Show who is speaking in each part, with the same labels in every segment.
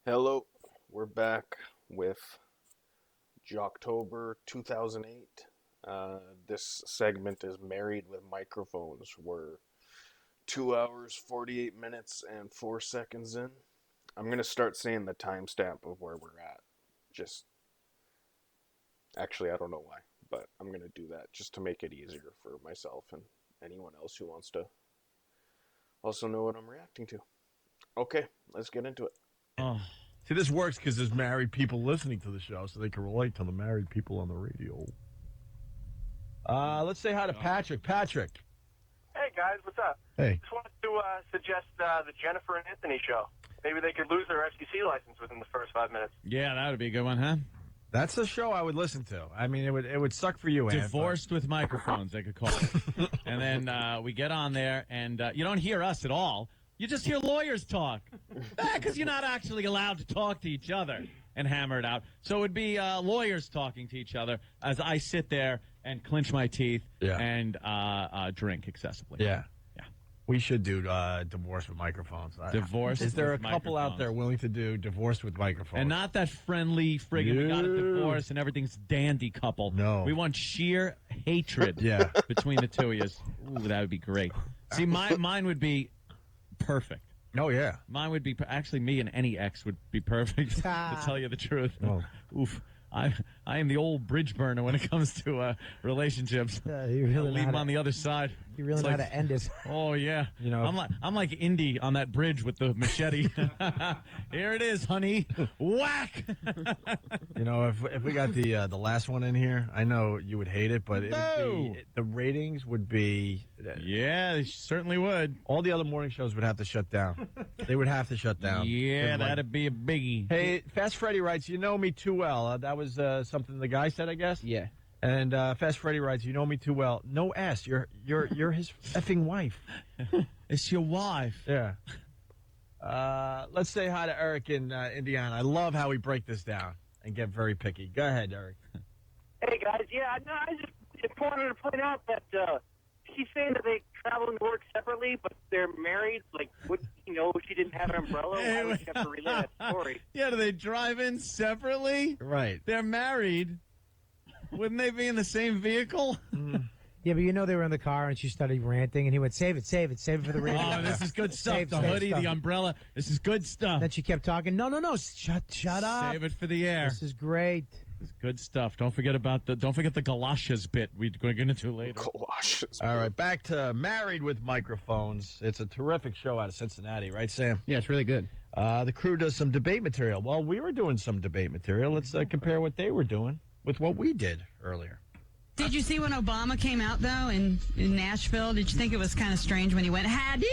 Speaker 1: Hello, we're back with Jocktober 2008. This segment is Married with Microphones. We're 2 hours, 48 minutes, and 4 seconds in. I'm going to start saying the timestamp of where we're at. Actually, I don't know why, but I'm going to do that just to make it easier for myself and anyone else who wants to also know what I'm reacting to. Okay, let's get into it.
Speaker 2: Oh. See, this works because there's married people listening to the show, so they can relate to the married people on the radio. Let's say hi to Patrick. Patrick.
Speaker 3: Hey, guys, what's up?
Speaker 2: Hey.
Speaker 3: Just wanted to suggest the Jennifer and Anthony show. Maybe they could lose their FCC license within the first 5 minutes.
Speaker 4: Yeah, that would be a good one, huh?
Speaker 2: That's the show I would listen to. I mean, it would suck for you, Ant.
Speaker 4: Divorced with microphones, they could call it. And then we get on there, and you don't hear us at all. You just hear lawyers talk. Because you're not actually allowed to talk to each other and hammer it out. So it would be lawyers talking to each other as I sit there and clench my teeth and drink excessively.
Speaker 2: Yeah. We should do divorce with microphones.
Speaker 4: Divorce
Speaker 2: Is there a
Speaker 4: with
Speaker 2: couple
Speaker 4: microphones.
Speaker 2: out there willing to do divorce with microphones?
Speaker 4: And not that friendly friggin' we got a
Speaker 2: No.
Speaker 4: divorce and everything's dandy couple.
Speaker 2: No.
Speaker 4: We want sheer hatred between the two of you. Ooh, that would be great. See, mine would be perfect.
Speaker 2: Oh, yeah.
Speaker 4: Mine would be actually me and any ex would be perfect. To tell you the truth.
Speaker 2: Oh.
Speaker 4: Oof. I am the old bridge burner when it comes to relationships.
Speaker 5: Yeah, you really
Speaker 4: I'll
Speaker 5: know
Speaker 4: leave
Speaker 5: how
Speaker 4: them
Speaker 5: to-
Speaker 4: on the other side.
Speaker 5: You really
Speaker 4: It's
Speaker 5: know how
Speaker 4: like-
Speaker 5: to end it.
Speaker 4: Oh yeah,
Speaker 2: You know,
Speaker 4: I'm like Indy on that bridge with the machete. Here it is, honey. Whack.
Speaker 2: You know, if we got the last one in here, I know you would hate it, but the ratings would be.
Speaker 4: Yeah, they certainly would.
Speaker 2: All the other morning shows would have to shut down. They would have to shut down.
Speaker 4: Yeah,
Speaker 2: They'd like-
Speaker 4: that'd be a biggie.
Speaker 2: Hey, Fast Freddy writes, you know me too well. That was something the guy said, I guess.
Speaker 6: Yeah.
Speaker 2: And Fast Freddy writes, you know me too well. No S. You're his effing wife.
Speaker 4: It's your wife.
Speaker 2: Yeah. Let's say hi to Eric in Indiana. I love how we break this down and get very picky. Go ahead, Eric.
Speaker 3: Hey, guys, I just wanted to point out that she's saying that they travel and work separately, but they're married. Like, would you know she didn't have an umbrella? Why would she have to relay that story?
Speaker 4: Yeah, do they drive in separately?
Speaker 2: Right.
Speaker 4: They're married. Wouldn't they be in the same vehicle?
Speaker 5: Yeah, but you know they were in the car and she started ranting and he went, save it for the radio.
Speaker 4: Oh, this is good stuff.
Speaker 5: Save
Speaker 4: the
Speaker 5: stuff.
Speaker 4: hoodie, the umbrella. This is good stuff.
Speaker 5: Then she kept talking. No, shut up.
Speaker 4: Save it for the air.
Speaker 5: This is great.
Speaker 4: This is good stuff. Don't forget the galoshes bit we're going to get into later.
Speaker 1: Galoshes.
Speaker 2: All right, back to Married with Microphones. It's a terrific show out of Cincinnati, right, Sam?
Speaker 6: Yeah, it's really good.
Speaker 2: The crew does some debate material. Well, we were doing some debate material. Let's compare what they were doing with what we did earlier.
Speaker 7: Did you see when Obama came out, though, in Nashville? Did you think it was kind of strange when he went, Hattie?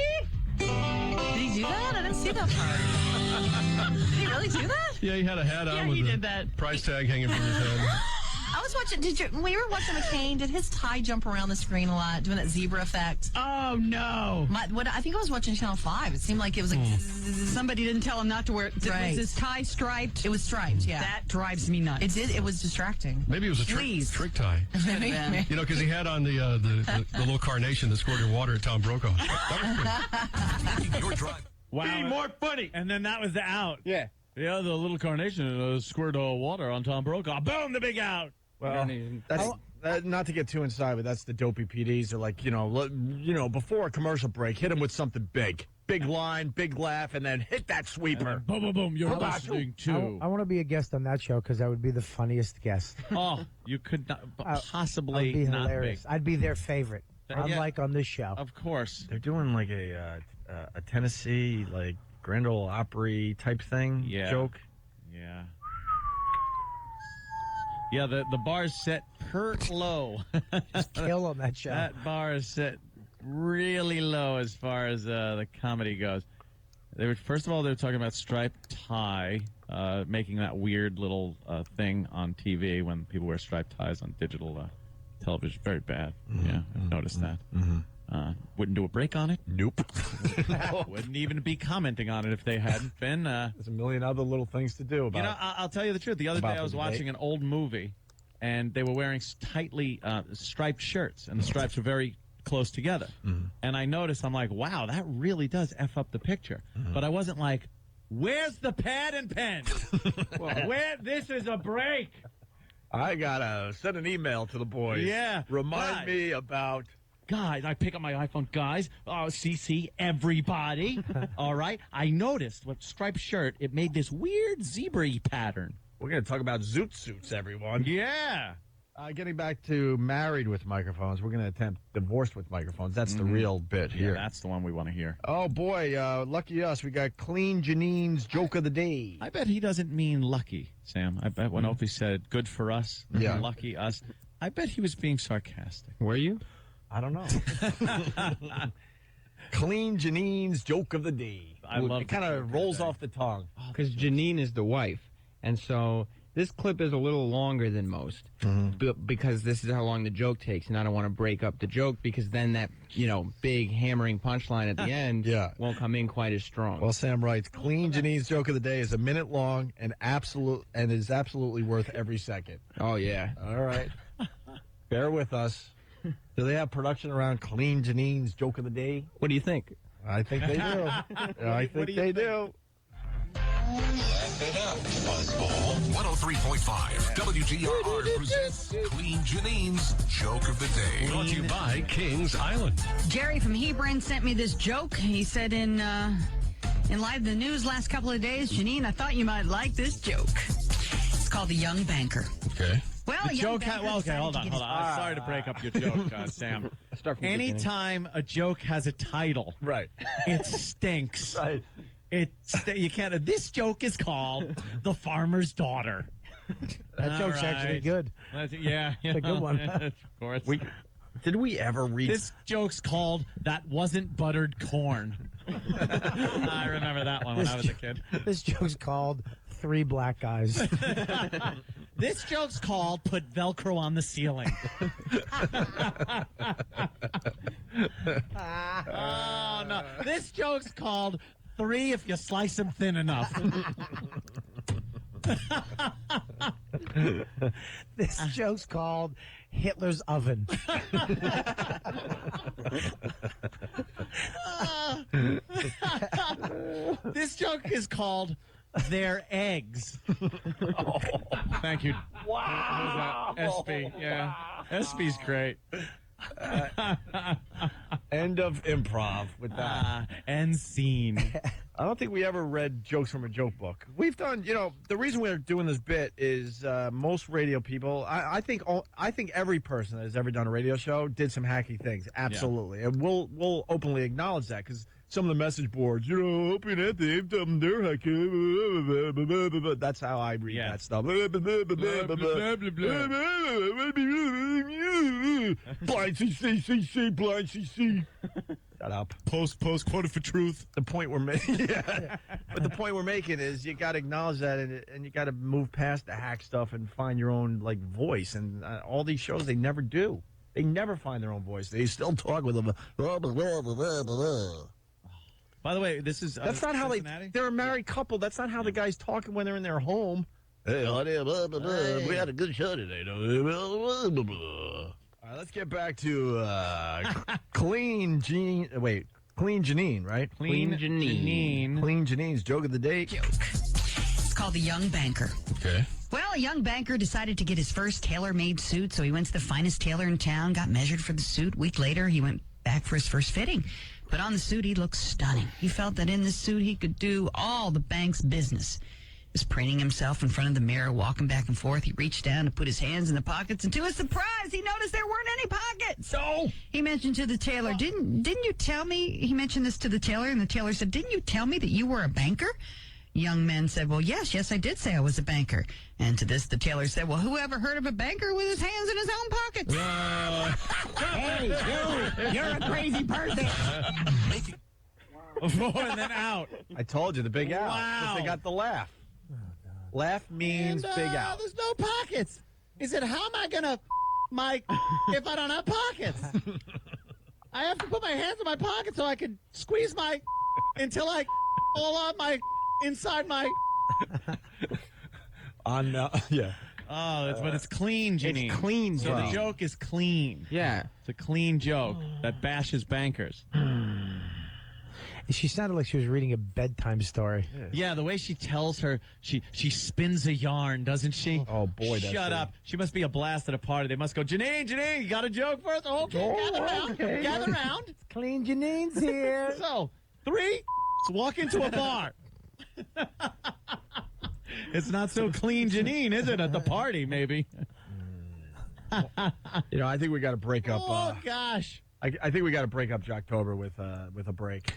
Speaker 7: Did he do that? I didn't see that part. Did he really do that?
Speaker 8: Yeah, he had a hat on
Speaker 7: Yeah,
Speaker 8: with
Speaker 7: he
Speaker 8: a
Speaker 7: did that.
Speaker 8: price tag hanging from his head.
Speaker 9: I was watching. When we were watching McCain, did his tie jump around the screen a lot, doing that zebra effect?
Speaker 7: Oh, no.
Speaker 9: I think I was watching Channel 5. It seemed like it was like
Speaker 7: Somebody didn't tell him not to wear it.
Speaker 9: Right.
Speaker 7: Was his tie striped?
Speaker 9: it was striped. Yeah,
Speaker 7: That drives me nuts.
Speaker 9: it did. It was distracting.
Speaker 8: Maybe it was a
Speaker 7: Please.
Speaker 8: trick tie.
Speaker 9: Maybe.
Speaker 8: You know, because he had on the little carnation that squirted water at Tom Brokaw. That was good.
Speaker 10: Your drive.
Speaker 4: Wow.
Speaker 2: Be more funny.
Speaker 4: And then that was the out.
Speaker 6: Yeah.
Speaker 4: Yeah, the little carnation squirt water on Tom Brokaw. Boom, the big out.
Speaker 2: Well, that's not to get too inside, but that's the dopey PDs. They're like, before a commercial break, hit them with something big. Big line, big laugh, and then hit that sweeper.
Speaker 4: Boom, boom, boom. You're listening to.
Speaker 5: I want to be a guest on that show because I would be the funniest guest.
Speaker 4: Oh, you could not
Speaker 5: I'd
Speaker 4: possibly
Speaker 5: be
Speaker 4: not
Speaker 5: hilarious.
Speaker 4: be.
Speaker 5: I'd be their favorite.
Speaker 4: Yeah.
Speaker 5: Unlike on this show.
Speaker 4: Of course.
Speaker 2: They're doing like a Tennessee, like Grand Ole Opry type thing joke.
Speaker 4: Yeah. Yeah, the bar's set pert low.
Speaker 5: Kill on that show.
Speaker 4: That bar is set really low as far as the comedy goes. First of all, they were talking about striped tie, making that weird little thing on TV when people wear striped ties on digital television. Very bad. Yeah, I've noticed that. Wouldn't do a break on it.
Speaker 2: Nope.
Speaker 4: Wouldn't even be commenting on it if they hadn't been.
Speaker 2: There's a million other little things to do about
Speaker 4: I'll tell you the truth. The other day
Speaker 2: About
Speaker 4: I was
Speaker 2: the debate.
Speaker 4: watching an old movie, and they were wearing tightly striped shirts, and the stripes were very close together. And I noticed, I'm like, wow, that really does F up the picture. But I wasn't like, Where's the pad and pen? This is a break.
Speaker 2: I gotta send an email to the boys.
Speaker 4: Yeah.
Speaker 2: Remind
Speaker 4: Guys.
Speaker 2: me about.
Speaker 4: Guys, I pick up my iPhone. Guys, CC, everybody. All right. I noticed with striped shirt, it made this weird zebra-y pattern.
Speaker 2: We're gonna talk about zoot suits, everyone.
Speaker 4: Yeah.
Speaker 2: Getting back to married with microphones, we're gonna attempt divorced with microphones. That's the real bit here.
Speaker 4: Yeah, that's the one we want to hear.
Speaker 2: Oh boy, lucky us. We got Clean Janine's joke of the day.
Speaker 4: I bet he doesn't mean lucky, Sam. I bet when Opie said good for us, lucky us, I bet he was being sarcastic.
Speaker 6: Were you?
Speaker 2: I don't know. Clean Janine's joke of the day.
Speaker 4: I love
Speaker 2: it. Kind of rolls off the tongue.
Speaker 6: Because Janine is the wife. And so this clip is a little longer than most because this is how long the joke takes. And I don't want to break up the joke because then that, big hammering punchline at the end won't come in quite as strong.
Speaker 2: Well, Sam writes, Clean Janine's joke of the day is a minute long and is absolutely worth every second.
Speaker 6: Oh, yeah.
Speaker 2: All right. Bear with us. Do they have production around Clean Janine's joke of the day?
Speaker 6: What do you think?
Speaker 2: I think they do. I think they do.
Speaker 10: Buzzball 103.5 WGRR presents Clean Janine's Joke of the Day.
Speaker 8: Brought to you by Kings Island.
Speaker 7: Jerry from Hebron sent me this joke. He said in live the news last couple of days, Janine, I thought you might like this joke. It's called The Young Banker.
Speaker 8: Okay.
Speaker 7: Well,
Speaker 4: The joke okay, hold on. I'm sorry to break up your joke, Sam. Anytime a joke has a title,
Speaker 2: Right.
Speaker 4: it stinks.
Speaker 2: Right.
Speaker 4: You can't. This joke is called "The Farmer's Daughter."
Speaker 5: That joke's
Speaker 4: All right.
Speaker 5: actually good.
Speaker 4: Yeah,
Speaker 5: It's a good one.
Speaker 4: Of course.
Speaker 2: Did we ever read
Speaker 4: This joke's called "That Wasn't Buttered Corn." I remember that one when I was a kid.
Speaker 5: This joke's called Three Black Guys.
Speaker 4: This joke's called "Put Velcro on the Ceiling." Oh no! This joke's called "Three If You Slice Them Thin Enough."
Speaker 5: This joke's called Hitler's Oven.
Speaker 4: This joke is called "Their Eggs." Thank you. Wow. SB, yeah. SB's great.
Speaker 2: End of improv with that.
Speaker 4: End scene.
Speaker 2: I don't think we ever read jokes from a joke book. We've done, the reason we're doing this bit is most radio people, I think every person that has ever done a radio show did some hacky things. Absolutely. And we'll openly acknowledge that because some of the message boards, Opie and Anthony, they've done their hacky. That's how I read that stuff. Blind CC, blind CC. Shut up.
Speaker 1: Post, quoted for truth.
Speaker 2: The point we're making, but the point we're making is you got to acknowledge that, and you got to move past the hack stuff and find your own voice. And all these shows, they never do. They never find their own voice. They still talk with them.
Speaker 4: By the way, this is
Speaker 2: That's not how they're a married couple. That's not how the guys talk when they're in their home. Hey, honey, we had a good show today. All right, let's get back to Clean Janine, right?
Speaker 6: Clean Janine.
Speaker 2: Clean Janine's joke of the day.
Speaker 7: Joke. It's called The Young Banker.
Speaker 8: Okay.
Speaker 7: Well, a young banker decided to get his first tailor-made suit, so he went to the finest tailor in town, got measured for the suit. A week later, he went back for his first fitting. But on the suit, he looked stunning. He felt that in this suit, he could do all the bank's business. He was preening himself in front of the mirror, walking back and forth. He reached down to put his hands in the pockets, and to his surprise, he noticed there weren't any pockets.
Speaker 2: No.
Speaker 7: He mentioned to the tailor, didn't you tell me, he mentioned this to the tailor, and the tailor said, didn't you tell me that you were a banker? Young man said, well, yes, I did say I was a banker. And to this, the tailor said, well, who ever heard of a banker with his hands in his own pockets? Hey, you're a crazy person.
Speaker 4: And then out.
Speaker 2: I told you, the big out.
Speaker 4: Wow.
Speaker 2: 'Cause they got the laugh. Laugh means big out.
Speaker 4: There's no pockets. He said, how am I going to if I don't have pockets? I have to put my hands in my pocket so I can squeeze until I all out inside my.
Speaker 2: Yeah.
Speaker 4: Oh, but it's clean, Janine.
Speaker 6: It's clean,
Speaker 4: So the
Speaker 6: Janine.
Speaker 4: joke is clean.
Speaker 6: Yeah.
Speaker 4: It's a clean joke that bashes bankers.
Speaker 5: She sounded like she was reading a bedtime story.
Speaker 4: Yeah, the way she tells her, she spins a yarn, doesn't she?
Speaker 2: Oh, boy, that's
Speaker 4: Shut
Speaker 2: it.
Speaker 4: up. She must be a blast at a party. They must go, Janine, you got a joke for us? Okay, gather round.
Speaker 5: Clean Janine's here.
Speaker 4: So, 3, let's walk into a bar. It's not so clean, Janine, is it, at the party, maybe?
Speaker 2: I think we got to break up.
Speaker 4: Oh, gosh.
Speaker 2: I think we got to break up Jocktober with a break.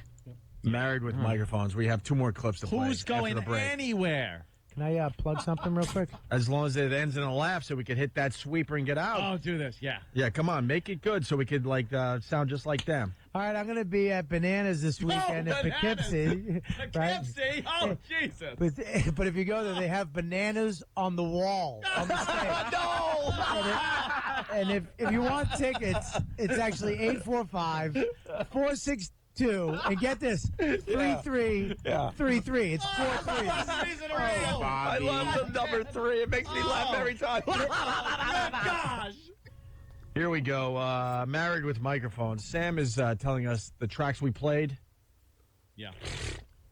Speaker 2: Married with Microphones. We have 2 more clips to play.
Speaker 4: Who's
Speaker 2: after
Speaker 4: going
Speaker 2: the break.
Speaker 4: anywhere?
Speaker 5: Can I plug something real quick?
Speaker 2: As long as it ends in a laugh, so we could hit that sweeper and get out.
Speaker 4: Oh, do this, yeah.
Speaker 2: Yeah, come on, make it good, so we could sound just like them.
Speaker 5: All right, I'm going to be at Bananas this weekend in Poughkeepsie.
Speaker 4: Poughkeepsie? Oh, Jesus.
Speaker 5: But if you go there, they have bananas on the wall on the stage.
Speaker 4: No!
Speaker 5: And if you want tickets, it's actually 845-462, and get this, 3333. It's 4 threes.
Speaker 2: I love the number 3. It makes me laugh every time.
Speaker 4: Gosh!
Speaker 2: Here we go. Married with Microphones. Sam is telling us the tracks we played.
Speaker 4: Yeah.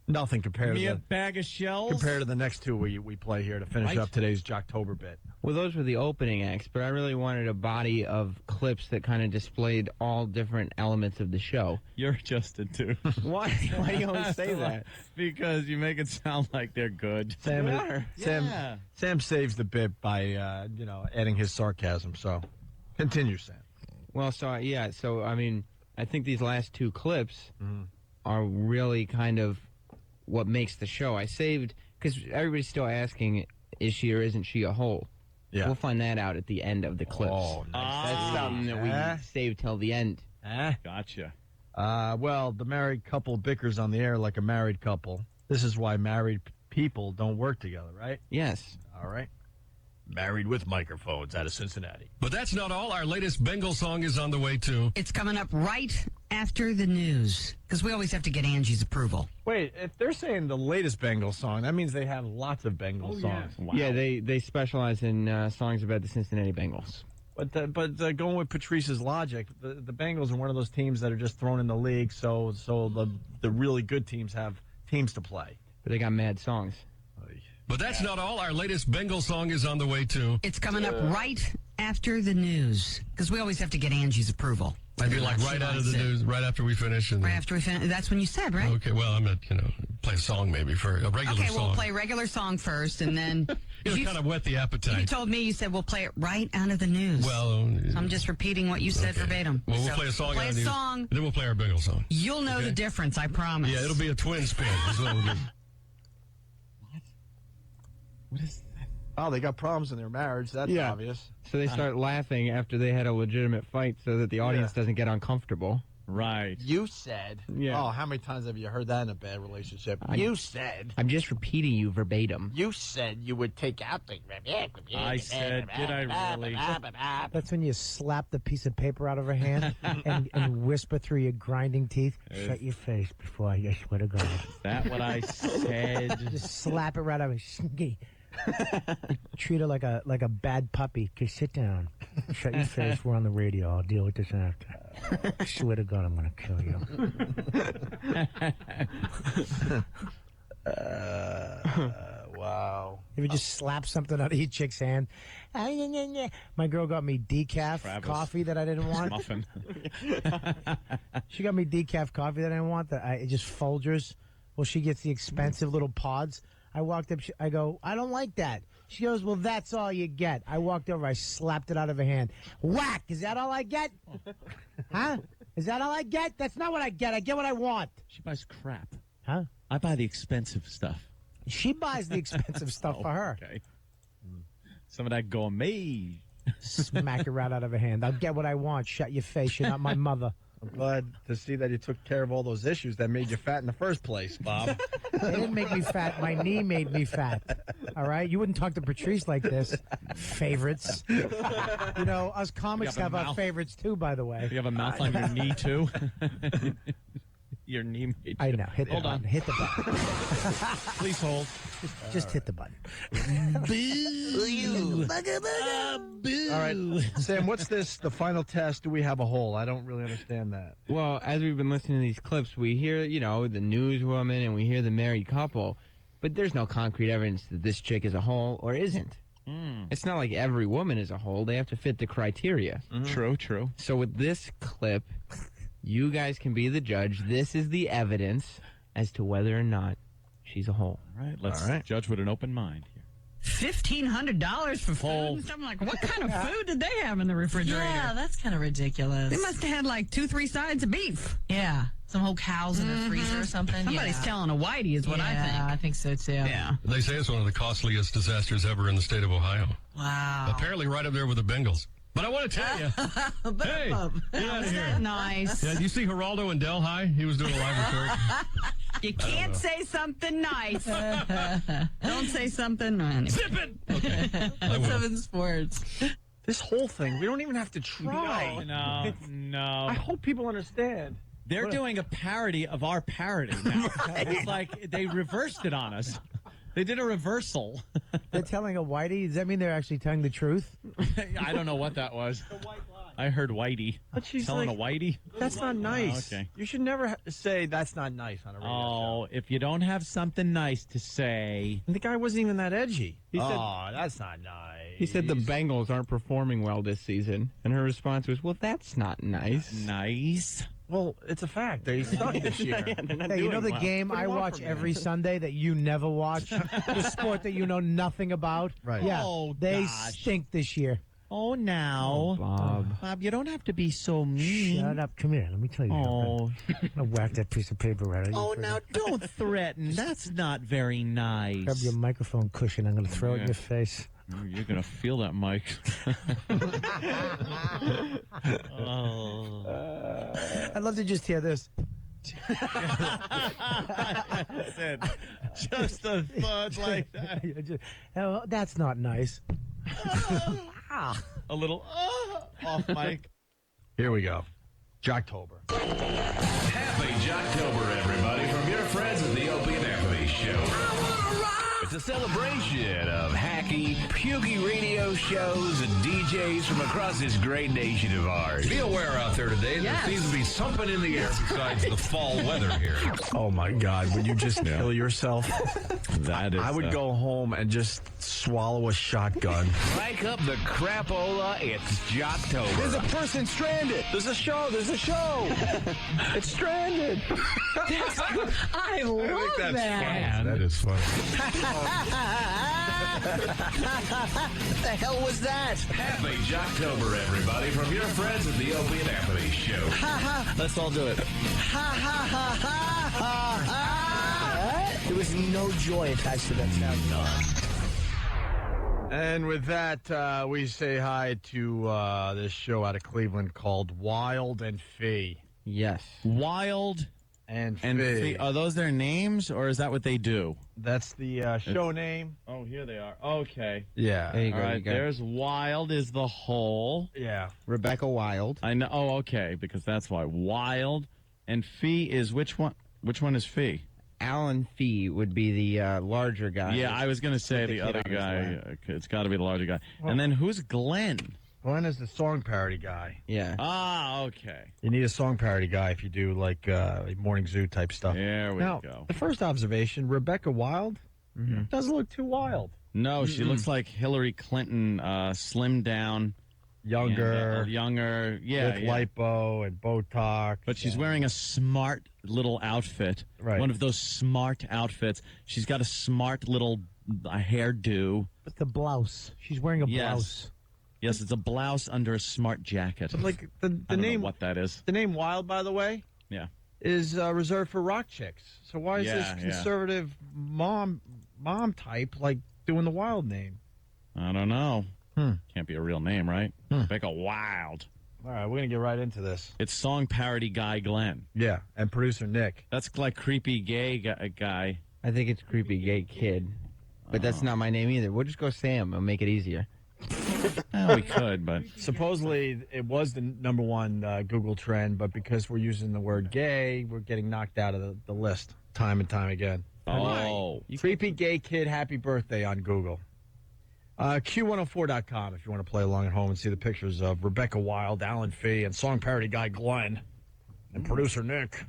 Speaker 2: Nothing compared
Speaker 4: Me
Speaker 2: to
Speaker 4: a bag of shells?
Speaker 2: compared to the next 2 we play here to finish
Speaker 4: Right.
Speaker 2: up today's Jocktober bit.
Speaker 6: Well, those were the opening acts, but I really wanted a body of clips that kind of displayed all different elements of the show.
Speaker 4: You're Justin, too.
Speaker 6: Why? Why do you always say that?
Speaker 4: Because you make it sound like they're good.
Speaker 2: Sam saves the bit by adding his sarcasm. So continue, Sam.
Speaker 6: Well, so I mean, I think these last 2 clips are really kind of what makes the show. I saved, because everybody's still asking, is she or isn't she a hole?
Speaker 2: Yeah.
Speaker 6: We'll find that out at the end of the clips.
Speaker 2: Oh, nice.
Speaker 6: That's something that we saved till the end.
Speaker 4: Gotcha.
Speaker 2: Well, the married couple bickers on the air like a married couple. This is why married people don't work together, right?
Speaker 6: Yes.
Speaker 2: All right. Married with Microphones out of Cincinnati.
Speaker 8: But that's not all. Our latest Bengal song is on the way, too.
Speaker 7: It's coming up right after the news, because we always have to get Angie's approval.
Speaker 2: Wait, if they're saying the latest Bengal song, that means they have lots of Bengal songs.
Speaker 4: Wow.
Speaker 6: Yeah, they specialize in songs about the Cincinnati Bengals.
Speaker 2: But going with Patrice's logic, the Bengals are one of those teams that are just thrown in the league, so the really good teams have teams to play.
Speaker 6: But they got mad songs.
Speaker 8: But that's not all. Our latest Bengal song is on the way, too.
Speaker 7: It's coming up right after the news, because we always have to get Angie's approval.
Speaker 8: I'd be like right out of the news, right after we finish. And
Speaker 7: Right after we finish. That's when you said, right?
Speaker 8: Okay, well, I'm going to, play a song maybe for a regular
Speaker 7: Okay,
Speaker 8: song.
Speaker 7: we'll play regular song first, and then
Speaker 8: It'll kind of whet the
Speaker 7: you
Speaker 8: appetite.
Speaker 7: told me, you said we'll play it right out of the news.
Speaker 8: Well,
Speaker 7: So I'm just repeating what you said verbatim.
Speaker 8: Well, we'll
Speaker 7: So
Speaker 8: play a song.
Speaker 7: Play
Speaker 8: out
Speaker 7: a
Speaker 8: of the news,
Speaker 7: song.
Speaker 8: Then we'll play our Bengal song.
Speaker 7: You'll know the difference, I promise.
Speaker 8: Yeah, it'll be a twin spin. Is what it'll be.
Speaker 4: What is that?
Speaker 2: Oh, they got problems in their marriage. That's obvious.
Speaker 6: So they start laughing after they had a legitimate fight so that the audience doesn't get uncomfortable.
Speaker 4: Right.
Speaker 2: You said.
Speaker 6: Yeah.
Speaker 2: Oh, how many times have you heard that in a bad relationship? You said.
Speaker 6: I'm just repeating you verbatim.
Speaker 2: You said you would take out the.
Speaker 4: I said, did I really?
Speaker 5: That's when you slap the piece of paper out of her hand and whisper through your grinding teeth, shut your face before I swear to God.
Speaker 4: Is that what I said?
Speaker 5: Just slap it right out of her. Treat her like a bad puppy. Just sit down. Shut your face. We're on the radio. I'll deal with this after. I swear to God, I'm going to kill you.
Speaker 2: Wow.
Speaker 5: You ever just slap something out of your chick's hand? My girl got me decaf
Speaker 4: Travis.
Speaker 5: coffee that I didn't want.
Speaker 4: Muffin.
Speaker 5: She got me decaf coffee that I didn't want. It just Folgers. Well, she gets the expensive little pods. I walked up. I go, I don't like that. She goes, well, that's all you get. I walked over. I slapped it out of her hand. Whack! Is that all I get? Huh? Is that all I get? That's not what I get. I get what I want.
Speaker 4: She buys crap.
Speaker 5: Huh?
Speaker 4: I buy the expensive stuff.
Speaker 5: She buys the expensive stuff for her.
Speaker 4: Okay. Some of that gourmet.
Speaker 5: Smack it right out of her hand. I'll get what I want. Shut your face. You're not my mother.
Speaker 2: I'm glad to see that you took care of all those issues that made you fat in the first place, Bob.
Speaker 5: They didn't make me fat. My knee made me fat. All right? You wouldn't talk to Patrice like this. Favorites. You know, us comics
Speaker 4: You have
Speaker 5: have
Speaker 4: a
Speaker 5: our
Speaker 4: mouth.
Speaker 5: favorites too, by the way.
Speaker 4: You have a mouth on your knee, too? Your knee made
Speaker 5: I know. Hit the
Speaker 4: Hold
Speaker 5: button.
Speaker 4: on.
Speaker 5: Hit the button.
Speaker 4: Please hold.
Speaker 5: Just hit the button.
Speaker 2: All right, Sam, what's this? The final test? Do we have a hole? I don't really understand that.
Speaker 6: Well, as we've been listening to these clips, we hear, the newswoman and we hear the married couple, but there's no concrete evidence that this chick is a hole or isn't. It's not like every woman is a hole. They have to fit the criteria.
Speaker 4: True.
Speaker 6: So with this clip, you guys can be the judge. This is the evidence as to whether or not she's a hole.
Speaker 4: All right, let's judge with an open mind here.
Speaker 7: $1,500 for food and stuff. I'm like, what kind of food did they have in the refrigerator?
Speaker 9: Yeah, that's kind of ridiculous.
Speaker 7: They must have had like 2-3 sides of beef.
Speaker 9: Yeah, some whole cows in the freezer or something.
Speaker 7: Somebody's telling a whitey is what I think.
Speaker 9: Yeah, I think so too.
Speaker 7: Yeah.
Speaker 8: They say it's one of the costliest disasters ever in the state of Ohio.
Speaker 9: Wow.
Speaker 8: Apparently right up there with the Bengals. But I want to tell you, hey, get out of here.
Speaker 7: Nice.
Speaker 8: Yeah, do you see Geraldo in Delhi? He was doing a live report.
Speaker 7: You can't say something nice. Don't say something nice.
Speaker 8: Zip it! Okay, I will.
Speaker 9: 7 Sports.
Speaker 2: This whole thing, we don't even have to try.
Speaker 4: No.
Speaker 2: I hope people understand.
Speaker 4: They're doing a parody of our parody now. It's like they reversed it on us. They did a reversal.
Speaker 5: They're telling a whitey? Does that mean they're actually telling the truth?
Speaker 4: I don't know what that was. I heard whitey.
Speaker 2: But she's
Speaker 4: telling
Speaker 2: like,
Speaker 4: a whitey?
Speaker 2: That's not nice.
Speaker 4: Oh, okay.
Speaker 2: You should never say that's not nice on a radio show.
Speaker 4: If you don't have something nice to say.
Speaker 2: And the guy wasn't even that edgy.
Speaker 6: He said,
Speaker 2: that's not nice.
Speaker 6: He said the Bengals aren't performing well this season. And her response was, well, that's not nice.
Speaker 4: Nice.
Speaker 2: Well, it's a fact. They suck this year.
Speaker 6: Yeah, they're not
Speaker 5: Hey, you know
Speaker 6: doing
Speaker 5: the
Speaker 6: well.
Speaker 5: game
Speaker 2: What do
Speaker 5: I
Speaker 2: you want
Speaker 5: watch
Speaker 2: from me?
Speaker 5: every Sunday that you never watch? The sport that you know nothing about?
Speaker 2: Right.
Speaker 5: Yeah.
Speaker 4: Oh,
Speaker 5: they
Speaker 4: gosh.
Speaker 5: stink this year.
Speaker 4: Oh, now.
Speaker 6: Bob.
Speaker 4: You don't have to be so mean.
Speaker 5: Shut up. Come here. Let me tell you.
Speaker 4: Oh.
Speaker 5: I'm going to whack that piece of paper right at you.
Speaker 4: Oh, now don't threaten. That's not very nice.
Speaker 5: Grab your microphone cushion. I'm going to throw it in
Speaker 4: Yeah.
Speaker 5: your face.
Speaker 4: You're going to feel that, Mike. Oh.
Speaker 5: I'd love to just hear this.
Speaker 4: Just a thought like that.
Speaker 5: Oh, that's not nice.
Speaker 4: A little off mic.
Speaker 2: Here we go. Jocktober.
Speaker 11: Happy Jocktober, everybody, from your friends at the Opie and Anthony Show. It's a celebration of hacky, pukey radio shows and DJs from across this great nation of ours.
Speaker 8: Be aware out there today.
Speaker 9: Yes.
Speaker 8: There seems to be something in the air besides the fall weather here.
Speaker 2: Oh, my God. Would you just kill yourself?
Speaker 4: That is.
Speaker 2: I would go home and just swallow a shotgun.
Speaker 11: Crank up the crapola. It's Jocktober.
Speaker 2: There's a person stranded. There's a show. It's stranded.
Speaker 9: I love that.
Speaker 8: That is fun.
Speaker 2: What the hell was that?
Speaker 11: Happy Jocktober, everybody, from your friends at the Opie and Anthony Show.
Speaker 2: Let's all do it.
Speaker 5: There was no joy attached to that sound.
Speaker 2: And with that, we say hi to this show out of Cleveland called Wild and Fee.
Speaker 6: Yes.
Speaker 4: Wild
Speaker 2: And
Speaker 4: and
Speaker 2: Fee.
Speaker 4: Fee. Are those their names, or is that what they do?
Speaker 2: That's the show name.
Speaker 4: Oh, here they are. Okay.
Speaker 2: Yeah.
Speaker 6: There you go.
Speaker 4: All
Speaker 6: you
Speaker 4: right.
Speaker 6: got it.
Speaker 4: There's Wild is the whole.
Speaker 2: Yeah.
Speaker 6: Rebecca Wild.
Speaker 4: I know. Oh, okay. Because that's why Wild and Fee is which one? Which one is Fee?
Speaker 6: Alan Fee would be the larger guy.
Speaker 4: Yeah, I was going to say
Speaker 6: With the
Speaker 4: the
Speaker 6: kid
Speaker 4: other
Speaker 6: on his
Speaker 4: guy.
Speaker 6: lap.
Speaker 4: It's got to be the larger guy. And then who's Glenn?
Speaker 2: Glenn is the song parody guy.
Speaker 6: Yeah.
Speaker 4: Ah, okay.
Speaker 2: You need a song parody guy if you do like Morning Zoo type stuff.
Speaker 4: There we
Speaker 2: Now,
Speaker 4: go.
Speaker 2: the first observation, Rebecca Wild doesn't look too wild.
Speaker 4: No, she looks like Hillary Clinton, slimmed down,
Speaker 2: Younger,
Speaker 4: younger. Yeah,
Speaker 2: with
Speaker 4: yeah.
Speaker 2: lipo and Botox.
Speaker 4: But she's wearing a smart little outfit.
Speaker 2: Right.
Speaker 4: One of those smart outfits. She's got a smart little hairdo.
Speaker 5: But the blouse. She's wearing a
Speaker 4: Yes.
Speaker 5: blouse.
Speaker 4: Yes, it's a blouse under a smart jacket.
Speaker 2: But like the
Speaker 4: I don't
Speaker 2: name,
Speaker 4: know what that is.
Speaker 2: the name Wild, by the way,
Speaker 4: Yeah.
Speaker 2: is reserved for rock chicks. So why is
Speaker 4: Yeah,
Speaker 2: this
Speaker 4: yeah.
Speaker 2: conservative mom type like doing the Wild name?
Speaker 4: I don't know. Can't be a real name, right? Rebecca Wild.
Speaker 2: All right, we're gonna get right into this.
Speaker 4: It's song parody guy Glenn.
Speaker 2: Yeah, and producer Nick.
Speaker 4: That's like creepy gay guy.
Speaker 6: I think it's creepy gay kid. But that's not my name either. We'll just go Sam. It'll make it easier.
Speaker 4: We could, but
Speaker 2: supposedly it was the number one Google trend, but because we're using the word gay, we're getting knocked out of the list time and time again. Creepy gay kid, happy birthday on Google. Q104.com if you want to play along at home and see the pictures of Rebecca Wild, Alan Fee, and song parody guy Glenn, and producer Nick.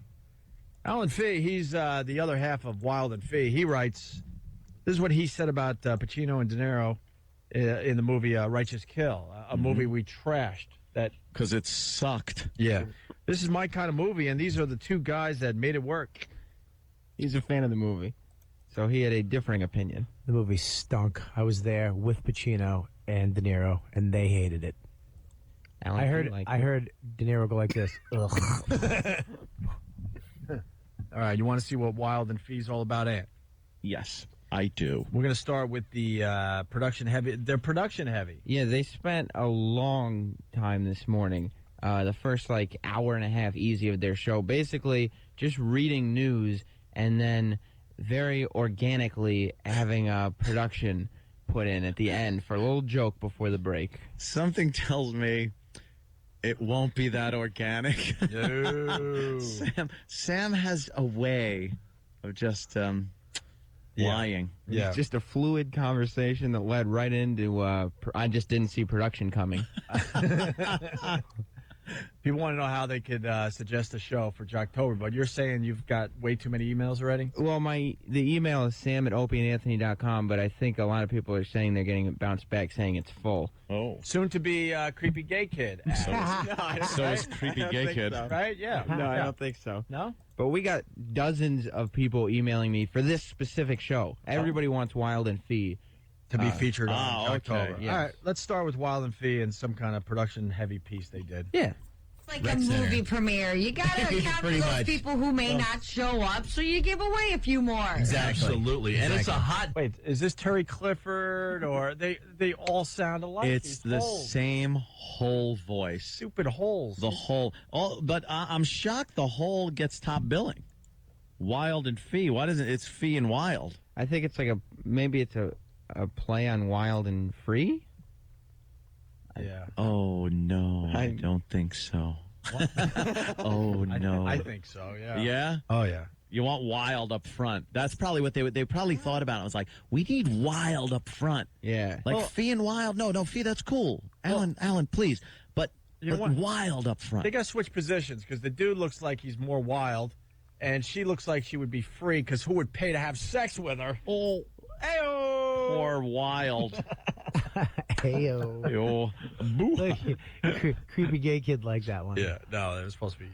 Speaker 2: Alan Fee, he's the other half of Wild and Fee. He writes, this is what he said about Pacino and De Niro in the movie Righteous Kill, a movie we trashed.
Speaker 4: Because it sucked.
Speaker 2: Yeah. This is my kind of movie, and these are the two guys that made it work.
Speaker 6: He's a fan of the movie, so he had a differing opinion.
Speaker 5: The movie stunk. I was there with Pacino and De Niro, and they hated it. I heard De Niro go like this. Ugh.
Speaker 2: All right, you want to see what Wild and Fee's all about, Ant?
Speaker 4: Yes, I do.
Speaker 2: We're going to start with the production heavy. They're production heavy.
Speaker 6: Yeah, they spent a long time this morning. The first, hour and a half easy of their show. Basically, just reading news and then very organically having a production put in at the end for a little joke before the break.
Speaker 4: Something tells me it won't be that organic.
Speaker 2: No.
Speaker 4: Sam has a way of just lying.
Speaker 2: Yeah.
Speaker 6: It's just a fluid conversation that led right into, I just didn't see production coming.
Speaker 2: People want to know how they could suggest a show for Jocktober, but you're saying you've got way too many emails already?
Speaker 6: Well, the email is sam@opieandanthony.com, but I think a lot of people are saying they're getting it bounced back saying it's full.
Speaker 4: Oh.
Speaker 2: Soon to be Creepy Gay Kid.
Speaker 4: So is Creepy Gay Kid.
Speaker 2: So. Right? Yeah.
Speaker 6: No, I don't think so.
Speaker 2: No?
Speaker 6: But we got dozens of people emailing me for this specific show. Everybody wants Wild and Fee
Speaker 2: to be featured on Jocktober.
Speaker 6: Okay, yes.
Speaker 2: All right, let's start with Wild and Fee and some kind of production-heavy piece they did.
Speaker 6: Yeah.
Speaker 12: Like a movie premiere. You got to account for those people who may not show up, so you give away a few more.
Speaker 2: Exactly.
Speaker 8: Absolutely. And it's a hot...
Speaker 2: Wait, is this Terry Clifford, or they all sound alike?
Speaker 4: It's the same whole voice.
Speaker 2: Stupid holes.
Speaker 4: The whole. But I'm shocked the whole gets top billing. Wild and Fee. Why doesn't it's Fee and Wild?
Speaker 6: I think it's maybe it's a play on Wild and Free?
Speaker 2: Yeah.
Speaker 4: Oh, no. I don't think so. Oh, no.
Speaker 2: I think so, yeah.
Speaker 4: Yeah?
Speaker 2: Oh, yeah.
Speaker 4: You want Wild up front. That's probably what they probably thought about it. I was like, we need Wild up front.
Speaker 6: Yeah.
Speaker 4: Fee and Wild. No, Fee, that's cool. Alan, please. But Wild up front.
Speaker 2: They got to switch positions because the dude looks like he's more wild, and she looks like she would be free because who would pay to have sex with her?
Speaker 4: Oh.
Speaker 2: Ayo!
Speaker 4: Or Wild.
Speaker 5: Ayo.
Speaker 4: Boo.
Speaker 5: Creepy gay kid like that one.
Speaker 2: Yeah, no, it was supposed to be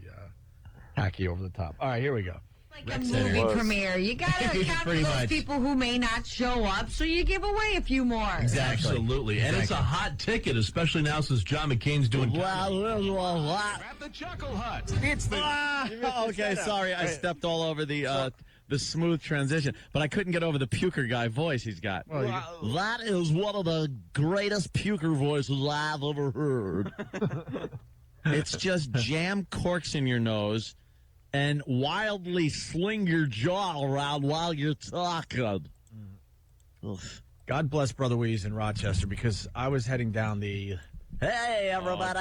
Speaker 2: hacky over the top. All right, here we go.
Speaker 12: Like a movie premiere. You got to account for those people who may not show up, so you give away a few more.
Speaker 2: Exactly.
Speaker 8: Absolutely. And it's a hot ticket, especially now since John McCain's doing...
Speaker 11: At the Chuckle Hut. It's the...
Speaker 4: Okay, sorry. I stepped all over the smooth transition, but I couldn't get over the puker guy voice he's got. That is one of the greatest puker voices I've ever heard. It's just jam corks in your nose and wildly sling your jaw around while you're talking.
Speaker 2: God bless Brother Weeze in Rochester, because I was heading down the, hey, everybody,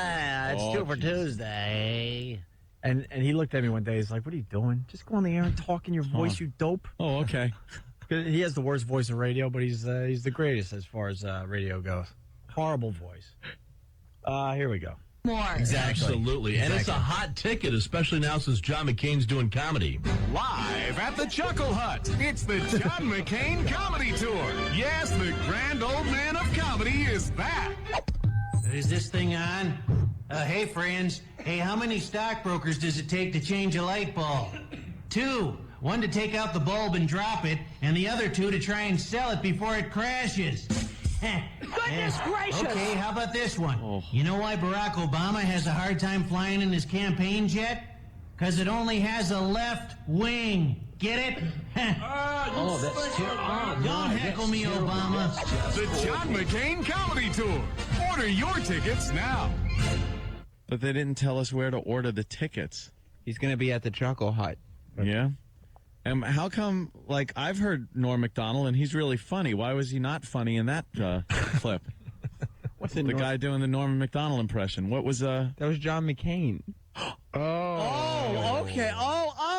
Speaker 2: it's Two for Tuesday. And he looked at me one day. He's like, what are you doing? Just go on the air and talk in your voice, you dope.
Speaker 4: Oh, okay.
Speaker 2: He has the worst voice in radio, but he's the greatest as far as radio goes. Horrible voice. Here we go.
Speaker 12: More.
Speaker 8: Absolutely. And it's a hot ticket, especially now since John McCain's doing comedy.
Speaker 11: Live at the Chuckle Hut. It's the John McCain Comedy Tour. Yes, the grand old man of comedy is back.
Speaker 13: Is this thing on? Hey, friends. Hey, how many stockbrokers does it take to change a light bulb? 2. One to take out the bulb and drop it, and the other 2 to try and sell it before it crashes.
Speaker 12: Goodness gracious!
Speaker 13: Okay, how about this one? You know why Barack Obama has a hard time flying in his campaign jet? Because it only has a left wing. Get it?
Speaker 11: That's terrible.
Speaker 13: Don't heckle me, Obama.
Speaker 11: The John McCain Comedy Tour. Order your tickets now.
Speaker 4: But they didn't tell us where to order the tickets.
Speaker 6: He's going to be at the Chuckle Hut.
Speaker 4: Yeah? And how come, I've heard Norm Macdonald, and he's really funny. Why was he not funny in that clip?
Speaker 6: What's
Speaker 4: the guy doing the Norman Macdonald impression? What was
Speaker 6: That was John McCain.
Speaker 2: Oh,
Speaker 4: okay.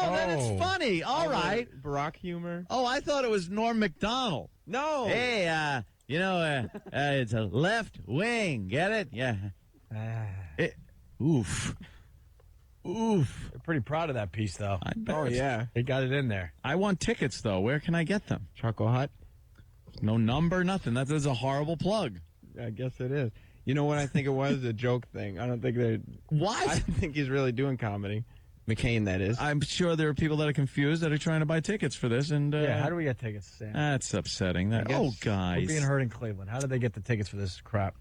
Speaker 4: Then it's funny. All right.
Speaker 6: Barack humor.
Speaker 4: Oh, I thought it was Norm Macdonald.
Speaker 6: No.
Speaker 4: Hey, it's a left wing. Get it? Yeah. Oof.
Speaker 2: They're pretty proud of that piece, though.
Speaker 4: I bet.
Speaker 6: Oh, yeah.
Speaker 2: They got it in there.
Speaker 4: I want tickets, though. Where can I get them?
Speaker 6: Chuckle Hut.
Speaker 4: No number, nothing. That is a horrible plug.
Speaker 6: I guess it is. You know what I think it was? A joke thing. I don't think they're...
Speaker 4: What?
Speaker 6: I don't think he's really doing comedy. McCain, that is.
Speaker 4: I'm sure there are people that are confused that are trying to buy tickets for this. And
Speaker 2: Yeah, how do we get tickets, Sam?
Speaker 4: That's upsetting.
Speaker 6: guess
Speaker 4: Guys.
Speaker 2: We're being heard in Cleveland. How did they get the tickets for this crap?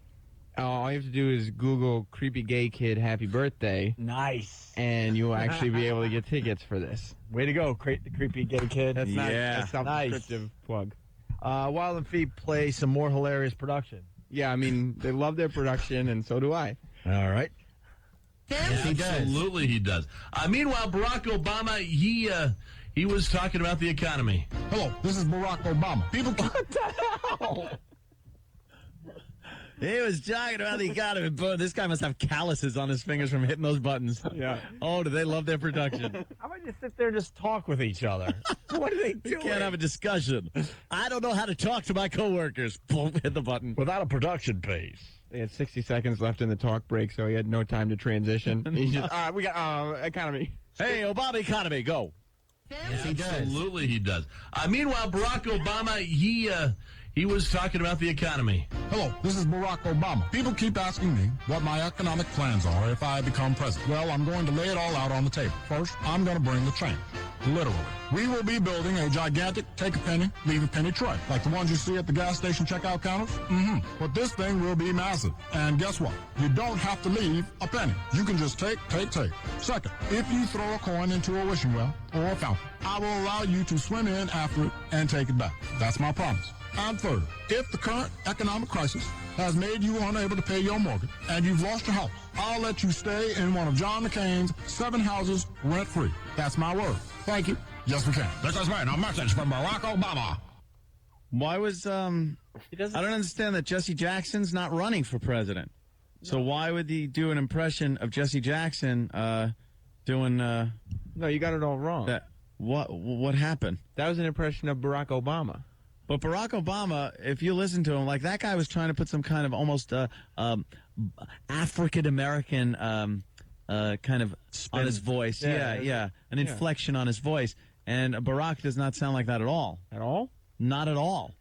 Speaker 6: All you have to do is Google creepy gay kid happy birthday,
Speaker 2: Nice.
Speaker 6: and you'll actually be able to get tickets for this.
Speaker 2: Way to go, creepy gay kid.
Speaker 6: That's not
Speaker 4: Yeah.
Speaker 6: a self-descriptive plug.
Speaker 2: Wild and Feet play some more hilarious production.
Speaker 6: Yeah, I mean, they love their production, and so do I.
Speaker 2: All right.
Speaker 14: Absolutely, he does. Meanwhile, Barack Obama, he was talking about the economy.
Speaker 15: Hello, this is Barack Obama. People, what the hell?
Speaker 4: He was talking about the economy. Boy, this guy must have calluses on his fingers from hitting those buttons.
Speaker 6: Yeah.
Speaker 4: Oh, do they love their production?
Speaker 2: How about you sit there and just talk with each other? What are they
Speaker 4: You
Speaker 2: doing?
Speaker 4: can't have a discussion. I don't know how to talk to my coworkers. Boom, hit the button.
Speaker 2: Without a production piece.
Speaker 6: They had 60 seconds left in the talk break, so he had no time to transition. He just, we got economy.
Speaker 4: Hey, Obama economy, go.
Speaker 14: Yes, he does. Absolutely, he does. Meanwhile, Barack Obama, he was talking about the economy.
Speaker 15: Hello, this is Barack Obama. People keep asking me what my economic plans are if I become president. Well, I'm going to lay it all out on the table. First, I'm going to bring the change. Literally. We will be building a gigantic take a penny, leave a penny tray, like the ones you see at the gas station checkout counters. But this thing will be massive. And guess what? You don't have to leave a penny. You can just take. Second, if you throw a coin into a wishing well or a fountain, I will allow you to swim in after it and take it back. That's my promise. And third, if the current economic crisis has made you unable to pay your mortgage and you've lost your house, I'll let you stay in one of John McCain's 7 houses rent-free. That's my word. Thank you. Yes, we can. This is right. A message from Barack Obama.
Speaker 4: Why was, I don't understand that Jesse Jackson's not running for president. So why would he do an impression of Jesse Jackson doing,
Speaker 6: No, you got it all wrong.
Speaker 4: that? What happened?
Speaker 6: That was an impression of Barack Obama.
Speaker 4: But Barack Obama, if you listen to him, like that guy was trying to put some kind of almost African-American kind of spin on his voice. Yeah. An inflection on his voice. And Barack does not sound like that at all.
Speaker 6: At all?
Speaker 4: Not at all.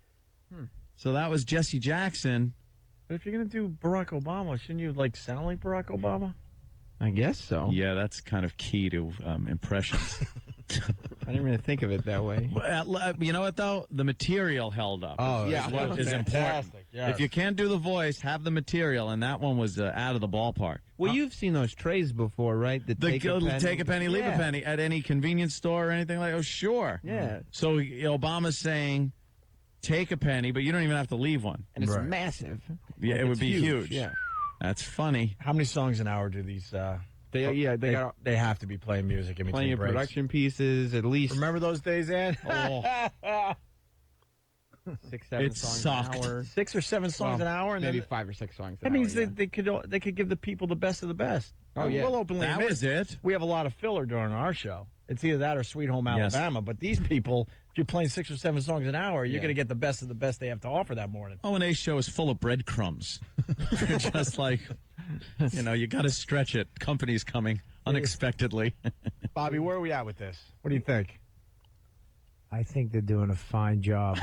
Speaker 4: So that was Jesse Jackson.
Speaker 2: But if you're going to do Barack Obama, shouldn't you, sound like Barack Obama?
Speaker 6: I guess so.
Speaker 4: Yeah, that's kind of key to impressions.
Speaker 6: I didn't really think of it that way.
Speaker 4: You know what, though? The material held up.
Speaker 2: Oh,
Speaker 4: is what is important.
Speaker 2: Yes.
Speaker 4: If you can't do the voice, have the material, and that one was out of the ballpark.
Speaker 6: Well, you've seen those trays before, right?
Speaker 4: The take a penny, leave a penny at any convenience store or anything like that. Oh, sure.
Speaker 6: Yeah.
Speaker 4: So Obama's saying, take a penny, but you don't even have to leave one.
Speaker 6: And it's massive.
Speaker 4: Yeah, it would be huge.
Speaker 6: Yeah.
Speaker 4: That's funny.
Speaker 2: How many songs an hour do these... They have to be playing music in between
Speaker 6: Plenty of
Speaker 2: breaks.
Speaker 6: production pieces, at least.
Speaker 2: Remember those days, Ann?
Speaker 4: Oh.
Speaker 6: 6, 7
Speaker 4: It
Speaker 6: songs
Speaker 4: sucked.
Speaker 6: an hour.
Speaker 2: 6 or 7 songs an hour, and
Speaker 6: maybe
Speaker 2: then
Speaker 6: 5 or 6 songs.
Speaker 2: That means they could give the people the best of the best.
Speaker 6: Oh, yeah.
Speaker 2: We'll openly
Speaker 4: That
Speaker 2: admit
Speaker 4: was it.
Speaker 2: We have a lot of filler during our show. It's either that or Sweet Home Alabama. But these people, if you're playing 6 or 7 songs an hour, you're going to get the best of the best they have to offer that morning.
Speaker 4: O&A's show is full of breadcrumbs. Just like, you got to stretch it. Company's coming unexpectedly.
Speaker 2: Bobby, where are we at with this? What do you think?
Speaker 5: I think they're doing a fine job.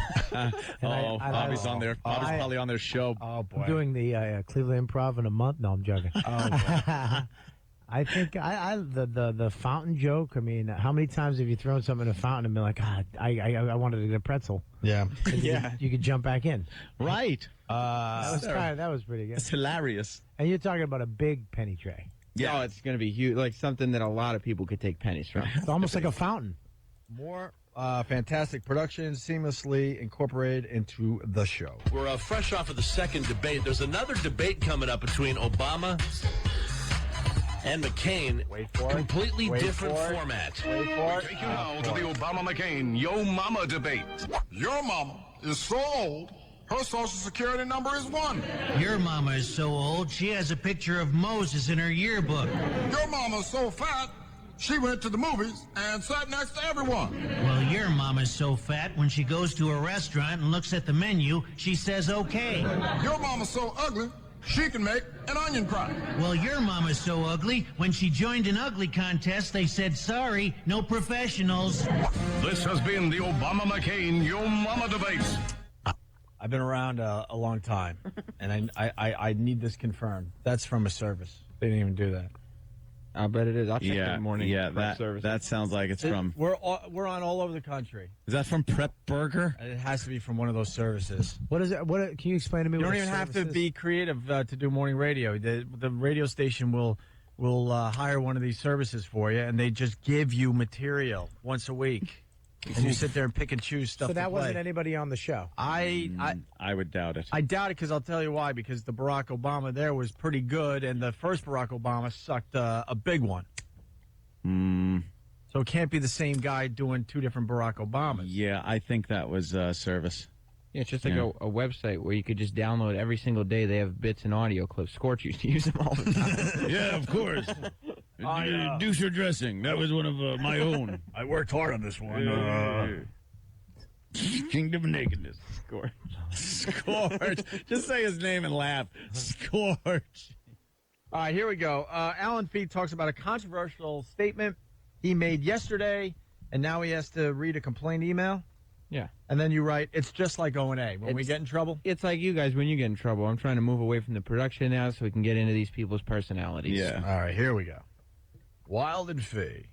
Speaker 4: Bobby's on there. Bobby's probably on their show.
Speaker 2: Oh, boy.
Speaker 5: I'm doing the Cleveland Improv in a month. No, I'm joking.
Speaker 2: Oh, boy.
Speaker 5: I think the fountain joke. I mean, how many times have you thrown something in a fountain and been like, I wanted to get a pretzel?
Speaker 2: Yeah,
Speaker 5: you could jump back in.
Speaker 4: Right.
Speaker 5: That was pretty good.
Speaker 4: It's hilarious.
Speaker 5: And you're talking about a big penny tray.
Speaker 6: Yeah, it's going to be huge, like something that a lot of people could take pennies from.
Speaker 5: It's almost like a fountain.
Speaker 2: More fantastic production seamlessly incorporated into the show.
Speaker 14: We're fresh off of the second debate. There's another debate coming up between Obama and McCain.
Speaker 2: Wait for it.
Speaker 14: Completely
Speaker 2: Wait
Speaker 14: different
Speaker 2: for it.
Speaker 14: format.
Speaker 2: Wait for it.
Speaker 10: Take you now to the Obama-McCain Yo Mama debate.
Speaker 15: Your mama is so old, Her social security number is 1.
Speaker 13: Your mama is so old, she has a picture of Moses in her yearbook.
Speaker 15: Your mama's so fat, she went to the movies and sat next to everyone.
Speaker 13: Well, your mama's so fat, when she goes to a restaurant and looks at the menu, she says okay.
Speaker 15: Your mama's so ugly, she can make an onion cry.
Speaker 13: Well, your mama's so ugly, when she joined an ugly contest, they said, sorry, no professionals.
Speaker 11: This has been the Obama-McCain Yo Mama Debates.
Speaker 2: I've been around a long time, and I need this confirmed. That's from a service. They didn't even do that.
Speaker 6: I bet it is. I'll check the morning prep service.
Speaker 4: That sounds like it's from.
Speaker 2: We're on all over the country.
Speaker 4: Is that from Prep Burger?
Speaker 2: It has to be from one of those services.
Speaker 5: What is it? What can you explain to me?
Speaker 2: You
Speaker 5: what
Speaker 2: don't
Speaker 5: a
Speaker 2: even have
Speaker 5: service
Speaker 2: to
Speaker 5: is?
Speaker 2: be creative to do morning radio. The radio station will hire one of these services for you, and they just give you material once a week. And you sit there and pick and choose stuff.
Speaker 5: So that
Speaker 2: to play.
Speaker 5: wasn't anybody on the show.
Speaker 4: I would doubt it.
Speaker 2: I doubt it because I'll tell you why. Because the Barack Obama there was pretty good, and the first Barack Obama sucked a big one. So it can't be the same guy doing two different Barack Obamas.
Speaker 4: Yeah, I think that was service.
Speaker 6: Yeah, it's just like a website where you could just download every single day. They have bits and audio clips. Scorch used to use them all the time.
Speaker 4: Yeah, of course. Doucher dressing. That was one of my own.
Speaker 2: I worked hard on this one.
Speaker 4: Kingdom of Nakedness. Scorch. Just say his name and laugh. Scorch.
Speaker 2: All right, here we go. Alan Fee talks about a controversial statement he made yesterday, and now he has to read a complaint email.
Speaker 6: Yeah.
Speaker 2: And then you write, it's just like O&A. When we get in trouble?
Speaker 6: It's like you guys when you get in trouble. I'm trying to move away from the production now so we can get into these people's personalities.
Speaker 2: Yeah. All right, here we go. Wild and Fee,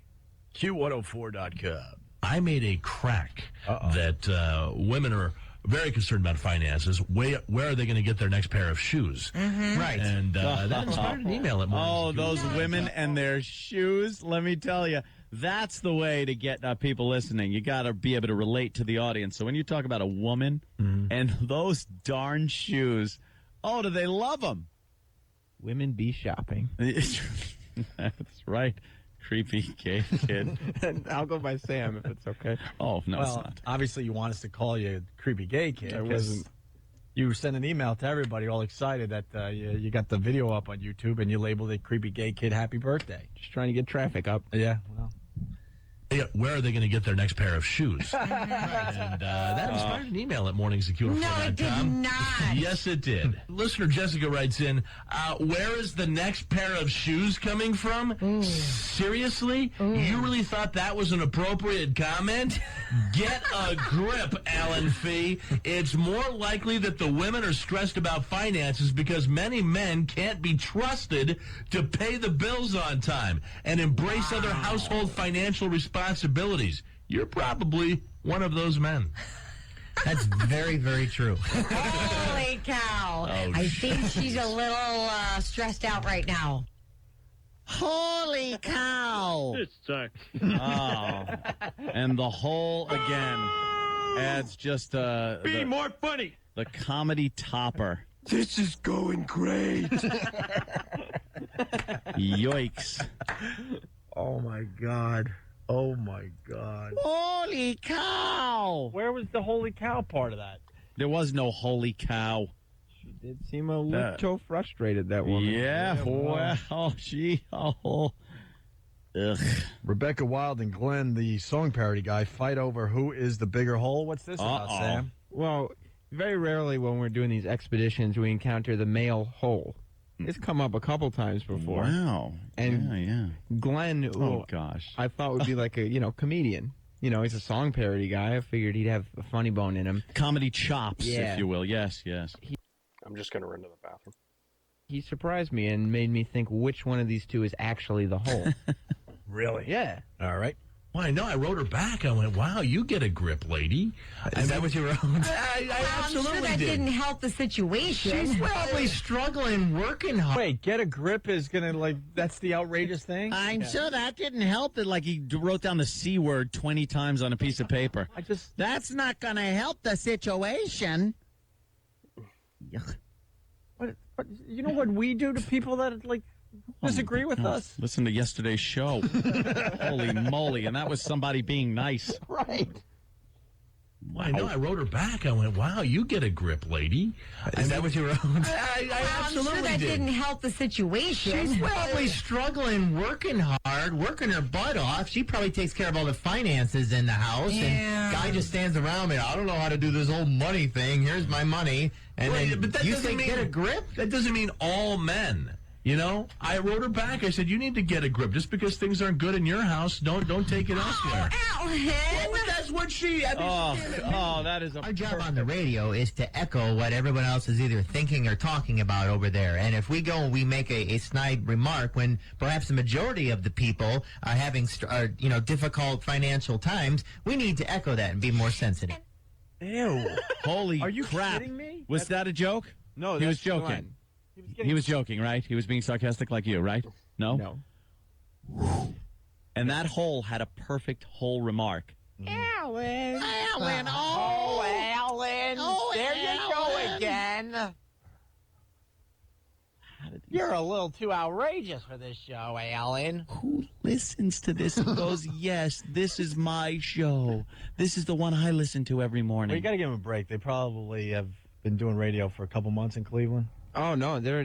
Speaker 2: Q104.com.
Speaker 14: I made a crack that women are very concerned about finances. Where are they going to get their next pair of shoes?
Speaker 9: Right.
Speaker 14: And that inspired an email at
Speaker 4: Oh, those women and their shoes. Let me tell you, that's the way to get people listening. You got to be able to relate to the audience. So when you talk about a woman and those darn shoes, oh, do they love them?
Speaker 6: Women be shopping.
Speaker 4: That's right. Creepy gay kid.
Speaker 6: And I'll go by Sam if it's okay.
Speaker 4: Oh, no, it's
Speaker 2: Well,
Speaker 4: not.
Speaker 2: obviously you want us to call you creepy gay kid.
Speaker 6: I
Speaker 2: 'cause
Speaker 6: wasn't.
Speaker 2: You sent an email to everybody all excited that you got the video up on YouTube and you labeled it creepy gay kid happy birthday.
Speaker 6: Just trying to get traffic up.
Speaker 2: Yeah, well.
Speaker 14: Where are they going to get their next pair of shoes? And that inspired an email at morningsecure.com.
Speaker 12: No, it did not.
Speaker 14: Yes, it did. Listener Jessica writes in, where is the next pair of shoes coming from? Seriously? You really thought that was an appropriate comment? Get a grip, Alan Fee. It's more likely that the women are stressed about finances because many men can't be trusted to pay the bills on time and embrace other household financial responsibilities. You're probably one of those men.
Speaker 13: That's very, very true.
Speaker 12: Holy cow. I think she's a little stressed out right now.
Speaker 4: Holy cow!
Speaker 3: This sucks.
Speaker 4: Oh, and the whole again adds just
Speaker 3: Be more funny.
Speaker 4: the comedy topper.
Speaker 3: This is going great.
Speaker 4: Yikes!
Speaker 2: Oh my God. Oh my God.
Speaker 4: Holy cow!
Speaker 2: Where was the holy cow part of that?
Speaker 4: There was no holy cow.
Speaker 6: She did seem a little frustrated, that woman.
Speaker 4: Yeah, well, ugh.
Speaker 2: Rebecca Wild and Glenn, the song parody guy, fight over who is the bigger hole. What's this about, Sam?
Speaker 6: Well, very rarely when we're doing these expeditions, we encounter the male hole. It's come up a couple times before.
Speaker 4: Wow.
Speaker 6: And
Speaker 4: yeah.
Speaker 6: Glenn, who
Speaker 4: gosh,
Speaker 6: I thought would be like a comedian. He's a song parody guy. I figured he'd have a funny bone in him.
Speaker 4: Comedy chops,
Speaker 6: Yeah.
Speaker 4: if you will. Yes.
Speaker 1: I'm just going to run to the bathroom.
Speaker 6: He surprised me and made me think which one of these two is actually the hole.
Speaker 2: Really?
Speaker 6: Yeah.
Speaker 2: All right.
Speaker 14: Well, I know. I wrote her back. I went, wow, you get a grip, lady.
Speaker 13: Is that what you wrote?
Speaker 14: I
Speaker 12: I'm
Speaker 14: absolutely
Speaker 12: sure that
Speaker 14: did.
Speaker 12: didn't help the situation.
Speaker 13: She's probably struggling, working hard.
Speaker 2: Wait, get a grip is going to, that's the outrageous thing?
Speaker 4: I'm sure that didn't help it. Like he wrote down the C word 20 times on a piece of paper. That's not going to help the situation.
Speaker 2: What, you know what we do to people that, disagree with us?
Speaker 4: Listen to yesterday's show. Holy moly. And that was somebody being nice.
Speaker 2: Right.
Speaker 14: I know. I wrote her back. I went, "Wow, you get a grip, lady."
Speaker 6: Is that what you wrote?
Speaker 14: I absolutely
Speaker 12: I'm sure that
Speaker 14: did.
Speaker 12: didn't help the situation.
Speaker 13: She's probably struggling, working hard, working her butt off. She probably takes care of all the finances in the house.
Speaker 12: Yeah.
Speaker 13: And guy just stands around me. I don't know how to do this whole money thing. Here's my money. And
Speaker 14: Wait,
Speaker 13: then
Speaker 14: but that
Speaker 13: you
Speaker 14: doesn't
Speaker 13: say
Speaker 14: mean
Speaker 13: get a grip?
Speaker 14: That doesn't mean all men. You know, I wrote her back. I said, "You need to get a grip. Just because things aren't good in your house, don't take it elsewhere."
Speaker 12: Alan!
Speaker 14: Well, but that's what she. I mean,
Speaker 4: that is a
Speaker 13: Our job on the radio is to echo what everyone else is either thinking or talking about over there. And if we go and we make a snide remark when perhaps the majority of the people are having difficult financial times, we need to echo that and be more sensitive.
Speaker 2: Ew.
Speaker 4: Holy
Speaker 2: Are you
Speaker 4: crap.
Speaker 2: kidding me?
Speaker 4: Was that a joke?
Speaker 2: No,
Speaker 4: he was
Speaker 2: that's
Speaker 4: joking.
Speaker 2: Glenn.
Speaker 4: He was joking, right? He was being sarcastic like you, right? No?
Speaker 6: No.
Speaker 4: And that hole had a perfect hole remark.
Speaker 5: Alan.
Speaker 6: Alan,
Speaker 5: Oh, Alan.
Speaker 6: Oh,
Speaker 5: there you go again. You're a little too outrageous for this show, Alan.
Speaker 4: Who listens to this and goes, yes, this is my show. This is the one I listen to every morning.
Speaker 2: Well, you got to give them a break. They probably have been doing radio for a couple months in Cleveland.
Speaker 6: Oh no, they're
Speaker 2: a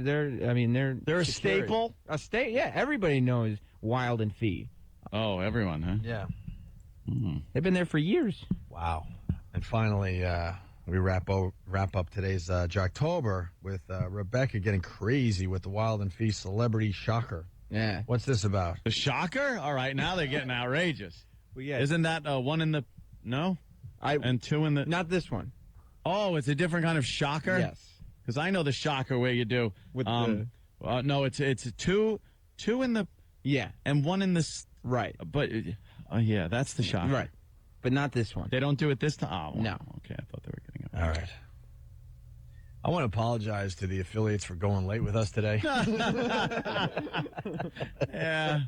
Speaker 6: security.
Speaker 2: staple.
Speaker 6: Yeah, everybody knows Wild and Fee.
Speaker 4: Oh, everyone, huh?
Speaker 2: Yeah.
Speaker 6: They've been there for years.
Speaker 2: Wow. And finally, we wrap up today's Jocktober with Rebecca getting crazy with the Wild and Fee Celebrity Shocker.
Speaker 6: Yeah.
Speaker 2: What's this about?
Speaker 4: The shocker? All right, now they're getting outrageous.
Speaker 6: Well, yeah.
Speaker 4: Isn't that one in the... No? And two in the...
Speaker 6: Not this one.
Speaker 4: Oh, it's a different kind of shocker?
Speaker 6: Yes.
Speaker 4: Because I know the shocker where you do...
Speaker 6: With
Speaker 4: no, it's two in the...
Speaker 6: Yeah.
Speaker 4: And one in the...
Speaker 6: Right.
Speaker 4: But... yeah, that's the shocker.
Speaker 6: Right. But not this one.
Speaker 4: They don't do it this time? Oh, well,
Speaker 6: No.
Speaker 4: Okay, I thought they were getting it.
Speaker 2: All right. I want to apologize to the affiliates for going late with us today.
Speaker 4: Yeah.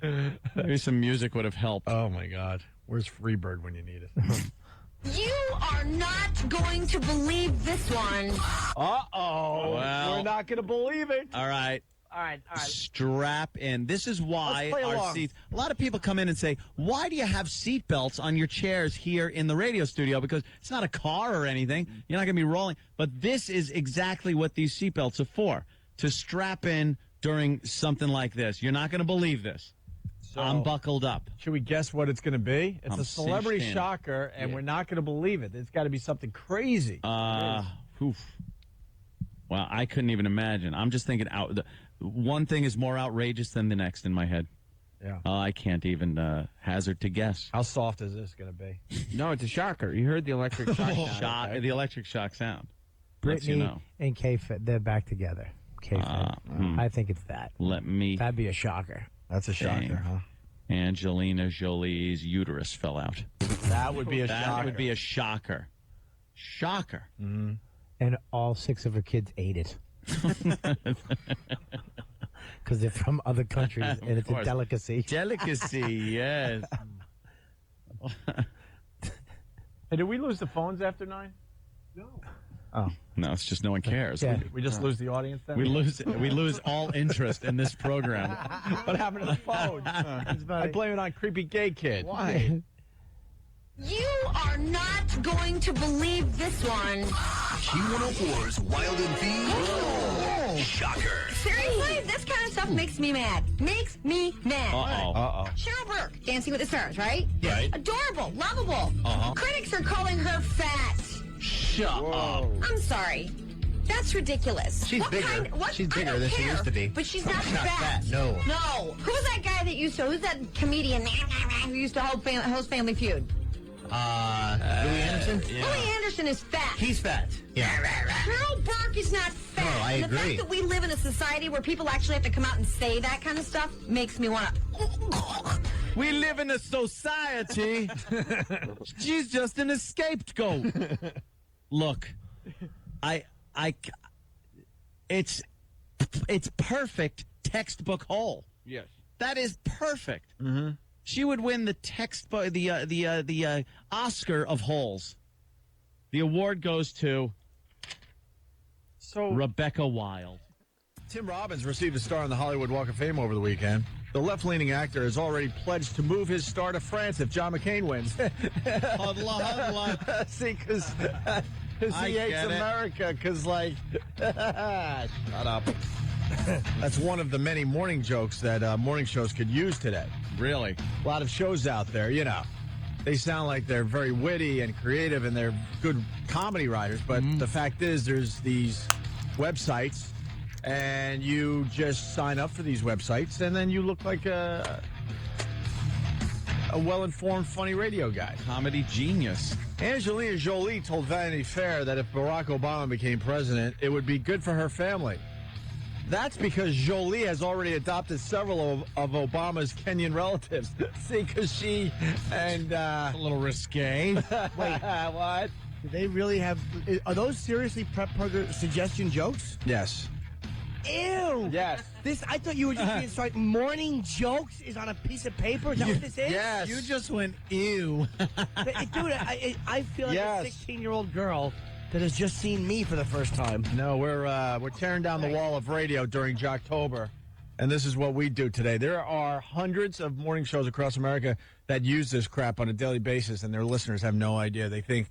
Speaker 4: Maybe some music would have helped.
Speaker 2: Oh, my God. Where's Freebird when you need it?
Speaker 12: You are not going to believe this one.
Speaker 2: Uh-oh.
Speaker 4: Well.
Speaker 2: We're not going to believe it.
Speaker 4: All right.
Speaker 5: All right.
Speaker 4: Strap in. This is why
Speaker 2: Let's play
Speaker 4: our
Speaker 2: along.
Speaker 4: seats. A lot of people come in and say, "Why do you have seat belts on your chairs here in the radio studio?" Because it's not a car or anything. You're not going to be rolling. But this is exactly what these seat belts are for: to strap in during something like this. You're not going to believe this.
Speaker 2: So,
Speaker 4: I'm buckled up.
Speaker 2: Should we guess what it's going to be? It's
Speaker 4: I'm
Speaker 2: a celebrity
Speaker 4: cinched in.
Speaker 2: shocker, and
Speaker 4: Yeah.
Speaker 2: we're not going to believe it. It's got to be something crazy.
Speaker 4: Oof. Well, I couldn't even imagine. I'm just thinking out. One thing is more outrageous than the next in my head.
Speaker 2: Yeah.
Speaker 4: I can't even hazard to guess.
Speaker 2: How soft is this going to be?
Speaker 6: No, it's a shocker. You heard the electric shock sound.
Speaker 4: Shock,
Speaker 6: Okay?
Speaker 4: the electric shock sound. Lets
Speaker 5: Brittany
Speaker 4: you know.
Speaker 5: and K-Fit, they're back together. K-Fit. I think it's that.
Speaker 4: Let me.
Speaker 5: That'd be a shocker.
Speaker 2: That's a shocker,
Speaker 4: Dang.
Speaker 2: huh?
Speaker 4: Angelina Jolie's uterus fell out.
Speaker 2: That would be a
Speaker 4: That
Speaker 2: shocker.
Speaker 4: would be a shocker. Shocker.
Speaker 2: Mm-hmm.
Speaker 5: And all 6 of her kids ate it. Because they're from other countries, and it's a
Speaker 4: course.
Speaker 5: delicacy.
Speaker 4: Delicacy, yes.
Speaker 2: Hey, did we lose the phones after 9? No. Oh.
Speaker 4: No, it's just no one cares.
Speaker 5: Yeah.
Speaker 2: We just lose the audience then?
Speaker 4: We lose all interest in this program.
Speaker 2: What happened to the phone? I blame it on creepy gay kid.
Speaker 6: Why?
Speaker 12: You are not going to believe this one.
Speaker 10: Q104's Wild and Fee Shocker.
Speaker 12: Seriously, this kind of stuff makes me mad. Makes me mad.
Speaker 2: Uh-oh.
Speaker 12: Cheryl Burke, Dancing with the Stars, right?
Speaker 14: Right.
Speaker 12: Adorable, lovable. Critics are calling her fat.
Speaker 14: Shut up.
Speaker 12: I'm sorry. That's ridiculous.
Speaker 13: She's bigger. She's
Speaker 12: I
Speaker 13: bigger
Speaker 12: don't
Speaker 13: than she
Speaker 12: care,
Speaker 13: used to be.
Speaker 12: But she's not
Speaker 13: She's not fat, no.
Speaker 12: No. Who's that guy that used to? Who's that comedian who used to host Family Feud?
Speaker 13: Louis Anderson?
Speaker 12: Louis Anderson is fat.
Speaker 13: He's fat. Yeah.
Speaker 12: Cheryl Burke is not fat.
Speaker 13: Oh, I
Speaker 12: and the
Speaker 13: agree.
Speaker 12: fact that we live in a society where people actually have to come out and say that kind of stuff makes me want to.
Speaker 4: We live in a society. She's just an scapegoat. Look, it's perfect textbook hole.
Speaker 6: Yes.
Speaker 4: That is perfect. Mm-hmm. She would win the textbook, the Oscar of holes. The award goes to Rebecca Wild.
Speaker 2: Tim Robbins received a star on the Hollywood Walk of Fame over the weekend. The left-leaning actor has already pledged to move his star to France if John McCain wins.
Speaker 4: Hodla.
Speaker 2: See, because
Speaker 4: I
Speaker 2: he hates
Speaker 4: get it.
Speaker 2: America, because, like, shut up. That's one of the many morning jokes that morning shows could use today.
Speaker 4: Really?
Speaker 2: A lot of shows out there, you know. They sound like they're very witty and creative and they're good comedy writers, but the fact is there's these websites and you just sign up for these websites and then you look like a well-informed, funny radio guy.
Speaker 4: Comedy genius.
Speaker 2: Angelina Jolie told Vanity Fair that if Barack Obama became president, it would be good for her family. That's because Jolie has already adopted several of Obama's Kenyan relatives. See, because she and...
Speaker 4: a little risque.
Speaker 16: Wait.
Speaker 2: What?
Speaker 16: Do they really have... Are those seriously prep burger suggestion jokes?
Speaker 2: Yes.
Speaker 16: Ew.
Speaker 2: Yes.
Speaker 16: I thought you were just being sorry. Morning jokes is on a piece of paper? Is that what this is?
Speaker 2: Yes.
Speaker 4: You just went, ew.
Speaker 16: Dude, I feel like a 16-year-old girl that has just seen me for the first time.
Speaker 2: No, we're tearing down the wall of radio during Jocktober, and this is what we do today. There are hundreds of morning shows across America that use this crap on a daily basis, and their listeners have no idea. They think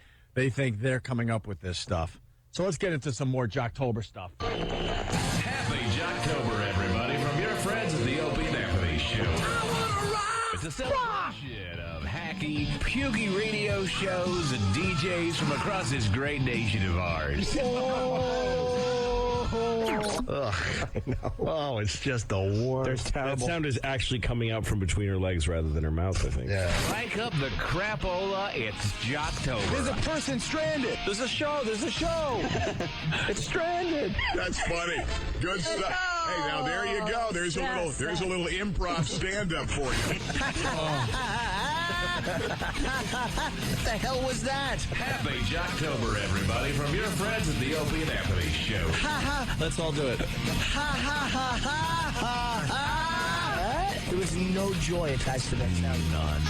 Speaker 2: they're coming up with this stuff. So let's get into some more Jocktober stuff.
Speaker 11: Happy Jocktober, everybody, from your friends at the Opie and Anthony Show. It's a celebration of hacky, pukey radio shows and DJs from across this great nation of ours.
Speaker 17: Ugh, I know. Oh, it's just the worst. That sound is actually coming out from between her legs rather than her mouth, I think.
Speaker 11: Yeah. Crank up the crapola, it's Jocktober.
Speaker 17: There's a person stranded. There's a show. It's stranded.
Speaker 18: That's funny. Good stuff. Hey, now there you go. There's a little improv stand-up for you.
Speaker 16: What the hell was that?
Speaker 11: Happy Jocktober, everybody, from your friends at the Opie and Anthony Show.
Speaker 17: Let's all do it.
Speaker 16: There was no joy attached to that sound.
Speaker 17: None.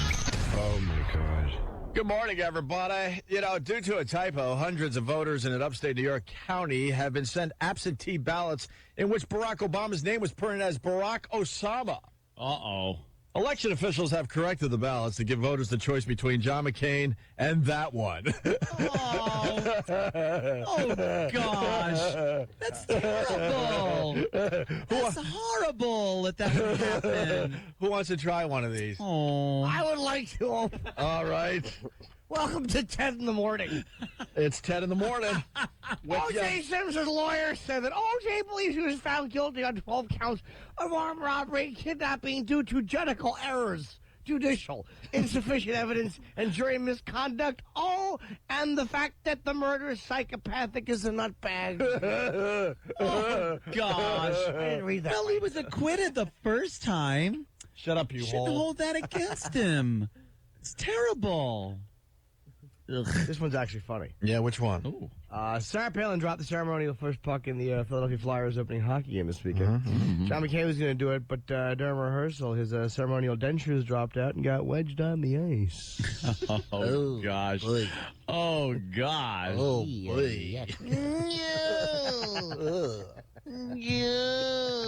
Speaker 17: Oh, my God.
Speaker 2: Good morning, everybody. You know, due to a typo, hundreds of voters in an upstate New York county have been sent absentee ballots in which Barack Obama's name was printed as Barack Osama.
Speaker 4: Uh-oh.
Speaker 2: Election officials have corrected the ballots to give voters the choice between John McCain and that one.
Speaker 4: Oh, gosh. That's terrible. That's horrible that would happen.
Speaker 2: Who wants to try one of these?
Speaker 4: Oh.
Speaker 16: I would like to.
Speaker 2: All right.
Speaker 16: Welcome to 10 in the morning.
Speaker 2: It's 10 in the morning.
Speaker 16: O.J. Simpson's lawyer said that O.J. believes he was found guilty on 12 counts of armed robbery and kidnapping due to judicial errors, insufficient evidence, and jury misconduct. Oh, and the fact that the murder is psychopathic is a nutbag.
Speaker 4: Oh, gosh.
Speaker 16: I didn't read that.
Speaker 4: Well, he was acquitted the first time.
Speaker 2: Shut up, you
Speaker 4: Shouldn't
Speaker 2: hole.
Speaker 4: hold that against him. It's terrible.
Speaker 16: This one's actually funny.
Speaker 2: Yeah, which one?
Speaker 4: Ooh.
Speaker 16: Sarah Palin dropped the ceremonial first puck in the Philadelphia Flyers opening hockey game this weekend. John McCain was going to do it, but during rehearsal, his ceremonial dentures dropped out and got wedged on the ice.
Speaker 4: Oh, gosh.
Speaker 16: boy.
Speaker 4: Oh, gosh.
Speaker 16: Oh, boy.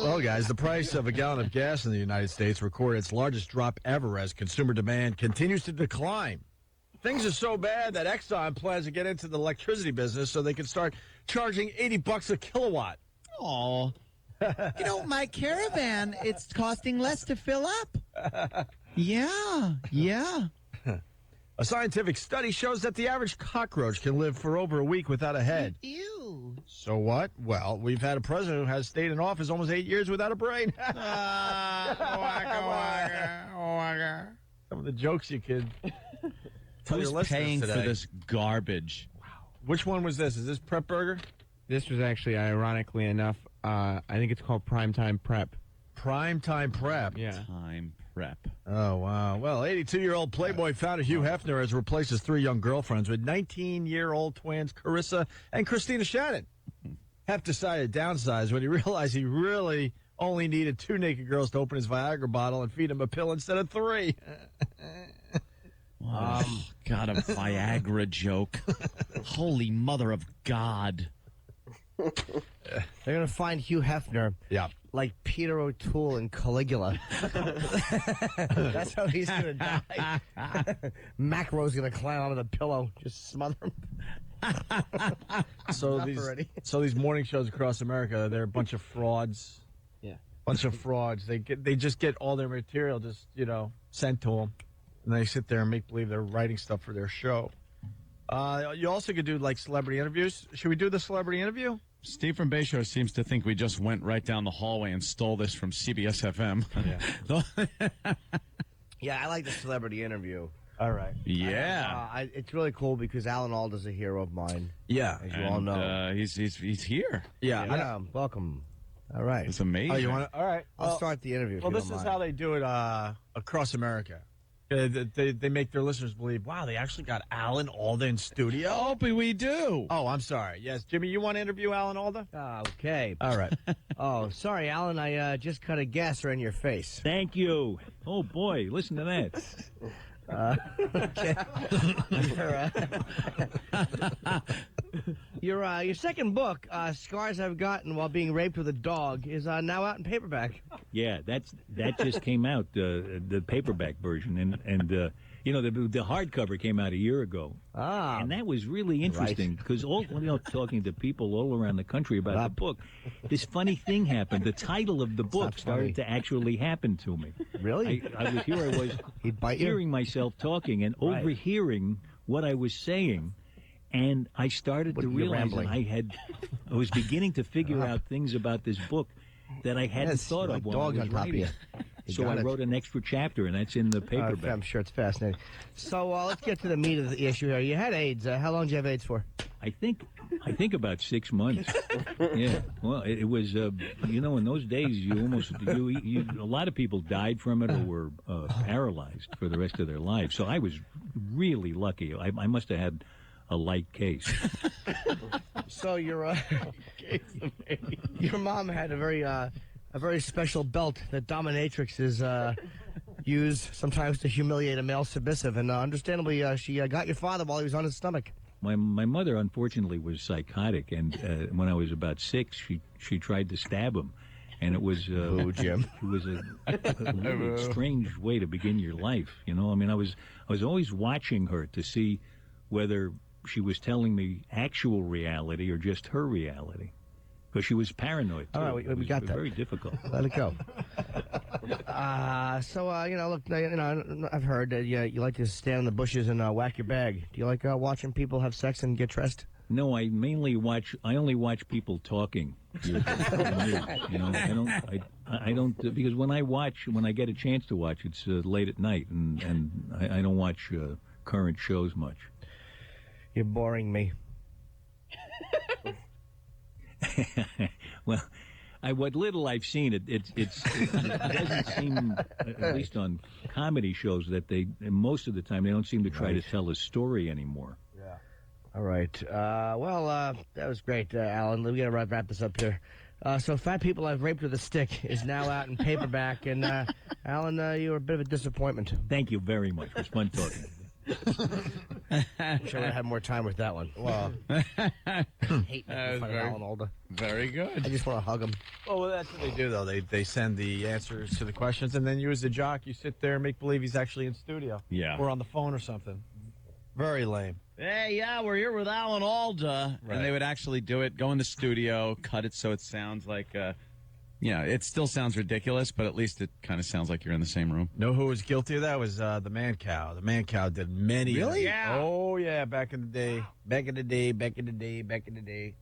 Speaker 2: Well, guys, the price of a gallon of gas in the United States recorded its largest drop ever as consumer demand continues to decline. Things are so bad that Exxon plans to get into the electricity business so they can start charging $80 a kilowatt.
Speaker 4: Oh. You know, my Caravan, it's costing less to fill up. Yeah.
Speaker 2: A scientific study shows that the average cockroach can live for over a week without a head.
Speaker 4: Ew.
Speaker 2: So what? Well, we've had a president who has stayed in office almost 8 years without a brain. Some of the jokes you could tell
Speaker 4: Who's
Speaker 2: your listeners
Speaker 4: paying
Speaker 2: today.
Speaker 4: for this garbage?
Speaker 2: Wow. Which one was this? Is this Prep Burger?
Speaker 6: This was actually, ironically enough, I think it's called Primetime Prep.
Speaker 2: Primetime Prep?
Speaker 6: Yeah.
Speaker 4: Time prep.
Speaker 2: Oh, wow. Well, 82-year-old Playboy founder Hugh Hefner has replaced his 3 young girlfriends with 19-year-old twins Carissa and Christina Shannon. Hef decided to downsize when he realized he really only needed 2 naked girls to open his Viagra bottle and feed him a pill instead of 3.
Speaker 4: God, a Viagra joke. Holy mother of God.
Speaker 16: They're going to find Hugh Hefner.
Speaker 2: Yeah.
Speaker 16: Like Peter O'Toole in Caligula. That's how he's going to die. Macro's going to climb onto the pillow, just smother him.
Speaker 2: So
Speaker 16: Enough
Speaker 2: these morning shows across America, they're a bunch of frauds.
Speaker 16: Yeah.
Speaker 2: Bunch of frauds. They just get all their material just, sent to them. And they sit there and make believe they're writing stuff for their show. You also could do like celebrity interviews. Should we do the celebrity interview?
Speaker 4: Steve from Bayshore seems to think we just went right down the hallway and stole this from CBS FM.
Speaker 2: Yeah.
Speaker 16: Yeah, I like the celebrity interview.
Speaker 2: All right.
Speaker 4: Yeah.
Speaker 16: It's really cool because Alan Alda's a hero of mine.
Speaker 2: Yeah.
Speaker 16: As you all know.
Speaker 4: He's here.
Speaker 2: Yeah.
Speaker 16: Welcome. All right.
Speaker 4: It's amazing.
Speaker 2: Oh, you want to? All right.
Speaker 16: I'll start the interview.
Speaker 2: Well, this is how they do it across America. They make their listeners believe, wow, they actually got Alan Alda in studio.
Speaker 4: Opie, we do.
Speaker 2: Oh, I'm sorry. Yes, Jimmy, you want to interview Alan Alda?
Speaker 16: Okay.
Speaker 2: All right.
Speaker 16: Oh, sorry, Alan. I just cut a gasser in your face.
Speaker 19: Thank you. Oh, boy. Listen to that.
Speaker 16: Okay. Your second book, Scars I've Gotten While Being Raped with a Dog, is now out in paperback.
Speaker 19: Yeah, that just came out, the paperback version, and the hardcover came out a year ago. And that was really interesting because talking to people all around the country about the book, this funny thing happened. The title of the book started to actually happen to me.
Speaker 16: Really?
Speaker 19: I was hearing myself talking and overhearing what I was saying. And I started to realize that I was beginning to figure out things about this book that I hadn't thought of while I was writing. So I wrote an extra chapter, and that's in the paperback.
Speaker 16: I'm sure it's fascinating. So let's get to the meat of the issue here. You had AIDS. How long did you have AIDS for?
Speaker 19: I think about 6 months. Yeah. Well, it was, in those days, a lot of people died from it or were paralyzed for the rest of their lives. So I was really lucky. I must have had a light case.
Speaker 16: So your mom had a very special belt that dominatrixes use sometimes to humiliate a male submissive, and understandably, she got your father while he was on his stomach.
Speaker 19: My mother, unfortunately, was psychotic, and when I was about 6, she tried to stab him. And it was
Speaker 16: Jim.
Speaker 19: It was a really strange way to begin your life. I was always watching her to see whether she was telling me actual reality or just her reality, because she was paranoid too.
Speaker 16: All right, we got that.
Speaker 19: Very difficult.
Speaker 16: Let it go. Look, I've heard that you like to stand in the bushes and whack your bag. Do you like watching people have sex and get dressed?
Speaker 19: No, I only watch people talking. I don't because when I get a chance to watch, it's late at night, and I don't watch current shows much.
Speaker 16: You're boring me.
Speaker 19: Well, what little I've seen, it doesn't seem, at least on comedy shows, that most of the time they don't seem to try to tell a story anymore.
Speaker 16: Yeah. All right. That was great, Alan. We got to wrap this up here. So Fat People I've Raped with a Stick is now out in paperback, and Alan, you were a bit of a disappointment.
Speaker 19: Thank you very much. It was fun talking.
Speaker 16: I'm sure I had more time with that one. Well, hate making fun of Alan Alda.
Speaker 2: Very good.
Speaker 16: I just want to hug him.
Speaker 2: Well, that's what they do, though. They send the answers to the questions, and then you, as the jock, you sit there and make believe he's actually in studio.
Speaker 4: Yeah.
Speaker 2: Or on the phone or something. Very lame.
Speaker 4: Hey, yeah, we're here with Alan Alda.
Speaker 2: Right.
Speaker 4: And they would actually do it, go in the studio, cut it so it sounds like, it still sounds ridiculous, but at least it kind of sounds like you're in the same room.
Speaker 2: Know who was guilty of that? Was the Man Cow. The Man Cow did many.
Speaker 16: Really?
Speaker 2: Yeah. Oh, yeah, back in the day. Back in the day.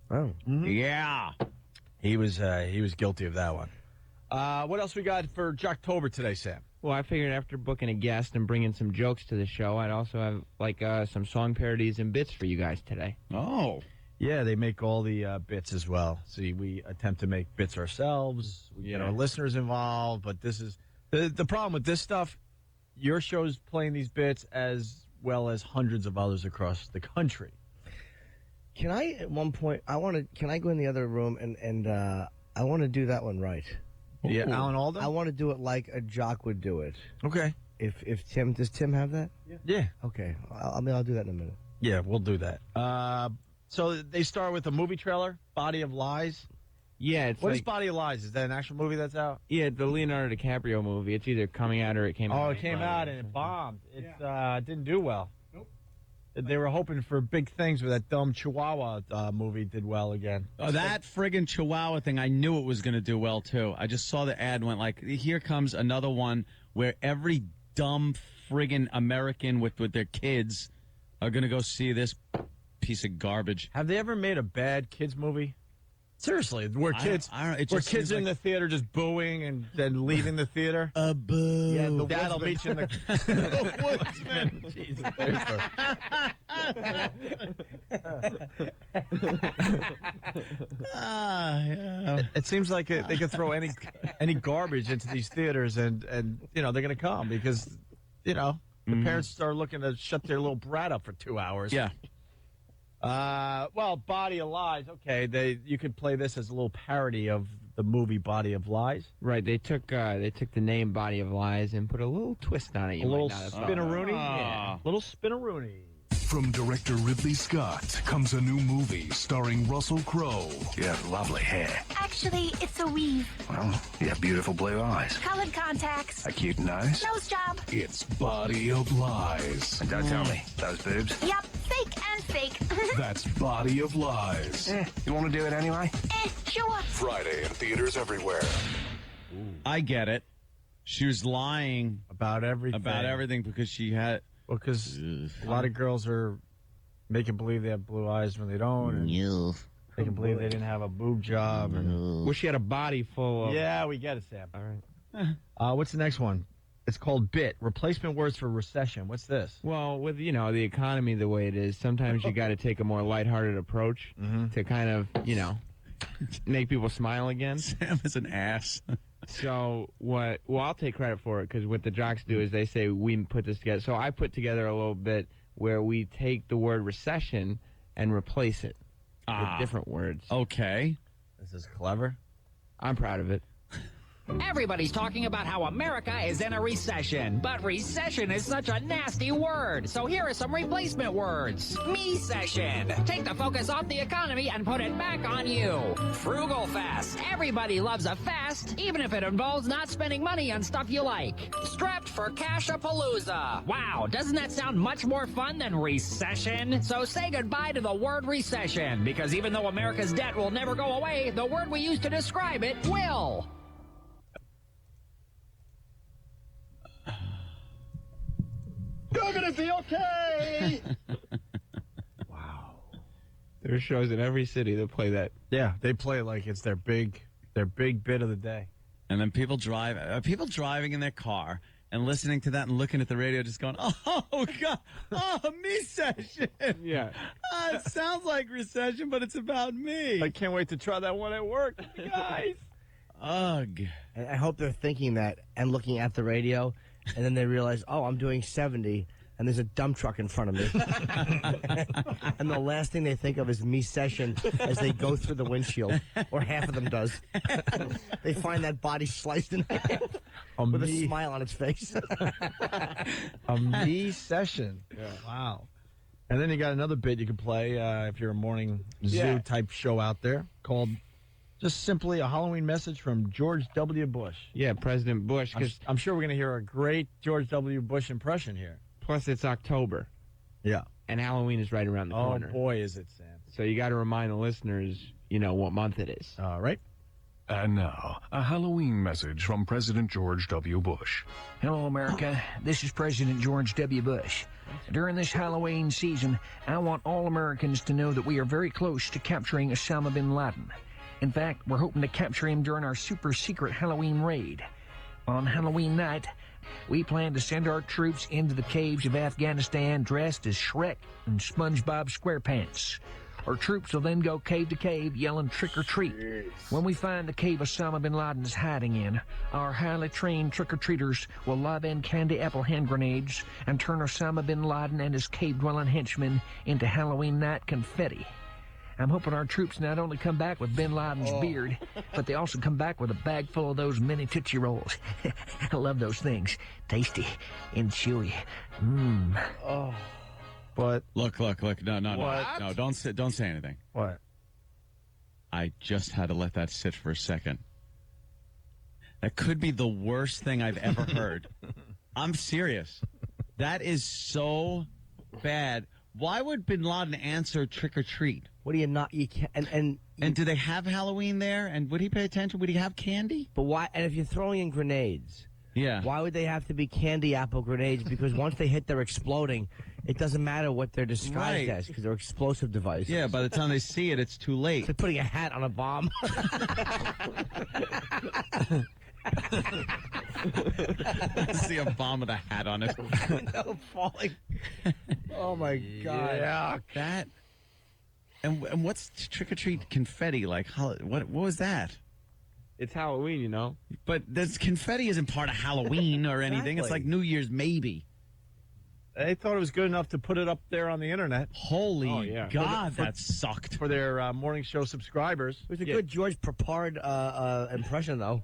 Speaker 16: Oh.
Speaker 2: Mm-hmm. Yeah. He was guilty of that one. What else we got for Jocktober today, Sam?
Speaker 6: Well, I figured after booking a guest and bringing some jokes to the show, I'd also have some song parodies and bits for you guys today.
Speaker 4: Oh.
Speaker 2: Yeah, they make all the bits as well. See, we attempt to make bits ourselves. We get our listeners involved, but this is the problem with this stuff. Your show's playing these bits as well as hundreds of others across the country.
Speaker 16: Can I, at one point, can I go in the other room and I want to do that one right?
Speaker 2: Yeah, Alan Alda?
Speaker 16: I want to do it like a jock would do it.
Speaker 2: Okay.
Speaker 16: If does Tim have that?
Speaker 2: Yeah.
Speaker 16: Okay. I'll do that in a minute.
Speaker 2: Yeah, we'll do that. So they start with a movie trailer, Body of Lies.
Speaker 6: Yeah, it's
Speaker 2: What is
Speaker 6: like,
Speaker 2: Body of Lies? Is that an actual movie that's out?
Speaker 6: yeah, the Leonardo DiCaprio movie. It's either coming out or it came out.
Speaker 2: Oh, it came out and it bombed. It didn't do well. Nope. They were hoping for big things with that dumb Chihuahua movie did well again.
Speaker 4: Oh, that friggin' Chihuahua thing, I knew it was going to do well, too. I just saw the ad and went like, here comes another one where every dumb friggin' American with their kids are going to go see this piece of garbage.
Speaker 2: Have they ever made a bad kids movie? Seriously, where kids in the theater just booing and then leaving the theater?
Speaker 4: Boo.
Speaker 2: Yeah, the Dad'll meet you in the Woodsman. Jesus, It seems like they could throw any garbage into these theaters, and they're going to come because the parents are looking to shut their little brat up for 2 hours.
Speaker 4: Yeah.
Speaker 2: Well, Body of Lies. Okay, you could play this as a little parody of the movie Body of Lies.
Speaker 6: Right, they took the name Body of Lies and put a little twist on it.
Speaker 2: A little spin-a-rooney.
Speaker 6: Yeah.
Speaker 2: Little spin-a-rooney.
Speaker 10: From director Ridley Scott comes a new movie starring Russell Crowe.
Speaker 20: You have lovely hair.
Speaker 21: Actually, it's a weave.
Speaker 20: Well, you have beautiful blue eyes.
Speaker 21: Colored contacts.
Speaker 20: A cute nose.
Speaker 21: Nose job.
Speaker 10: It's Body of Lies.
Speaker 20: And don't tell me, those boobs.
Speaker 21: Yup, fake and fake.
Speaker 10: That's Body of Lies.
Speaker 20: You want to do it anyway?
Speaker 21: Sure.
Speaker 10: Friday in theaters everywhere.
Speaker 4: I get it. She was lying
Speaker 2: about everything
Speaker 4: because she had...
Speaker 2: Well, because a lot of girls are making believe they have blue eyes when they don't. And they can believe they didn't have a boob job. And
Speaker 6: Well, she had a body full of...
Speaker 2: Yeah, we get it, Sam.
Speaker 6: All right.
Speaker 2: What's the next one? It's called BIT, replacement words for recession. What's this?
Speaker 6: Well, with, the economy the way it is, sometimes you got to take a more lighthearted approach to kind of, make people smile again.
Speaker 4: Sam is an ass.
Speaker 6: So I'll take credit for it because what the jocks do is they say we put this together. So I put together a little bit where we take the word recession and replace it with different words.
Speaker 4: Okay.
Speaker 2: This is clever.
Speaker 6: I'm proud of it.
Speaker 22: Everybody's talking about how America is in a recession, but recession is such a nasty word. So here are some replacement words. Me-session. Take the focus off the economy and put it back on you. Frugal fast. Everybody loves a fast, even if it involves not spending money on stuff you like. Strapped for cash-a-palooza. Wow, doesn't that sound much more fun than recession? So say goodbye to the word recession, because even though America's debt will never go away, the word we use to describe it will.
Speaker 16: You're gonna be okay.
Speaker 2: Wow.
Speaker 6: There's shows in every city that play that.
Speaker 2: Yeah, they play it like it's their big bit of the day.
Speaker 4: And then people driving in their car and listening to that and looking at the radio just going, oh, God, me-session.
Speaker 6: Yeah.
Speaker 4: It sounds like recession, but it's about me.
Speaker 2: I can't wait to try that one at work, guys.
Speaker 4: Ugh.
Speaker 16: I hope they're thinking that and looking at the radio, and then they realize, oh, I'm doing 70, and there's a dump truck in front of me. And the last thing they think of is me-session as they go through the windshield, or half of them does. They find that body sliced in half with a smile on its face.
Speaker 2: A me-session. Yeah. Wow. And then you got another bit you can play if you're a morning zoo-type show out there called just simply a Halloween message from George W. Bush.
Speaker 6: Yeah, President Bush. Cause
Speaker 2: I'm sure we're going to hear a great George W. Bush impression here.
Speaker 6: Plus, it's October.
Speaker 2: Yeah.
Speaker 6: And Halloween is right around the corner.
Speaker 2: Oh, boy, is it, Sam.
Speaker 6: So you got to remind the listeners, what month it is.
Speaker 2: All right.
Speaker 18: And now, a Halloween message from President George W. Bush.
Speaker 23: Hello, America. This is President George W. Bush. During this Halloween season, I want all Americans to know that we are very close to capturing Osama bin Laden. In fact, we're hoping to capture him during our super-secret Halloween raid. On Halloween night, we plan to send our troops into the caves of Afghanistan dressed as Shrek and SpongeBob SquarePants. Our troops will then go cave to cave yelling trick-or-treat. When we find the cave Osama bin Laden is hiding in, our highly trained trick-or-treaters will lob in candy apple hand grenades and turn Osama bin Laden and his cave-dwelling henchmen into Halloween night confetti. I'm hoping our troops not only come back with bin Laden's beard, but they also come back with a bag full of those mini Tootsie Rolls. I love those things. Tasty and chewy. Mmm.
Speaker 2: Oh. But
Speaker 4: look. No,
Speaker 2: What?
Speaker 4: no. Don't say anything.
Speaker 2: What?
Speaker 4: I just had to let that sit for a second. That could be the worst thing I've ever heard. I'm serious. That is so bad. Why would Bin Laden answer trick or treat?
Speaker 16: What do you not? You can't. And
Speaker 4: do they have Halloween there? And would he pay attention? Would he have candy?
Speaker 16: But why? And if you're throwing in grenades,
Speaker 4: yeah,
Speaker 16: why would they have to be candy apple grenades? Because once they hit, they're exploding. It doesn't matter what they're described as because they're explosive devices.
Speaker 4: Yeah, by the time they see it, it's too late.
Speaker 16: It's like putting a hat on a bomb.
Speaker 4: See a bomb with a hat on it.
Speaker 16: No, falling. Oh my God!
Speaker 4: Yeah, that. And what's trick or treat confetti like? What was that?
Speaker 6: It's Halloween, you know.
Speaker 4: But this confetti isn't part of Halloween or anything. It's like New Year's maybe.
Speaker 2: They thought it was good enough to put it up there on the internet.
Speaker 4: Holy God, that sucked.
Speaker 2: For their morning show subscribers.
Speaker 16: It was a good George Papard impression, though.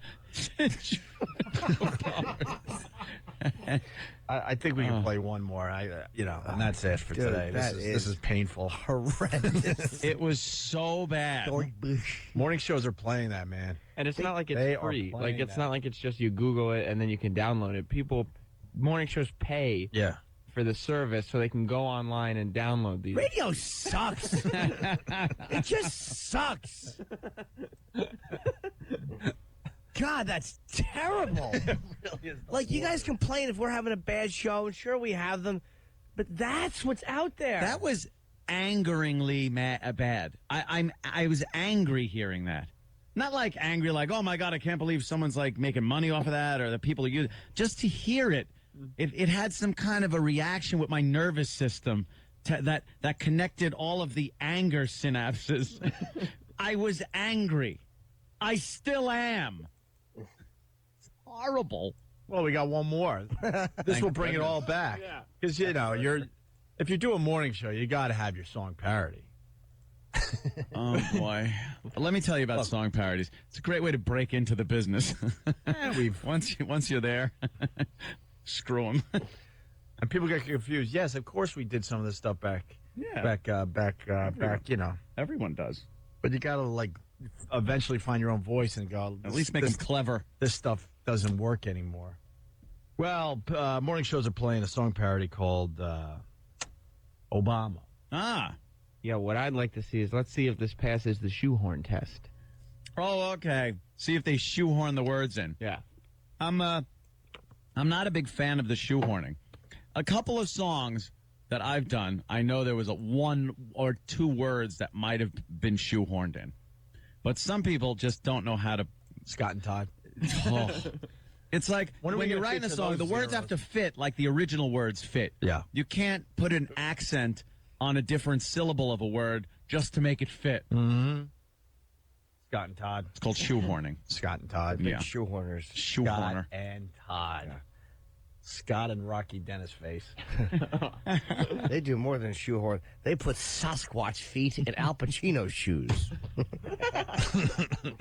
Speaker 2: I think we can play one more. And that's it for today. This is painful.
Speaker 16: Horrendous.
Speaker 4: It was so bad.
Speaker 2: Morning shows are playing that, man.
Speaker 6: And it's not like it's free. Like it's not like it's just you Google it and then you can download it. Morning shows pay.
Speaker 2: Yeah.
Speaker 6: For the service, so they can go online and download these.
Speaker 16: Radio sucks. It just sucks. God, that's terrible. It really is like you guys complain if we're having a bad show, and sure we have them, but that's what's out there.
Speaker 4: That was angeringly bad. I was angry hearing that. Not like angry, like, oh my God, I can't believe someone's like making money off of that, or the people who use it. Just to hear it. It had some kind of a reaction with my nervous system that connected all of the anger synapses. I was angry. I still am. It's horrible.
Speaker 2: Well, we got one more. This will bring it all back. Because, if you're doing a morning show, you got to have your song parody.
Speaker 4: Oh, boy. Let me tell you about song parodies. It's a great way to break into the business. Once you're there... Screw them.
Speaker 2: And people get confused. Yes, of course we did some of this stuff back.
Speaker 4: Everyone does.
Speaker 2: But you got to, eventually find your own voice and go...
Speaker 4: At least make them clever.
Speaker 2: This stuff doesn't work anymore. Well, morning shows are playing a song parody called Obama.
Speaker 4: Ah.
Speaker 6: Yeah, what I'd like to see is, let's see if this passes the shoehorn test.
Speaker 4: Oh, okay. See if they shoehorn the words in.
Speaker 6: Yeah.
Speaker 4: I'm not a big fan of the shoehorning. A couple of songs that I've done, I know there was one or two words that might have been shoehorned in. But some people just don't know how to...
Speaker 2: Scott and Todd.
Speaker 4: Oh. It's like when you're writing a song, the words have to fit like the original words fit.
Speaker 2: Yeah.
Speaker 4: You can't put an accent on a different syllable of a word just to make it fit.
Speaker 2: Mm-hmm. Scott and Todd.
Speaker 4: It's called shoehorning.
Speaker 2: Scott and Todd.
Speaker 4: Yeah.
Speaker 2: Shoehorners.
Speaker 4: Shoehorner.
Speaker 2: Scott and Todd. Yeah. Scott and Rocky Dennis face.
Speaker 16: They do more than shoehorn. They put Sasquatch feet in Al Pacino's shoes.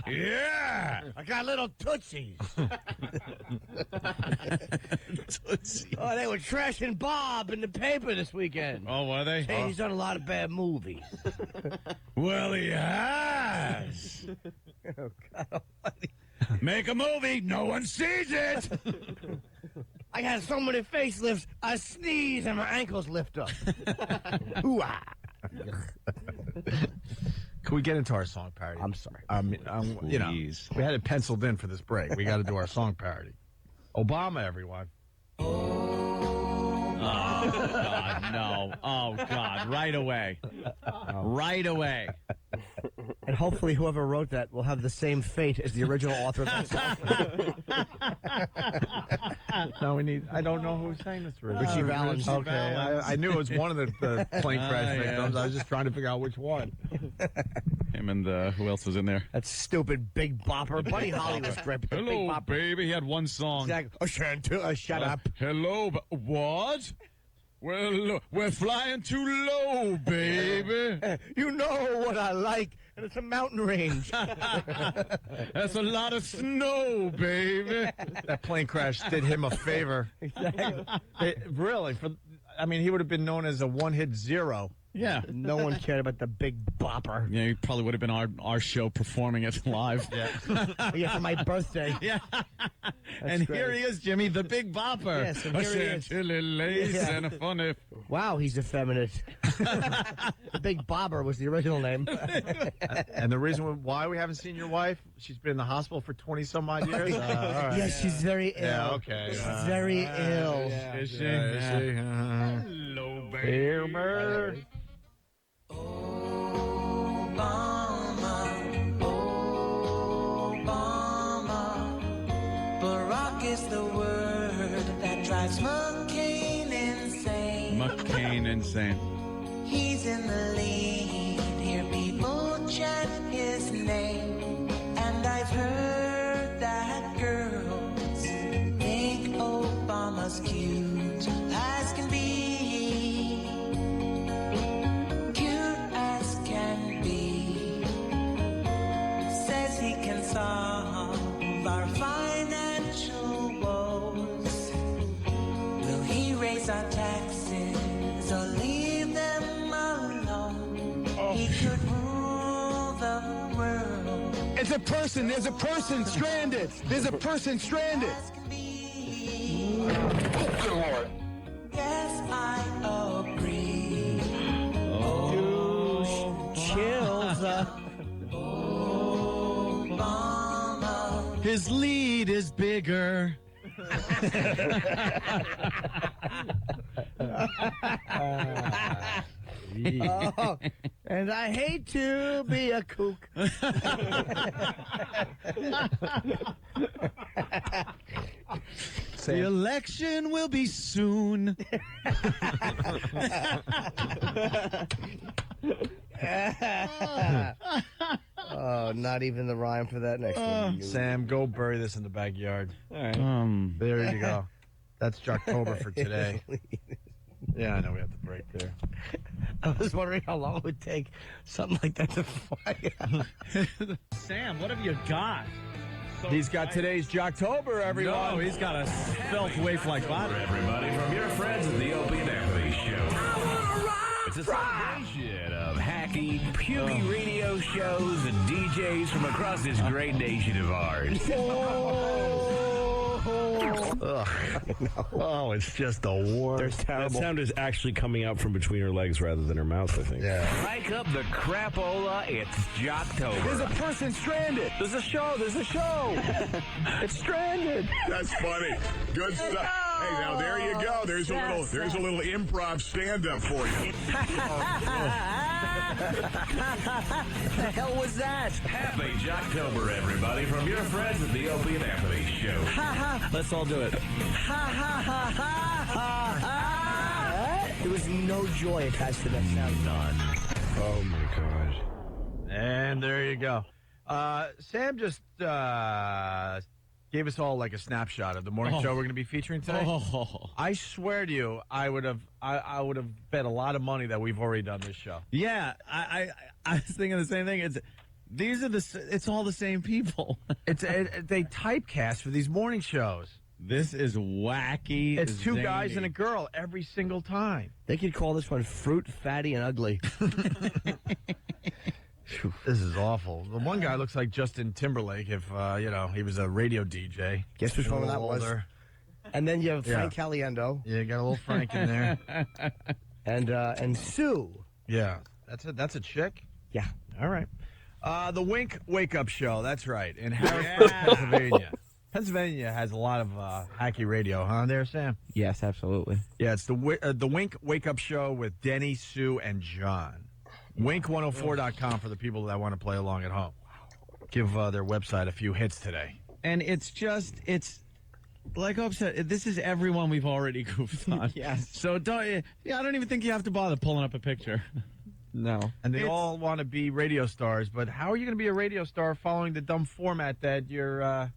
Speaker 2: Yeah!
Speaker 16: I got little tootsies.
Speaker 4: Tootsie.
Speaker 16: Oh, they were trashing Bob in the paper this weekend.
Speaker 4: Oh, were they?
Speaker 16: Hey, he's done a lot of bad movies.
Speaker 4: Well, he has.
Speaker 16: Oh, God almighty.
Speaker 4: Make a movie. No one sees it.
Speaker 16: I got so many facelifts, I sneeze and my ankles lift up. Ooh-ah.
Speaker 2: Can we get into our song parody?
Speaker 16: I'm sorry.
Speaker 2: We had it penciled in for this break. We got to do our song parody. Obama, everyone.
Speaker 4: Oh, God, no. Oh, God, right away. Right away.
Speaker 16: And hopefully whoever wrote that will have the same fate as the original author of that song.
Speaker 2: No, I don't know who's saying this.
Speaker 16: Richie Valens.
Speaker 2: Okay, I knew it was one of the plane crash victims. I was just trying to figure out which one.
Speaker 4: Him and who else was in there?
Speaker 16: That stupid Big Bopper. Buddy Holly was great. But
Speaker 4: Hello,
Speaker 16: Big Bopper.
Speaker 4: baby. He had one song.
Speaker 16: Exactly. Shut up.
Speaker 4: Hello, what? Well, we're flying too low, baby.
Speaker 16: You know what I like, and it's a mountain range.
Speaker 4: That's a lot of snow, baby.
Speaker 2: That plane crash did him a favor.
Speaker 16: Exactly.
Speaker 2: Really, I mean, he would have been known as a one-hit zero.
Speaker 4: Yeah.
Speaker 16: No one cared about the Big Bopper.
Speaker 4: Yeah, he probably would have been our show performing it live.
Speaker 16: Yeah, for my birthday.
Speaker 4: Yeah. And
Speaker 16: great.
Speaker 4: here he is, Jimmy, the Big Bopper.
Speaker 16: Yes, and here he is.
Speaker 4: Chili lace
Speaker 16: Yeah.
Speaker 4: and a funny.
Speaker 16: Wow, he's effeminate. The Big Bobber was the original name.
Speaker 2: And the reason why we haven't seen your wife, she's been in the hospital for 20-some-odd years. All right.
Speaker 16: Yes, she's very ill.
Speaker 2: Yeah, okay.
Speaker 16: She's very ill.
Speaker 2: Is she? Hello, baby.
Speaker 7: Barack is the word that drives McCain insane.
Speaker 4: McCain insane.
Speaker 7: He's in the lead, hear people chant his name. And I've heard that girls think Obama's cute as can be. Cute as can be. Says he can solve our financial woes. Will he raise our taxes or leave them alone? He could rule the world.
Speaker 2: It's a person. There's a person stranded. There's a person stranded.
Speaker 7: Yes, I agree.
Speaker 16: Chills.
Speaker 7: Obama.
Speaker 4: His lead is bigger.
Speaker 16: Oh, and I hate to be a kook.
Speaker 4: The election will be soon.
Speaker 16: Oh, not even the rhyme for that next one.
Speaker 2: Sam, go bury this in the backyard.
Speaker 6: All right.
Speaker 2: There you go. That's Jocktober for today. Yeah, I know we have to break there.
Speaker 16: I was wondering how long it would take something like that to fly.
Speaker 4: Sam, what have you got?
Speaker 2: He's got today's Jocktober, everyone.
Speaker 4: No, he's got a spelt waif like body.
Speaker 11: Everybody from your friends at the Opie and Anthony Show. It's a celebration of hacky, pukey radio shows and DJs from across this great nation of ours.
Speaker 17: Oh, it's just the worst. That sound is actually coming out from between her legs rather than her mouth, I think.
Speaker 11: Yeah. Like up the crapola, it's Jocktober.
Speaker 2: There's a person stranded. There's a show. There's a show. It's stranded.
Speaker 18: That's funny. Good stuff. Hey, now there you go. There's a little improv stand-up for you.
Speaker 7: The hell was that?
Speaker 11: Happy Jocktober, everybody, from your friends at the Opie and Anthony Show.
Speaker 4: Let's all do it.
Speaker 16: There was no joy attached to that sound.
Speaker 11: None.
Speaker 17: Oh, my God.
Speaker 2: And there you go. Sam just gave us all like a snapshot of the morning show we're going to be featuring today. I swear to you, I would have bet a lot of money that we've already done this show.
Speaker 4: Yeah, I was thinking the same thing. It's all the same people.
Speaker 2: They typecast for these morning shows.
Speaker 4: This is wacky.
Speaker 2: It's two
Speaker 4: zany.
Speaker 2: guys and a girl every single time.
Speaker 16: They could call this one Fruit, Fatty, and Ugly.
Speaker 2: This is awful. The one guy looks like Justin Timberlake if, he was a radio DJ.
Speaker 16: Guess which one that was? And then you have Frank Caliendo.
Speaker 2: Yeah, you got a little Frank in there.
Speaker 16: And Sue.
Speaker 2: Yeah. That's a chick?
Speaker 16: Yeah.
Speaker 2: All right. The Wink Wake Up Show. That's right. In Harrisburg, Pennsylvania. Pennsylvania has a lot of hacky radio, huh, there, Sam?
Speaker 6: Yes, absolutely.
Speaker 2: Yeah, it's the Wink Wake Up Show with Denny, Sue, and John. Wink104.com for the people that want to play along at home. Give their website a few hits today.
Speaker 4: And it's like Hope said, this is everyone we've already goofed on.
Speaker 6: Yes.
Speaker 4: So I don't even think you have to bother pulling up a picture.
Speaker 6: No.
Speaker 2: And they all want to be radio stars, but how are you going to be a radio star following the dumb format that your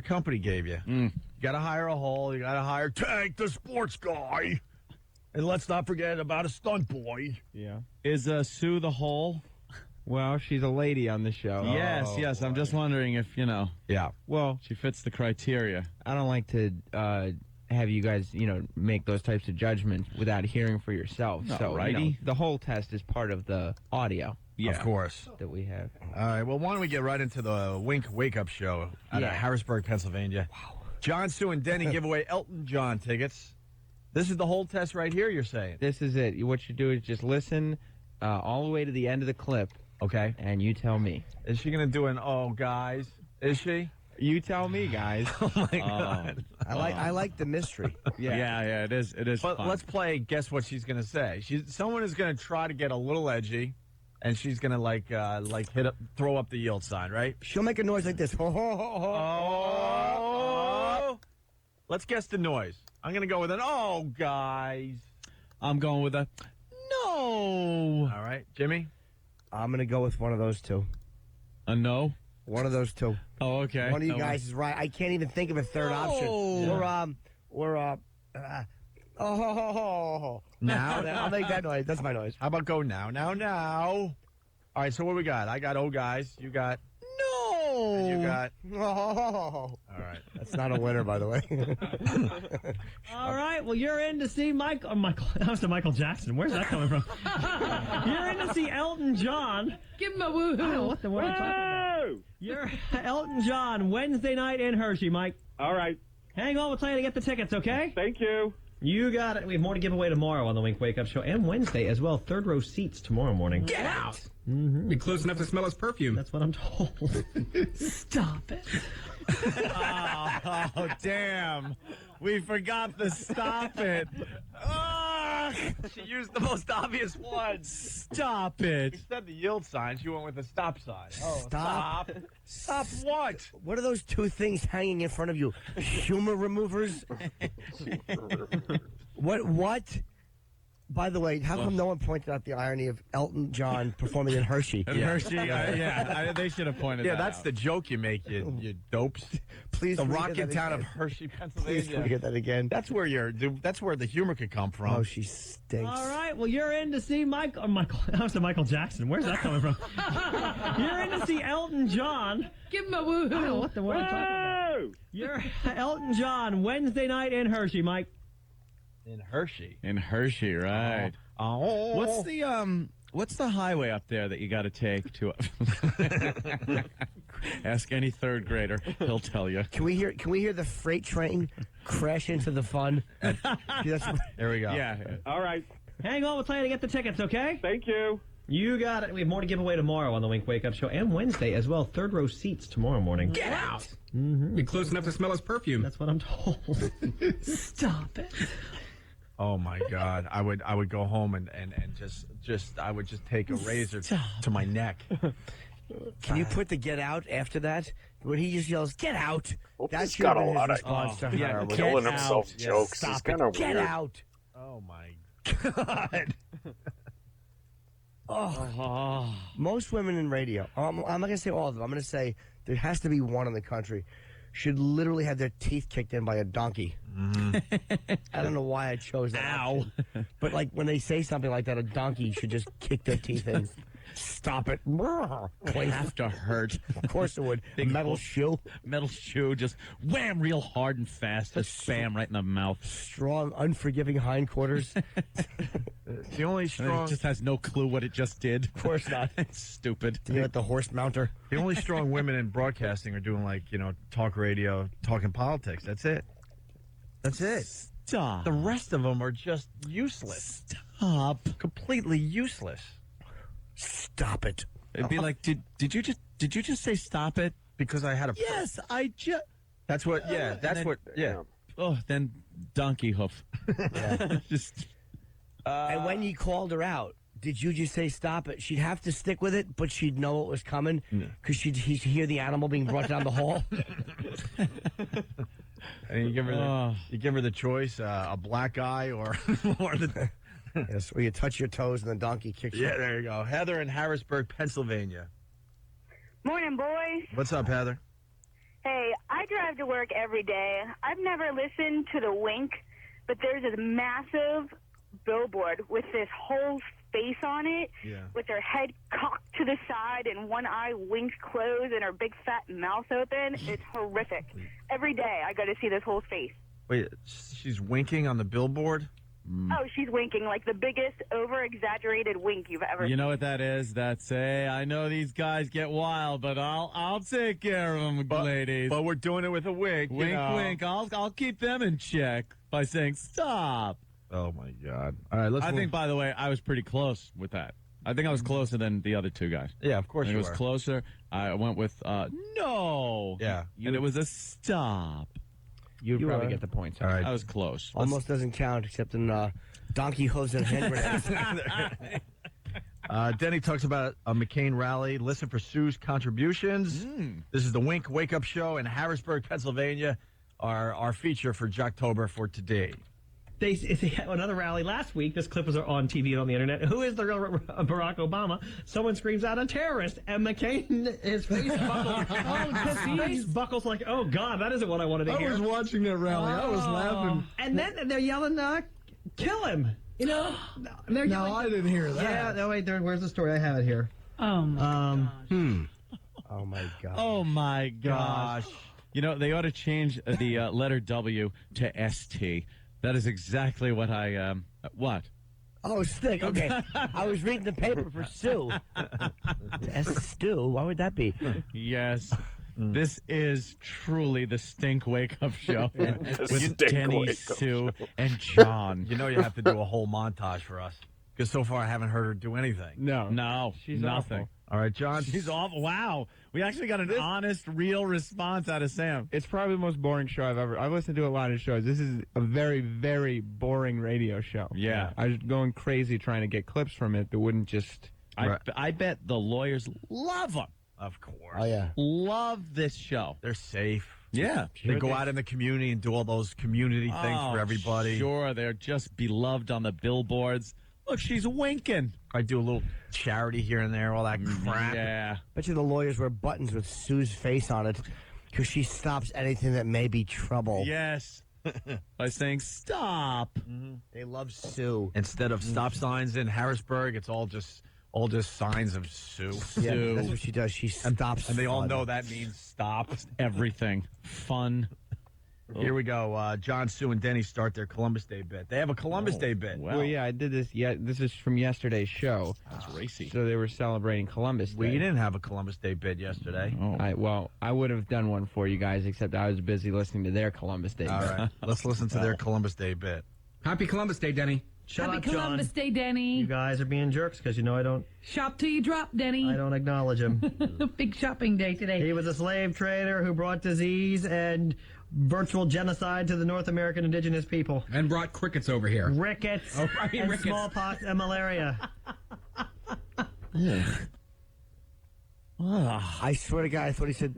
Speaker 2: company gave you? You got to hire a hole. You got to hire Tank, the sports guy. And let's not forget about a stunt boy.
Speaker 6: Yeah.
Speaker 4: Is Sue the hole?
Speaker 6: Well, she's a lady on the show.
Speaker 4: Yes. I'm just wondering if,
Speaker 2: Yeah.
Speaker 6: Well,
Speaker 4: she fits the criteria.
Speaker 6: I don't like to have you guys, make those types of judgments without hearing for yourself.
Speaker 4: No,
Speaker 6: So,
Speaker 4: righty.
Speaker 6: the whole test is part of the audio.
Speaker 2: Of course.
Speaker 6: That we have.
Speaker 2: All right, well, why don't we get right into the Wink Wake-Up Show out of Harrisburg, Pennsylvania. Wow. John, Sue, and Denny give away Elton John tickets. This is the whole test right here, you're saying?
Speaker 6: This is it. What you do is just listen all the way to the end of the clip.
Speaker 2: Okay.
Speaker 6: And you tell me.
Speaker 2: Is she going to do an guys? Is she?
Speaker 6: You tell me, guys.
Speaker 2: Oh, my God.
Speaker 16: I like the mystery.
Speaker 4: Yeah, it is. It is
Speaker 2: But
Speaker 4: fun.
Speaker 2: let's play guess what she's going to say. Someone is going to try to get a little edgy. And she's gonna throw up the yield sign, right?
Speaker 16: She'll make a noise like this.
Speaker 2: Oh! Let's guess the noise. I'm gonna go with an guys.
Speaker 4: I'm going with a no.
Speaker 2: All right, Jimmy.
Speaker 16: I'm gonna go with one of those two.
Speaker 4: A no.
Speaker 16: One of those two.
Speaker 4: Oh, okay.
Speaker 16: One of you guys is right. I can't even think of a third option.
Speaker 2: Now?
Speaker 16: I'll make that noise. That's my noise.
Speaker 2: How about go now? All right, so what we got? I got guys. You got
Speaker 4: no.
Speaker 2: And you got
Speaker 16: All
Speaker 2: right.
Speaker 16: That's not a winner, by the way.
Speaker 8: All right. Well, you're in to see Michael. That was to Michael Jackson. Where's that coming from? You're in to see Elton John.
Speaker 9: Give him a woohoo.
Speaker 8: What are you talking about? You're Elton John Wednesday night in Hershey, Mike.
Speaker 9: All right.
Speaker 8: Hang on. We'll tell you to get the tickets, okay?
Speaker 9: Thank you.
Speaker 8: You got it. We have more to give away tomorrow on the Wink Wake Up Show and Wednesday as well. Third row seats tomorrow morning.
Speaker 9: Get out.
Speaker 8: Mm-hmm.
Speaker 9: Be close enough to smell his perfume.
Speaker 8: That's what I'm told. Stop it.
Speaker 2: Oh, damn. We forgot the stop it. She used the most obvious one.
Speaker 4: Stop it.
Speaker 2: Instead of the yield sign, she went with the stop sign.
Speaker 16: Stop.
Speaker 2: Stop what?
Speaker 16: What are those two things hanging in front of you? Humor removers? What? By the way, how come no one pointed out the irony of Elton John performing in Hershey?
Speaker 4: Hershey, they should have pointed that
Speaker 2: that's
Speaker 4: out.
Speaker 2: the joke you make, you dopes.
Speaker 16: Please,
Speaker 2: the
Speaker 16: forget
Speaker 2: rocket
Speaker 16: that
Speaker 2: town
Speaker 16: again.
Speaker 2: of Hershey, Pennsylvania.
Speaker 16: Please forget that again.
Speaker 2: That's where that's where the humor could come from.
Speaker 16: Oh, she stinks.
Speaker 8: All right. Well, you're in to see Michael. That was to Michael Jackson. Where's that coming from? You're in to see Elton John.
Speaker 9: Give him a woohoo.
Speaker 8: What are you talking about? You're Elton John Wednesday night in Hershey, Mike.
Speaker 2: In Hershey.
Speaker 4: In Hershey, right.
Speaker 2: Oh.
Speaker 4: What's the highway up there that you got to take to ask any third grader, he'll tell you.
Speaker 16: Can we hear the freight train crash into the fun?
Speaker 2: There we go.
Speaker 4: Yeah.
Speaker 9: All right.
Speaker 8: Hang on, we'll tell you to get the tickets, okay?
Speaker 9: Thank you.
Speaker 8: You got it. We have more to give away tomorrow on the Wink Wake Up Show and Wednesday as well. Third row seats tomorrow morning.
Speaker 9: Get out.
Speaker 8: Mm-hmm.
Speaker 9: Be close enough to smell his perfume.
Speaker 8: That's what I'm told. Stop it.
Speaker 2: Oh my God! I would go home and I would just take a razor to my neck.
Speaker 16: Can you put the "get out" after that? When he just yells "get out,"
Speaker 1: He's got a lot of killing himself jokes.
Speaker 16: Stop
Speaker 1: He's kind of
Speaker 16: Get
Speaker 1: weird.
Speaker 16: out!
Speaker 2: Oh my God!
Speaker 16: Most women in radio, I'm not going to say all of them, I'm going to say there has to be one in the country, should literally have their teeth kicked in by a donkey. I don't know why I chose that.
Speaker 4: Ow.
Speaker 16: option. But like when they say something like that, a donkey should just kick their teeth in. Stop it.
Speaker 4: They have to hurt.
Speaker 16: Of course it would. Metal shoe.
Speaker 4: Metal shoe, just wham real hard and fast, just spam right in the mouth.
Speaker 16: Strong, unforgiving hindquarters.
Speaker 2: The only
Speaker 4: And
Speaker 2: strong.
Speaker 4: it just has no clue what it just did.
Speaker 16: Of course not.
Speaker 4: It's stupid.
Speaker 16: You're at the horse mounter.
Speaker 2: The only strong women in broadcasting are doing talk radio, talking politics. That's it. That's it.
Speaker 4: Stop.
Speaker 2: The rest of them are just useless.
Speaker 4: Stop.
Speaker 2: Completely useless.
Speaker 16: Stop it.
Speaker 4: It'd be like, did you just say stop it?
Speaker 2: Because I had a.
Speaker 4: Yes, I just.
Speaker 2: That's what. Yeah. That's
Speaker 4: then-
Speaker 2: what. Yeah.
Speaker 4: Oh, then donkey hoof. Just.
Speaker 16: And when you called her out, did you just say stop it? She'd have to stick with it, but she'd know it was coming because she'd hear the animal being brought down the hall.
Speaker 2: And you give her the choice, a black eye or the.
Speaker 16: Yes, or you touch your toes and the donkey kicks you.
Speaker 2: Yeah, there you go. Heather in Harrisburg, Pennsylvania.
Speaker 15: Morning, boys.
Speaker 2: What's up, Heather?
Speaker 15: Hey, I drive to work every day. I've never listened to the Wink, but there's this massive billboard with this whole face on it, with her head cocked to the side and one eye winked closed and her big fat mouth open. It's horrific. Every day I go to see this whole face.
Speaker 2: Wait, she's winking on the billboard?
Speaker 15: Oh, she's winking like the biggest over-exaggerated wink you've ever
Speaker 4: You know
Speaker 15: seen.
Speaker 4: what that is? That's, hey, I know these guys get wild, but I'll take care of them, ladies.
Speaker 2: But we're doing it with a wink.
Speaker 4: Wink,
Speaker 2: you know.
Speaker 4: wink. I'll keep them in check by saying stop.
Speaker 2: Oh, my God. All right, let's
Speaker 4: I think, by the way, I was pretty close with that. I think I was closer than the other two guys.
Speaker 2: Yeah, of course
Speaker 4: I think
Speaker 2: you
Speaker 4: it was
Speaker 2: were.
Speaker 4: closer. I went with no.
Speaker 2: Yeah.
Speaker 4: And it was a stop.
Speaker 6: You'd
Speaker 16: You
Speaker 6: probably
Speaker 16: are.
Speaker 6: get the points.
Speaker 2: All right.
Speaker 4: I was close.
Speaker 16: Almost doesn't count except in donkey hooves and hand grenades.
Speaker 2: Denny talks about a McCain rally. Listen for Sue's contributions. This is the Wink Wake Up Show in Harrisburg, Pennsylvania. Our feature for Jocktober for today.
Speaker 8: They had another rally last week. This clip was on TV and on the internet. Who is the real Barack Obama? Someone screams out, a terrorist. And McCain, his face buckles. His face buckles like, oh, God, that isn't what I wanted to hear.
Speaker 2: I was watching that rally. I was laughing.
Speaker 8: And then they're yelling, kill him. You know? They're
Speaker 2: No,
Speaker 8: yelling,
Speaker 2: I didn't hear that.
Speaker 8: Yeah, no, wait, where's the story? I have it here.
Speaker 21: Oh, my
Speaker 16: Oh, my God.
Speaker 4: Oh, my gosh. You know, they ought to change the letter W to ST. That is exactly what I, what?
Speaker 16: Oh, stick. Okay. I was reading the paper for Sue. Stew? Why would that be?
Speaker 4: Yes. This is truly the Stink Wake Up Show with
Speaker 1: Stink
Speaker 4: Denny,
Speaker 1: Wake Up
Speaker 4: Sue, and John.
Speaker 2: You know you have to do a whole montage for us. Because so far I haven't heard her do anything.
Speaker 4: No,
Speaker 6: She's
Speaker 4: nothing.
Speaker 6: awful.
Speaker 2: All right, John.
Speaker 4: She's awful. Wow. We actually got an honest, real response out of Sam.
Speaker 6: It's probably the most boring show I've listened to a lot of shows. This is a very, very boring radio show.
Speaker 4: Yeah.
Speaker 6: I was going crazy trying to get clips from it that wouldn't just...
Speaker 4: I bet the lawyers love them.
Speaker 2: Of course.
Speaker 16: Oh, yeah.
Speaker 4: Love this show.
Speaker 2: They're safe.
Speaker 4: Yeah.
Speaker 2: They go out in the community and do all those community things for everybody.
Speaker 4: Sure, they're just beloved on the billboards. Look, she's winking.
Speaker 2: I do a little charity here and there, all that crap.
Speaker 4: Yeah.
Speaker 16: Bet you the lawyers wear buttons with Sue's face on it because she stops anything that may be trouble.
Speaker 4: Yes. By saying stop.
Speaker 16: They love Sue.
Speaker 2: Instead of stop signs in Harrisburg, it's all just signs of Sue.
Speaker 16: Yeah,
Speaker 4: Sue.
Speaker 16: that's what she does. She stops.
Speaker 2: And they all
Speaker 16: fun.
Speaker 2: know that means stop.
Speaker 4: Everything. Fun.
Speaker 2: Here we go. John, Sue, and Denny start their Columbus Day bit. They have a Columbus Day bit.
Speaker 6: Well, yeah, I did this. Yeah, this is from yesterday's show.
Speaker 4: That's racy.
Speaker 6: So they were celebrating Columbus Day.
Speaker 2: We didn't have a Columbus Day bit yesterday.
Speaker 4: Oh.
Speaker 6: I would have done one for you guys, except I was busy listening to their Columbus Day.
Speaker 2: All
Speaker 6: bit.
Speaker 2: right. Let's listen to their Columbus Day bit.
Speaker 9: Happy Columbus Day, Denny.
Speaker 8: Shut
Speaker 21: Happy
Speaker 8: up, John.
Speaker 21: Columbus Day, Denny.
Speaker 8: You guys are being jerks because you know I don't
Speaker 21: Shop till you drop, Denny.
Speaker 8: I don't acknowledge him.
Speaker 21: Big shopping day today.
Speaker 8: He was a slave trader who brought disease and virtual genocide to the North American indigenous people.
Speaker 9: And brought crickets over here.
Speaker 8: Rickets
Speaker 9: Oh, I mean
Speaker 8: and
Speaker 9: rickets.
Speaker 8: smallpox and malaria.
Speaker 16: I swear to God, I thought he said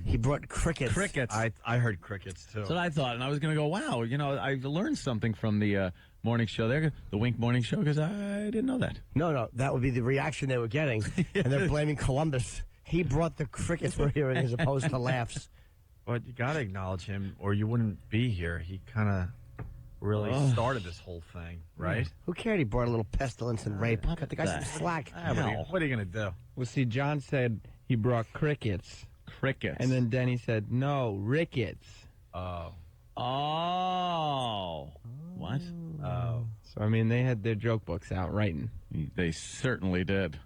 Speaker 16: he brought crickets.
Speaker 4: Crickets.
Speaker 2: I heard crickets, too.
Speaker 4: That's what I thought, and I was going to go, wow, you know, I learned something from the morning show there, the Wink Morning Show, because I didn't know that.
Speaker 16: No, that would be the reaction they were getting. And they're blaming Columbus. He brought the crickets we're hearing as opposed to laughs.
Speaker 2: But you got to acknowledge him, or you wouldn't be here. He kind of really started this whole thing, right?
Speaker 16: Who cared he brought a little pestilence and rape? Cut the guy some slack.
Speaker 2: What are you going to do?
Speaker 6: Well, see, John said he brought crickets.
Speaker 4: Crickets.
Speaker 6: And then Denny said, no, rickets.
Speaker 2: Oh.
Speaker 4: Oh. What?
Speaker 2: Oh.
Speaker 6: So, I mean, they had their joke books out writing.
Speaker 4: They certainly did.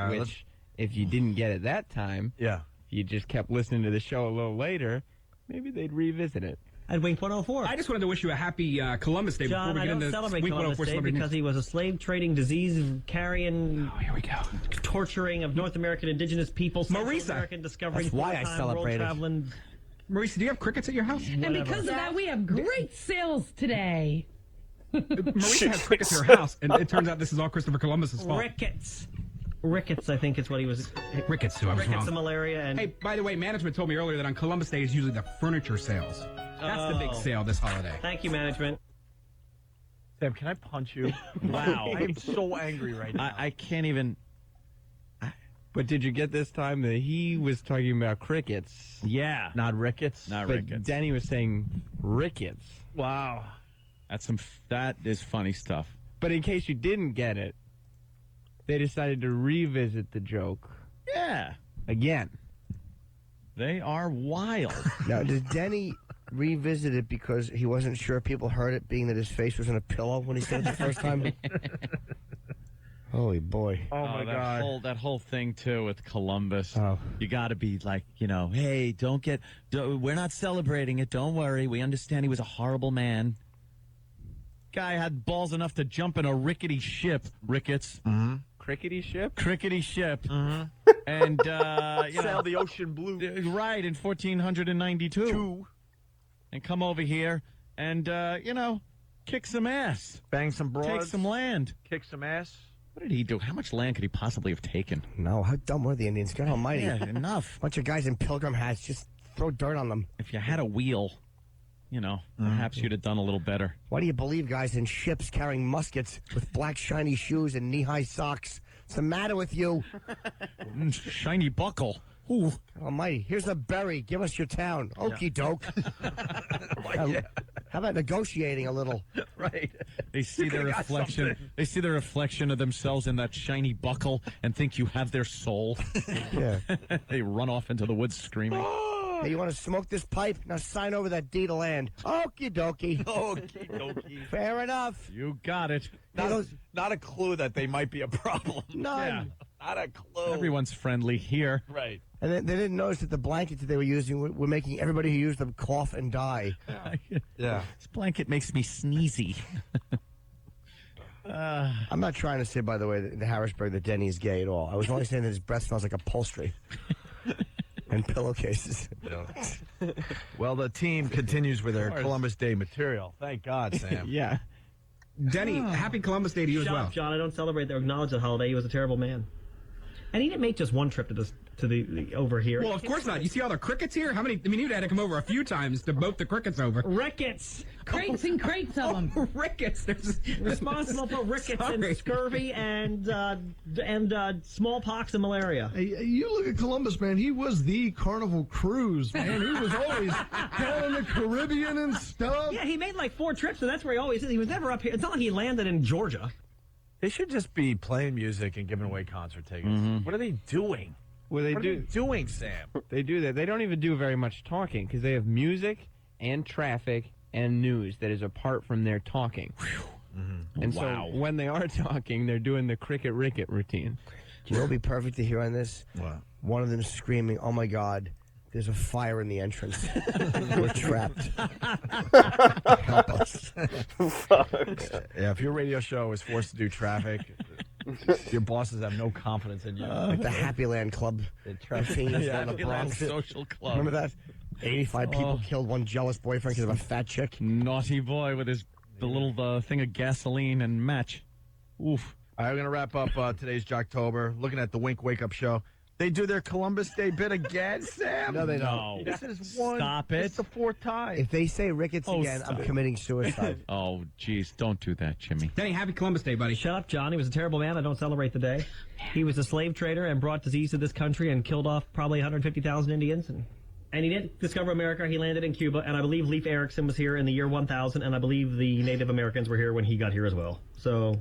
Speaker 6: Which, if you didn't get it that time,
Speaker 2: yeah,
Speaker 6: if you just kept listening to the show a little later, maybe they'd revisit it.
Speaker 8: At Wink 104.
Speaker 9: I just wanted to wish you a happy Columbus Day
Speaker 8: John,
Speaker 9: before we
Speaker 8: I
Speaker 9: get
Speaker 8: don't
Speaker 9: into
Speaker 8: celebrate
Speaker 9: Wink
Speaker 8: Columbus
Speaker 9: 104
Speaker 8: Day
Speaker 9: celebrity
Speaker 8: because
Speaker 9: news.
Speaker 8: he was a slave-trading, disease-carrying,
Speaker 9: here we go.
Speaker 8: torturing of North American indigenous people, Central
Speaker 9: Marisa.
Speaker 8: American discovery,
Speaker 16: That's why I
Speaker 8: full-time
Speaker 16: celebrated.
Speaker 8: world-traveling.
Speaker 9: Marisa, do you have crickets at your house?
Speaker 21: And because of that, we have great sales today.
Speaker 9: Marisa has crickets at her house, and it turns out this is all Christopher Columbus's fault.
Speaker 8: Rickets, I think is what he was.
Speaker 9: Rickets, too. I was
Speaker 8: Rickets
Speaker 9: wrong.
Speaker 8: and malaria. And
Speaker 9: Hey, by the way, management told me earlier that on Columbus Day is usually the furniture sales. That's the big sale this holiday.
Speaker 8: Thank you, management.
Speaker 2: Sam, can I punch you?
Speaker 4: Wow.
Speaker 2: I am so angry right now.
Speaker 4: I can't even.
Speaker 6: But did you get this time that he was talking about crickets?
Speaker 4: Yeah.
Speaker 2: Not rickets?
Speaker 4: Not
Speaker 6: But
Speaker 4: rickets.
Speaker 6: Denny was saying rickets.
Speaker 4: Wow. That is funny stuff.
Speaker 6: But in case you didn't get it, they decided to revisit the joke
Speaker 4: Yeah.
Speaker 6: again.
Speaker 4: They are wild.
Speaker 16: Now, does Denny revisit it because he wasn't sure people heard it, being that his face was in a pillow when he said it the first time. Holy boy.
Speaker 2: Oh, my God.
Speaker 4: That whole thing, too, with Columbus. Oh. You got to be like, hey, we're not celebrating it. Don't worry. We understand he was a horrible man. Guy had balls enough to jump in a rickety ship, Ricketts.
Speaker 2: Mm-hmm.
Speaker 6: Crickety ship?
Speaker 4: Crickety ship.
Speaker 2: Mm-hmm.
Speaker 4: And,
Speaker 2: sail the ocean blue.
Speaker 4: Right, in 1492. And come over here and, kick some ass.
Speaker 2: Bang some broads.
Speaker 4: Take some land.
Speaker 2: Kick some ass.
Speaker 4: What did he do? How much land could he possibly have taken?
Speaker 16: No, how dumb were the Indians? God almighty.
Speaker 4: Yeah, enough.
Speaker 16: Bunch of guys in pilgrim hats, just throw dirt on them.
Speaker 4: If you had a wheel, perhaps you'd have done a little better.
Speaker 16: Why do you believe guys in ships carrying muskets with black shiny shoes and knee-high socks? What's the matter with you?
Speaker 4: Shiny buckle. Ooh.
Speaker 16: Almighty, here's a berry. Give us your town. Okie doke. How about negotiating a little?
Speaker 2: Right.
Speaker 4: They see their reflection. They see the reflection of themselves in that shiny buckle and think you have their soul.
Speaker 16: Yeah.
Speaker 4: They run off into the woods screaming.
Speaker 16: Hey, you want to smoke this pipe? Now sign over that deed of land. Okie dokie.
Speaker 2: Okie dokie.
Speaker 16: Fair enough.
Speaker 4: You got it.
Speaker 2: Not a clue that they might be a problem.
Speaker 16: None.
Speaker 4: Yeah.
Speaker 2: Not a clue.
Speaker 4: Everyone's friendly here.
Speaker 2: Right.
Speaker 16: And they didn't notice that the blankets that they were using were making everybody who used them cough and die.
Speaker 2: Yeah.
Speaker 4: This blanket makes me sneezy.
Speaker 16: I'm not trying to say, by the way, that Harrisburg that Denny is gay at all. I was only saying that his breath smells like upholstery and pillowcases.
Speaker 2: Yeah. Well, the team continues with their Columbus Day material. Thank God, Sam.
Speaker 6: Yeah.
Speaker 9: Denny, happy Columbus Day to you as
Speaker 8: Shut
Speaker 9: well.
Speaker 8: up, John. I don't celebrate or acknowledge that holiday. He was a terrible man. And he didn't make just one trip to the over here.
Speaker 9: Well, of course not. You see all the crickets here? How many? I mean, you'd had to come over a few times to boat the crickets over.
Speaker 8: Rickets.
Speaker 21: Crates and crates of them.
Speaker 9: Rickets. There's
Speaker 8: Responsible for rickets and scurvy and smallpox and malaria.
Speaker 3: Hey, you look at Columbus, man. He was the Carnival Cruise, man. He was always down in the Caribbean and stuff.
Speaker 8: Yeah, he made like 4 trips, so that's where he always is. He was never up here. It's not like he landed in Georgia.
Speaker 2: They should just be playing music and giving away concert tickets.
Speaker 4: Mm-hmm.
Speaker 2: What are they doing?
Speaker 6: Well, they
Speaker 2: What
Speaker 6: do.
Speaker 2: are they doing, Sam?
Speaker 6: They do that. They don't even do very much talking because they have music and traffic and news that is apart from their talking.
Speaker 2: Mm-hmm.
Speaker 6: And
Speaker 4: Wow.
Speaker 6: so when they are talking, they're doing the cricket ricket routine.
Speaker 16: Do you know what would be perfect to hear on this?
Speaker 2: What?
Speaker 16: One of them screaming, "Oh my God, there's a fire in the entrance. We're trapped. Help us."
Speaker 2: Yeah, if your radio show is forced to do traffic, your bosses have no confidence in you.
Speaker 16: Like the Happy Land Club. Routines
Speaker 2: Yeah,
Speaker 16: on the
Speaker 4: Happy Land
Speaker 16: Bronx.
Speaker 4: Social Club.
Speaker 16: Remember that? 85 people killed one jealous boyfriend because of a fat chick.
Speaker 4: Naughty boy with the little thing of gasoline and match. Oof.
Speaker 2: All right, we're going to wrap up today's Jocktober, looking at the Wink Wake Up Show. They do their Columbus Day bit again, Sam?
Speaker 16: No, they don't.
Speaker 2: This is one.
Speaker 4: Stop it.
Speaker 2: It's the 4th time.
Speaker 16: If they say Ricketts
Speaker 4: Oh,
Speaker 16: again, I'm
Speaker 4: stop.
Speaker 16: committing suicide.
Speaker 4: Oh, jeez, don't do that, Jimmy.
Speaker 9: Denny, happy Columbus Day, buddy.
Speaker 8: Shut up, John. He was a terrible man. I don't celebrate the day. He was a slave trader and brought disease to this country and killed off probably 150,000 Indians. And he didn't discover America. He landed in Cuba, and I believe Leif Erikson was here in the year 1000, and I believe the Native Americans were here when he got here as well. So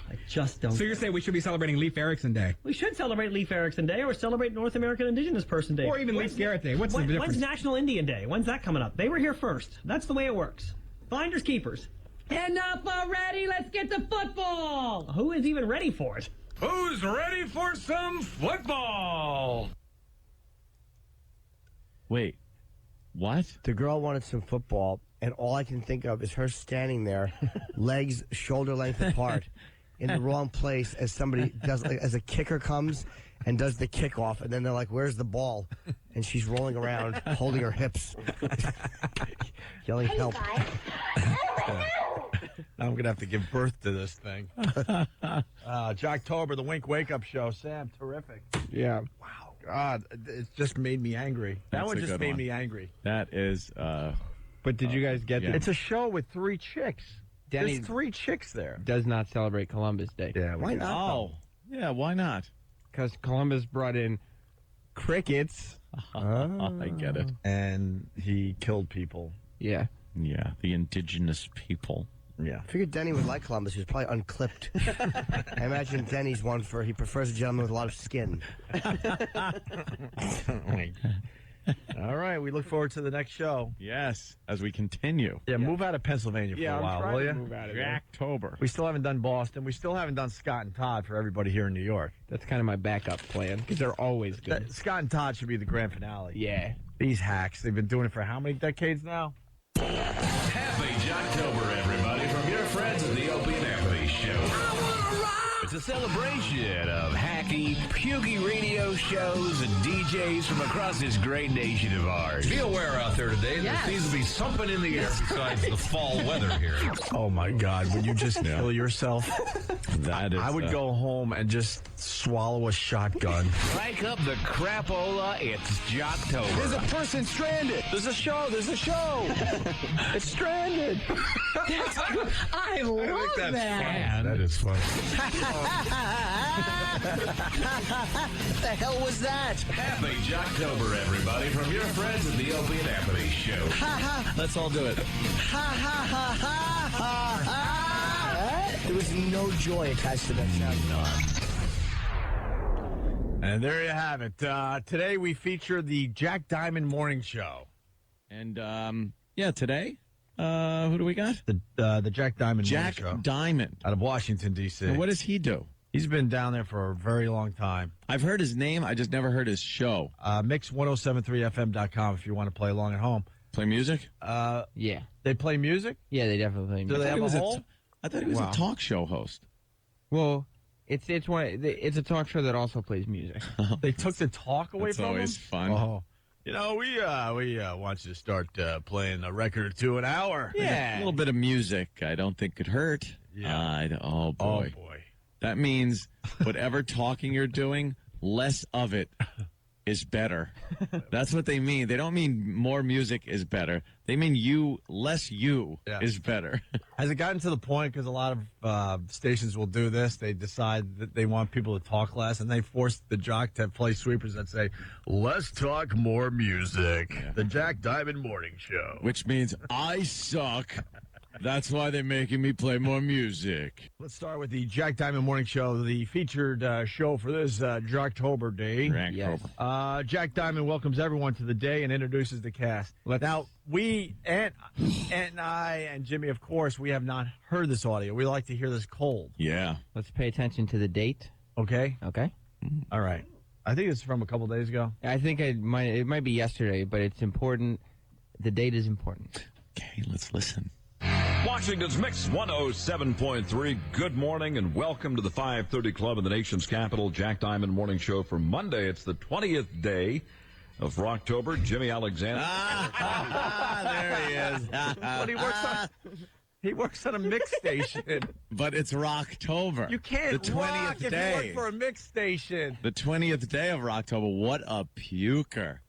Speaker 8: I just don't.
Speaker 9: So you're saying we should be celebrating Leif Erikson Day?
Speaker 8: We should celebrate Leif Erikson Day or celebrate North American Indigenous Person Day.
Speaker 9: Or even Leif Garrett Day. What's the difference?
Speaker 8: When's National Indian Day? When's that coming up? They were here first. That's the way it works. Finders keepers.
Speaker 21: Enough already. Let's get to football.
Speaker 8: Who is even ready for it?
Speaker 11: Who's ready for some football?
Speaker 4: Wait, what?
Speaker 16: The girl wanted some football, and all I can think of is her standing there, legs shoulder length apart, in the wrong place as somebody does, like, as a kicker comes and does the kickoff, and then they're like, "Where's the ball?" And she's rolling around, holding her hips, yelling, "Help!"
Speaker 2: Now I'm going to have to give birth to this thing. Jocktober, the Wink Wake Up Show. Sam, terrific.
Speaker 6: Yeah.
Speaker 2: Wow. God, it just made me angry. That
Speaker 4: That's
Speaker 2: one
Speaker 4: a
Speaker 2: just
Speaker 4: good
Speaker 2: made
Speaker 4: one.
Speaker 2: me angry.
Speaker 4: That is.
Speaker 6: But did you guys get
Speaker 4: yeah.
Speaker 6: the
Speaker 2: It's a show with 3 chicks.
Speaker 6: Denny
Speaker 2: There's 3 chicks there.
Speaker 6: does not celebrate Columbus Day.
Speaker 2: Yeah,
Speaker 16: Why not?
Speaker 4: Oh, yeah. Why not?
Speaker 6: Because Columbus brought in crickets.
Speaker 4: I get it.
Speaker 2: And he killed people.
Speaker 6: Yeah.
Speaker 4: Yeah, the indigenous people.
Speaker 2: Yeah.
Speaker 16: I figured Denny would like Columbus. He was probably unclipped. I imagine Denny's one for he prefers a gentleman with a lot of skin.
Speaker 2: All right. We look forward to the next show.
Speaker 4: Yes, as we continue.
Speaker 2: Yeah, move out of Pennsylvania for a while, will you?
Speaker 4: Jocktober.
Speaker 2: We still haven't done Boston. We still haven't done Scott and Todd for everybody here in New York.
Speaker 6: That's kind of my backup plan because they're always good.
Speaker 2: Scott and Todd should be the grand finale.
Speaker 6: Yeah.
Speaker 2: These hacks, they've been doing it for how many decades now?
Speaker 11: Happy Jocktober, everybody, from your friends at the Opie and Anthony Show. It's a celebration of hacky, pukey radio shows and DJs from across this great nation of ours.
Speaker 17: Be aware out there today.
Speaker 11: Yes.
Speaker 17: There seems to be something in the air besides the fall weather here.
Speaker 2: Oh, my God. Would you just kill yourself?
Speaker 4: That is,
Speaker 2: I would go home and just swallow a shotgun.
Speaker 11: Crank up the crapola. It's Jocktober.
Speaker 16: There's a person stranded. There's a show. It's stranded.
Speaker 12: I love that.
Speaker 17: That is funny.
Speaker 16: The hell was that?
Speaker 11: Happy Jocktober, everybody, from your friends at the Opie and Anthony Show.
Speaker 4: Let's all do it.
Speaker 16: There was no joy attached to that sound.
Speaker 2: And there you have it. Today we feature the Jack Diamond Morning Show.
Speaker 4: And, today, who do we got?
Speaker 2: The Jack Diamond
Speaker 4: Jack
Speaker 2: Morning Show.
Speaker 4: Diamond.
Speaker 2: Out of Washington, D.C.
Speaker 4: And what does he do?
Speaker 2: He's been down there for a very long time.
Speaker 4: I've heard his name. I just never heard his show.
Speaker 2: Mix1073fm.com if you want to play along at home.
Speaker 4: Play music?
Speaker 6: Yeah.
Speaker 2: They play music?
Speaker 6: Yeah, they definitely play
Speaker 2: Do
Speaker 6: music.
Speaker 2: they have a hole?
Speaker 4: I thought he was a talk show host.
Speaker 6: Well, it's a talk show that also plays music.
Speaker 2: They took the talk away
Speaker 4: That's
Speaker 2: from him?
Speaker 4: always fun.
Speaker 2: Oh. You know, we want you to start playing a record or two an hour.
Speaker 4: Yeah. A little bit of music I don't think could hurt.
Speaker 2: Yeah.
Speaker 4: Oh, boy. That means whatever talking you're doing, less of it is better. That's what they mean. They don't mean more music is better. They mean less is better.
Speaker 2: Has it gotten to the point, because a lot of stations will do this, they decide that they want people to talk less, and they force the jock to play sweepers that say, "Let's talk more music." Yeah. The Jack Diamond Morning Show.
Speaker 4: Which means I suck. That's why they're making me play more music.
Speaker 2: Let's start with the Jack Diamond Morning Show, the featured show for this Jocktober day.
Speaker 6: Yes.
Speaker 2: Jack Diamond welcomes everyone to the day and introduces the cast. Now, we, Ant and I and Jimmy, of course, we have not heard this audio. We like to hear this cold.
Speaker 4: Yeah.
Speaker 6: Let's pay attention to the date.
Speaker 2: Okay?
Speaker 6: Okay.
Speaker 2: All right. I think it's from a couple days ago.
Speaker 6: I think it might be yesterday, but it's important. The date is important.
Speaker 4: Okay, let's listen.
Speaker 5: Washington's Mix 107.3. Good morning and welcome to the 530 Club in the nation's capital, Jack Diamond Morning Show for Monday. It's the 20th day of Rocktober. Jimmy Alexander.
Speaker 4: There he is.
Speaker 2: But he works on a mix station.
Speaker 4: But it's Rocktober.
Speaker 2: You can't
Speaker 4: the 20th
Speaker 2: rock if
Speaker 4: day.
Speaker 2: you work for a mix station.
Speaker 4: The 20th day of Rocktober. What a puker.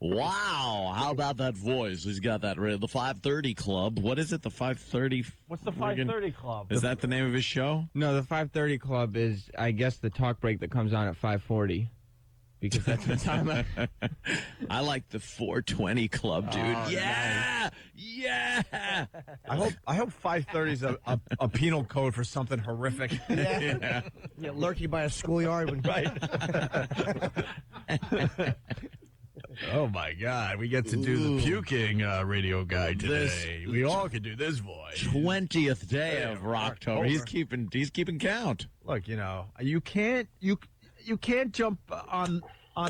Speaker 4: Wow. How about that voice? He's got that. The 530 Club. What is it? The 530?
Speaker 2: What's the 530 Club?
Speaker 4: Is that the name of his show?
Speaker 6: No, the 530 Club is, I guess, the talk break that comes on at 540. Because that's the time
Speaker 4: I like the 420 Club, dude.
Speaker 2: Oh,
Speaker 4: yeah!
Speaker 2: Nice.
Speaker 4: Yeah!
Speaker 2: I hope 530 is a penal code for something horrific.
Speaker 16: Yeah, lurking by a schoolyard.
Speaker 2: Right. Oh, my God. We get to do the puking radio guy today. We all can do this voice.
Speaker 4: 20th day of Rocktober. He's keeping count.
Speaker 2: Look, you can't jump on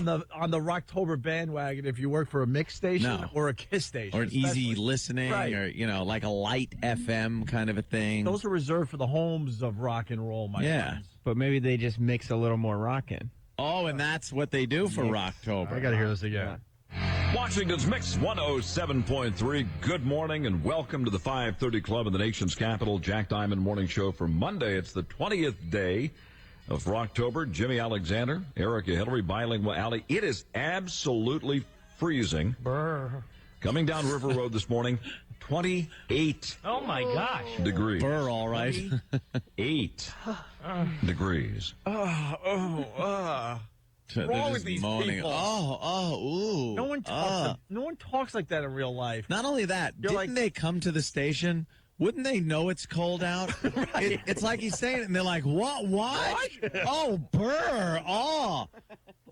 Speaker 2: the Rocktober bandwagon if you work for a mix station or a KISS station.
Speaker 4: Or an easy listening
Speaker 2: right.
Speaker 4: or, like a light FM kind of a thing.
Speaker 2: Those are reserved for the homes of rock and roll, my friends.
Speaker 6: But maybe they just mix a little more rockin'.
Speaker 4: Oh, and that's what they do for Rocktober.
Speaker 2: I got to hear this again.
Speaker 5: Washington's Mix 107.3. Good morning and welcome to the 530 Club in the nation's capital, Jack Diamond Morning Show for Monday. It's the 20th day of Rocktober. Jimmy Alexander, Erica Hillary, Bilingual Alley. It is absolutely freezing.
Speaker 16: Brr.
Speaker 5: Coming down River Road this morning, 28
Speaker 8: Oh, my gosh.
Speaker 5: degrees.
Speaker 4: Burr, all right.
Speaker 5: 8 degrees.
Speaker 4: They're
Speaker 2: wrong
Speaker 4: just
Speaker 2: with these
Speaker 4: moaning.
Speaker 2: people?
Speaker 4: Ooh.
Speaker 2: No one talks like that in real life.
Speaker 4: Not only that,
Speaker 2: You're
Speaker 4: didn't they come to the station? Wouldn't they know it's cold out?
Speaker 2: Right.
Speaker 4: It's like he's saying it, and they're like, what? Oh, burr. Oh.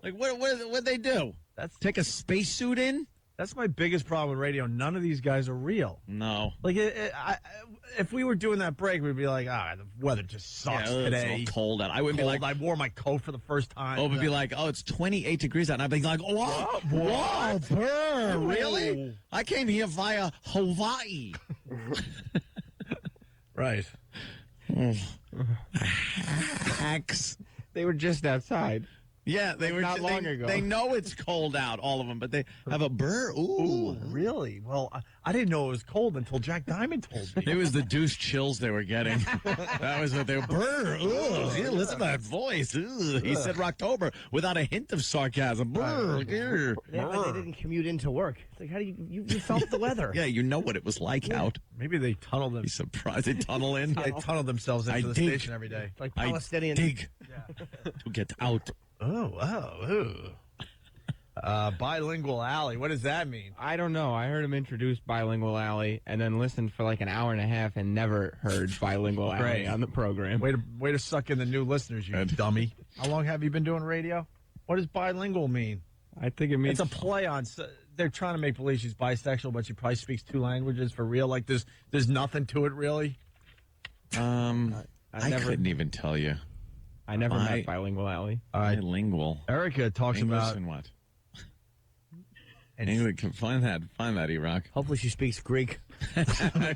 Speaker 4: Like, what'd they do? Take a spacesuit in?
Speaker 2: That's my biggest problem with radio. None of these guys are real.
Speaker 4: No.
Speaker 2: Like, if we were doing that break, we'd be like, the weather just sucks today.
Speaker 4: It's so cold out. I wouldn't be like,
Speaker 2: I wore my coat for the first time.
Speaker 4: Oh, would be like, it's 28 degrees out. And I'd be like, whoa, burr, really? I came here via Hawaii.
Speaker 2: Right.
Speaker 4: Hacks.
Speaker 6: They were just outside.
Speaker 4: Yeah, they were
Speaker 6: not long ago.
Speaker 4: They know it's cold out, all of them, but they have a burr. Ooh,
Speaker 2: really? Well, I didn't know it was cold until Jack Diamond told me.
Speaker 4: It was the douche chills they were getting. That was what they were. Burr. Ooh, yeah, listen to that voice. Ooh. He said Rocktober without a hint of sarcasm. Burr.
Speaker 16: Yeah, but they didn't commute into work. It's like, how do you felt the weather?
Speaker 4: Yeah, you know what it was like out.
Speaker 2: Maybe they tunneled them.
Speaker 4: Be surprised they tunnel in.
Speaker 2: They tunnel themselves into the station every day.
Speaker 16: Like Palestinian.
Speaker 4: I dig to get out.
Speaker 2: Oh, wow. Ooh. Bilingual Alley. What does that mean?
Speaker 6: I don't know. I heard him introduce Bilingual Alley and then listened for like an hour and a half and never heard Bilingual Alley on the program.
Speaker 2: Way to suck in the new listeners, you dummy. How long have you been doing radio? What does bilingual mean?
Speaker 6: I think it means
Speaker 2: it's a play on. They're trying to make believe she's bisexual, but she probably speaks 2 languages for real. Like there's nothing to it really.
Speaker 4: I couldn't even tell you.
Speaker 6: I never met Bilingual Alley.
Speaker 4: Bilingual.
Speaker 2: Erica talks
Speaker 4: English
Speaker 2: about
Speaker 4: and what? And English, can find that, E-Rock.
Speaker 16: Hopefully she speaks Greek.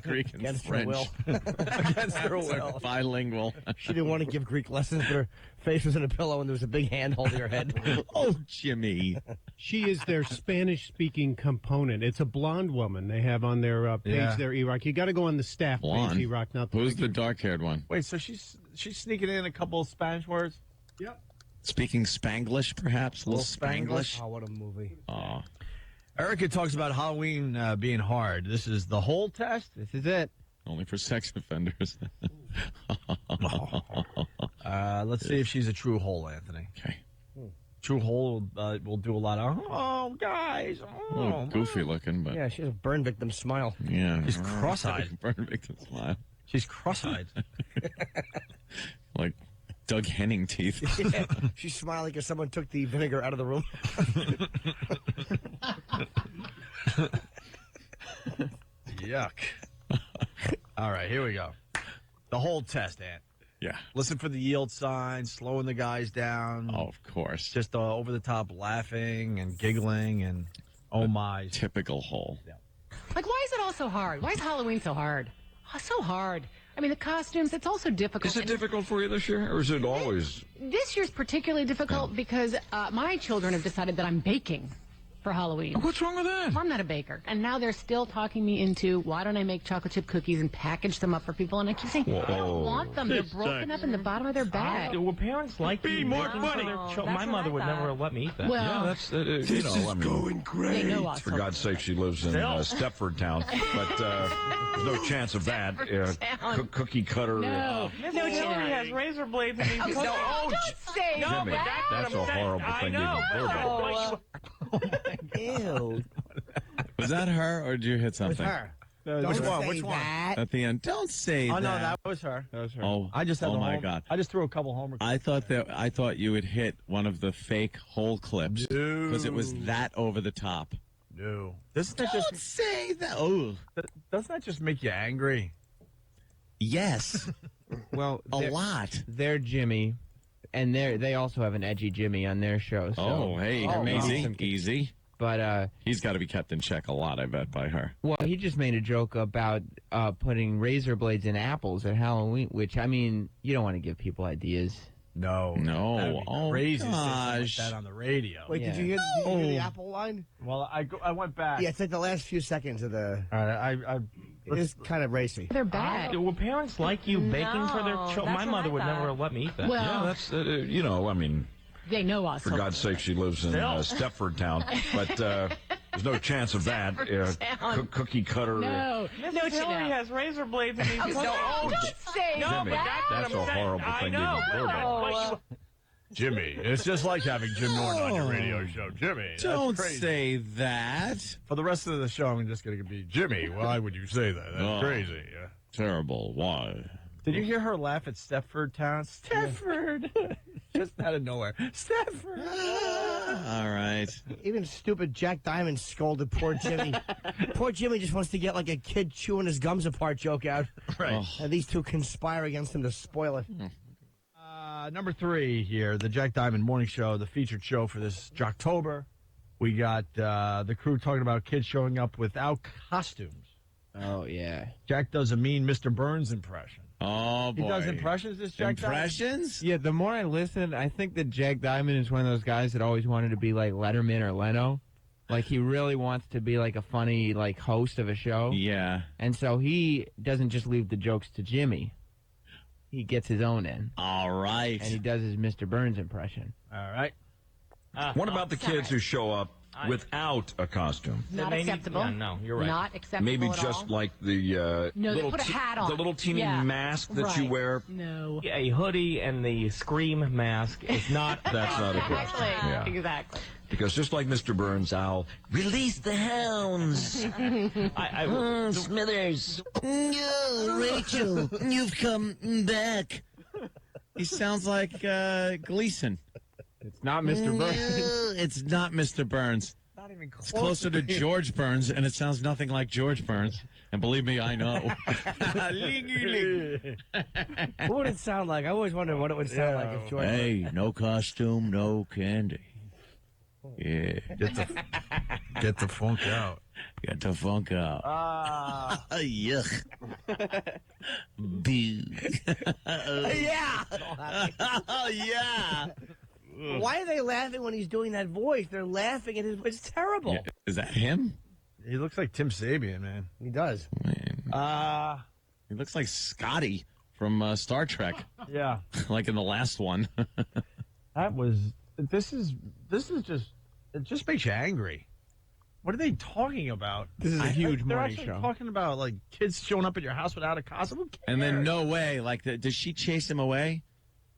Speaker 4: Greek and
Speaker 16: Against
Speaker 4: French.
Speaker 16: her will.
Speaker 2: Against her will.
Speaker 4: Bilingual.
Speaker 16: She didn't want to give Greek lessons, but her face was in a pillow and there was a big hand holding her head.
Speaker 4: Oh, Jimmy.
Speaker 13: She is their Spanish-speaking component. It's a blonde woman they have on their page there, E-Rock. You got to go on the staff
Speaker 4: Blonde?
Speaker 13: page, E-Rock. Not the
Speaker 4: Who's the dark-haired one?
Speaker 2: Wait, so she's sneaking in a couple of Spanish words?
Speaker 13: Yep.
Speaker 4: Speaking Spanglish, perhaps? A little Spanglish?
Speaker 16: Oh, what a movie.
Speaker 4: Oh.
Speaker 2: Erica talks about Halloween being hard. This is the whole test?
Speaker 6: This is it.
Speaker 4: Only for sex offenders.
Speaker 2: Let's see if she's a true hole, Anthony.
Speaker 4: Okay.
Speaker 2: True hole will do a lot of, guys.
Speaker 4: A little goofy looking, but...
Speaker 16: Yeah, she has a burn victim smile.
Speaker 4: Yeah.
Speaker 2: She's cross-eyed.
Speaker 4: Burn victim smile.
Speaker 2: She's cross-eyed.
Speaker 4: Like Doug Henning teeth.
Speaker 16: Yeah, she's smiling because someone took the vinegar out of the room.
Speaker 2: Yuck. All right, here we go. The whole test, Ant.
Speaker 4: Yeah.
Speaker 2: Listen for the yield signs, slowing the guys down.
Speaker 4: Oh, of course.
Speaker 2: Just over the top laughing and giggling and oh my.
Speaker 4: Typical hole.
Speaker 2: Yeah.
Speaker 14: Like, why is it all so hard? Why is Halloween so hard? Oh, so hard. I mean, the costumes, it's also difficult.
Speaker 5: Is it difficult for you this year, or is it always?
Speaker 14: This year's particularly difficult because my children have decided that I'm baking for Halloween.
Speaker 5: What's wrong with that?
Speaker 14: I'm not a baker. And now they're still talking me into, why don't I make chocolate chip cookies and package them up for people? And I keep saying, I don't want them. They're broken up in the bottom of their bag.
Speaker 8: Well, parents like
Speaker 5: Be more funny.
Speaker 8: My mother would never let me eat that.
Speaker 14: Well,
Speaker 5: Yeah, that's you know. I mean,
Speaker 18: Going great.
Speaker 14: they know us.
Speaker 5: for God's sake, she lives in Stepford Town, but there's no chance of that. Cookie cutter.
Speaker 14: No.
Speaker 8: Miss Hillary has razor blades in these cookies.
Speaker 14: Don't say
Speaker 5: Jimmy,
Speaker 14: that.
Speaker 5: that's a horrible thing to hear about.
Speaker 16: Ew.
Speaker 4: Was that her, or did you hit something?
Speaker 16: Her.
Speaker 2: Which one?
Speaker 16: say
Speaker 2: Which one?
Speaker 16: that.
Speaker 4: At the end. Don't say
Speaker 2: Oh
Speaker 4: that.
Speaker 2: no, that was her. That was her.
Speaker 4: Oh,
Speaker 2: I just had
Speaker 4: oh
Speaker 2: the
Speaker 4: my
Speaker 2: home-
Speaker 4: God.
Speaker 2: I just threw a couple homer.
Speaker 4: I thought you would hit one of the fake hole clips because it was that over the top.
Speaker 2: No. Doesn't that
Speaker 4: Don't
Speaker 2: just
Speaker 4: say that. Oh,
Speaker 2: doesn't that just make you angry?
Speaker 4: yes,
Speaker 6: Well,
Speaker 4: a lot.
Speaker 6: They're Jimmy, and they also have an edgy Jimmy on their show. So
Speaker 4: Oh, hey,
Speaker 6: there may be
Speaker 4: easy,
Speaker 6: some-
Speaker 4: easy.
Speaker 6: But
Speaker 4: He's got to be kept in check a lot, I bet, by her.
Speaker 6: well, he just made a joke about putting razor blades in apples at Halloween, which I mean, you don't want to give people ideas.
Speaker 2: No.
Speaker 4: No.
Speaker 2: That'd be
Speaker 4: Oh,
Speaker 2: crazy to say something
Speaker 4: gosh.
Speaker 2: like that on the radio.
Speaker 16: Wait, did you hear the Apple line?
Speaker 2: Well, I went back.
Speaker 16: Yeah, it's like the last few seconds of the.
Speaker 2: All right,
Speaker 16: It is kind of racy.
Speaker 14: They're bad.
Speaker 8: Well, parents like you baking for their children. My
Speaker 14: that's what
Speaker 8: mother
Speaker 14: I
Speaker 8: would
Speaker 14: thought.
Speaker 8: never let me eat that.
Speaker 14: Well,
Speaker 5: Yeah, that's you know. I mean,
Speaker 14: they know us.
Speaker 5: for God's sake, she lives in Stepford Town, but there's no chance of that. Cookie cutter.
Speaker 14: No.
Speaker 8: Miss
Speaker 14: No,
Speaker 8: Hillary has razor blades in these cookies.
Speaker 14: Don't say
Speaker 5: Jimmy,
Speaker 14: that.
Speaker 5: that's a horrible thing to hear about.
Speaker 2: Jimmy, it's just like having Jim Norton on your radio show. Jimmy, that's
Speaker 4: Don't
Speaker 2: crazy.
Speaker 4: say that.
Speaker 2: For the rest of the show, I'm just going to be Jimmy. Why would you say that? That's
Speaker 4: Oh.
Speaker 2: crazy. Yeah.
Speaker 4: Terrible. Why?
Speaker 2: Did you hear her laugh at Stepford Town? Stepford. Just out of nowhere. Stafford.
Speaker 4: All right.
Speaker 16: Even stupid Jack Diamond scolded poor Jimmy. Poor Jimmy just wants to get like a kid chewing his gums apart joke out.
Speaker 2: Right.
Speaker 16: And these two conspire against him to spoil it.
Speaker 2: Number 3 here, the Jack Diamond Morning Show, the featured show for this Jocktober. We got the crew talking about kids showing up without costumes.
Speaker 6: Oh, yeah.
Speaker 2: Jack does a mean Mr. Burns impression.
Speaker 4: Oh, boy.
Speaker 2: He does impressions, this Jack
Speaker 4: Impressions?
Speaker 6: Yeah, the more I listen, I think that Jack Diamond is one of those guys that always wanted to be like Letterman or Leno. Like, he really wants to be like a funny, like, host of a show.
Speaker 4: Yeah.
Speaker 6: And so he doesn't just leave the jokes to Jimmy. He gets his own in.
Speaker 4: All right.
Speaker 6: And he does his Mr. Burns impression.
Speaker 2: All right.
Speaker 5: What about the kids who show up without a costume?
Speaker 14: Not acceptable.
Speaker 9: No, you're right.
Speaker 14: Not acceptable.
Speaker 5: Maybe
Speaker 14: at
Speaker 5: just
Speaker 14: all.
Speaker 5: like the
Speaker 14: No, they
Speaker 5: little
Speaker 14: put a hat on.
Speaker 5: the little teeny
Speaker 14: Yeah.
Speaker 5: mask that you
Speaker 14: Right.
Speaker 5: wear.
Speaker 14: No.
Speaker 10: A hoodie and the Scream mask is not.
Speaker 5: That's not a question.
Speaker 14: Exactly.
Speaker 5: Yeah.
Speaker 14: Exactly.
Speaker 5: Because just like Mr. Burns, I'll release the hounds.
Speaker 7: Smithers. No, Rachel, you've come back.
Speaker 4: He sounds like Gleason.
Speaker 6: It's not Mr. Burns.
Speaker 4: It's not Mr. Burns.
Speaker 2: Not even close.
Speaker 4: It's closer to George Burns, and it sounds nothing like George Burns. And believe me, I know.
Speaker 16: What would it sound like? I always wondered what it would sound like if George.
Speaker 4: Hey, no costume, no candy. Yeah.
Speaker 2: Get the funk out.
Speaker 4: Get the funk out. Yuck. Boo.
Speaker 16: Yeah.
Speaker 4: Oh, yeah.
Speaker 16: Why are they laughing when he's doing that voice? They're laughing at his. It's terrible.
Speaker 4: Yeah. Is that him?
Speaker 2: He looks like Tim Sabian, man.
Speaker 16: He does.
Speaker 4: He looks like Scotty from Star Trek.
Speaker 2: Yeah.
Speaker 4: Like in the last one.
Speaker 2: That was. This is just. It just makes you angry. What are they talking about?
Speaker 6: This is a huge
Speaker 2: They're
Speaker 6: morning
Speaker 2: actually
Speaker 6: show.
Speaker 2: talking about like kids showing up at your house without a costume. Who cares?
Speaker 4: And then no way. Like, does she chase him away?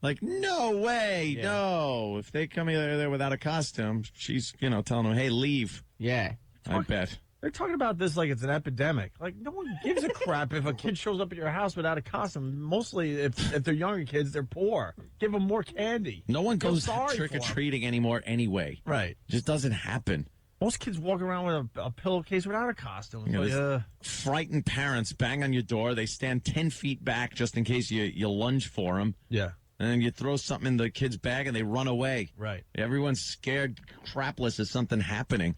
Speaker 4: Like, no way.
Speaker 6: Yeah.
Speaker 4: No. If they come there without a costume, she's, telling them, hey, leave.
Speaker 6: Yeah.
Speaker 4: I bet.
Speaker 2: They're talking about this like it's an epidemic. Like, no one gives a crap if a kid shows up at your house without a costume. Mostly, if they're younger kids, they're poor. Give them more candy.
Speaker 4: No one
Speaker 2: Feel
Speaker 4: goes
Speaker 2: sorry
Speaker 4: trick or
Speaker 2: for 'em.
Speaker 4: treating anymore anyway.
Speaker 2: Right.
Speaker 4: Just doesn't happen.
Speaker 2: Most kids walk around with a pillowcase without a costume. It's
Speaker 4: There's frightened parents bang on your door. They stand 10 feet back just in case you lunge for them.
Speaker 2: Yeah.
Speaker 4: And then you throw something in the kid's bag and they run away.
Speaker 2: Right.
Speaker 4: Everyone's scared crapless of something happening.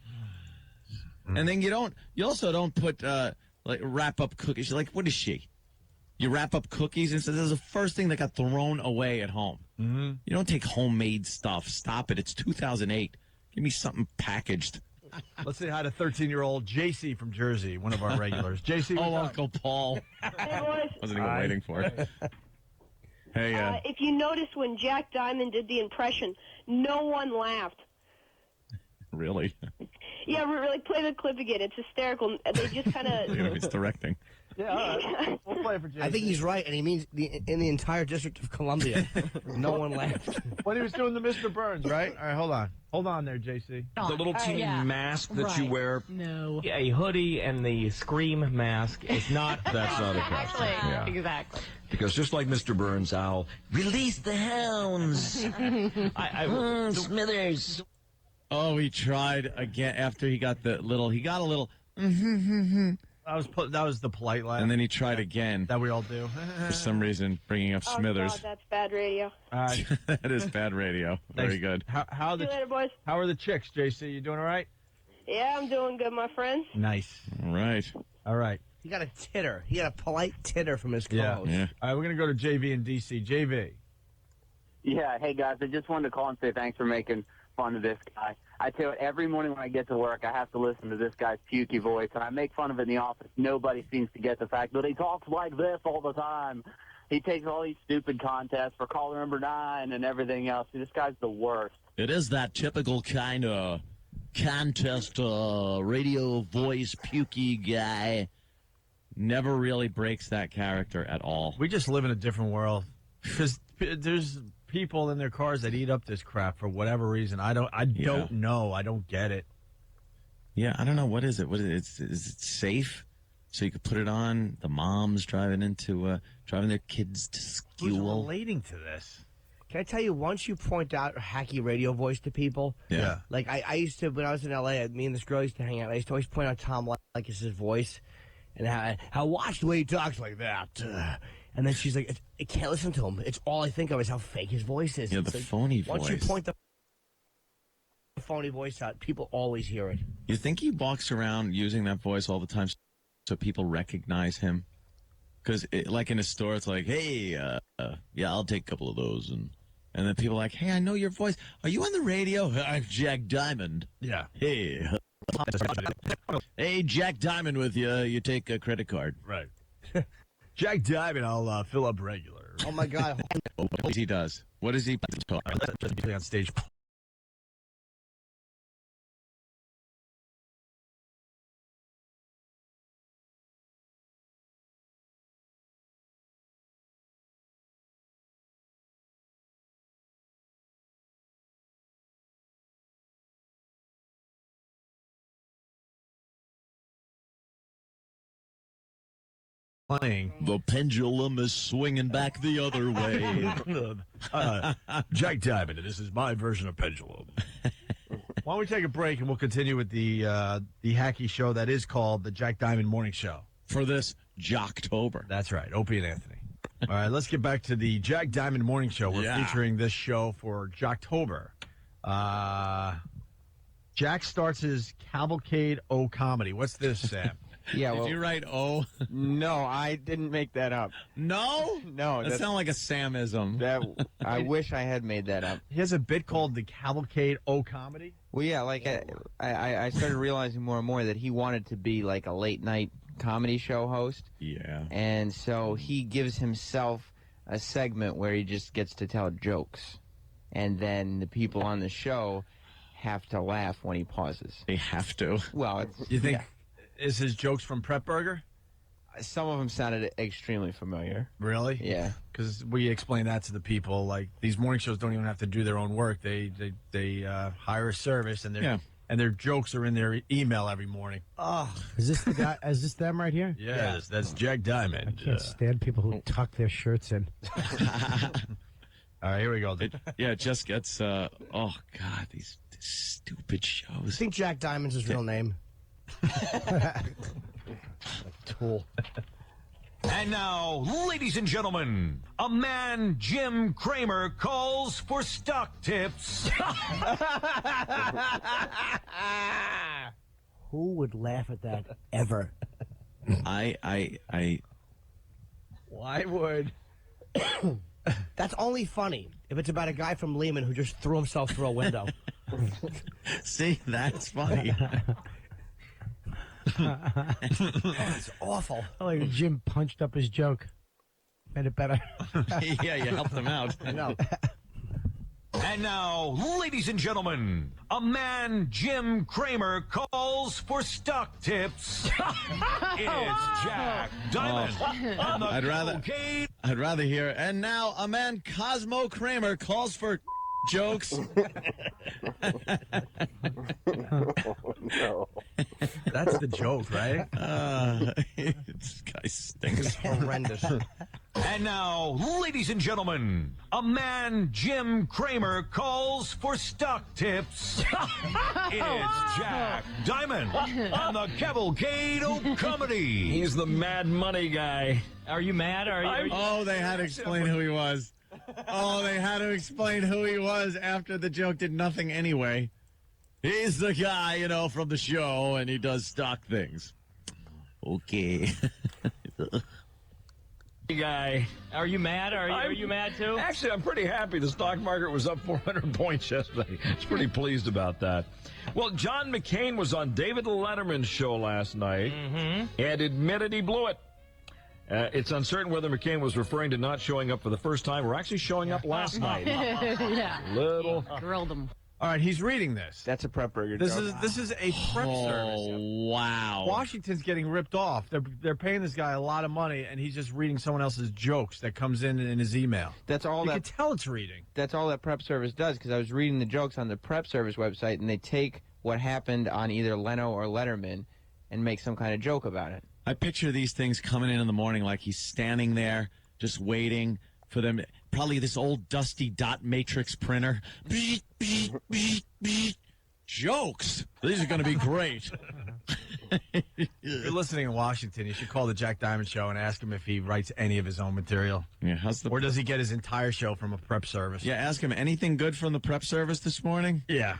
Speaker 4: And then you also don't put, wrap up cookies. You're like, what is she? You wrap up cookies and so this is the first thing that got thrown away at home.
Speaker 2: Mm-hmm.
Speaker 4: You don't take homemade stuff. Stop it. It's 2008. Give me something packaged.
Speaker 2: Let's say hi to 13-year-old JC from Jersey, one of our regulars. JC,
Speaker 4: Oh, Uncle Paul.
Speaker 15: Hey, boys.
Speaker 4: Wasn't even waiting for it. Hey,
Speaker 15: If you noticed when Jack Diamond did the impression, no one laughed.
Speaker 4: really?
Speaker 15: Yeah, really play the clip again. It's hysterical. They just kind of.
Speaker 4: It's directing.
Speaker 2: Yeah, all right. We'll play it for JC.
Speaker 16: I think he's right, and he means in the entire District of Columbia. No one laughed.
Speaker 2: When he was doing the Mr. Burns, right? All right, hold on. Hold on there, JC.
Speaker 5: The little teeny mask that you wear.
Speaker 14: No.
Speaker 10: A hoodie and the Scream mask is not.
Speaker 5: That's not a costume. Yeah.
Speaker 14: Exactly.
Speaker 5: Because just like Mr. Burns, I'll release the hounds. Smithers.
Speaker 4: Oh, he tried again after he got a little.
Speaker 2: That was the polite laugh.
Speaker 4: And then he tried again.
Speaker 2: That we all do.
Speaker 4: For some reason, bringing up Smithers.
Speaker 15: God, that's bad radio.
Speaker 2: All right.
Speaker 4: That is bad radio. Very good.
Speaker 2: How
Speaker 15: See you later, boys.
Speaker 2: How are the chicks, JC? You doing all right?
Speaker 15: Yeah, I'm doing good, my friend.
Speaker 2: Nice.
Speaker 4: All right.
Speaker 2: All right.
Speaker 16: He got a titter. He got a polite titter from his
Speaker 2: Yeah.
Speaker 16: co-host.
Speaker 4: Yeah.
Speaker 2: All right, we're going to go to JV in D.C. JV.
Speaker 19: Yeah, hey guys, I just wanted to call and say thanks for making fun of this guy. I tell you, every morning when I get to work, I have to listen to this guy's pukey voice, and I make fun of it in the office. Nobody seems to get the fact that he talks like this all the time. He takes all these stupid contests for caller number 9 and everything else. This guy's the worst.
Speaker 4: It is that typical kind of contest radio voice pukey guy. Never really breaks that character at all.
Speaker 2: We just live in a different world. Because there's people in their cars that eat up this crap for whatever reason. I don't know. I don't get it.
Speaker 4: Yeah, I don't know. What is it? Is it safe? So you could put it on the moms driving their kids to
Speaker 2: Who's
Speaker 4: school.
Speaker 2: relating to this?
Speaker 16: Can I tell you, once you point out hacky radio voice to people, like I used to, when I was in L.A., me and this girl used to hang out, I used to always point out Tom Leykis' his voice, and how watch the way he talks like that. And then she's like, I can't listen to him. It's all I think of is how fake his voice is.
Speaker 4: Yeah,
Speaker 16: It's
Speaker 4: the
Speaker 16: like,
Speaker 4: phony
Speaker 16: once you
Speaker 4: voice.
Speaker 16: point the phony voice out, people always hear it.
Speaker 4: You think he walks around using that voice all the time so people recognize him? Because, like in a store, it's like, hey, yeah, I'll take a couple of those. And then people are like, hey, I know your voice. Are you on the radio? I'm Jack Diamond.
Speaker 2: Yeah.
Speaker 4: Hey. Hey, Jack Diamond with you. You take a credit card.
Speaker 2: Right. Jack Diamond, I'll fill up regular.
Speaker 16: Oh, my God.
Speaker 4: He does. What does he talk?
Speaker 2: On stage. Playing.
Speaker 4: The pendulum is swinging back the other way.
Speaker 2: Jack Diamond, and this is my version of Pendulum. Why don't we take a break and we'll continue with the hacky show that is called the Jack Diamond Morning Show.
Speaker 4: For this Jocktober.
Speaker 2: That's right, Opie and Anthony. All right, let's get back to the Jack Diamond Morning Show. We're featuring this show for Jocktober. Jack starts his Cavalcade O comedy. What's this, Sam?
Speaker 6: Yeah,
Speaker 4: Did you write O?
Speaker 6: No, I didn't make that up.
Speaker 4: No?
Speaker 6: No.
Speaker 4: That sounds like a Samism.
Speaker 6: I wish I had made that up.
Speaker 2: He has a bit called the Cavalcade O comedy?
Speaker 6: Well, yeah, like I started realizing more and more that he wanted to be like a late night comedy show host.
Speaker 4: Yeah.
Speaker 6: And so he gives himself a segment where he just gets to tell jokes. And then the people on the show have to laugh when he pauses.
Speaker 4: They have to.
Speaker 6: Well, it's,
Speaker 2: You think is his jokes from Prep Burger?
Speaker 6: Some of them sounded extremely familiar.
Speaker 2: Really?
Speaker 6: Yeah.
Speaker 2: Because we explain that to the people. Like, these morning shows don't even have to do their own work. They hire a service, and their jokes are in their email every morning.
Speaker 16: Oh,
Speaker 13: is this the guy? Is this them right here?
Speaker 2: Yeah, that's Jack Diamond.
Speaker 13: I can't stand people who tuck their shirts in.
Speaker 2: All right, here we go.
Speaker 4: It just gets, oh, God, these stupid shows.
Speaker 16: I think Jack Diamond's his real name.
Speaker 2: Tool.
Speaker 11: And now, ladies and gentlemen, a man Jim Cramer calls for stock tips.
Speaker 16: Who would laugh at that ever?
Speaker 2: Why would?
Speaker 16: That's only funny if it's about a guy from Lehman who just threw himself through a window.
Speaker 4: See, that's funny.
Speaker 16: It's awful.
Speaker 13: Like Jim punched up his joke. Made it better.
Speaker 4: Yeah, you helped him out.
Speaker 16: I know.
Speaker 11: And now, ladies and gentlemen, a man Jim Cramer calls for stock tips. It's Jack Diamond on the Cavalcade.
Speaker 4: I'd rather hear, and now a man Cosmo Kramer calls for jokes.
Speaker 1: No.
Speaker 2: That's the joke, right?
Speaker 4: This guy stinks.
Speaker 16: Horrendous.
Speaker 11: And now, ladies and gentlemen, a man Jim Cramer calls for stock tips. It's Jack Diamond on the Cavalcade of Comedy.
Speaker 17: He's the mad money guy.
Speaker 10: Are you mad?
Speaker 4: Oh, they had to explain who he was. Oh, they had to explain who he was after the joke did nothing anyway. He's the guy, from the show, and he does stock things. Okay.
Speaker 10: guy. Are you mad? Are you mad too?
Speaker 17: Actually, I'm pretty happy. The stock market was up 400 points yesterday. I was pretty pleased about that. Well, John McCain was on David Letterman's show last night and admitted he blew it. It's uncertain whether McCain was referring to not showing up for the first time or actually showing up last night.
Speaker 14: Yeah. Grilled him.
Speaker 2: All right, he's reading this.
Speaker 6: That's a prep burger.
Speaker 2: This is a prep service.
Speaker 4: Wow.
Speaker 2: Washington's getting ripped off. They're paying this guy a lot of money, and he's just reading someone else's jokes that comes in his email.
Speaker 6: That's all.
Speaker 2: You can tell it's reading.
Speaker 6: That's all that prep service does. Because I was reading the jokes on the prep service website, and they take what happened on either Leno or Letterman and make some kind of joke about it.
Speaker 4: I picture these things coming in the morning like he's standing there just waiting for them. Probably this old dusty dot matrix printer. Jokes. These are going to be great.
Speaker 2: If you're listening in Washington, you should call the Jack Diamond Show and ask him if he writes any of his own material.
Speaker 4: Yeah,
Speaker 2: or does he get his entire show from a prep service?
Speaker 4: Yeah, ask him anything good from the prep service this morning?
Speaker 2: Yeah.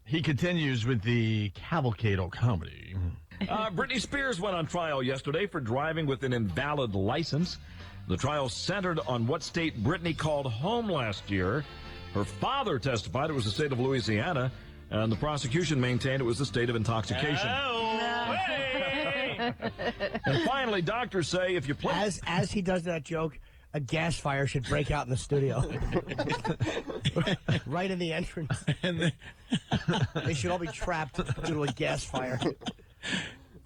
Speaker 2: He continues with the cavalcade of comedy.
Speaker 5: Britney Spears went on trial yesterday for driving with an invalid license. The trial centered on what state Britney called home last year. Her father testified it was the state of Louisiana, and the prosecution maintained it was the state of intoxication. And finally, doctors say if you play...
Speaker 16: As he does that joke, a gas fire should break out in the studio. Right in the entrance. They should all be trapped due to a gas fire.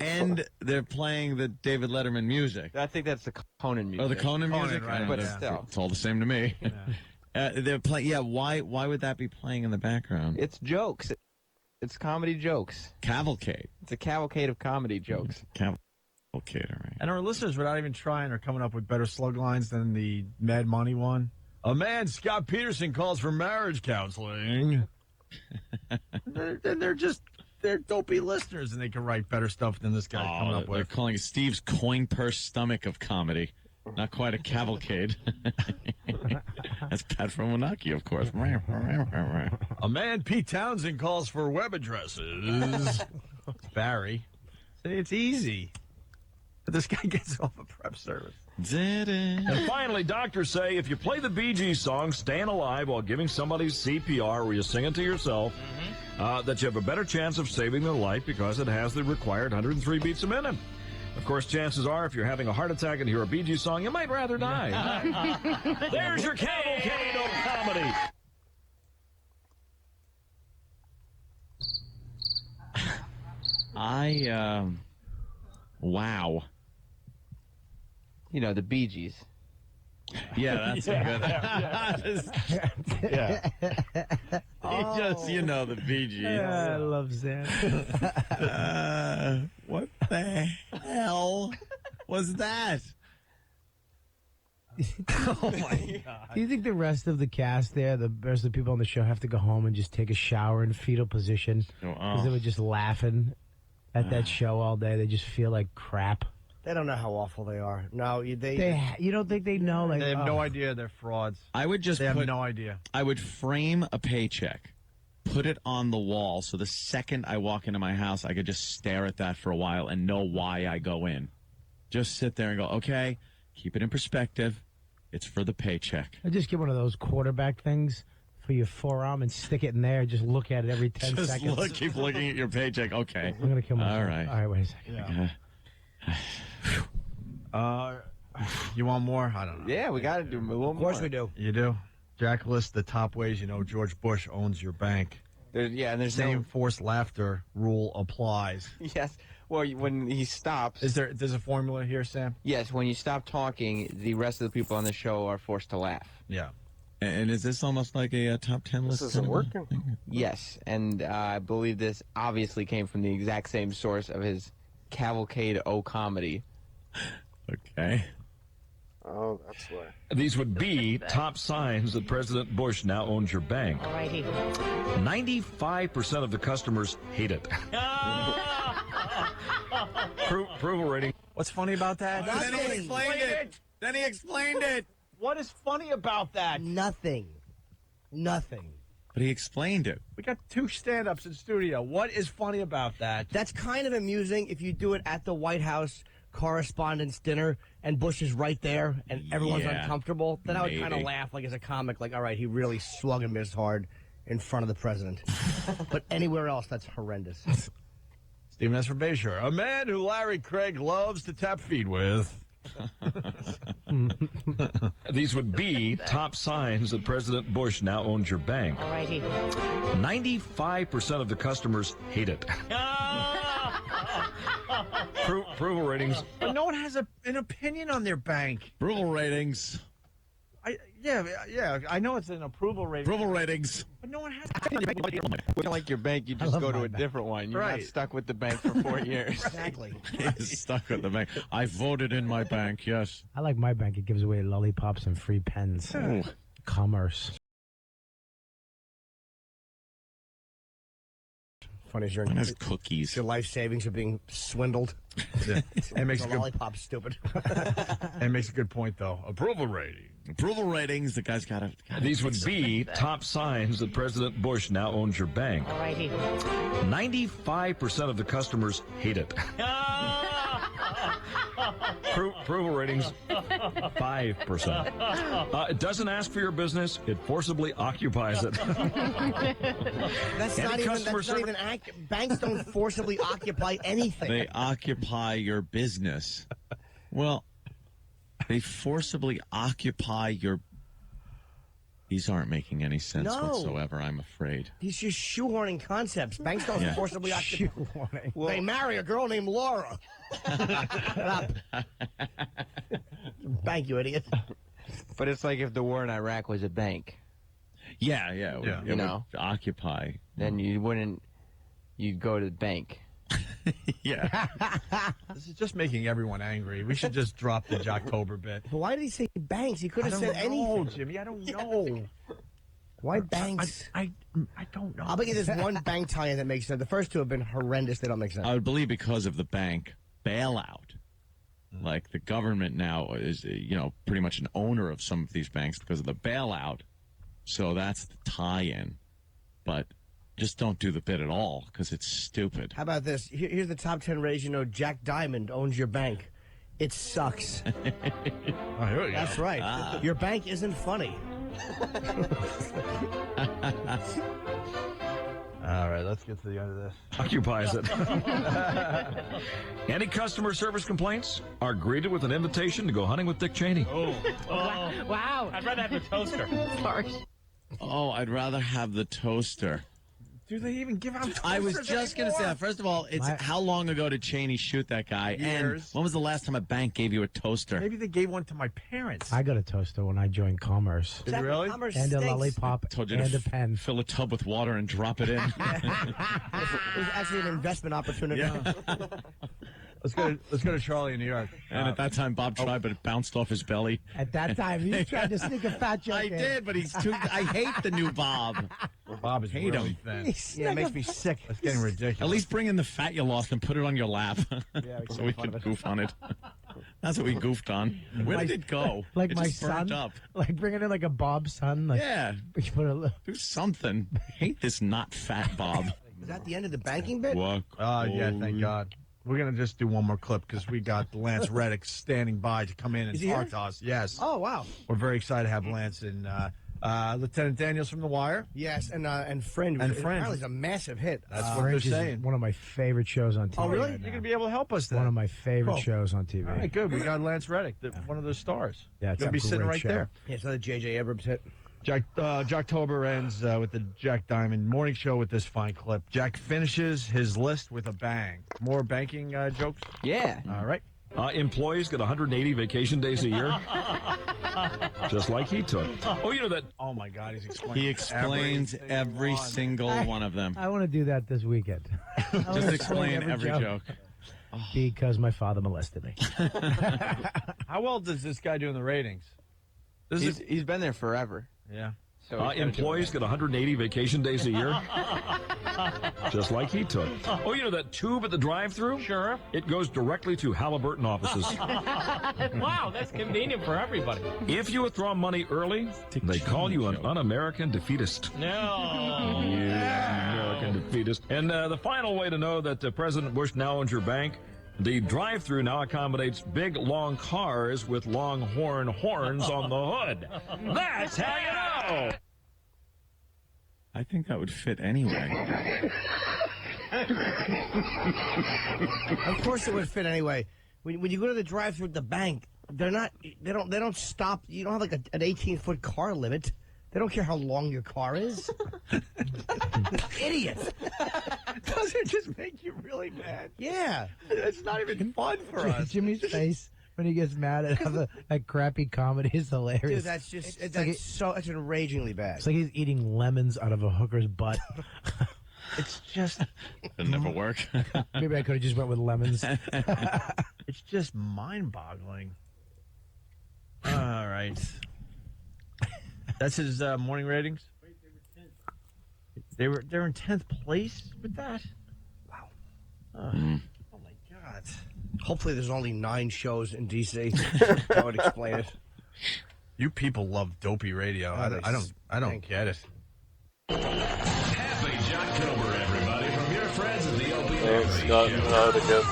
Speaker 4: And they're playing the David Letterman music.
Speaker 6: I think that's the Conan music.
Speaker 4: Oh, the Conan music?
Speaker 2: right,
Speaker 6: but
Speaker 2: yeah.
Speaker 6: still.
Speaker 4: It's all the same to me. They're playing. Yeah, why would that be playing in the background?
Speaker 6: It's jokes. It's comedy jokes.
Speaker 4: Cavalcade.
Speaker 6: It's a cavalcade of comedy jokes.
Speaker 4: Cavalcade, all right.
Speaker 2: And our listeners, without even trying, are coming up with better slug lines than the Mad Money one. A man, Scott Peterson, calls for marriage counseling. They're dopey listeners, and they can write better stuff than this guy coming up
Speaker 4: They're
Speaker 2: with.
Speaker 4: calling it Steve's coin purse stomach of comedy. Not quite a cavalcade. That's Pat from Wanaki, of course.
Speaker 2: A man, Pete Townsend, calls for web addresses. Barry. See, it's easy. But this guy gets off a prep service.
Speaker 5: And finally, doctors say if you play the Bee Gees song, Staying Alive, while giving somebody CPR, where you sing it to yourself, that you have a better chance of saving their life because it has the required 103 beats a minute. Of course, chances are, if you're having a heart attack and hear a Bee Gees song, you might rather die. There's your cavalcade of comedy.
Speaker 4: Wow.
Speaker 6: You know, the Bee Gees.
Speaker 4: Yeah, that's a good. Yeah. You know, the Bee Gees.
Speaker 16: I love Zan.
Speaker 4: What the hell was that?
Speaker 16: Oh my God! Do you think the rest of the cast there, the rest of the people on the show, have to go home and just take a shower in fetal position because they were just laughing at that show all day? They just feel like crap. They don't know how awful they are. No, you don't think they know? Like,
Speaker 2: They have no idea they're frauds.
Speaker 4: I would just
Speaker 2: They have no idea.
Speaker 4: I would frame a paycheck, put it on the wall, so the second I walk into my house, I could just stare at that for a while and know why I go in. Just sit there and go, okay, keep it in perspective. It's for the paycheck.
Speaker 16: I just get one of those quarterback things for your forearm and stick it in there. Just look at it every 10
Speaker 4: Just
Speaker 16: seconds.
Speaker 4: keep looking at your paycheck. Okay.
Speaker 16: I'm going to kill myself.
Speaker 4: All right.
Speaker 16: All right, wait a second.
Speaker 2: You want more? I don't know.
Speaker 6: Yeah, we got to do a little more. Of course
Speaker 16: we do.
Speaker 2: You do? Jack lists the top ways you know George Bush owns your bank.
Speaker 6: And there's
Speaker 2: Same forced laughter rule applies.
Speaker 6: Yes. Well, when he stops.
Speaker 2: There's a formula here, Sam?
Speaker 6: Yes, when you stop talking, the rest of the people on the show are forced to laugh.
Speaker 2: Yeah.
Speaker 4: And is this almost like a top 10 list?
Speaker 1: This isn't working.
Speaker 6: Yes, and I believe this obviously came from the exact same source of his Cavalcade O comedy.
Speaker 4: Okay.
Speaker 1: Oh, that's why.
Speaker 5: These would be top signs that President Bush now owns your bank.
Speaker 14: Alrighty.
Speaker 5: 95% of the customers hate it. Approval rating.
Speaker 2: What's funny about that?
Speaker 16: Nothing.
Speaker 2: Then he explained it. What is funny about that?
Speaker 16: Nothing.
Speaker 4: But he explained it.
Speaker 2: We got two stand-ups in studio. What is funny about that?
Speaker 16: That's kind of amusing if you do it at the White House Correspondents' Dinner and Bush is right there and everyone's uncomfortable. Then I would kind of laugh like as a comic, like, all right, he really swung and missed hard in front of the president. But anywhere else, that's horrendous.
Speaker 2: Stephen S. from Bayshore. A man who Larry Craig loves to tap feet with.
Speaker 5: These would be top signs that President Bush now owns your bank.
Speaker 14: Alrighty.
Speaker 5: 95% of the customers hate it. Approval ratings.
Speaker 2: But no one has an opinion on their bank.
Speaker 4: Approval ratings.
Speaker 2: Yeah. I know it's an approval rating.
Speaker 4: Approval ratings.
Speaker 2: But no one has.
Speaker 6: Like your bank, you
Speaker 2: I
Speaker 6: just
Speaker 2: love
Speaker 6: go to
Speaker 2: my
Speaker 6: a
Speaker 2: bank.
Speaker 6: different one. You're
Speaker 2: Right.
Speaker 6: not stuck with the bank for 4 years.
Speaker 16: Exactly.
Speaker 4: He's stuck with the bank. I voted in my bank, yes.
Speaker 20: I like my bank. It gives away lollipops and free pens.
Speaker 4: Ooh.
Speaker 20: Commerce.
Speaker 16: Funny as your
Speaker 4: Mine has cookies.
Speaker 16: Your life savings are being swindled.
Speaker 2: Yeah. It makes
Speaker 16: the
Speaker 2: a good,
Speaker 16: lollipop's stupid.
Speaker 2: it makes a good point, though. Approval rating.
Speaker 4: Approval ratings. The guy's got to.
Speaker 5: These would be top signs that President Bush now owns your bank.
Speaker 12: Alrighty.
Speaker 5: 95% of the customers hate it. Approval ratings, 5%. It doesn't ask for your business. It forcibly occupies it.
Speaker 16: That's not even banks don't forcibly occupy anything.
Speaker 4: They occupy your business. Well, they forcibly occupy your. These aren't making any sense
Speaker 16: No.
Speaker 4: whatsoever, I'm afraid.
Speaker 16: He's just shoehorning concepts. Banks don't
Speaker 4: Yeah.
Speaker 16: forcibly occupy. They marry a girl named Laura. Shut up. Bank, you idiot.
Speaker 6: But it's like if the war in Iraq was a bank.
Speaker 4: Yeah.
Speaker 6: You
Speaker 4: It would
Speaker 6: know.
Speaker 4: occupy.
Speaker 6: Then you wouldn't. You'd go to the bank.
Speaker 4: Yeah.
Speaker 2: This is just making everyone angry. We should just drop the Jocktober bit.
Speaker 16: But why did he say banks? He could have
Speaker 2: I
Speaker 16: said
Speaker 2: don't
Speaker 16: anything.
Speaker 2: know, Jimmy. I don't know.
Speaker 16: Why banks?
Speaker 2: I don't know.
Speaker 16: I'll bet you there's one bank tie-in that makes sense. The first two have been horrendous. They don't make sense.
Speaker 4: I would believe because of the bank bailout.
Speaker 2: Mm.
Speaker 4: Like the government now is, pretty much an owner of some of these banks because of the bailout. So that's the tie-in. But just don't do the bit at all because it's stupid.
Speaker 16: How about this? Here's the top 10 ratings. You know, Jack Diamond owns your bank. It sucks.
Speaker 2: Oh, here we go.
Speaker 16: That's right.
Speaker 4: Ah.
Speaker 16: Your bank isn't funny.
Speaker 2: All right, let's get to the end of this.
Speaker 5: Occupies it. Any customer service complaints are greeted with an invitation to go hunting with Dick Cheney.
Speaker 12: Wow.
Speaker 10: I'd rather have the toaster.
Speaker 4: Oh, I'd rather have the toaster.
Speaker 2: Do they even give out
Speaker 4: I was just going to say that. First of all, it's how long ago did Cheney shoot that guy?
Speaker 2: Years.
Speaker 4: And when was the last time a bank gave you a toaster?
Speaker 2: Maybe they gave one to my parents.
Speaker 20: I got a toaster when I joined Commerce.
Speaker 2: Did you really?
Speaker 16: Commerce
Speaker 20: And a
Speaker 16: stinks.
Speaker 20: lollipop
Speaker 4: Told you
Speaker 20: and
Speaker 4: to
Speaker 20: a pen.
Speaker 4: fill a tub with water and drop it in.
Speaker 16: It was actually an investment opportunity.
Speaker 2: Let's go to Charlie in New York.
Speaker 4: And at that time, Bob tried, but it bounced off his belly.
Speaker 20: At that time, you tried to sneak a fat joke
Speaker 4: I
Speaker 20: in.
Speaker 4: did, but he's too. I hate the new Bob.
Speaker 2: Bob is
Speaker 4: Hate
Speaker 2: really
Speaker 4: him.
Speaker 2: thin.
Speaker 16: Yeah, it makes me sick.
Speaker 2: That's getting ridiculous.
Speaker 4: At least bring in the fat you lost and put it on your lap, so we could goof on it. That's what we goofed on. Where did it go?
Speaker 20: Like
Speaker 4: it
Speaker 20: my
Speaker 4: just burnt
Speaker 20: son?
Speaker 4: up.
Speaker 20: Like bringing in like a Bob son? Like,
Speaker 4: Yeah,
Speaker 20: you put a little...
Speaker 4: do something. I hate this not fat Bob.
Speaker 16: Is that the end of the banking bit?
Speaker 4: Walk.
Speaker 2: Yeah, thank God. We're going to just do one more clip because we got Lance Reddick standing by to come in and
Speaker 16: Is he
Speaker 2: talk
Speaker 16: here?
Speaker 2: to us. Yes.
Speaker 16: Oh, wow.
Speaker 2: We're very excited to have Lance and Lieutenant Daniels from The Wire.
Speaker 16: Yes, and Friend.
Speaker 2: And
Speaker 16: Friend.
Speaker 2: Friend.
Speaker 16: Apparently it's a massive hit.
Speaker 2: That's what
Speaker 20: Fringe
Speaker 2: they're
Speaker 20: is
Speaker 2: saying.
Speaker 20: one of my favorite shows on TV.
Speaker 16: Oh, really?
Speaker 20: right
Speaker 2: You're
Speaker 20: now.
Speaker 2: going to be able to help us then.
Speaker 20: One of my favorite
Speaker 16: Cool.
Speaker 20: shows on TV.
Speaker 2: All right, good. We got Lance Reddick, one of those stars.
Speaker 20: Yeah, it's
Speaker 2: Going to
Speaker 20: a
Speaker 2: be sitting
Speaker 20: great
Speaker 2: right
Speaker 20: show.
Speaker 2: there.
Speaker 16: Yeah, it's another J.J. Abrams hit.
Speaker 2: Jocktober ends with the Jack Diamond morning show with this fine clip. Jack finishes his list with a bang. More banking jokes?
Speaker 6: Yeah.
Speaker 2: All right.
Speaker 5: Employees get 180 vacation days a year, just like he took. Oh, you know that.
Speaker 2: Oh, my God. He's explaining.
Speaker 4: He explains every single one of them.
Speaker 20: I want to do that this weekend.
Speaker 4: Just explain every joke.
Speaker 20: Because my father molested me.
Speaker 2: How well does this guy do in the ratings?
Speaker 6: He's been there forever.
Speaker 2: Yeah.
Speaker 6: So
Speaker 5: Employees get 180 vacation days a year, just like he took. Oh, you know that tube at the drive-thru?
Speaker 10: Sure.
Speaker 5: It goes directly to Halliburton offices.
Speaker 10: Wow, that's convenient for everybody.
Speaker 5: If you withdraw money early, they call you an un-American defeatist.
Speaker 10: No.
Speaker 5: You American defeatist. And the final way to know that President Bush now owns your bank, the drive-thru now accommodates big, long cars with long horns on the hood. That's how you know.
Speaker 4: I think that would fit anyway.
Speaker 16: Of course it would fit anyway. When you go to the drive-thru at the bank, they don't stop. You don't have like an 18-foot car limit. They don't care how long your car is. Idiot.
Speaker 2: Doesn't it just make you really mad?
Speaker 16: Yeah.
Speaker 2: It's not even fun for us.
Speaker 20: Jimmy's face. when he gets mad at that crappy comedy is hilarious.
Speaker 16: Dude, that's just it's enragingly bad.
Speaker 20: It's like he's eating lemons out of a hooker's butt.
Speaker 2: It's just
Speaker 4: It'll never work.
Speaker 20: Maybe I could have just went with lemons.
Speaker 2: It's just mind-boggling. All right. That's his morning ratings? They're in 10th place with that?
Speaker 16: Wow.
Speaker 2: Oh my God.
Speaker 16: Hopefully there's only 9 shows in D.C. That would explain it.
Speaker 2: You people love dopey radio. I don't get it.
Speaker 11: Happy Jocktober, everybody, from your friends at the Opie Show.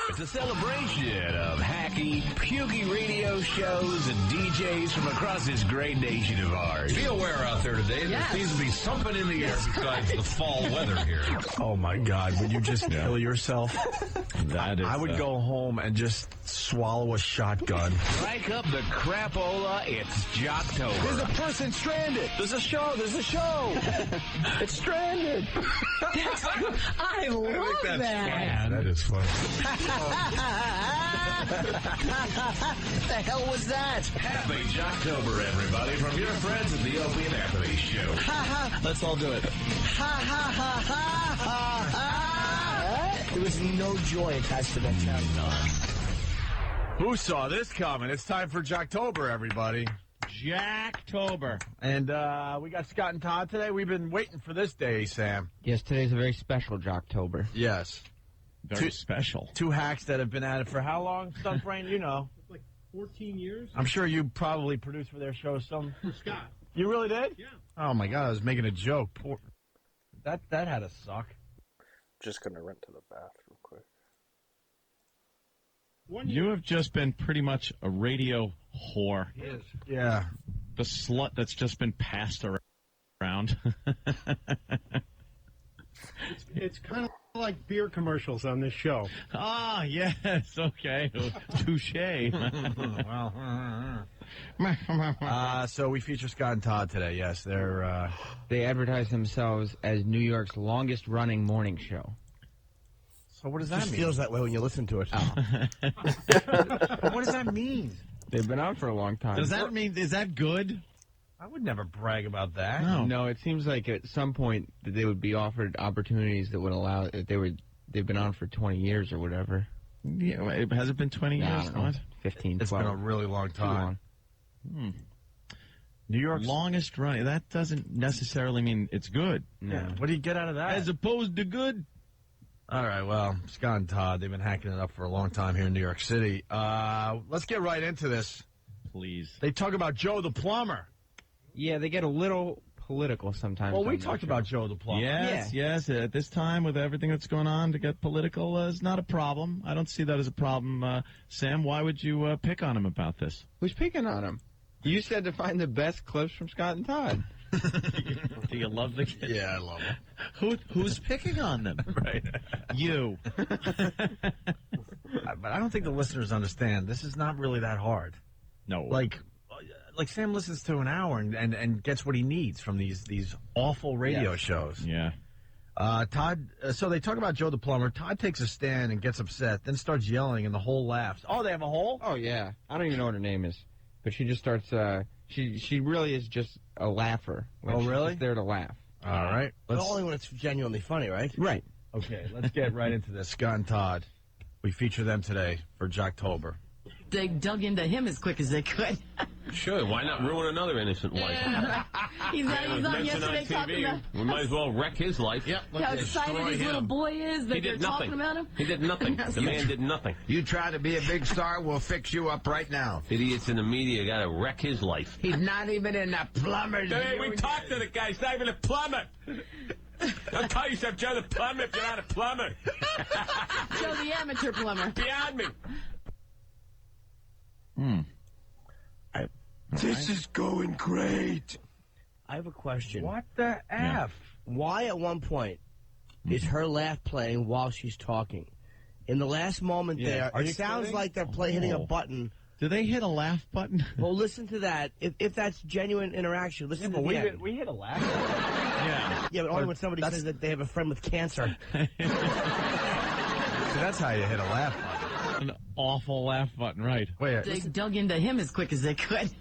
Speaker 11: It's a celebration of hacky, pukey radio shows and DJs from across this great nation of ours.
Speaker 17: Be aware out there today.
Speaker 11: Yes.
Speaker 17: There seems to be something in the air besides the fall weather here.
Speaker 2: Oh, my God. Would you just kill yourself?
Speaker 4: That is,
Speaker 2: I would go home and just swallow a shotgun.
Speaker 11: Crank up the crapola. It's Jocktober.
Speaker 16: There's a person stranded. There's a show. It's stranded.
Speaker 21: I love that.
Speaker 17: That is funny.
Speaker 16: The hell was that?
Speaker 11: Happy Jocktober, everybody, from your friends at the Opie and Anthony Show.
Speaker 2: Let's all do it.
Speaker 16: There was no joy attached to that sound.
Speaker 2: Who saw this coming? It's time for Jocktober, everybody.
Speaker 4: Jocktober.
Speaker 2: And we got Scott and Todd today. We've been waiting for this day, Sam.
Speaker 6: Yes, today's a very special Jocktober.
Speaker 2: Yes.
Speaker 4: Very special.
Speaker 2: 2 hacks that have been at it for how long, Stuntbrain? You know.
Speaker 13: Like 14 years.
Speaker 2: I'm sure you probably produced for their show some.
Speaker 13: For Scott.
Speaker 2: You really did?
Speaker 13: Yeah.
Speaker 2: Oh, my God. I was making a joke. Poor. That had to suck.
Speaker 1: Just going to run to the bathroom quick.
Speaker 4: You have just been pretty much a radio whore.
Speaker 2: Yes. Yeah.
Speaker 4: The slut that's just been passed around.
Speaker 13: It's kind of like beer commercials on this show.
Speaker 4: Ah, yes. Okay. Touche.
Speaker 2: So we feature Scott and Todd today. Yes,
Speaker 6: They advertise themselves as New York's longest running morning show.
Speaker 2: So what does
Speaker 16: It
Speaker 2: that
Speaker 16: just
Speaker 2: mean?
Speaker 16: feels that way when you listen to it.
Speaker 2: What does that mean?
Speaker 6: They've been out for a long time.
Speaker 4: Does that mean, is that good?
Speaker 2: I would never brag about that.
Speaker 6: No, it seems like at some point that they would be offered opportunities that would allow that they've been on for 20 years or whatever.
Speaker 4: Yeah, has it been 20 years?
Speaker 6: I don't know, 15, 12.
Speaker 2: It's been a really long time. New York's
Speaker 4: longest running. That doesn't necessarily mean it's good.
Speaker 6: No.
Speaker 2: Yeah. What do you get out of that?
Speaker 4: As opposed to good.
Speaker 2: All right, well, Scott and Todd, they've been hacking it up for a long time here in New York City. Let's get right into this.
Speaker 4: Please.
Speaker 2: They talk about Joe the plumber.
Speaker 6: Yeah, they get a little political sometimes.
Speaker 2: Well, we talked about Joe the plumber.
Speaker 4: Yes. At this time, with everything that's going on, to get political is not a problem. I don't see that as a problem. Sam, why would you pick on him about this?
Speaker 6: Who's picking on him? You said to find the best clips from Scott and Todd.
Speaker 4: Do you love the kid?
Speaker 2: Yeah, I love him.
Speaker 4: Who's picking on them? Right. You.
Speaker 2: But I don't think the listeners understand. This is not really that hard.
Speaker 4: No.
Speaker 2: Like Sam listens to an hour and gets what he needs from these awful radio shows.
Speaker 4: Yeah.
Speaker 2: Todd, so they talk about Joe the plumber. Todd takes a stand and gets upset, then starts yelling, and the hole laughs. Oh, they have a hole?
Speaker 6: Oh, yeah. I don't even know what her name is. But she just starts, she really is just a laugher. Like,
Speaker 2: Oh, really?
Speaker 6: She's just there to laugh.
Speaker 2: All right.
Speaker 16: But only when it's genuinely funny, right?
Speaker 6: Right.
Speaker 2: Okay, let's get right into this. Scott and Todd, we feature them today for Jocktober.
Speaker 21: They dug into him as quick as they could.
Speaker 3: Sure, why not ruin another innocent life?
Speaker 21: He's on yesterday talking about
Speaker 3: We might as well wreck his life. Yep.
Speaker 21: how excited his little boy is that
Speaker 3: He
Speaker 21: they're
Speaker 3: did nothing.
Speaker 21: talking about him.
Speaker 3: He did nothing. The man did nothing.
Speaker 22: You try to be a big star, we'll fix you up right now.
Speaker 3: Idiots in the media got to wreck his life.
Speaker 22: He's not even in the plumber's
Speaker 3: Hey, we
Speaker 22: union.
Speaker 3: talked to the guy. He's not even a plumber. Don't call yourself Joe the plumber if you're not a plumber.
Speaker 21: Joe the amateur plumber.
Speaker 3: Beyond me.
Speaker 22: This is going great.
Speaker 16: I have a question.
Speaker 2: What the F?
Speaker 16: Why at one point is her laugh playing while she's talking? In the last moment there,
Speaker 2: Are
Speaker 16: it
Speaker 2: you
Speaker 16: sounds
Speaker 2: kidding?
Speaker 16: like they're hitting a button.
Speaker 4: Do they hit a laugh button?
Speaker 16: Well, listen to that. If that's genuine interaction, listen to that.
Speaker 2: We hit a laugh.
Speaker 16: Yeah, but only when somebody says that they have a friend with cancer.
Speaker 2: So that's how you hit a laugh button.
Speaker 4: An awful laugh button, right?
Speaker 2: Wait,
Speaker 12: They dug into him as quick as they could.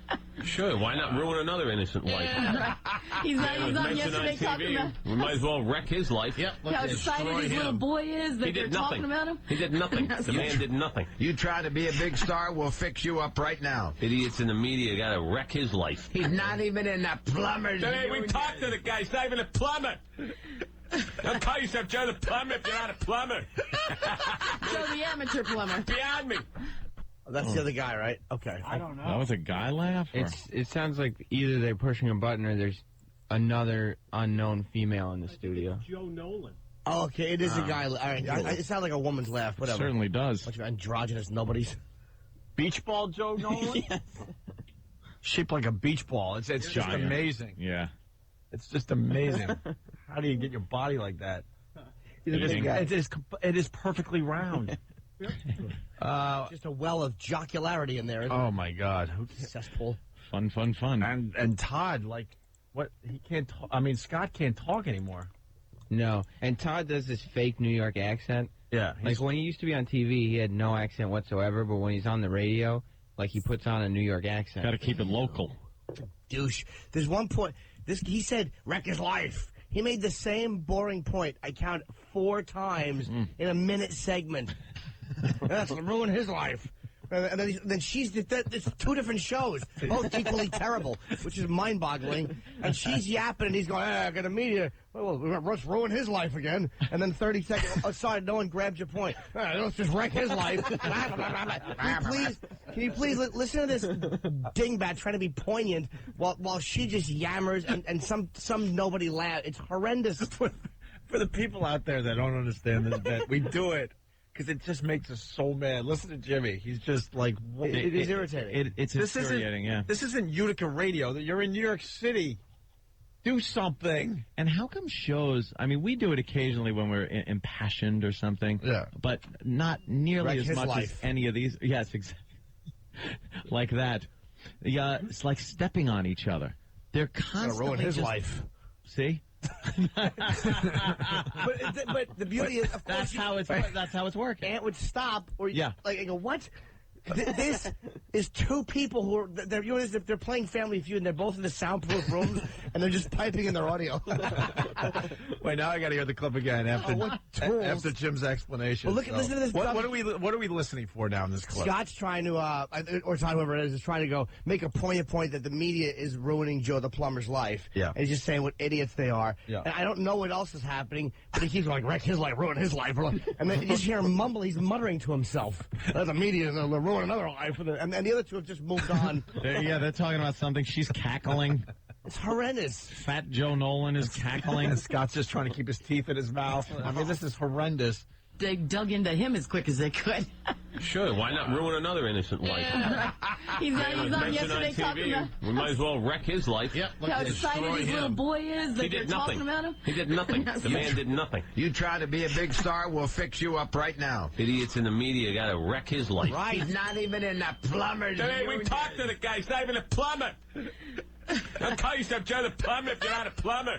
Speaker 3: Sure, why not ruin another innocent life?
Speaker 12: Yeah, right. He's on yesterday talking about
Speaker 3: We might as well wreck his life. Yep.
Speaker 12: how excited his little boy is that they're talking about him.
Speaker 3: He did nothing. The man did nothing.
Speaker 22: You try to be a big star, we'll fix you up right now.
Speaker 3: Idiots in the media got to wreck his life.
Speaker 22: He's not even in the plumbers.
Speaker 3: Hey, we talked to the guy. He's not even a plumber. Don't call yourself Joe the plumber if you're not a plumber.
Speaker 12: Joe the amateur plumber.
Speaker 3: Beyond me.
Speaker 16: That's the other guy, right? Okay.
Speaker 2: I don't know.
Speaker 4: That was a guy laugh? Or?
Speaker 6: It sounds like either they're pushing a button or there's another unknown female in the studio.
Speaker 13: Joe Nolan.
Speaker 16: Oh, okay, it is a guy. All right, it sounds like a woman's laugh. Whatever.
Speaker 4: Certainly does.
Speaker 16: Bunch of androgynous nobodies.
Speaker 2: Beach ball Joe Nolan?
Speaker 16: Yes.
Speaker 2: Shaped like a beach ball. It's just
Speaker 4: Giant.
Speaker 2: amazing.
Speaker 4: Yeah.
Speaker 2: It's just amazing. How do you get your body like that? It is perfectly round.
Speaker 16: Just a well of jocularity in there.
Speaker 2: Oh my God!
Speaker 16: Cesspool.
Speaker 4: Fun.
Speaker 2: And Todd, like, what? He can't talk. I mean, Scott can't talk anymore.
Speaker 6: No, and Todd does this fake New York accent.
Speaker 2: Yeah,
Speaker 6: like when he used to be on TV, he had no accent whatsoever. But when he's on the radio, like he puts on a New York accent.
Speaker 4: Got to keep it local.
Speaker 16: Douche. There's one point. He said, "Wreck his life." He made the same boring point. I count 4 times in a minute segment. That's ruin his life. And then it's 2 different shows, both equally terrible, which is mind-boggling. And she's yapping, and he's going, I got a media. Well, let's ruin his life again. And then 30 seconds, oh, sorry, no one grabbed your point. Let's just wreck his life. Can you please listen to this dingbat trying to be poignant while she just yammers and some nobody laughs. It's horrendous.
Speaker 2: For the people out there that don't understand this bit, we do it because it just makes us so mad. Listen to Jimmy. He's just like...
Speaker 16: It is irritating.
Speaker 4: It's infuriating, yeah.
Speaker 2: This isn't Utica radio. You're in New York City. Do something.
Speaker 4: And how come shows... I mean, we do it occasionally when we're impassioned or something.
Speaker 2: Yeah.
Speaker 4: But not nearly
Speaker 16: Wreck
Speaker 4: as much
Speaker 16: life.
Speaker 4: as any of these. Yes, exactly. Like that. Yeah, it's like stepping on each other. They're constantly
Speaker 16: ruin his life.
Speaker 4: See?
Speaker 16: but the beauty is, of course,
Speaker 4: that's how it's working.
Speaker 16: Ant would stop, or
Speaker 4: yeah,
Speaker 16: like I go, what? This is 2 people who are they're playing Family Feud, and they're both in the soundproof rooms, and they're just piping in their audio.
Speaker 2: Wait, now I got to hear the clip again after Jim's explanation.
Speaker 16: Well, listen to this.
Speaker 2: What are we listening for now in this clip?
Speaker 16: Scott's trying to, or Todd, whoever it is trying to go make a poignant point that the media is ruining Joe the plumber's life.
Speaker 2: Yeah,
Speaker 16: and he's just saying what idiots they are.
Speaker 2: Yeah,
Speaker 16: and I don't know what else is happening, but he keeps going, wreck his life, ruin his life, and then you just hear him mumble. He's muttering to himself. The media will ruin another life, and the other 2 have just moved on.
Speaker 4: Yeah, they're talking about something. She's cackling.
Speaker 16: It's horrendous.
Speaker 4: Fat Joe Nolan is cackling.
Speaker 2: And Scott's just trying to keep his teeth in his mouth. I mean, this is horrendous.
Speaker 12: They dug into him as quick as they could.
Speaker 3: Sure, why not ruin another innocent life?
Speaker 12: Yeah, he's on yesterday talking about...
Speaker 3: We might as well wreck his life.
Speaker 12: Yep, how excited his little boy is that they're talking about him.
Speaker 3: He did nothing. The man did nothing.
Speaker 22: You try to be a big star, we'll fix you up right now.
Speaker 3: Idiots in the media got to wreck his life.
Speaker 22: Right. He's not even in the plumbers.
Speaker 3: Hey, we talked to the guy. He's not even a plumber. Don't call yourself Joe the plumber if you're not a plumber.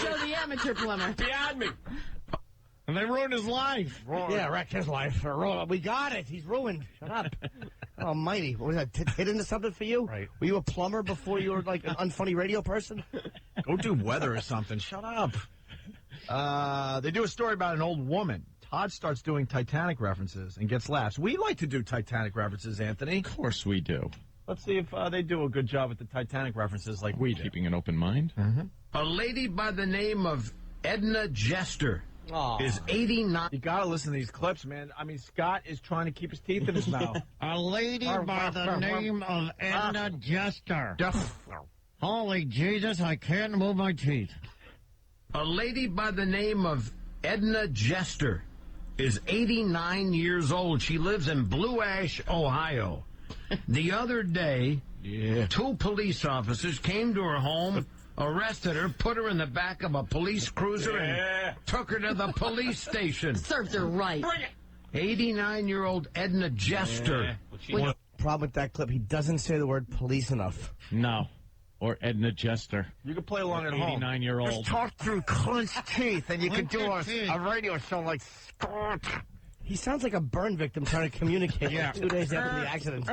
Speaker 12: Joe the amateur plumber.
Speaker 3: Beyond me.
Speaker 4: And they ruined his life.
Speaker 16: Yeah, wreck his life. We got it. He's ruined. Shut up. Almighty. What was that, hit into something for you?
Speaker 2: Right.
Speaker 16: Were you a plumber before you were like an unfunny radio person?
Speaker 2: Go do weather or something. Shut up. They do a story about an old woman. Todd starts doing Titanic references and gets laughs. We like to do Titanic references, Anthony.
Speaker 4: Of course we do.
Speaker 2: Let's see if they do a good job with the Titanic references like we do.
Speaker 4: Keeping an open mind.
Speaker 2: Mm-hmm.
Speaker 22: A lady by the name of Edna Jester is 89.
Speaker 2: You gotta listen to these clips, man. I mean, Scott is trying to keep his teeth in his mouth.
Speaker 4: A lady by the name of Edna Jester. Holy Jesus, I can't move my teeth.
Speaker 22: A lady by the name of Edna Jester is 89 years old. She lives in Blue Ash, Ohio. The other day, 2 police officers came to her home, arrested her, put her in the back of a police cruiser, and took her to the police station.
Speaker 12: Served her right.
Speaker 22: 89-year-old Edna Jester.
Speaker 16: Problem with that clip, he doesn't say the word police enough.
Speaker 4: No. Or Edna Jester.
Speaker 2: You can play along at home.
Speaker 4: 89-year-old.
Speaker 16: Just talk through clenched teeth, and you could do a radio show like Scott. He sounds like a burn victim trying to communicate 2 days after the accident.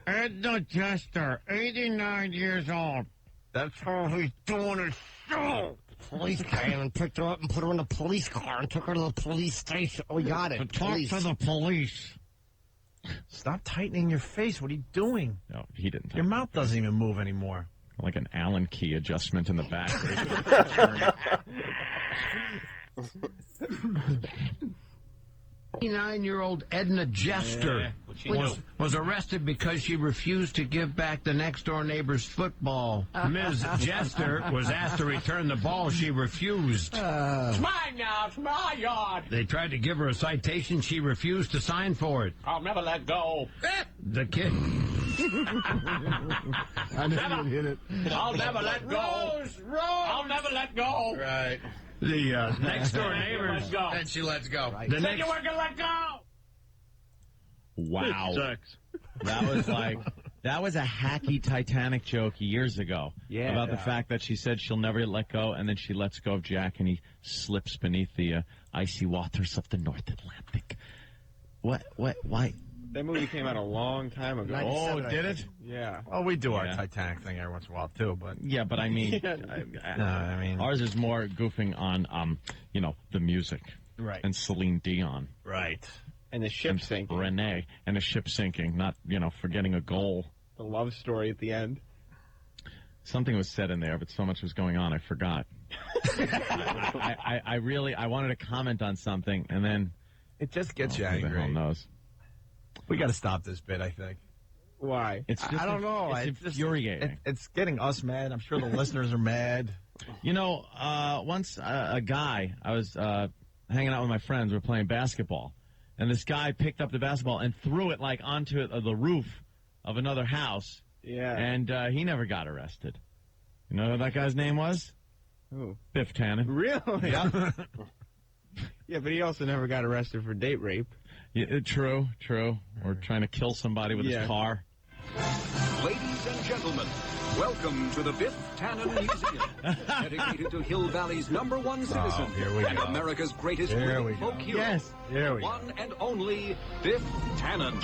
Speaker 22: Edna Jester, 89 years old. That's how he's doing his show.
Speaker 16: Police came and picked her up and put her in a police car and took her to the police station. We got it.
Speaker 22: Talk to the police.
Speaker 2: Stop tightening your face. What are you doing?
Speaker 4: No, he didn't.
Speaker 2: Your mouth doesn't even move anymore.
Speaker 4: Like an Allen key adjustment in the back.
Speaker 22: 89-year-old Edna Jester was arrested because she refused to give back the next-door neighbor's football. Ms. Jester was asked to return the ball. She refused.
Speaker 3: It's mine now. It's my yard.
Speaker 22: They tried to give her a citation. She refused to sign for it.
Speaker 3: I'll never let go.
Speaker 22: The kid...
Speaker 2: I didn't hit it.
Speaker 3: I'll never let go.
Speaker 16: Rose!
Speaker 3: I'll never let go.
Speaker 2: Right.
Speaker 22: The next-door neighbors...
Speaker 2: And she lets go.
Speaker 3: Right. You weren't going to let go.
Speaker 4: Wow. That was a hacky Titanic joke years ago.
Speaker 10: Yeah.
Speaker 4: About the fact that she said she'll never let go, and then she lets go of Jack, and he slips beneath the icy waters of the North Atlantic. Why?
Speaker 6: That movie came out a long time ago.
Speaker 2: Oh, did it?
Speaker 6: Yeah.
Speaker 2: Well, we do our Titanic thing every once in a while, too, but...
Speaker 4: Yeah, but I mean...
Speaker 2: I mean...
Speaker 4: Ours is more goofing on, the music.
Speaker 2: Right.
Speaker 4: And Celine Dion.
Speaker 2: Right.
Speaker 6: And the ship sinking.
Speaker 4: Renee. And the ship sinking, not, forgetting a goal.
Speaker 6: The love story at the end.
Speaker 4: Something was said in there, but so much was going on, I forgot. I wanted to comment on something, and then...
Speaker 2: It just gets you
Speaker 4: who
Speaker 2: angry.
Speaker 4: the hell knows?
Speaker 2: We got to stop this bit, I think.
Speaker 6: Why?
Speaker 4: It's just
Speaker 2: I don't know.
Speaker 4: It's infuriating.
Speaker 2: It's getting us mad. I'm sure the listeners are mad.
Speaker 4: Once a guy, I was hanging out with my friends. We were playing basketball. And this guy picked up the basketball and threw it onto the roof of another house.
Speaker 6: Yeah.
Speaker 4: And he never got arrested. You know who that guy's name was?
Speaker 6: Who?
Speaker 4: Biff Tannen.
Speaker 6: Really?
Speaker 4: Yeah.
Speaker 6: Yeah, but he also never got arrested for date rape.
Speaker 4: Yeah, true. Or trying to kill somebody with his car.
Speaker 8: Ladies and gentlemen, welcome to the Biff Tannen Museum, dedicated to Hill Valley's #1 citizen and America's greatest living folk hero.
Speaker 2: Yes, here we go.
Speaker 8: One and only Biff Tannen.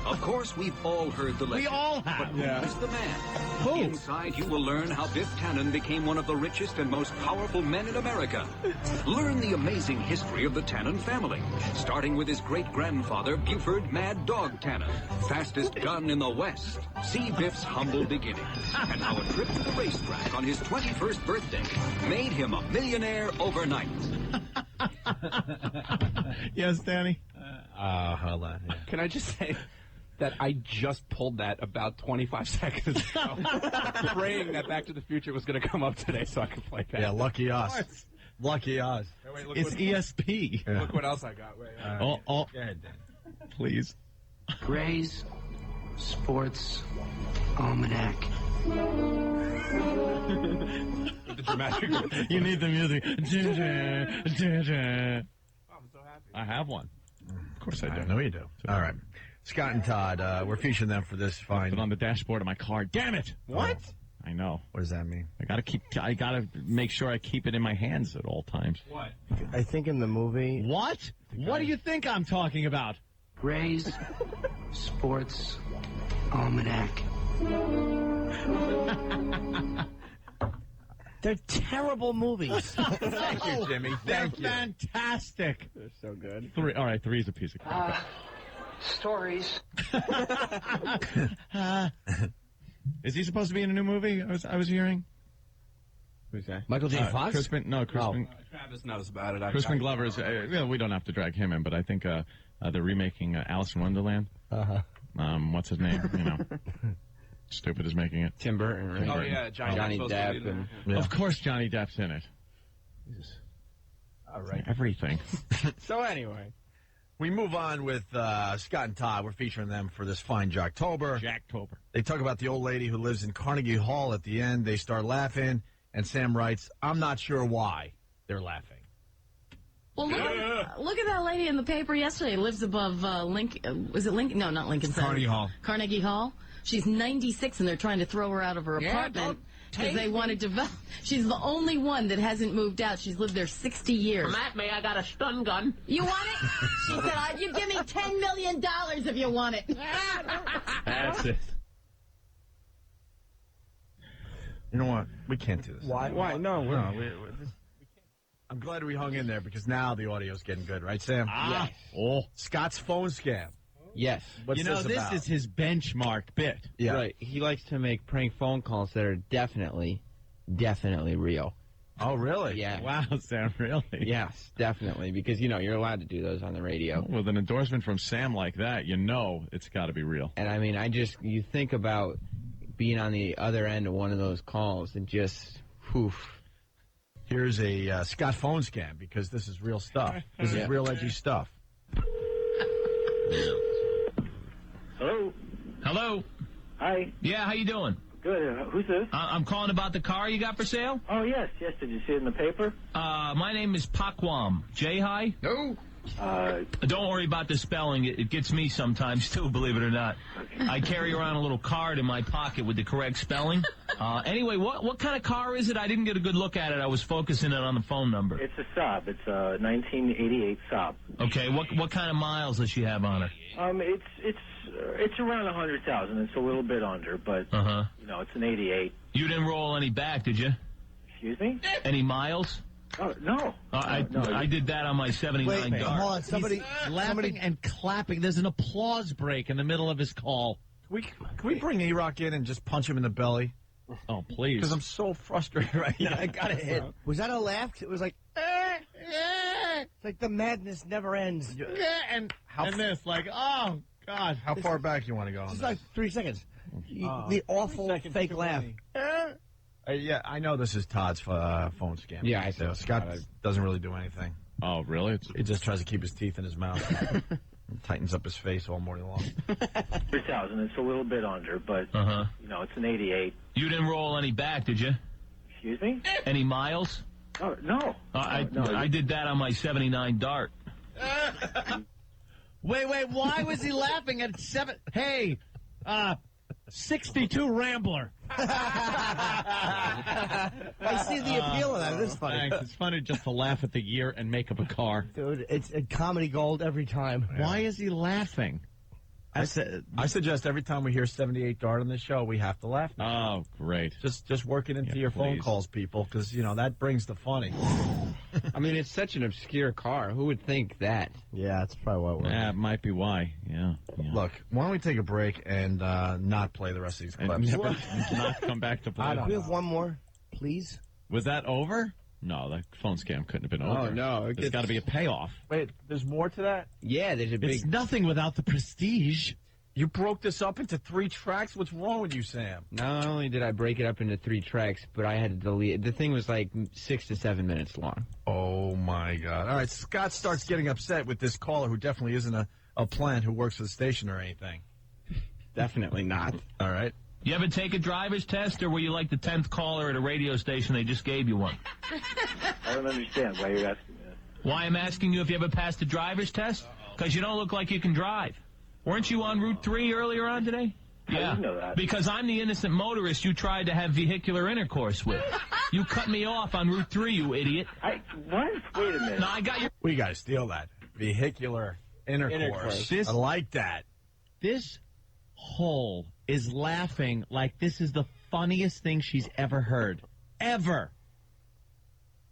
Speaker 8: Of course, we've all heard the legend.
Speaker 4: We all have.
Speaker 8: But who's the man? Who? Inside, you will learn how Biff Tannen became one of the richest and most powerful men in America. Learn the amazing history of the Tannen family, starting with his great-grandfather, Buford Mad Dog Tannen, fastest gun in the West. See Biff's humble beginnings, and how a trip to the racetrack on his 21st birthday made him a millionaire overnight.
Speaker 4: Yes, Danny?
Speaker 2: Hold on. Yeah.
Speaker 9: Can I just say that I just pulled that about 25 seconds ago, praying that Back to the Future was going to come up today so I could play that.
Speaker 2: Yeah, lucky us. What? Lucky us.
Speaker 9: Hey, wait,
Speaker 4: It's ESP.
Speaker 2: Yeah.
Speaker 9: Look what else I got. Wait,
Speaker 4: Oh,
Speaker 2: Go ahead, Dan.
Speaker 4: please.
Speaker 7: Gray's Sports Almanac.
Speaker 9: the dramatic.
Speaker 4: You need the music.
Speaker 9: I'm so happy.
Speaker 4: I have one. Of course I do.
Speaker 2: I know you do. All right. Scott and Todd, we're featuring them for this fine.
Speaker 4: Put it on the dashboard of my car. Damn it!
Speaker 2: What?
Speaker 4: I know.
Speaker 2: What does that mean?
Speaker 4: I gotta make sure I keep it in my hands at all times.
Speaker 9: What?
Speaker 16: I think in the movie...
Speaker 4: What? What do you think I'm talking about?
Speaker 7: Gray's Sports Almanac.
Speaker 16: They're terrible movies.
Speaker 2: Thank you, Jimmy. Thank you.
Speaker 4: Fantastic.
Speaker 6: They're so good.
Speaker 4: Three. All right, 3 is a piece of crap.
Speaker 7: Stories.
Speaker 4: Is he supposed to be in a new movie? I was hearing.
Speaker 6: Who's that?
Speaker 16: Michael J. Fox?
Speaker 4: Crispin
Speaker 9: Travis knows about it.
Speaker 4: Crispin Glover is. We don't have to drag him in, but I think they're remaking Alice in Wonderland. What's his name? Stupid is making it.
Speaker 6: Tim Burton, right?
Speaker 9: Oh, yeah,
Speaker 6: Johnny Depp. And,
Speaker 2: Yeah.
Speaker 4: Of course, Johnny Depp's in it.
Speaker 2: All right.
Speaker 4: Everything.
Speaker 6: So anyway,
Speaker 2: we move on with Scott and Todd. We're featuring them for this fine Jocktober.
Speaker 4: Jocktober.
Speaker 2: They talk about the old lady who lives in Carnegie Hall. At the end, they start laughing, and Sam writes, "I'm not sure why they're laughing."
Speaker 14: Well, look at that lady in the paper yesterday. Lives above Lincoln. Was it Lincoln? No, not Lincoln Center.
Speaker 2: Carnegie Hall.
Speaker 14: Carnegie Hall. She's 96, and they're trying to throw her out of her apartment.
Speaker 21: Because they want to develop. She's the only one that hasn't moved out. She's lived there 60 years.
Speaker 10: Come at me, I got a stun gun.
Speaker 21: You want it? She said, you give me $10 million if you want it.
Speaker 4: That's it.
Speaker 2: You know what? We can't do this.
Speaker 20: Why?
Speaker 2: No, we can't. I'm glad we hung in there because now the audio's getting good, right, Sam?
Speaker 4: Ah.
Speaker 2: Yes. Oh, Scott's phone scam.
Speaker 6: Yes.
Speaker 2: What's
Speaker 4: this
Speaker 2: about?
Speaker 4: is his benchmark bit.
Speaker 2: Yeah.
Speaker 6: Right. He likes to make prank phone calls that are definitely real.
Speaker 2: Oh, really?
Speaker 6: Yeah.
Speaker 4: Wow, Sam, really?
Speaker 6: Yes, definitely. Because, you're allowed to do those on the radio.
Speaker 4: With an endorsement from Sam like that, it's got to be real.
Speaker 6: And, I mean, you think about being on the other end of one of those calls and just, poof.
Speaker 2: Here's a Scott phone scam because this is real stuff. This is real edgy stuff.
Speaker 15: Hello.
Speaker 4: Hello.
Speaker 15: Hi.
Speaker 4: Yeah, how you doing?
Speaker 15: Good. Who's this?
Speaker 4: I'm calling about the car you got for sale.
Speaker 15: Oh, yes. Did you see it in the paper?
Speaker 4: My name is Pakwam. J-Hi?
Speaker 15: No.
Speaker 4: Don't worry about the spelling. It gets me sometimes, too, believe it or not. I carry around a little card in my pocket with the correct spelling. Anyway, what kind of car is it? I didn't get a good look at it. I was focusing it on the phone number.
Speaker 15: It's a Saab. It's a 1988 Saab.
Speaker 4: Okay, what kind of miles does she have on her?
Speaker 15: It's around 100,000. It's a little bit under, but it's an 88.
Speaker 4: You didn't roll any back, did you?
Speaker 15: Excuse me?
Speaker 4: Any miles?
Speaker 15: Oh, no.
Speaker 4: I did that on my 79
Speaker 16: Wait,
Speaker 4: Dart.
Speaker 16: hold on. Somebody
Speaker 4: Laughing and clapping. There's an applause break in the middle of his call.
Speaker 2: Can we bring A-Rock in and just punch him in the belly?
Speaker 4: Oh, please.
Speaker 2: Because I'm so frustrated right now. I got to hit.
Speaker 16: Was that a laugh? It was like, it's like the madness never ends.
Speaker 4: And this, like, oh, God.
Speaker 2: How far back you want to go on
Speaker 16: It's
Speaker 2: this?
Speaker 16: like 3 seconds. The awful fake laugh.
Speaker 2: Yeah, I know this is Todd's phone scam.
Speaker 6: Yeah, I
Speaker 2: so
Speaker 6: know.
Speaker 2: Scott doesn't really do anything.
Speaker 4: Oh, really?
Speaker 2: He just tries to keep his teeth in his mouth. Tightens up his face all morning long.
Speaker 15: 100,000. It's a little bit under, but it's an 88.
Speaker 4: You didn't roll any back, did you?
Speaker 15: Excuse me?
Speaker 4: Any miles?
Speaker 15: Oh, no.
Speaker 4: I did that on my 79 Dart. Wait, why was he laughing at 7? Hey, 62 Rambler.
Speaker 16: I see the appeal of that. It is funny.
Speaker 4: Thanks. It's funny just to laugh at the year and make up a car.
Speaker 16: Dude, it's comedy gold every time.
Speaker 4: Why is he laughing?
Speaker 2: I suggest every time we hear 78 Dart on this show, we have to laugh.
Speaker 4: Oh, great.
Speaker 2: Just work it into your phone calls, people, because, that brings the funny.
Speaker 6: I mean, it's such an obscure car. Who would think that?
Speaker 16: Yeah, that's probably what we're...
Speaker 4: Yeah, it might be why. Yeah.
Speaker 2: Look, why don't we take a break and not play the rest of these clips?
Speaker 4: Not come back to play.
Speaker 16: We have one more, please.
Speaker 4: Was that over? No, the phone scam couldn't have been over.
Speaker 6: Oh, no.
Speaker 4: There's got to be a payoff.
Speaker 2: Wait, there's more to that?
Speaker 6: Yeah, there's a big...
Speaker 4: It's nothing without the prestige.
Speaker 2: You broke this up into 3 tracks? What's wrong with you, Sam?
Speaker 6: Not only did I break it up into 3 tracks, but I had to delete it. The thing was like 6 to 7 minutes long.
Speaker 2: Oh, my God. All right, Scott starts getting upset with this caller who definitely isn't a plant who works for the station or anything.
Speaker 6: Definitely not.
Speaker 2: All right.
Speaker 4: You ever take a driver's test, or were you like the 10th caller at a radio station? They just gave you one.
Speaker 15: I don't understand why you're asking me that.
Speaker 4: Why I'm asking you if you ever passed a driver's test? Because you don't look like you can drive. Weren't you on Route 3 earlier on today?
Speaker 15: How do you know that?
Speaker 4: Because I'm the innocent motorist you tried to have vehicular intercourse with. You cut me off on Route 3, you idiot.
Speaker 15: What? Wait a minute.
Speaker 4: No, I got your...
Speaker 2: We got to steal that. Vehicular intercourse. I like that.
Speaker 4: This hole is laughing like this is the funniest thing she's ever heard. Ever.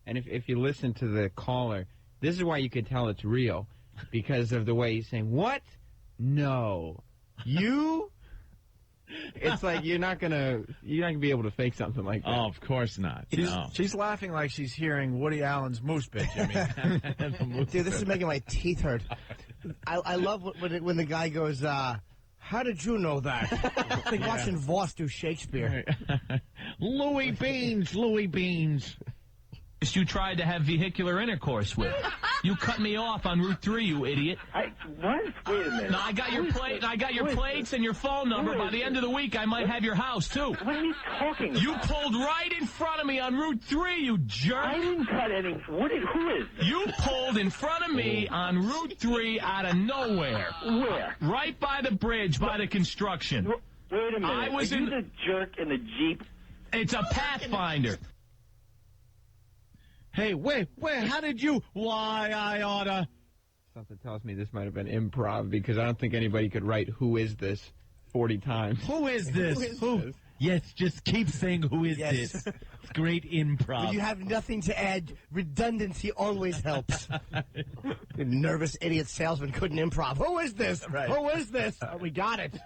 Speaker 6: And if you listen to the caller, this is why you could tell it's real. Because of the way he's saying, what? No. You? It's like you're not gonna be able to fake something like that.
Speaker 4: Oh, of course not.
Speaker 2: She's laughing like she's hearing Woody Allen's Moose Bitch. I mean,
Speaker 16: dude, this is making my teeth hurt. I love when the guy goes, how did you know that? It's like watching Voss do Shakespeare.
Speaker 4: Louis Beans, Louis Beans. You tried to have vehicular intercourse with. You cut me off on Route 3, you idiot.
Speaker 15: What? Wait a minute.
Speaker 4: No, I got your plate. I got your plates and your phone number. By the end of the week, I might have your house too.
Speaker 15: What are you talking about?
Speaker 4: You pulled right in front of me on Route 3, you jerk.
Speaker 15: I didn't cut any. Who is this?
Speaker 4: You pulled in front of me on Route 3 out of nowhere.
Speaker 15: Where?
Speaker 4: Right by the bridge, by the construction.
Speaker 15: Wait a minute.
Speaker 4: I was
Speaker 15: are you the jerk in the Jeep?
Speaker 3: It's a Pathfinder.
Speaker 4: Hey, wait, how did you... Why, I oughta...
Speaker 6: Something tells me this might have been improv because I don't think anybody could write "Who is this?" 40 times.
Speaker 4: Who is this? Who? Yes, just keep saying, who is this? It's great improv.
Speaker 16: When you have nothing to add, redundancy always helps. The nervous idiot salesman couldn't improv. Who is this?
Speaker 2: Right.
Speaker 16: Who is this? We got it.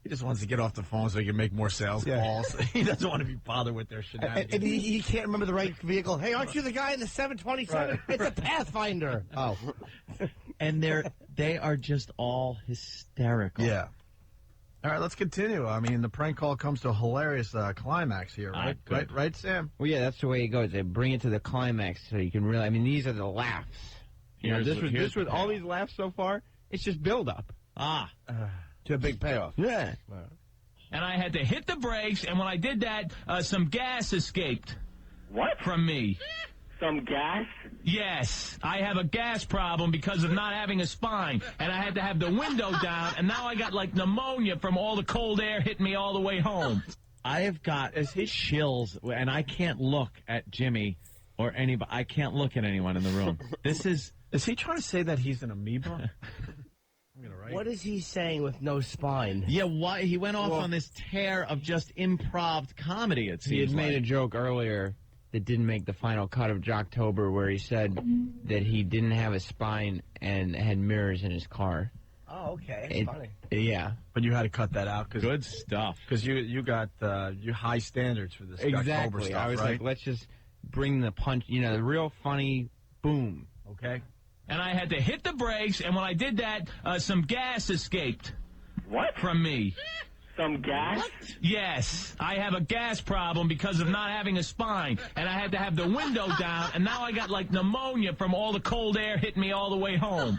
Speaker 2: He just wants to get off the phone so he can make more sales calls. He doesn't want to be bothered with their shenanigans.
Speaker 16: And he can't remember the right vehicle. Hey, aren't you the guy in the 727?
Speaker 2: Right.
Speaker 16: It's a Pathfinder. Oh.
Speaker 4: And they are just all hysterical.
Speaker 2: Yeah. All right, let's continue. I mean, the prank call comes to a hilarious climax here, right? Right, Sam?
Speaker 6: Well, yeah, that's the way it goes. They bring it to the climax so you can really. I mean, these are the laughs. This was all these laughs so far. It's just build up.
Speaker 16: To a big payoff.
Speaker 6: Yeah.
Speaker 3: And I had to hit the brakes, and when I did that, some gas escaped.
Speaker 15: What?
Speaker 3: From me.
Speaker 15: Some gas?
Speaker 3: Yes. I have a gas problem because of not having a spine, and I had to have the window down, and now I got, like, pneumonia from all the cold air hitting me all the way home.
Speaker 4: I have got chills, and I can't look at Jimmy or anybody. I can't look at anyone in the room. This is...
Speaker 2: Is he trying to say that he's an amoeba?
Speaker 16: What is he saying with no spine?
Speaker 4: Yeah, why he went off on this tear of just improv comedy, it seems
Speaker 6: He had made
Speaker 4: like.
Speaker 6: a joke earlier that didn't make the final cut of Jocktober where he said that he didn't have a spine and had mirrors in his car.
Speaker 16: Oh, okay. Funny.
Speaker 6: Yeah.
Speaker 2: But you had to cut that out.
Speaker 4: Good stuff.
Speaker 2: Because you got you high standards for this Jocktober
Speaker 6: Exactly.
Speaker 2: stuff,
Speaker 6: I was
Speaker 2: right?
Speaker 6: like, let's just bring the punch, the real funny boom.
Speaker 2: Okay.
Speaker 3: And I had to hit the brakes, and when I did that, some gas escaped.
Speaker 15: What?
Speaker 3: From me.
Speaker 15: Some gas?
Speaker 3: What? Yes. I have a gas problem because of not having a spine, and I had to have the window down, and now I got, like, pneumonia from all the cold air hitting me all the way home.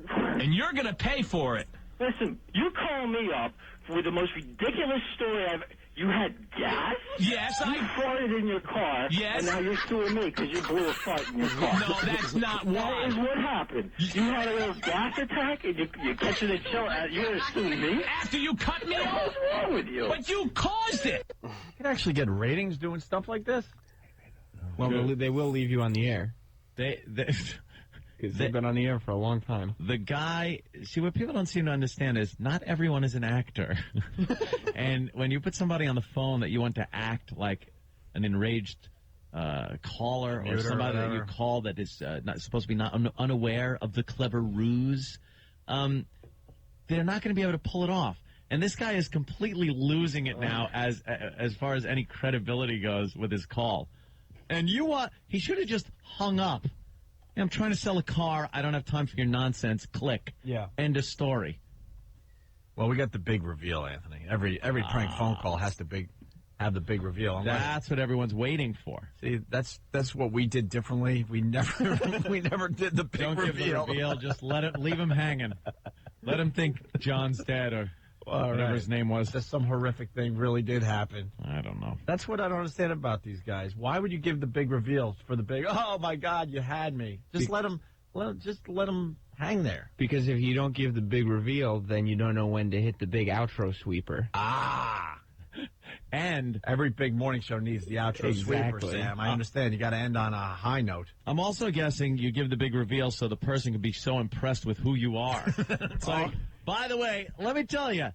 Speaker 3: And you're going to pay for it.
Speaker 15: Listen, you call me up with the most ridiculous story I've... You had gas?
Speaker 3: Yes,
Speaker 15: You farted in your car.
Speaker 3: Yes.
Speaker 15: And now you're suing me because you blew a fart in your car.
Speaker 3: No, that's not why.
Speaker 15: That is what happened. You had a little gas attack and you're catching a chill. You're going to sue me?
Speaker 3: After you cut me off?
Speaker 15: What's wrong with you?
Speaker 3: But you caused it.
Speaker 2: You can actually get ratings doing stuff like this.
Speaker 6: Well, they will leave you on the air.
Speaker 4: Because
Speaker 6: they've been on the air for a long time.
Speaker 4: The guy, see, what people don't seem to understand is not everyone is an actor. And when you put somebody on the phone that you want to act like an enraged caller or
Speaker 2: Commuter
Speaker 4: somebody
Speaker 2: or
Speaker 4: that you
Speaker 2: whatever.
Speaker 4: call that is not supposed to be unaware of the clever ruse, they're not going to be able to pull it off. And this guy is completely losing it now as far as any credibility goes with his call. And he should have just hung up. I'm trying to sell a car. I don't have time for your nonsense. Click.
Speaker 2: Yeah.
Speaker 4: End of story.
Speaker 2: Well, we got the big reveal, Anthony. Every prank phone call has to have the big reveal.
Speaker 4: That's what everyone's waiting for.
Speaker 2: See, that's what we did differently. We never did the big
Speaker 4: Don't
Speaker 2: reveal.
Speaker 4: give the reveal. Just leave him hanging. Let him think John's dead or whatever his name was.
Speaker 2: That some horrific thing really did happen.
Speaker 4: I don't know.
Speaker 2: That's what I don't understand about these guys. Why would you give the big reveal for the big? Oh my God, you had me. Just let them hang there.
Speaker 6: Because if you don't give the big reveal, then you don't know when to hit the big outro sweeper.
Speaker 4: And
Speaker 2: every big morning show needs the outro sweeper, Sam. I understand. You got to end on a high note.
Speaker 4: I'm also guessing you give the big reveal so the person can be so impressed with who you are. It's like, by the way, let me tell you,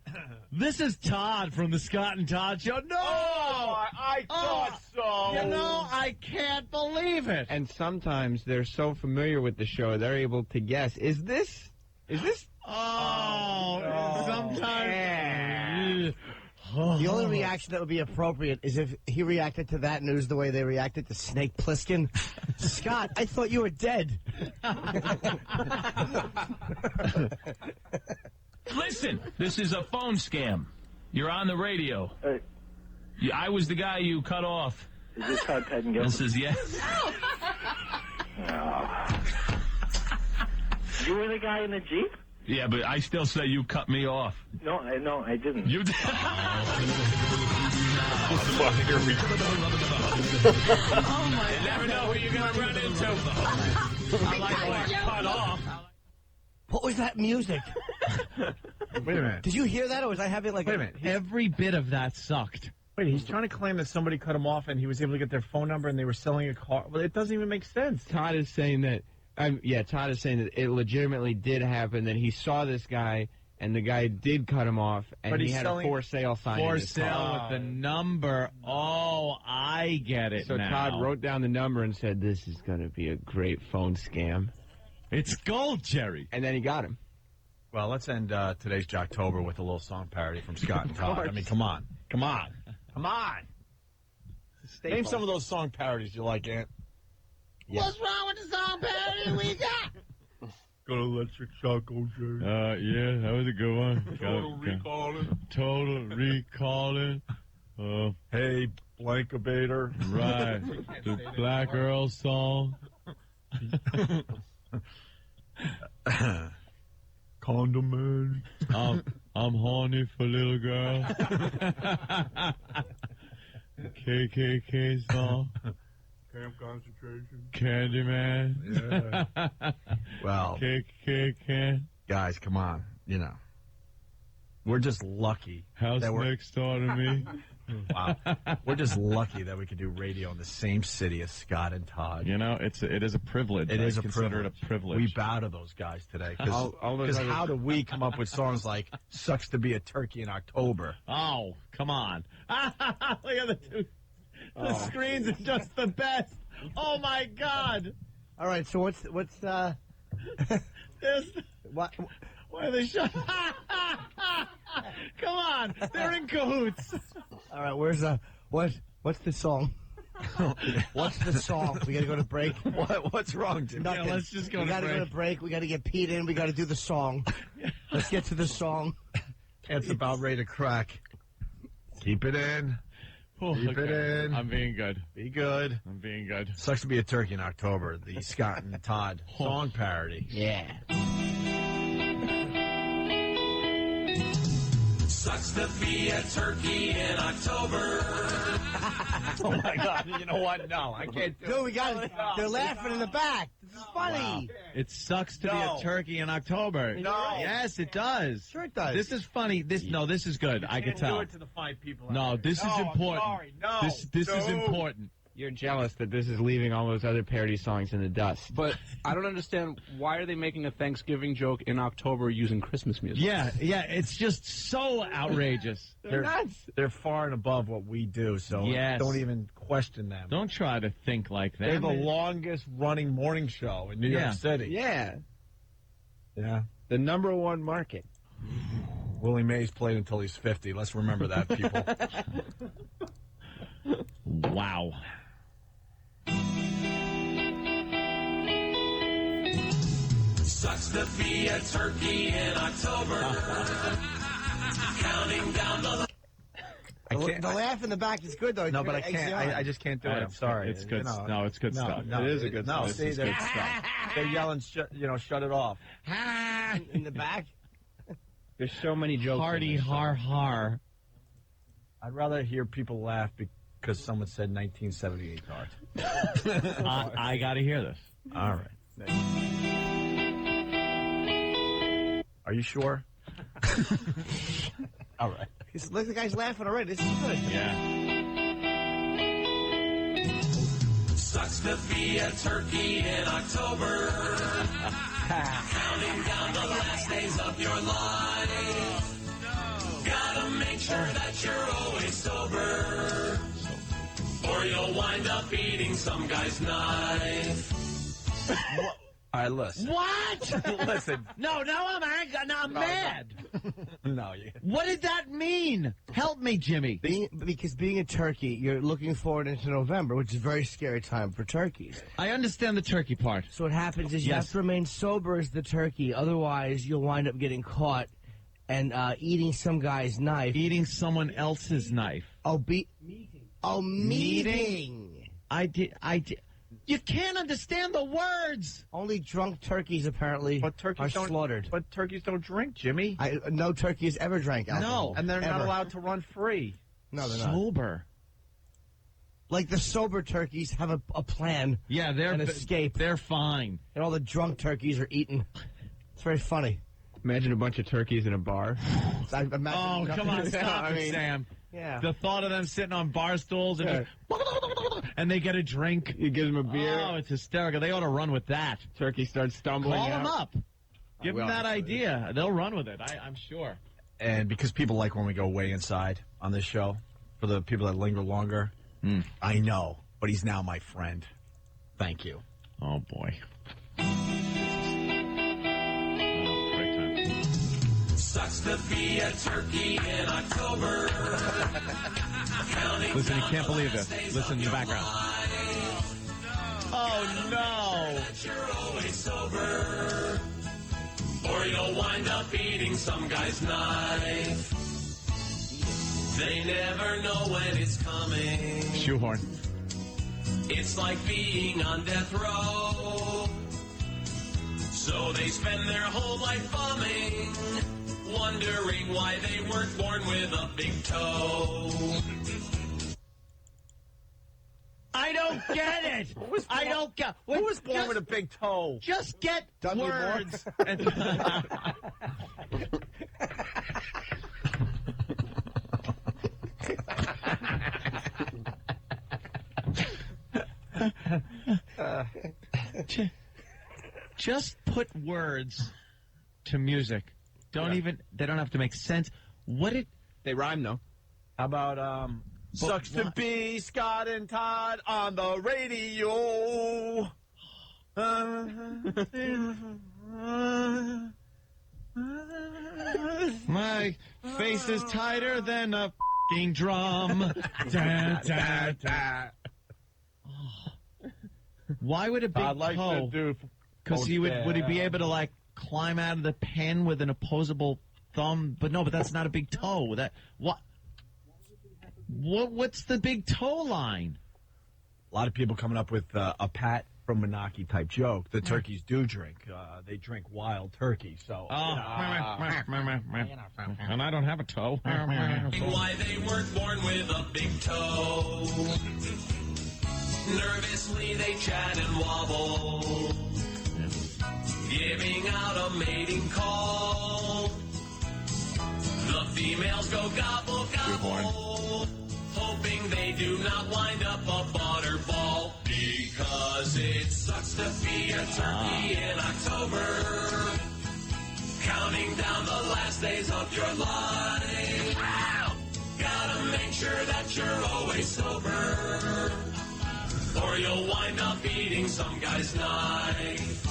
Speaker 4: this is Todd from the Scott and Todd Show. No!
Speaker 2: I thought so.
Speaker 4: I can't believe it.
Speaker 6: And sometimes they're so familiar with the show, they're able to guess, is this?
Speaker 4: Sometimes.
Speaker 16: The only reaction that would be appropriate is if he reacted to that news the way they reacted to Snake Plissken. Scott, I thought you were dead.
Speaker 3: Listen, this is a phone scam. You're on the radio. I was the guy you cut off.
Speaker 15: Is this Todd Pettengill?
Speaker 3: This is yes.
Speaker 15: You were the guy in the Jeep?
Speaker 3: Yeah, but I still say you cut me off.
Speaker 15: No, I didn't.
Speaker 3: You did.
Speaker 1: Here we go.
Speaker 3: You never know who you're going to run into. I like being cut off.
Speaker 16: What was that music?
Speaker 2: Wait a minute.
Speaker 16: Did you hear that, or was I having like...
Speaker 2: Wait a minute.
Speaker 4: Every bit of that sucked.
Speaker 2: Wait, he's trying to claim that somebody cut him off and he was able to get their phone number and they were selling a car. Well, it doesn't even make sense.
Speaker 6: Todd is saying that. Todd is saying that it legitimately did happen. That he saw this guy and the guy did cut him off, and
Speaker 2: But
Speaker 6: he
Speaker 2: he's
Speaker 6: had a for sale sign.
Speaker 4: For
Speaker 6: in his
Speaker 4: sale
Speaker 6: car.
Speaker 4: with the number. Oh, I get it
Speaker 6: So
Speaker 4: now.
Speaker 6: Todd wrote down the number and said, "This is going to be a great phone scam."
Speaker 4: It's gold, Jerry.
Speaker 6: And then he got him.
Speaker 2: Well, let's end today's Jocktober with a little song parody from Scott and Todd. I mean, come on. Come on. Come on. Name some of those song parodies you like, Ant.
Speaker 16: Yeah. What's wrong with the song parody we got?
Speaker 2: Got electric shock, Jerry.
Speaker 4: Yeah, that was a good one.
Speaker 2: Total recalling.
Speaker 4: Total recalling.
Speaker 2: Hey, Blankabator.
Speaker 4: Right. The Black Earl song.
Speaker 2: Condom Man.
Speaker 4: I'm horny for little girl. KKK song.
Speaker 2: Camp Concentration.
Speaker 4: Candyman.
Speaker 2: Yeah. Well,
Speaker 4: KKK.
Speaker 2: guys, come on. You know, we're just lucky.
Speaker 4: House
Speaker 2: that we're
Speaker 4: next door to me.
Speaker 2: Wow. We're just lucky that we could do radio in the same city as Scott and Todd.
Speaker 4: You know, it is a privilege.
Speaker 2: It is
Speaker 4: I
Speaker 2: a
Speaker 4: consider
Speaker 2: privilege.
Speaker 4: it a privilege.
Speaker 2: We bow to those guys today.
Speaker 6: All those
Speaker 2: Because
Speaker 6: other-
Speaker 2: how do we come up with songs like "Sucks to Be a Turkey in October"?
Speaker 4: Oh, come on. Look at the two. The screens are just the best. Oh, my God.
Speaker 16: All right, so what's
Speaker 4: There's,
Speaker 16: what?
Speaker 4: why are they shut? Come on. They're in cahoots.
Speaker 16: All right, where's what's the song? What's the song? We got to go to break.
Speaker 2: What's wrong, Jim?
Speaker 16: Nothing.
Speaker 4: Yeah, let's just go
Speaker 16: we
Speaker 4: to
Speaker 16: gotta
Speaker 4: break.
Speaker 16: go to break. We got to get Pete in. We got to do the song. Let's get to the song.
Speaker 2: It's about ready to crack. Keep it in. Keep it in.
Speaker 4: I'm being good.
Speaker 2: Be good.
Speaker 4: I'm being good.
Speaker 2: Sucks to Be a Turkey in October, the Scott and Todd song parody.
Speaker 16: Yeah.
Speaker 11: Sucks to be a turkey in October.
Speaker 2: Oh my God! You know what? No, I can't do
Speaker 16: Dude, we got it. They're laughing in the back. This is funny.
Speaker 4: It sucks to be a turkey in October.
Speaker 2: No.
Speaker 4: Yes, it does.
Speaker 16: Sure it does.
Speaker 4: This is funny. This is good. I can tell.
Speaker 2: Do it to the fine people.
Speaker 4: No, this is important.
Speaker 2: Sorry. No.
Speaker 4: This is important.
Speaker 6: You're jealous that this is leaving all those other parody songs in the dust.
Speaker 9: But I don't understand, why are they making a Thanksgiving joke in October using Christmas music?
Speaker 4: Yeah, it's just so outrageous.
Speaker 2: They're far and above what we do, so
Speaker 4: Yes.
Speaker 2: don't even question them.
Speaker 4: Don't try to think like that.
Speaker 2: They're the longest running morning show in New York City.
Speaker 6: Yeah,
Speaker 2: Yeah.
Speaker 6: the #1 market.
Speaker 2: Willie Mays played until he's 50. Let's remember that, people.
Speaker 4: Wow.
Speaker 11: Sucks to be a turkey in October. Counting down the...
Speaker 16: The laugh in the back is good, though.
Speaker 2: No, but I can't. I just can't do it. I'm sorry.
Speaker 4: It's good.
Speaker 2: You know,
Speaker 4: No, it's good
Speaker 2: no,
Speaker 4: stuff.
Speaker 2: no,
Speaker 4: It is a good
Speaker 2: no,
Speaker 4: stuff.
Speaker 2: see,
Speaker 4: It's
Speaker 2: they're,
Speaker 4: good stuff.
Speaker 2: they're yelling, shut it off.
Speaker 16: in the back.
Speaker 6: There's so many jokes.
Speaker 4: Hardy
Speaker 6: in this song.
Speaker 4: har.
Speaker 2: I'd rather hear people laugh because someone said 1978 art.
Speaker 4: I got to hear this.
Speaker 2: All right. Are you sure? All right.
Speaker 16: Look, the guy's laughing already. This is good.
Speaker 4: Yeah.
Speaker 11: Sucks to be a turkey in October. Counting down the last days of your life. Gotta make sure that you're always sober, or you'll wind up eating some guy's knife.
Speaker 2: All right, listen.
Speaker 4: What?
Speaker 2: Listen.
Speaker 4: No, now I'm angry. Now I'm mad.
Speaker 2: No,
Speaker 4: What did that mean? Help me, Jimmy.
Speaker 16: Because being a turkey, you're looking forward into November, which is a very scary time for turkeys.
Speaker 4: I understand the turkey part.
Speaker 16: So what happens is you
Speaker 4: Yes.
Speaker 16: have to remain sober as the turkey. Otherwise, you'll wind up getting caught and eating some guy's knife.
Speaker 4: Eating someone else's knife.
Speaker 16: Meeting.
Speaker 4: I did. You can't understand the words.
Speaker 16: Only drunk turkeys apparently are slaughtered.
Speaker 2: But turkeys don't drink, Jimmy.
Speaker 16: No turkey has ever drank alcohol.
Speaker 4: No,
Speaker 2: And they're not
Speaker 16: Ever.
Speaker 2: allowed to run free.
Speaker 16: No, they're not.
Speaker 4: Sober.
Speaker 16: Like the sober turkeys have a plan.
Speaker 4: Yeah, they're
Speaker 16: an escape.
Speaker 4: They're fine.
Speaker 16: And all the drunk turkeys are eaten. It's very funny.
Speaker 6: Imagine a bunch of turkeys in a bar.
Speaker 16: I imagine
Speaker 4: Oh, come on, stop
Speaker 16: I
Speaker 4: it,
Speaker 16: mean,
Speaker 4: Sam.
Speaker 16: Yeah.
Speaker 4: The thought of them sitting on bar stools and and they get a drink.
Speaker 6: You give them a beer.
Speaker 4: Oh, it's hysterical. They ought to run with that.
Speaker 6: Turkey starts stumbling
Speaker 4: Call
Speaker 6: out.
Speaker 4: them up. Give them that idea. They'll run with it, I'm sure.
Speaker 2: And because people like when we go way inside on this show, for the people that linger longer, I know, but he's now my friend. Thank you.
Speaker 4: Oh, boy.
Speaker 7: Sucks to be a turkey in October.
Speaker 4: Listen, you can't believe this. Listen in the background. Oh, no.
Speaker 7: You're always sober, or you'll wind up eating some guy's knife. They never know when it's coming.
Speaker 4: Shoehorn.
Speaker 7: It's like being on death row. So they spend their whole life bumming, wondering why they weren't born with a big toe.
Speaker 4: I don't get it. I don't get.
Speaker 2: Who was born with a big toe?
Speaker 4: Just get
Speaker 2: Dudley Moore?
Speaker 4: words. Just put words to music. They don't have to make sense.
Speaker 6: They rhyme though.
Speaker 2: How about Sucks to be Scott and Todd on the radio.
Speaker 4: My face is tighter than a f***ing drum. Da, da, da. Why would a big toe? Because would he be able to like climb out of the pen with an opposable thumb? But that's not a big toe. What's the big toe line?
Speaker 2: A lot of people coming up with a Pat from Menaki type joke. The turkeys do drink. They drink wild turkey. So.
Speaker 4: And I don't have a toe.
Speaker 7: Why they weren't born with a big toe. Nervously they chat and wobble, giving out a mating call. The females go gobble gobble, hoping they do not wind up a butterball. Because it sucks to be a turkey in October, counting down the last days of your life. Gotta make sure that you're always sober, or you'll wind up eating some guy's knife.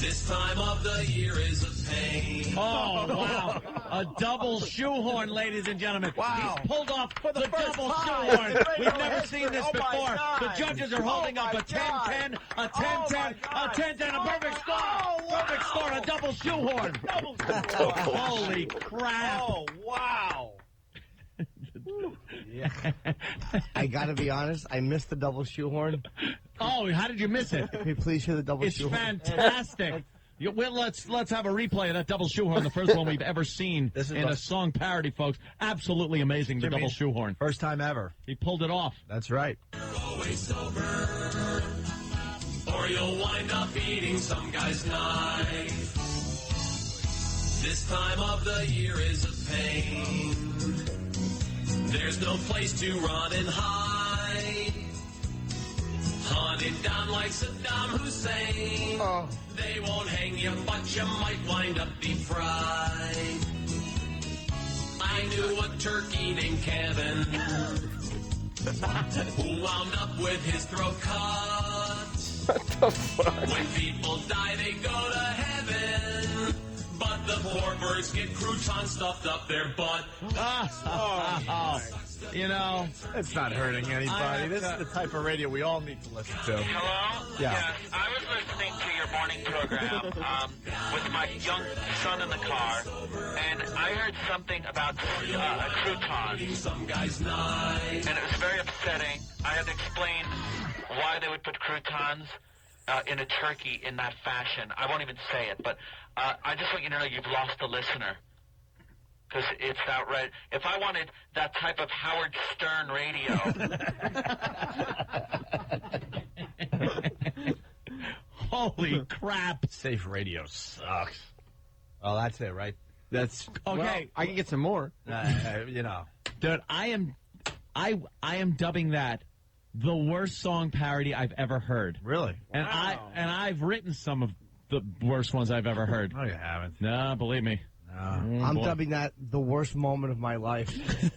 Speaker 7: This time of the year is a pain.
Speaker 4: Oh, wow. A double shoehorn, ladies and gentlemen.
Speaker 2: Wow.
Speaker 4: He's pulled off the double
Speaker 2: time.
Speaker 4: shoehorn. We've never seen this
Speaker 2: Oh, my
Speaker 4: before.
Speaker 2: God.
Speaker 4: The judges are holding up a 10-10, a 10-10, a 10-10, a perfect score. Perfect score, a double shoehorn. Holy crap.
Speaker 2: Oh, wow.
Speaker 16: Yeah. I gotta be honest, I missed the double shoehorn.
Speaker 4: Oh, how did you miss it?
Speaker 16: Can you please hear the double
Speaker 4: It's
Speaker 16: shoehorn?
Speaker 4: fantastic. Let's have a replay of that double shoehorn, the first one we've ever seen in a song parody, folks. Absolutely amazing, the double shoehorn.
Speaker 2: First time ever.
Speaker 4: He pulled it off.
Speaker 2: That's right.
Speaker 7: You're always sober, or you'll wind up eating some guy's knife. This time of the year is a pain. There's no place to run and hide. Hunted down like Saddam Hussein. They won't hang you, but you might wind up deep fried. I knew a turkey named Kevin who wound up with his throat cut.
Speaker 1: What the fuck?
Speaker 7: When people die, they go to heaven, but the poor birds get croutons stuffed up their butt.
Speaker 4: You know,
Speaker 2: it's not hurting anybody. This is the type of radio we all need to listen to.
Speaker 18: Hello?
Speaker 2: Yeah.
Speaker 18: Yes, I was listening to your morning program with my young son in the car, and I heard something about croutons. And it was very upsetting. I had to explain why they would put croutons in a turkey in that fashion. I won't even say it, but I just want you to know you've lost a listener. Because it's outright. If I wanted that type of Howard Stern radio.
Speaker 4: Holy crap.
Speaker 2: Safe radio sucks. Oh, that's it, right?
Speaker 6: That's
Speaker 4: Okay.
Speaker 6: well, I can get some more.
Speaker 2: You know.
Speaker 4: Dude, I am dubbing that the worst song parody I've ever heard.
Speaker 2: Really?
Speaker 4: And I've written some of the worst ones I've ever heard.
Speaker 2: No, you haven't.
Speaker 4: No, believe me.
Speaker 16: I'm dubbing that the worst moment of my life.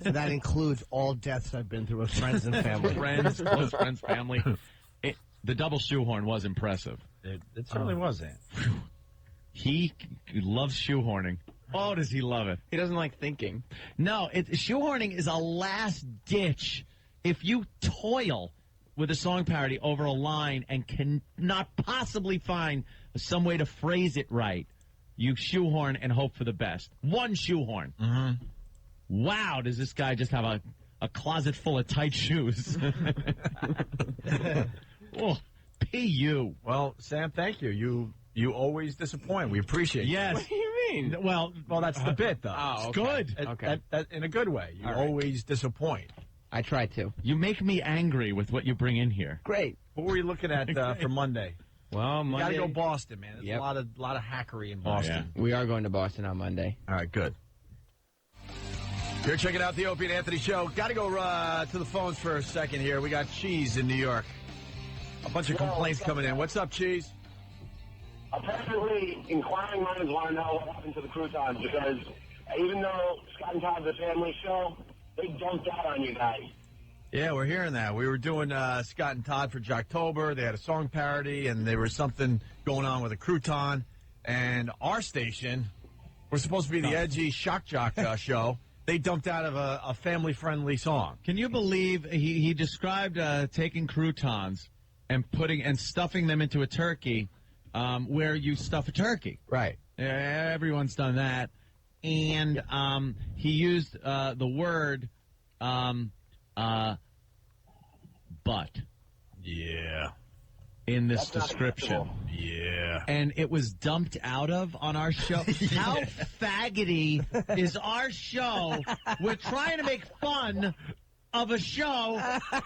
Speaker 16: And that includes all deaths I've been through with friends and family.
Speaker 4: Friends, close friends, family. The double shoehorn was impressive.
Speaker 2: It certainly was, Ant.
Speaker 4: He loves shoehorning. Oh, does he love it?
Speaker 6: He doesn't like thinking.
Speaker 4: No, shoehorning is a last ditch. If you toil with a song parody over a line and cannot possibly find some way to phrase it right, you shoehorn and hope for the best. One shoehorn.
Speaker 2: Mm-hmm.
Speaker 4: Wow, does this guy just have a closet full of tight shoes? Oh, P.U.
Speaker 2: Well, Sam, thank you. You always disappoint. We appreciate it.
Speaker 4: Yes.
Speaker 6: What do you mean?
Speaker 2: Well, that's the bit, though.
Speaker 6: Oh,
Speaker 4: It's
Speaker 6: okay.
Speaker 4: good.
Speaker 6: Okay.
Speaker 2: That, in a good way. You
Speaker 6: All right.
Speaker 2: always disappoint.
Speaker 6: I try to.
Speaker 4: You make me angry with what you bring in here.
Speaker 6: Great.
Speaker 2: What were you looking at for Monday?
Speaker 6: Well,
Speaker 2: You
Speaker 6: Monday.
Speaker 2: got to go Boston, man. There's
Speaker 6: Yep.
Speaker 2: a lot of hackery in Boston.
Speaker 6: We are going to Boston on Monday.
Speaker 2: All right, good. You're checking out the Opie and Anthony Show. Got to go to the phones for a second here. We got Cheese in New York. A bunch of complaints coming in. What's up, Cheese?
Speaker 5: Apparently, inquiring minds want to know what happened to the croutons because even though Scott and Todd, the family show, they dumped out on you guys.
Speaker 2: Yeah, we're hearing that. We were doing Scott and Todd for Jocktober. They had a song parody, and there was something going on with a crouton. And our station, we're supposed to be the edgy shock jock show. They dumped out of a family-friendly song.
Speaker 4: Can you believe he described taking croutons and stuffing them into a turkey where you stuff a turkey?
Speaker 2: Right.
Speaker 4: Everyone's done that. And he used the word butt.
Speaker 2: Yeah.
Speaker 4: In this description.
Speaker 2: Yeah.
Speaker 4: And it was dumped out of on our show. How faggoty is our show? We're trying to make fun of a show,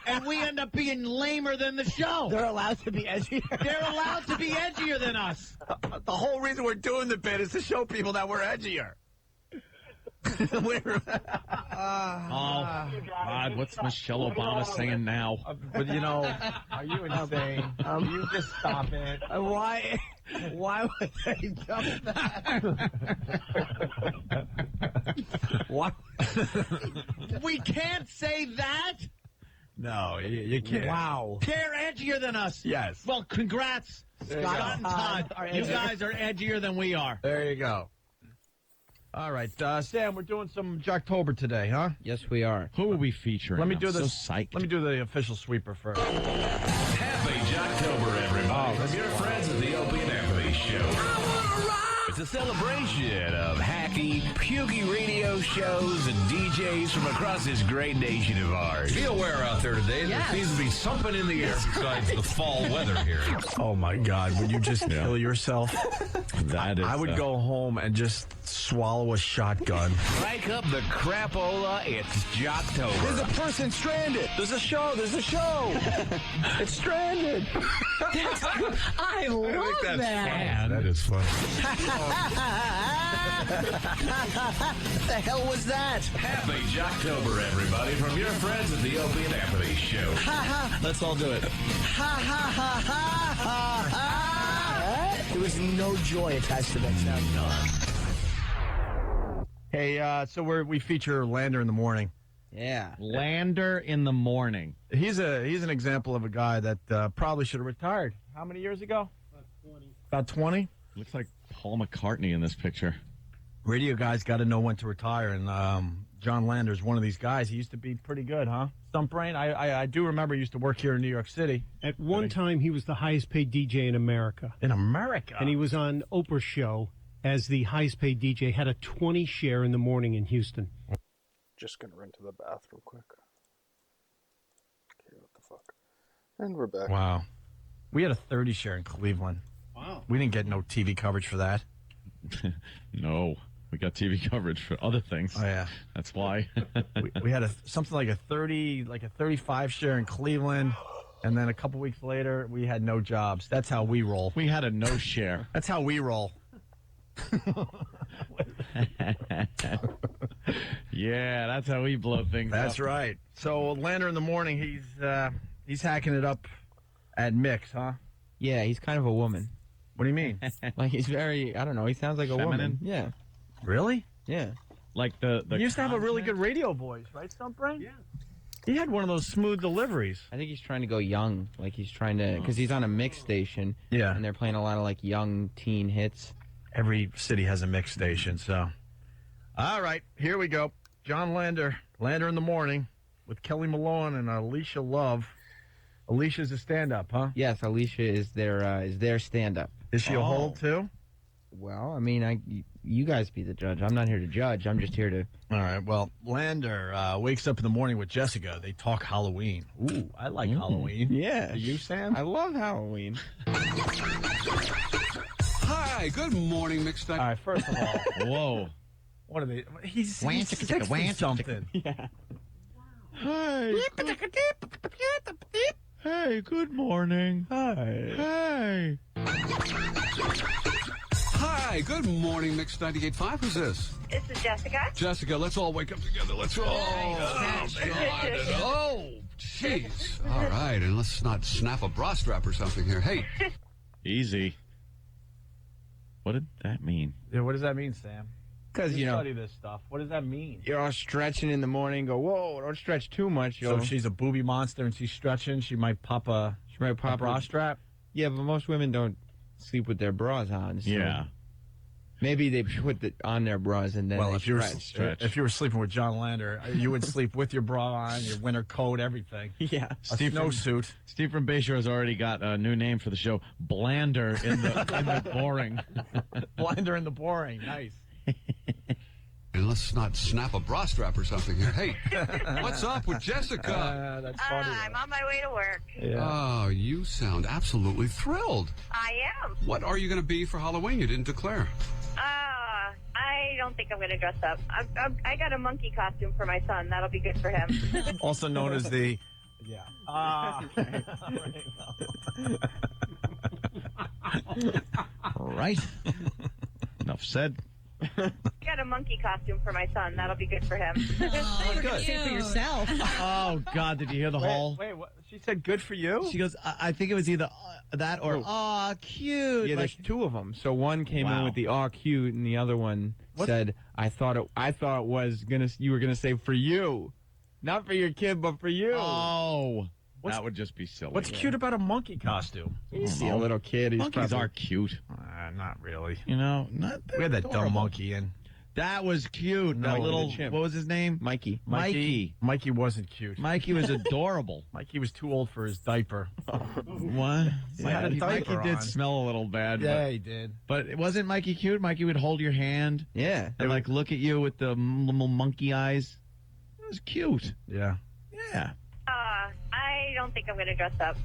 Speaker 4: and we end up being lamer than the show.
Speaker 16: They're allowed to be edgier.
Speaker 4: They're allowed to be edgier than us.
Speaker 2: The whole reason we're doing the bit is to show people that we're edgier.
Speaker 4: God, what's Michelle Obama saying now?
Speaker 2: But are you insane? You just stop it.
Speaker 16: Why would they dump that?
Speaker 2: What?
Speaker 4: We can't say that.
Speaker 2: No, you can't.
Speaker 16: Wow.
Speaker 4: They're edgier than us.
Speaker 2: Yes.
Speaker 4: Well, congrats, Scott and Todd. You guys are edgier than we are.
Speaker 2: There you go. All right, Sam, we're doing some Jocktober today, huh?
Speaker 6: Yes, we are.
Speaker 4: Who are we featuring?
Speaker 2: Let me
Speaker 4: I'm
Speaker 2: do this.
Speaker 4: So psyched.
Speaker 2: Let me do the official sweeper first.
Speaker 11: Happy Jocktober, everybody. From your friends at the Opie and Anthony Show. It's a celebration of hacky, pukey radio shows and DJs from across this great nation of ours.
Speaker 17: Be aware out there today.
Speaker 21: Yes.
Speaker 17: There seems to be something in the air besides the fall weather here.
Speaker 2: Oh, my God. Would you just kill yourself?
Speaker 4: That is,
Speaker 2: I would go home and just swallow a shotgun.
Speaker 11: Crank up the crapola. It's Jocktober.
Speaker 2: There's a person stranded. There's a show. It's stranded.
Speaker 21: I love that.
Speaker 17: That is fun.
Speaker 16: What the hell was that?
Speaker 11: Happy Jocktober, everybody, from your friends at the Opie and Anthony Show.
Speaker 4: Let's all do it.
Speaker 16: There was no joy attached to that sound.
Speaker 2: Hey, so we feature Lander in the morning.
Speaker 6: Yeah.
Speaker 4: Lander in the morning.
Speaker 2: He's an example of a guy that probably should have retired. How many years ago? About 20.
Speaker 4: Looks like Paul McCartney in this picture.
Speaker 2: Radio guys got to know when to retire, and John Lander's one of these guys. He used to be pretty good, huh? Stump Brain? I do remember he used to work here in New York City.
Speaker 13: At one time, he was the highest paid DJ in America.
Speaker 2: In America?
Speaker 13: And he was on Oprah's show as the highest paid DJ, had a 20 share in the morning in Houston.
Speaker 1: Just gonna run to the bathroom quick. Okay, what the fuck? And we're back.
Speaker 2: Wow. We had a 30 share in Cleveland.
Speaker 13: Wow.
Speaker 2: We didn't get no TV coverage for that.
Speaker 4: No, we got TV coverage for other things.
Speaker 2: Oh, yeah.
Speaker 4: That's why.
Speaker 2: we had something like a 35 share in Cleveland, and then a couple weeks later, we had no jobs. That's how we roll.
Speaker 4: We had a no share.
Speaker 2: That's how we roll.
Speaker 4: Yeah, that's how we blow things up.
Speaker 2: That's right. So Lander in the morning, he's hacking it up at Mix, huh?
Speaker 6: Yeah, he's kind of a woman.
Speaker 2: What do you mean?
Speaker 6: Like he's very, I don't know, he sounds like a
Speaker 4: Feminine?
Speaker 6: woman. Yeah.
Speaker 2: Really?
Speaker 6: Yeah.
Speaker 4: Like the
Speaker 2: He used to have a really good radio voice, right, Stumpbrain? Yeah. He had one of those smooth deliveries.
Speaker 6: I think he's trying to go young. Like he's trying to, because he's on a mix station.
Speaker 2: Yeah.
Speaker 6: And they're playing a lot of like young teen hits.
Speaker 2: Every city has a mix station, so. All right, here we go. John Lander in the morning with Kelly Malone and Alicia Love. Alicia's a stand-up, huh?
Speaker 6: Yes, Alicia is their stand-up.
Speaker 2: Is she a hold, too?
Speaker 6: Well, I mean, you guys be the judge. I'm not here to judge. I'm just here to...
Speaker 2: All right, well, Lander wakes up in the morning with Jessica. They talk Halloween. Ooh, I like Halloween.
Speaker 6: Yeah.
Speaker 2: Do you, Sam?
Speaker 6: I love Halloween.
Speaker 12: Hi, good morning, Mixed Up.
Speaker 2: All right, first of all...
Speaker 4: Whoa.
Speaker 2: What are they? He's 60 something.
Speaker 6: Yeah.
Speaker 4: Hey. Hey, good morning.
Speaker 2: Hi.
Speaker 4: Hey.
Speaker 12: Hi, good morning, Mixed 98.5. Who's this?
Speaker 19: This is Jessica.
Speaker 12: Jessica, let's all wake up together. Let's all. Oh, jeez. All right, and let's not snap a bra strap or something here. Hey.
Speaker 4: Easy. What did that mean?
Speaker 2: Yeah, what does that mean, Sam?
Speaker 6: Because, you know,
Speaker 2: study this stuff. What does that mean?
Speaker 6: you're all stretching in the morning, go, whoa, don't stretch too much.
Speaker 2: So if she's a booby monster and she's stretching, she might pop a bra strap?
Speaker 6: Yeah, but most women don't sleep with their bras on. So
Speaker 4: Yeah.
Speaker 6: maybe they put it on their bras and then
Speaker 2: Well,
Speaker 6: they
Speaker 2: if you were
Speaker 6: stretch.
Speaker 2: if you were sleeping with John Lander, you would sleep with your bra on, your winter coat, everything.
Speaker 6: Yeah.
Speaker 2: A snowsuit.
Speaker 4: Steve from Bayshore has already got a new name for the show, Blander in the boring.
Speaker 2: Blander in the boring. Nice.
Speaker 12: And let's not snap a bra strap or something here. Hey, what's up with Jessica?
Speaker 2: That's funny.
Speaker 19: I'm on my way to work.
Speaker 2: Yeah.
Speaker 12: Oh, you sound absolutely thrilled.
Speaker 19: I am.
Speaker 12: What are you going to be for Halloween? You didn't declare.
Speaker 19: I don't think I'm going to dress up. I got a monkey costume for my son. That'll be good for him.
Speaker 2: Also known as the... Yeah.
Speaker 4: All right. Enough said.
Speaker 19: I got a monkey costume for my son. That'll be good for him.
Speaker 21: Oh,
Speaker 2: good.
Speaker 21: say for yourself.
Speaker 4: Oh, God, did you hear the whole?
Speaker 2: Wait, what? She said good for you?
Speaker 4: She goes, I think it was either that or, cute.
Speaker 6: Yeah,
Speaker 4: Like,
Speaker 6: there's two of them. So one came in
Speaker 4: Wow.
Speaker 6: with the "aw cute," and the other one said, "I thought it was you were gonna say for you, not for your kid, but for you."
Speaker 4: oh, that would just be silly.
Speaker 2: What's cute about a monkey costume?
Speaker 6: You see a little kid. He's
Speaker 4: Monkeys
Speaker 6: probably,
Speaker 4: are cute.
Speaker 2: Not really.
Speaker 4: You know,
Speaker 2: We had that dumb monkey in.
Speaker 4: That was cute.
Speaker 2: No,
Speaker 4: that little,
Speaker 2: the chimp.
Speaker 4: what was his name?
Speaker 6: Mikey.
Speaker 2: Mikey wasn't cute.
Speaker 4: Mikey was adorable.
Speaker 2: Mikey was too old for his diaper.
Speaker 4: What?
Speaker 2: He had a
Speaker 4: Mikey
Speaker 2: diaper
Speaker 4: did
Speaker 2: on.
Speaker 4: smell a little bad.
Speaker 2: Yeah, he did.
Speaker 4: But it wasn't Mikey cute. Mikey would hold your hand
Speaker 6: Yeah.
Speaker 4: and like look at you with the little monkey eyes. It was cute.
Speaker 2: Yeah.
Speaker 4: Yeah.
Speaker 19: I don't think I'm going to dress up.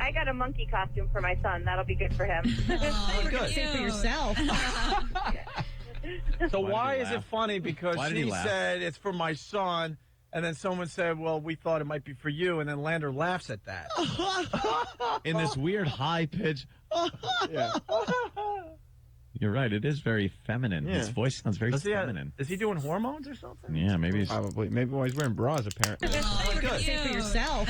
Speaker 19: I got a monkey costume for my son. That'll be good for him.
Speaker 21: Oh, good. Say for yourself.
Speaker 2: So
Speaker 4: Why
Speaker 2: why
Speaker 4: did
Speaker 2: is
Speaker 4: he
Speaker 2: it
Speaker 4: laugh?
Speaker 2: funny? Because
Speaker 4: Why did he
Speaker 2: she
Speaker 4: laugh?
Speaker 2: said it's for my son, and then someone said, well, we thought it might be for you, and then Lander laughs at that.
Speaker 4: In this weird high pitch.
Speaker 2: Yeah.
Speaker 4: You're right. It is very feminine.
Speaker 6: Yeah.
Speaker 4: His voice sounds very
Speaker 2: Is
Speaker 4: feminine.
Speaker 2: he doing hormones or something?
Speaker 4: Yeah, maybe he's.
Speaker 6: Probably. Maybe while he's wearing bras, apparently.
Speaker 21: Say for yourself.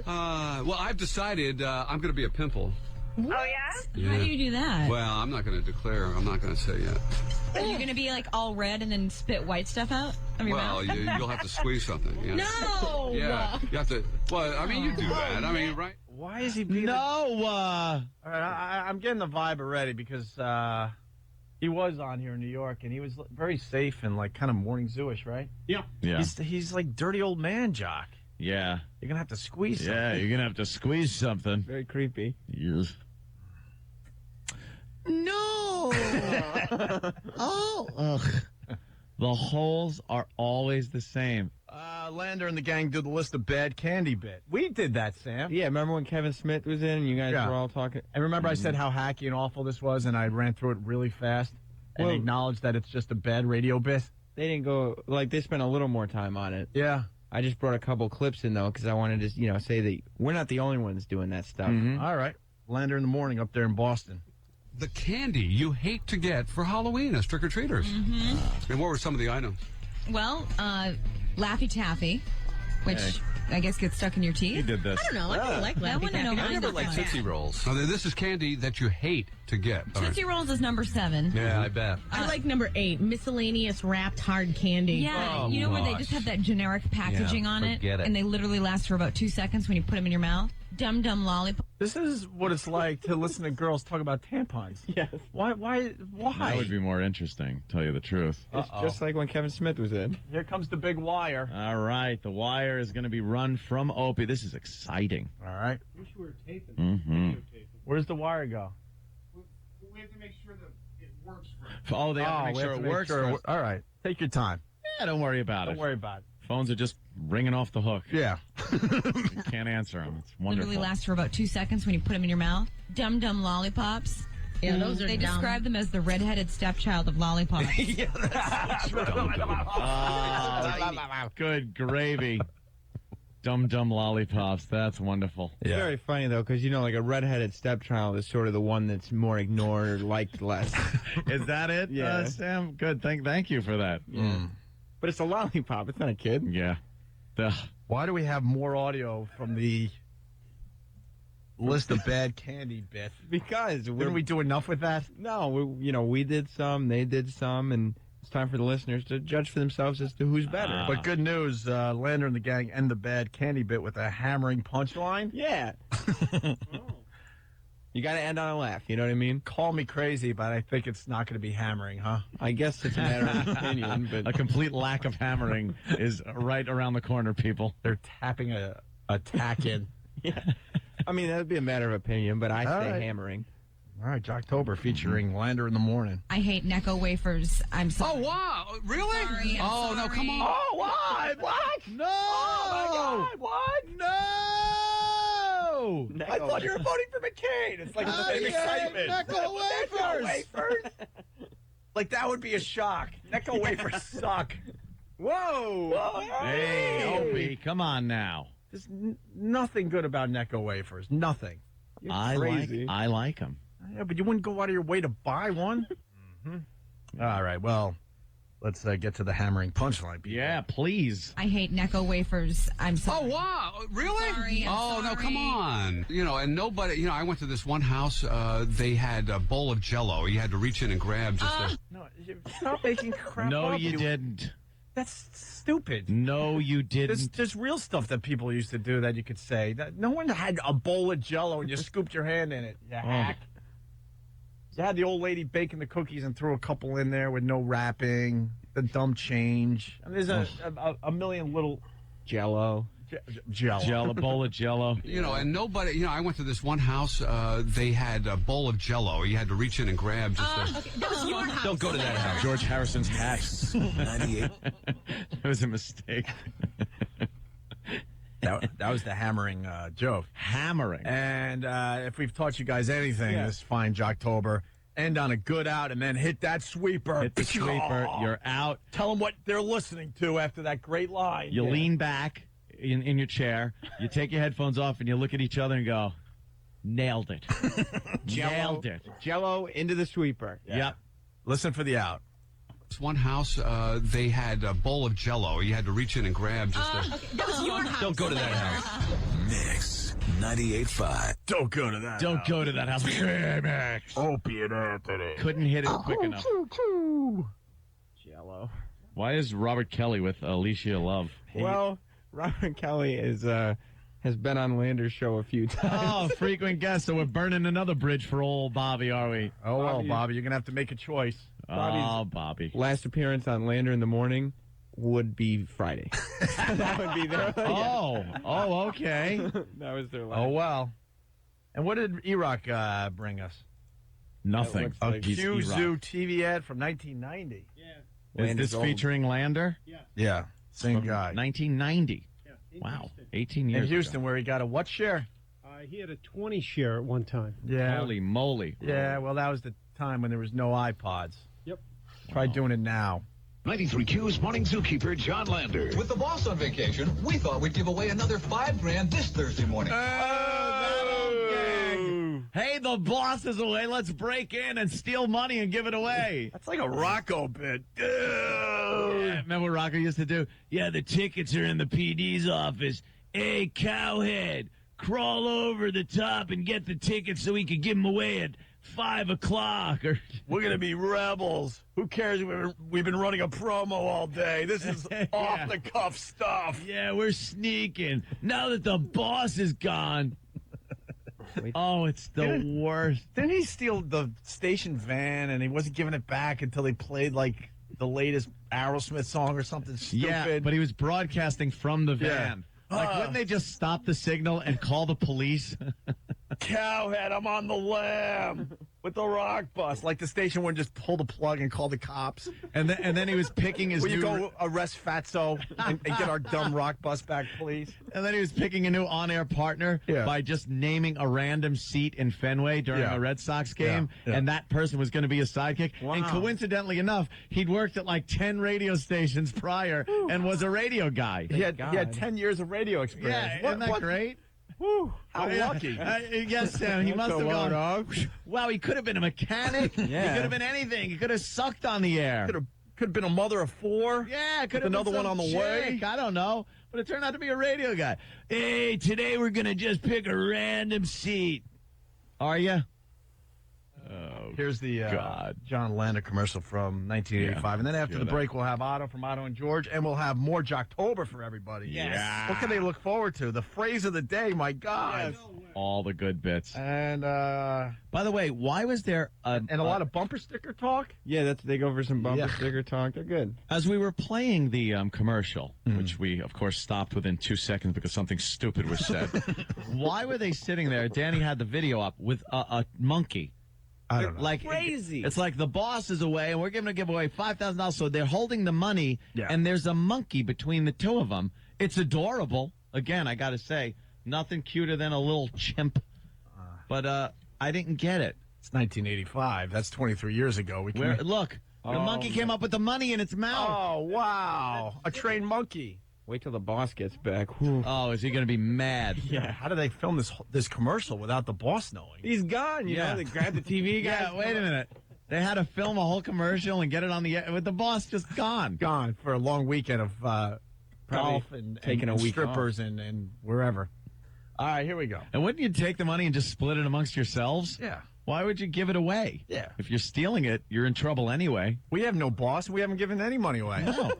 Speaker 12: Well, I've decided I'm going to be a pimple.
Speaker 19: Oh, yeah?
Speaker 21: How do you do that?
Speaker 12: Well, I'm not going to declare. I'm not going to say yet.
Speaker 21: Are you going to be like all red and then spit white stuff out of your
Speaker 12: Well,
Speaker 21: mouth?
Speaker 12: you'll have to squeeze something. Yeah.
Speaker 21: No!
Speaker 12: Yeah, you have to. Well, I mean, you do that. I mean, right?
Speaker 2: Why is he being
Speaker 4: No!
Speaker 2: All right, I'm getting the vibe already because he was on here in New York, and he was very safe and like kind of morning zoo-ish, right?
Speaker 12: Yeah.
Speaker 4: Yeah.
Speaker 2: He's like dirty old man jock.
Speaker 4: Yeah.
Speaker 2: You're going to have to squeeze something.
Speaker 4: Yeah, you're going to have to squeeze something.
Speaker 6: Very creepy.
Speaker 4: Yes. No! Oh! Ugh. The holes are always the same.
Speaker 2: Lander and the gang did the list of bad candy bit. We did that, Sam.
Speaker 6: Yeah, remember when Kevin Smith was in and you guys were all talking?
Speaker 2: And remember I said how hacky and awful this was, and I ran through it really fast and
Speaker 6: Well-
Speaker 2: acknowledged that it's just a bad radio bit?
Speaker 6: They didn't go, like, they spent a little more time on it.
Speaker 2: Yeah.
Speaker 6: I just brought a couple clips in, though, because I wanted to, say that we're not the only ones doing that stuff.
Speaker 2: All right. Lander in the morning up there in Boston.
Speaker 12: the candy you hate to get for Halloween as trick-or-treaters.
Speaker 8: Mm-hmm.
Speaker 12: And what were some of the items?
Speaker 8: Well, Laffy Taffy, which I guess gets stuck in your teeth.
Speaker 17: He did this.
Speaker 8: I don't know. I kind of like Laffy Taffy.
Speaker 12: I never liked Tootsie Rolls. Now, this is candy that you hate to get. All right.
Speaker 8: Tootsie Rolls is number 7.
Speaker 12: Yeah, I bet.
Speaker 14: I like number 8, miscellaneous wrapped hard candy.
Speaker 8: Yeah, you know where they just have that generic packaging on it,
Speaker 2: forget it.
Speaker 8: and they literally last for about 2 seconds when you put them in your mouth. Dum Dum Lollipop.
Speaker 2: This is what it's like to listen to girls talk about tampons. Yes. Why?
Speaker 17: That would be more interesting, tell you the truth.
Speaker 6: It's just like when Kevin Smith was in.
Speaker 2: Here comes the big wire.
Speaker 17: All right, the wire is going to be run from Opie. This is exciting.
Speaker 2: All right.
Speaker 13: Wish we were taping.
Speaker 17: Mm-hmm.
Speaker 2: Where's the wire go?
Speaker 13: We have to make sure that it works.
Speaker 17: Oh, they have to make
Speaker 2: we
Speaker 17: sure it works. first.
Speaker 2: All right. Take your time.
Speaker 17: Yeah, don't worry about it.
Speaker 2: Don't worry about it.
Speaker 17: Phones are just ringing off the hook.
Speaker 2: Yeah.
Speaker 17: You can't answer them. It's wonderful.
Speaker 8: Literally last for about 2 seconds when you put them in your mouth. Dum Dum Lollipops.
Speaker 14: Yeah, those are
Speaker 8: They
Speaker 14: dumb.
Speaker 8: describe them as the redheaded stepchild of lollipops.
Speaker 17: Good gravy. Dum Dum Lollipops. That's wonderful.
Speaker 6: It's very funny, though, because, like a redheaded stepchild is sort of the one that's more ignored or liked less.
Speaker 17: Is that it,
Speaker 6: Yeah.
Speaker 17: Sam? Good. Thank you for that.
Speaker 6: But it's a lollipop. It's not a kid.
Speaker 17: Yeah.
Speaker 2: Why do we have more audio from the list of bad candy bits?
Speaker 6: Because
Speaker 2: didn't we do enough with that?
Speaker 6: No, we did some, they did some, and it's time for the listeners to judge for themselves as to who's better.
Speaker 2: But good news, Lander and the gang end the bad candy bit with a hammering punchline.
Speaker 6: Yeah. You got to end on a laugh, you know what I mean?
Speaker 2: Call me crazy, but I think it's not going to be hammering, huh?
Speaker 6: I guess it's a matter of opinion, but
Speaker 17: A complete lack of hammering is right around the corner, people.
Speaker 2: They're tapping a tack in.
Speaker 6: yeah. I mean, that would be a matter of opinion, but I
Speaker 2: All
Speaker 6: say
Speaker 2: right.
Speaker 6: hammering.
Speaker 2: All right, Jocktober featuring Lander in the morning.
Speaker 8: I hate Necco wafers. I'm sorry.
Speaker 12: Oh, wow. Really?
Speaker 8: Sorry, I'm
Speaker 12: oh, no,
Speaker 8: sorry.
Speaker 12: come on.
Speaker 2: Oh, what? What? No! Oh, my God, what? No! I thought you were voting for McCain. It's like the same excitement. Necco wafers! Like, that would be a shock. Necco wafers suck. Whoa!
Speaker 17: Hey, Opie, come on now.
Speaker 2: There's nothing good about Necco wafers. Nothing. You're crazy.
Speaker 17: I like them.
Speaker 2: Yeah, but you wouldn't go out of your way to buy one. All right, well, let's get to the hammering punchline. People.
Speaker 17: Yeah, please.
Speaker 8: I hate Necco wafers. I'm sorry.
Speaker 12: Oh, wow. Really?
Speaker 8: Sorry, I'm
Speaker 12: oh, no,
Speaker 8: sorry.
Speaker 12: come on. And nobody, I went to this one house, they had a bowl of Jell-O. You had to reach in and grab just a...
Speaker 2: No, stop making crap
Speaker 17: No,
Speaker 2: up.
Speaker 17: you didn't.
Speaker 2: That's stupid.
Speaker 17: No, you didn't.
Speaker 2: There's real stuff that people used to do that you could say. That no one had a bowl of Jell-O and you scooped your hand in it. You hack. You had the old lady baking the cookies and threw a couple in there with no wrapping. The dumb change. And there's a million little
Speaker 6: Jell-O.
Speaker 17: Jell-O, bowl of Jell-O.
Speaker 12: And nobody, I went to this one house, they had a bowl of Jell-O. You had to reach in and grab just a...
Speaker 8: Okay, that was your house.
Speaker 17: Don't go to that house. George Harrison's hat. 98. It was a mistake.
Speaker 2: That was the hammering joke.
Speaker 17: Hammering.
Speaker 2: And if we've taught you guys anything this fine Jocktober, end on a good out and then hit that sweeper.
Speaker 17: Hit the sweeper. You're out.
Speaker 2: Tell them what they're listening to after that great line.
Speaker 17: You lean back in your chair. You take your headphones off and you look at each other and go, nailed it. Nailed it.
Speaker 6: Jell-O into the sweeper.
Speaker 17: Yep.
Speaker 2: Listen for the out.
Speaker 12: This one house, they had a bowl of Jell-O. You had to reach in and grab just a...
Speaker 8: Okay, that was your house.
Speaker 11: Don't go to that house. Mix 98.5.
Speaker 2: Don't go to that
Speaker 17: Don't
Speaker 2: house.
Speaker 17: go to that house. Max.
Speaker 2: Opie and Anthony.
Speaker 17: Couldn't hit it quick enough.
Speaker 6: Jell-O.
Speaker 17: Why is Robert Kelly with Alicia Love?
Speaker 6: Well, Robert Kelly has been on Lander's show a few times.
Speaker 17: Oh, frequent guest. So we're burning another bridge for old Bobby, are we?
Speaker 2: Oh, well, Bobby, you're going to have to make a choice.
Speaker 17: Oh, Bobby.
Speaker 6: Last appearance on Lander in the Morning would be Friday. That would be their...
Speaker 17: Oh, okay.
Speaker 6: That was their last.
Speaker 2: Oh, well. And what did E-Rock bring us?
Speaker 17: Nothing.
Speaker 2: A
Speaker 17: He's
Speaker 2: Q
Speaker 17: E-Rock.
Speaker 2: Zoo TV ad from 1990.
Speaker 17: Is
Speaker 6: Lander's
Speaker 17: this
Speaker 6: old.
Speaker 17: featuring Lander?
Speaker 2: Yeah, same
Speaker 17: From
Speaker 2: guy.
Speaker 17: 1990. Wow, 18 years
Speaker 2: In Houston,
Speaker 17: ago.
Speaker 2: where he got a what share?
Speaker 13: He had a 20 share at one time.
Speaker 2: Yeah.
Speaker 17: Holy moly.
Speaker 2: Yeah, well, that was the time when there was no iPods.
Speaker 13: Yep.
Speaker 2: Try doing it now.
Speaker 11: 93Q's Morning Zookeeper John Lander.
Speaker 22: With the boss on vacation, we thought we'd give away another $5,000 this Thursday morning.
Speaker 4: Hey, the boss is away. Let's break in and steal money and give it away.
Speaker 2: That's like a Rocco bit. Dude.
Speaker 4: Yeah, remember what Rocco used to do? Yeah, the tickets are in the PD's office. Hey, cowhead, crawl over the top and get the tickets so we could give them away at 5 o'clock. Or
Speaker 2: We're going to be rebels. Who cares? We've been running a promo all day. This is off-the-cuff stuff.
Speaker 4: Yeah, we're sneaking. Now that the boss is gone. Oh, it's the worst.
Speaker 2: Didn't he steal the station van and he wasn't giving it back until they played like the latest Aerosmith song or something stupid?
Speaker 4: Yeah, but he was broadcasting from the van. Like, wouldn't they just stop the signal and call the police?
Speaker 2: Cowhead, I'm on the lam with the rock bus. Like the station wouldn't just pull the plug and call the cops.
Speaker 4: And then he was picking his
Speaker 2: Will
Speaker 4: new...
Speaker 2: you go arrest Fatso and get our dumb rock bus back, please?
Speaker 4: And then he was picking a new on-air partner by just naming a random seat in Fenway during a Red Sox game, and that person was going to be a sidekick.
Speaker 2: Wow.
Speaker 4: And coincidentally enough, he'd worked at like 10 radio stations prior and was a radio guy.
Speaker 2: He had 10 years of radio experience.
Speaker 4: Yeah, isn't that great?
Speaker 2: Whew, how lucky.
Speaker 4: Yes, Sam, he must have gone, wow, he could have been a mechanic. He could have been anything. He could have sucked on the air.
Speaker 2: Could have been a mother of 4.
Speaker 4: Yeah, could have
Speaker 2: another
Speaker 4: been
Speaker 2: one on the way.
Speaker 4: I don't know. But it turned out to be a radio guy. Hey, today we're going to just pick a random seat. Are you? Oh,
Speaker 2: Here's the
Speaker 4: God.
Speaker 2: John Lander commercial from 1985. And then after the break, we'll have Otto from Otto and George, and we'll have more Jocktober for everybody.
Speaker 4: Yes.
Speaker 2: What can they look forward to? The phrase of the day, my God.
Speaker 4: All the good bits.
Speaker 2: And
Speaker 4: by the way, why was there a
Speaker 2: lot of bumper sticker talk?
Speaker 6: Yeah, they go for some bumper sticker talk. They're good.
Speaker 4: As we were playing the commercial, which we, of course, stopped within 2 seconds because something stupid was said, why were they sitting there? Danny had the video up with a monkey.
Speaker 2: I don't know.
Speaker 4: Like
Speaker 6: Crazy.
Speaker 4: It's like the boss is away, and we're going to give away $5,000. So they're holding the money, and there's a monkey between the two of them. It's adorable. Again, I got to say, nothing cuter than a little chimp. But I didn't get it.
Speaker 2: It's 1985. That's 23 years ago.
Speaker 4: Look, the monkey came up with the money in its mouth.
Speaker 2: Oh, wow. A trained monkey.
Speaker 6: Wait till the boss gets back.
Speaker 4: Oh, is he going to be mad?
Speaker 2: Yeah. How do they film this commercial without the boss knowing?
Speaker 6: He's gone. You know, they grabbed the TV guy.
Speaker 4: Yeah, wait a minute. They had to film a whole commercial and get it on the air with the boss just gone.
Speaker 2: Gone for a long weekend of golf and
Speaker 6: taking a week
Speaker 2: strippers and wherever. All right, here we go.
Speaker 4: And wouldn't you take the money and just split it amongst yourselves?
Speaker 2: Yeah.
Speaker 4: Why would you give it away?
Speaker 2: Yeah.
Speaker 4: If you're stealing it, you're in trouble anyway.
Speaker 2: We have no boss. We haven't given any money away.
Speaker 4: No.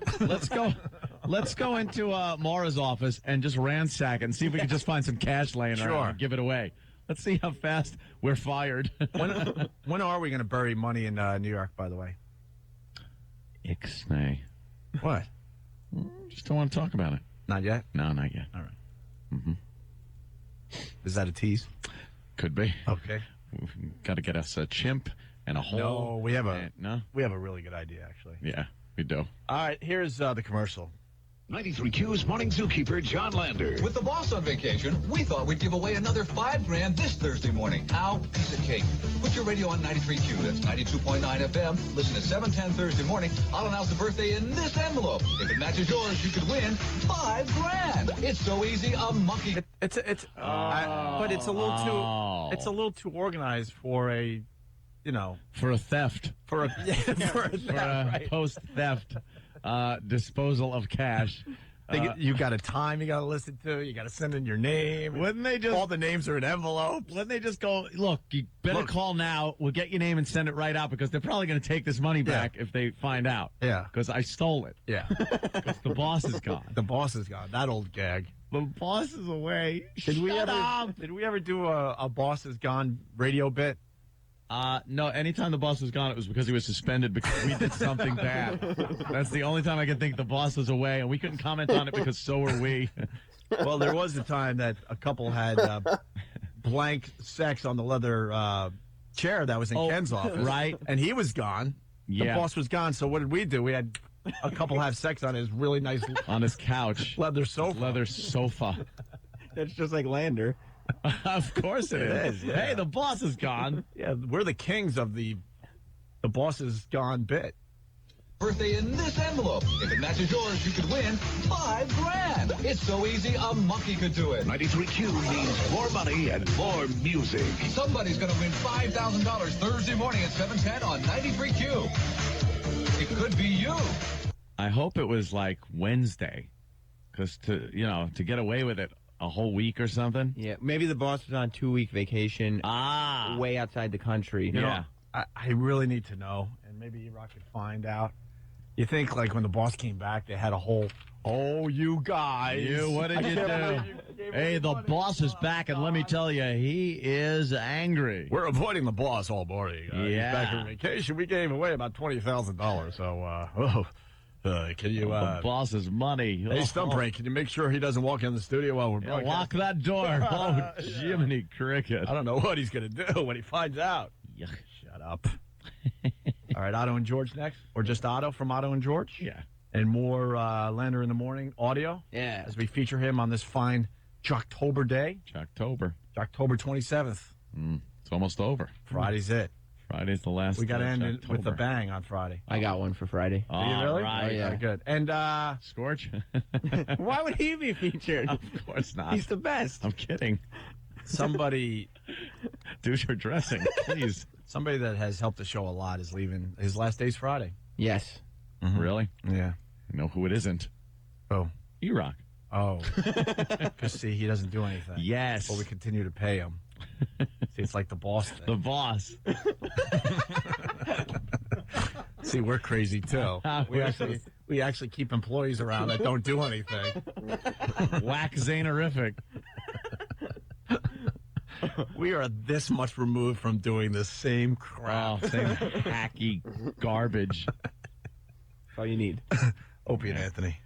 Speaker 4: Let's go into Maura's office and just ransack it and see if we can just find some cash laying around and give it away. Let's see how fast we're fired.
Speaker 2: When are we going to bury money in New York, by the way?
Speaker 4: Ixnay.
Speaker 2: What?
Speaker 4: Just don't want to talk about it.
Speaker 2: Not yet?
Speaker 4: No, not yet.
Speaker 2: All right. Mm-hmm. Is that a tease?
Speaker 4: Could be.
Speaker 2: Okay.
Speaker 4: We've got to get us a chimp and a hole.
Speaker 2: No, we have
Speaker 4: a
Speaker 2: really good idea, actually.
Speaker 4: Yeah, we do.
Speaker 2: All right, here's the commercial.
Speaker 10: 93Q's Morning Zookeeper, John Lander.
Speaker 22: With the boss on vacation, we thought we'd give away another $5,000 this Thursday morning. How? Piece of cake. Put your radio on 93Q. That's 92.9 FM. Listen to 7:10 Thursday morning. I'll announce the birthday in this envelope. If it matches yours, you could win $5,000. It's so easy. A monkey.
Speaker 2: But it's a little too organized for a,
Speaker 4: for a theft.
Speaker 2: For a
Speaker 4: post theft. Disposal of cash.
Speaker 2: You got a time you got to listen to. You got to send in your name.
Speaker 4: Wouldn't they just?
Speaker 2: All the names are in envelopes.
Speaker 4: Wouldn't they just go, look, you better call now. We'll get your name and send it right out because they're probably going to take this money back if they find out.
Speaker 2: Yeah.
Speaker 4: Because I stole it.
Speaker 2: Yeah.
Speaker 4: Because the boss is gone.
Speaker 2: The boss is gone. That old gag.
Speaker 4: The boss is away.
Speaker 2: Did we ever do a boss is gone radio bit?
Speaker 4: No, anytime the boss was gone, it was because he was suspended because we did something bad. That's the only time I can think the boss was away, and we couldn't comment on it because so were we.
Speaker 2: Well, there was a time that a couple had blank sex on the leather chair that was in Ken's office.
Speaker 4: Right.
Speaker 2: And he was gone.
Speaker 4: Yeah.
Speaker 2: The boss was gone, so what did we do? We had a couple have sex on his really nice...
Speaker 4: on his couch.
Speaker 2: Leather sofa.
Speaker 6: That's just like Lander.
Speaker 4: Of course it is.
Speaker 2: Yeah.
Speaker 4: Hey, the boss is gone.
Speaker 2: Yeah, we're the kings of the boss is gone bit.
Speaker 22: Birthday in this envelope. If it matches yours, you could win $5,000. It's so easy, a monkey could do it.
Speaker 10: 93Q means more money and more music.
Speaker 22: Somebody's going to win $5,000 Thursday morning at 7:10 on 93Q. It could be you.
Speaker 4: I hope it was like Wednesday, because to get away with it a whole week or something.
Speaker 6: Yeah, maybe the boss was on 2-week vacation. Way outside the country.
Speaker 2: You know, I really need to know, and maybe E-Rock could find out. You think, like, when the boss came back, they had a whole, oh, you guys.
Speaker 4: What did you do? Hey, the boss is back, and let me tell you, he is angry.
Speaker 2: We're avoiding the boss all morning. He's back from vacation. We gave away about $20,000, so, can you...
Speaker 4: the boss's money.
Speaker 2: Hey, Stumpray, can you make sure he doesn't walk in the studio while we're broadcasting?
Speaker 4: Lock that door. Oh, Jiminy Cricket.
Speaker 2: I don't know what he's going to do when he finds out.
Speaker 4: Yuck.
Speaker 2: Shut up. All right, Otto and George next? Or just Otto from Otto and George?
Speaker 4: Yeah.
Speaker 2: And more Lander in the Morning audio?
Speaker 6: Yeah.
Speaker 2: As we feature him on this fine Jocktober day.
Speaker 4: Jocktober.
Speaker 2: Jocktober 27th.
Speaker 4: It's almost over.
Speaker 2: Friday's it.
Speaker 4: Friday's the last.
Speaker 2: We got to end it with a
Speaker 4: Jocktober.
Speaker 2: bang on Friday.
Speaker 6: I got one for Friday.
Speaker 2: Do you really?
Speaker 4: Right.
Speaker 6: Oh, yeah.
Speaker 2: Very good. And
Speaker 4: Scorch?
Speaker 6: Why would he be featured?
Speaker 4: Of course not.
Speaker 6: He's the best.
Speaker 4: I'm kidding.
Speaker 2: somebody
Speaker 4: do your dressing, please.
Speaker 2: Somebody that has helped the show a lot is leaving. His last day's Friday.
Speaker 6: Yes.
Speaker 4: Mm-hmm. Really?
Speaker 2: Yeah.
Speaker 4: I know who it isn't.
Speaker 2: Oh.
Speaker 4: E-Rock.
Speaker 2: Oh. Because, see, he doesn't do anything.
Speaker 4: Yes.
Speaker 2: But we continue to pay him. See, it's like the boss thing.
Speaker 4: The boss.
Speaker 2: See, we're crazy, too. We actually keep employees around that don't do anything.
Speaker 4: Whack Zanerific.
Speaker 2: We are this much removed from doing the same crap.
Speaker 4: Oh, same hacky garbage.
Speaker 6: That's all you need.
Speaker 2: Opie and Anthony.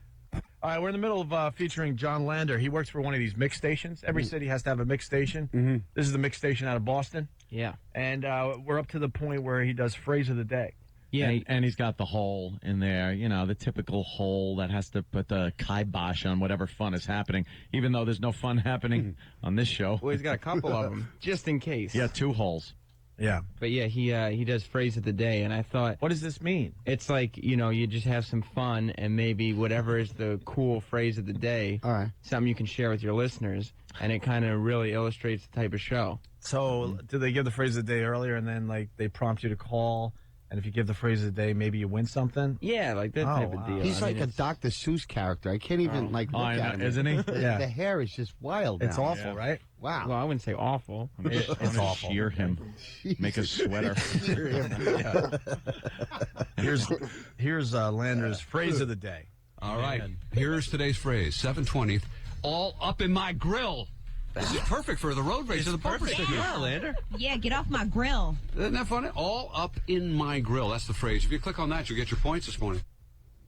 Speaker 2: All right, we're in the middle of featuring John Lander. He works for one of these mix stations. Every city has to have a mix station.
Speaker 6: Mm-hmm.
Speaker 2: This is the mix station out of Boston.
Speaker 6: Yeah.
Speaker 2: And we're up to the point where he does phrase of the day.
Speaker 4: Yeah, and he's got the hole in there, you know, the typical hole that has to put the kibosh on whatever fun is happening, even though there's no fun happening on this show.
Speaker 6: Well, he's got a couple of them, just in case.
Speaker 4: Yeah, 2 holes.
Speaker 2: Yeah.
Speaker 6: But yeah, he does phrase of the day, and I thought,
Speaker 2: what does this mean?
Speaker 6: It's like, you know, you just have some fun, and maybe whatever is the cool phrase of the day,
Speaker 16: all right,
Speaker 6: something you can share with your listeners, and it kind of really illustrates the type of show.
Speaker 2: So, do they give the phrase of the day earlier, and then like they prompt you to call? And if you give the phrase of the day, maybe you win something?
Speaker 6: Yeah, like that type of deal.
Speaker 16: He's like a Dr. Seuss character. I can't even look at him.
Speaker 4: Isn't he?
Speaker 2: Yeah.
Speaker 16: The hair is just wild.
Speaker 2: It's
Speaker 16: now.
Speaker 2: awful, right?
Speaker 16: Wow.
Speaker 6: Well, I wouldn't say awful.
Speaker 2: It's awful.
Speaker 4: Shear him. Make a sweater.
Speaker 2: Here's Lander's phrase of the day.
Speaker 12: All right. Here's today's phrase, 720th. All up in my grill. This is perfect for the road race of the bumper sticker.
Speaker 6: Yeah, Lander.
Speaker 8: Yeah, get off my grill.
Speaker 12: Isn't that funny? All up in my grill. That's the phrase. If you click on that, you'll get your points this morning.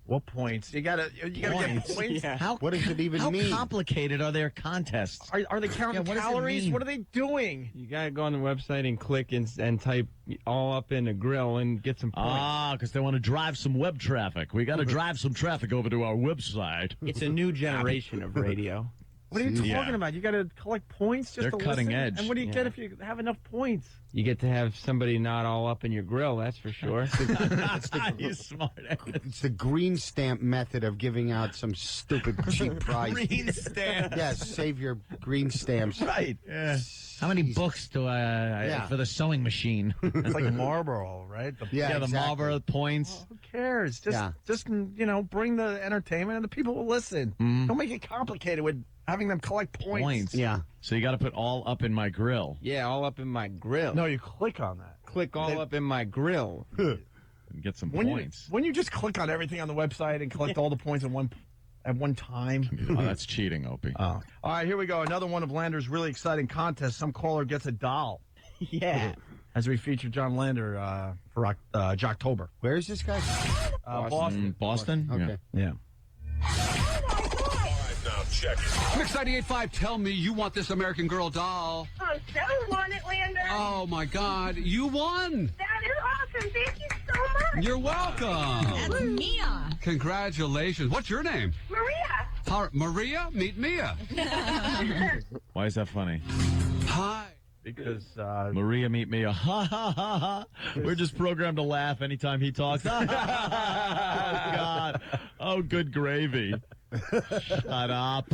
Speaker 2: What points? You gotta get points.
Speaker 6: Yeah.
Speaker 16: What does it even mean?
Speaker 4: How complicated are their contests?
Speaker 2: Are they counting
Speaker 4: what does it
Speaker 2: calories?
Speaker 4: mean?
Speaker 2: What are they doing?
Speaker 6: You gotta go on the website and click and type all up in a grill and get some points.
Speaker 4: Because they want to drive some web traffic. We got to drive some traffic over to our website.
Speaker 6: It's a new generation of radio.
Speaker 2: What are you
Speaker 4: Yeah.
Speaker 2: talking about? You got to collect points just
Speaker 4: They're
Speaker 2: to
Speaker 4: cutting
Speaker 2: listen?
Speaker 4: edge.
Speaker 2: And what do you get
Speaker 6: Yeah.
Speaker 2: if you have enough points?
Speaker 6: You get to have somebody not all up in your grill, that's for sure.
Speaker 4: You smart ass.
Speaker 16: It's the green stamp method of giving out some stupid cheap prize.
Speaker 4: Green stamps.
Speaker 16: Yes, save your green stamps.
Speaker 2: Right.
Speaker 4: Yeah. How many books do I for the sewing machine?
Speaker 2: It's like Marlboro, right?
Speaker 16: Yeah,
Speaker 4: the
Speaker 16: exactly.
Speaker 4: Marlboro points.
Speaker 2: Who cares? Just bring the entertainment and the people will listen. Don't make it complicated with having them collect points.
Speaker 16: Yeah.
Speaker 4: So you got to put all up in my grill.
Speaker 6: Yeah, all up in my grill.
Speaker 2: No, you click on that.
Speaker 6: Click all up in my grill.
Speaker 4: And get some points.
Speaker 2: When you just click on everything on the website and collect all the points at one time.
Speaker 4: Oh, that's cheating, Opie.
Speaker 2: Oh. All right, here we go. Another one of Lander's really exciting contests. Some caller gets a doll.
Speaker 6: Yeah.
Speaker 2: As we feature John Lander for Jocktober.
Speaker 16: Where is this guy?
Speaker 2: Boston.
Speaker 4: Boston?
Speaker 16: Okay.
Speaker 2: Yeah.
Speaker 12: Mix 98.5, tell me you want this American Girl doll.
Speaker 19: I so want it, Lander.
Speaker 12: Oh, my God. You won.
Speaker 19: That is awesome. Thank you so much.
Speaker 12: You're welcome.
Speaker 8: That's Mia.
Speaker 12: Congratulations. What's your name?
Speaker 19: Maria.
Speaker 12: Maria? Meet Mia.
Speaker 4: Why is that funny?
Speaker 12: Hi.
Speaker 2: because
Speaker 4: Maria, meet me. Ha ha ha ha. We're just programmed to laugh anytime he talks. Oh God. Oh, good gravy. Shut up.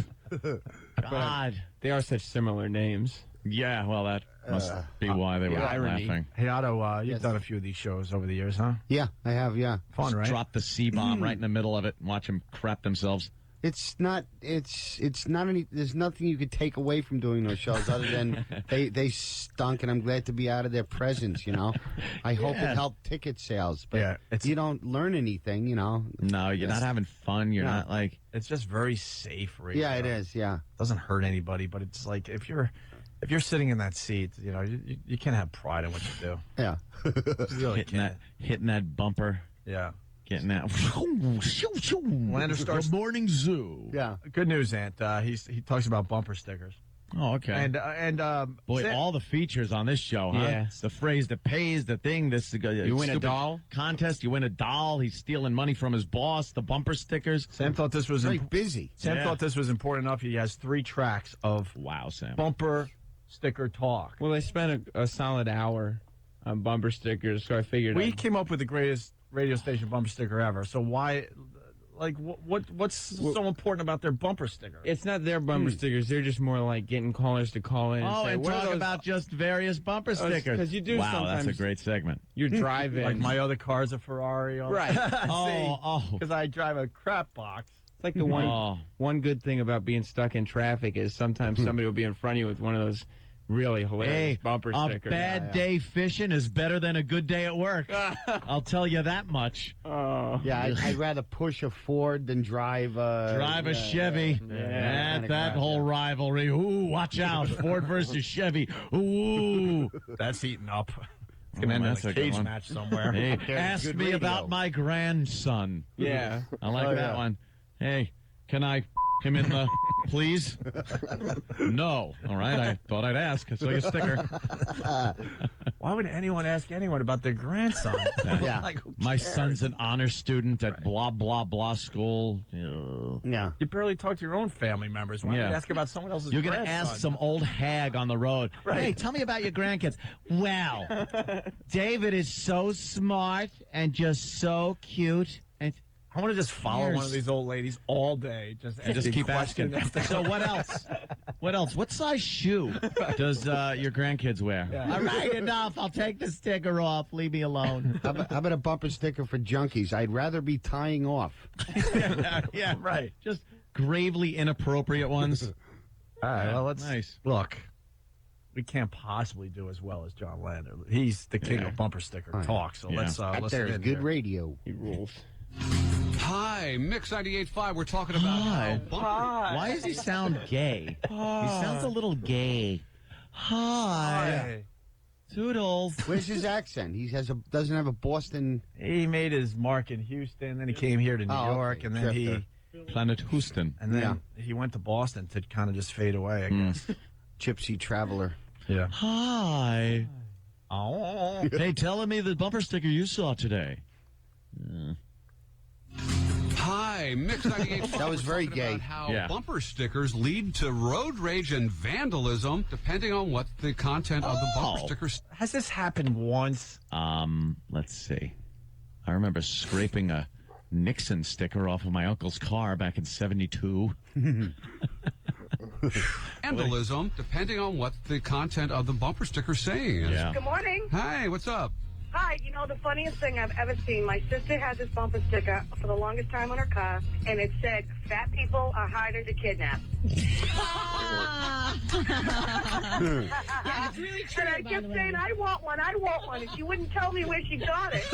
Speaker 4: God.
Speaker 6: They are such similar names.
Speaker 4: Yeah, well, that must be why they were laughing.
Speaker 2: Hey, Otto, you've
Speaker 6: Yes.
Speaker 2: done a few of these shows over the years, huh?
Speaker 15: Yeah, I have, yeah.
Speaker 2: Fun,
Speaker 4: Just
Speaker 2: right?
Speaker 4: drop the C-bomb right in the middle of it and watch them crap themselves.
Speaker 15: It's not any, there's nothing you could take away from doing those shows other than they stunk, and I'm glad to be out of their presence, you know. I hope it helped ticket sales, but you don't learn anything, you know.
Speaker 4: No, you're not having fun. You're not like...
Speaker 2: It's just very safe radio.
Speaker 15: Yeah, it is, yeah.
Speaker 2: Doesn't hurt anybody, but it's like if you're sitting in that seat, you know, you can't have pride in what you do.
Speaker 15: Yeah.
Speaker 2: Really
Speaker 4: hitting that bumper.
Speaker 2: Yeah.
Speaker 4: Getting that.
Speaker 2: Lander starts
Speaker 4: morning zoo.
Speaker 15: Yeah.
Speaker 2: Good news, Ant. He talks about bumper stickers.
Speaker 4: Oh, okay.
Speaker 2: And
Speaker 4: boy, all the features on this show, huh?
Speaker 6: Yeah.
Speaker 4: The phrase that pays, the thing, this
Speaker 6: You win a doll
Speaker 4: contest. You win a doll. He's stealing money from his boss. The bumper stickers.
Speaker 2: Sam thought this was
Speaker 15: very busy.
Speaker 2: Sam thought this was important enough. He has 3 tracks of
Speaker 4: Sam
Speaker 2: bumper sticker talk.
Speaker 6: Well, they spent a solid hour on bumper stickers, so I figured
Speaker 2: We came up with the greatest radio station bumper sticker ever. So why, like, what's so important about their bumper sticker?
Speaker 6: it's not their bumper stickers. They're just more like getting callers to call in and say,
Speaker 4: and
Speaker 6: "What are
Speaker 4: talk
Speaker 6: those?"
Speaker 4: about just various bumper stickers.
Speaker 6: 'cause you do
Speaker 4: wow,
Speaker 6: sometimes.
Speaker 4: that's a great segment.
Speaker 6: You're driving.
Speaker 2: Like my other car's a Ferrari.
Speaker 6: Right.
Speaker 2: Because I drive a crap box.
Speaker 6: It's like the one good thing about being stuck in traffic is sometimes somebody will be in front of you with one of those really hilarious bumper
Speaker 4: a
Speaker 6: stickers.
Speaker 4: bad day fishing is better than a good day at work. I'll tell you that much.
Speaker 15: Yeah, I'd rather push a Ford than drive
Speaker 4: a Chevy. That whole rivalry. Ooh, watch out. Ford versus Chevy. Ooh.
Speaker 2: That's heating up. It's going to end in
Speaker 4: that's
Speaker 2: a
Speaker 4: a good
Speaker 2: cage
Speaker 4: one.
Speaker 2: match somewhere.
Speaker 4: Hey,
Speaker 15: There's
Speaker 4: ask
Speaker 15: good
Speaker 4: me
Speaker 15: radio.
Speaker 4: about my grandson.
Speaker 6: Yeah.
Speaker 4: I like that one. Hey, can I him in the please? No. All right, I thought I'd ask. I saw your sticker.
Speaker 2: Why would anyone ask anyone about their grandson?
Speaker 15: Yeah.
Speaker 2: Like, who
Speaker 4: My
Speaker 2: cares?
Speaker 4: son's an honor student at blah, blah, blah school.
Speaker 15: Yeah.
Speaker 2: You barely talk to your own family members. Why would you ask about someone else's
Speaker 4: You're going to
Speaker 2: grandson?
Speaker 4: ask some old hag on the road.
Speaker 2: Right.
Speaker 4: Hey, tell me about your grandkids. Well, David is so smart and just so cute. And
Speaker 2: I want to just follow one of these old ladies all day. Just
Speaker 4: keep
Speaker 2: question
Speaker 4: asking. So what else? What else? What size shoe does your grandkids wear?
Speaker 2: Yeah.
Speaker 4: All right, enough. I'll take the sticker off. Leave me alone.
Speaker 15: How about a bumper sticker for junkies? I'd rather be tying off.
Speaker 2: Yeah, right.
Speaker 4: Just gravely inappropriate ones.
Speaker 2: All right, well, let's
Speaker 4: Nice.
Speaker 2: look. We can't possibly do as well as John Lander. He's the king of bumper sticker talk. So let's
Speaker 15: That
Speaker 2: listen
Speaker 15: there is
Speaker 2: in
Speaker 15: good
Speaker 2: here.
Speaker 15: radio.
Speaker 6: He rules.
Speaker 12: Hi, Mix 98.5. We're talking about how bumper...
Speaker 4: Why does he sound gay? He sounds a little gay. Hi. Toodles.
Speaker 15: Where's his accent? He doesn't have a Boston.
Speaker 2: He made his mark in Houston, then he came here to New
Speaker 15: Oh,
Speaker 2: York,
Speaker 15: okay.
Speaker 2: and then
Speaker 15: Drifter.
Speaker 4: Planet Houston.
Speaker 2: and then he went to Boston to kind of just fade away, I guess.
Speaker 15: Gypsy traveler.
Speaker 2: Yeah.
Speaker 4: Hi.
Speaker 2: Oh.
Speaker 4: Hey, tell me the bumper sticker you saw today.
Speaker 12: Hi, Mix 98.5.
Speaker 15: That was
Speaker 12: We're
Speaker 15: very
Speaker 12: talking
Speaker 15: gay.
Speaker 12: about how
Speaker 4: Yeah.
Speaker 12: bumper stickers lead to road rage and vandalism, depending on what the content of the bumper stickers.
Speaker 2: Has this happened once?
Speaker 4: Let's see. I remember scraping a Nixon sticker off of my uncle's car back in '72.
Speaker 12: Vandalism, depending on what the content of the bumper sticker saying is.
Speaker 4: Yeah.
Speaker 19: Good morning.
Speaker 12: Hi, what's up?
Speaker 19: Hi, you know, the funniest thing I've ever seen, my sister had this bumper sticker for the longest time on her car, and it said, fat people are harder to kidnap.
Speaker 21: Yeah, it's really true.
Speaker 19: And I kept saying, I want one, and she wouldn't tell me where she got it.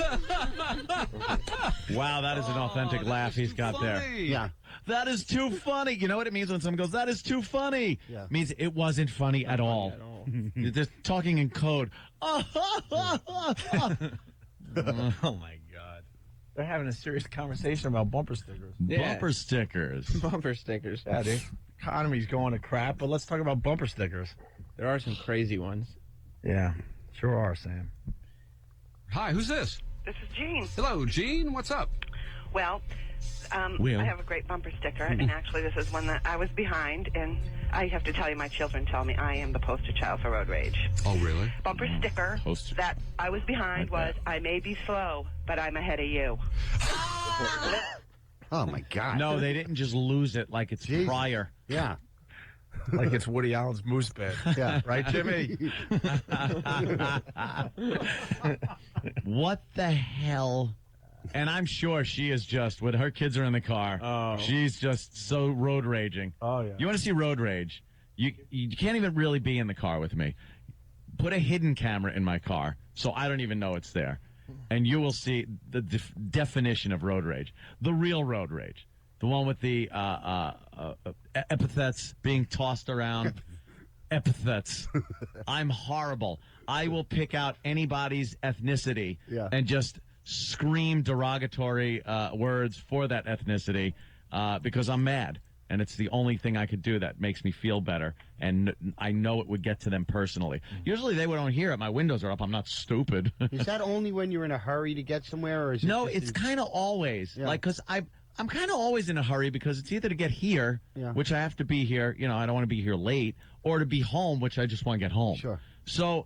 Speaker 4: Wow, that is an authentic laugh he's got there.
Speaker 15: Yeah.
Speaker 4: That is too funny. You know what it means when someone goes, that is too funny?
Speaker 15: Yeah.
Speaker 4: It means it wasn't funny at all. You're just talking in code.
Speaker 2: Oh my God. They're having a serious conversation about bumper stickers.
Speaker 6: Yeah.
Speaker 4: Bumper stickers.
Speaker 6: Bumper stickers.
Speaker 2: Yeah, the economy's going to crap, but let's talk about bumper stickers.
Speaker 6: There are some crazy ones.
Speaker 2: Yeah, sure are, Sam.
Speaker 12: Hi, who's this?
Speaker 19: This is Jean.
Speaker 12: Hello, Gene. What's up?
Speaker 19: Well,
Speaker 4: Will.
Speaker 19: I have a great bumper sticker, and actually this is one that I was behind, and I have to tell you, my children tell me I am the poster child for road rage.
Speaker 12: Oh, really?
Speaker 19: Bumper sticker that I was behind was, I may be slow, but I'm ahead of you.
Speaker 15: Oh, my God.
Speaker 4: No, they didn't just lose it like it's prior.
Speaker 15: Yeah.
Speaker 2: Like it's Woody Allen's Moose Bed.
Speaker 15: Yeah.
Speaker 2: Right, Jimmy?
Speaker 4: What the hell? And I'm sure she is just, when her kids are in the car, she's just so road raging.
Speaker 2: Oh, yeah.
Speaker 4: You want to see road rage? You can't even really be in the car with me. Put a hidden camera in my car so I don't even know it's there. And you will see the definition of road rage. The real road rage. The one with the epithets being tossed around. Epithets. I'm horrible. I will pick out anybody's ethnicity and just scream derogatory words for that ethnicity because I'm mad. And it's the only thing I could do that makes me feel better. And I know it would get to them personally. Usually they don't hear it. My windows are up. I'm not stupid.
Speaker 15: Is that only when you're in a hurry to get somewhere? Or is
Speaker 4: No, it's kind of always.
Speaker 15: Yeah.
Speaker 4: Like, because I'm kind of always in a hurry because it's either to get here, which I have to be here, I don't want to be here late, or to be home, which I just want to get home.
Speaker 15: Sure.
Speaker 4: So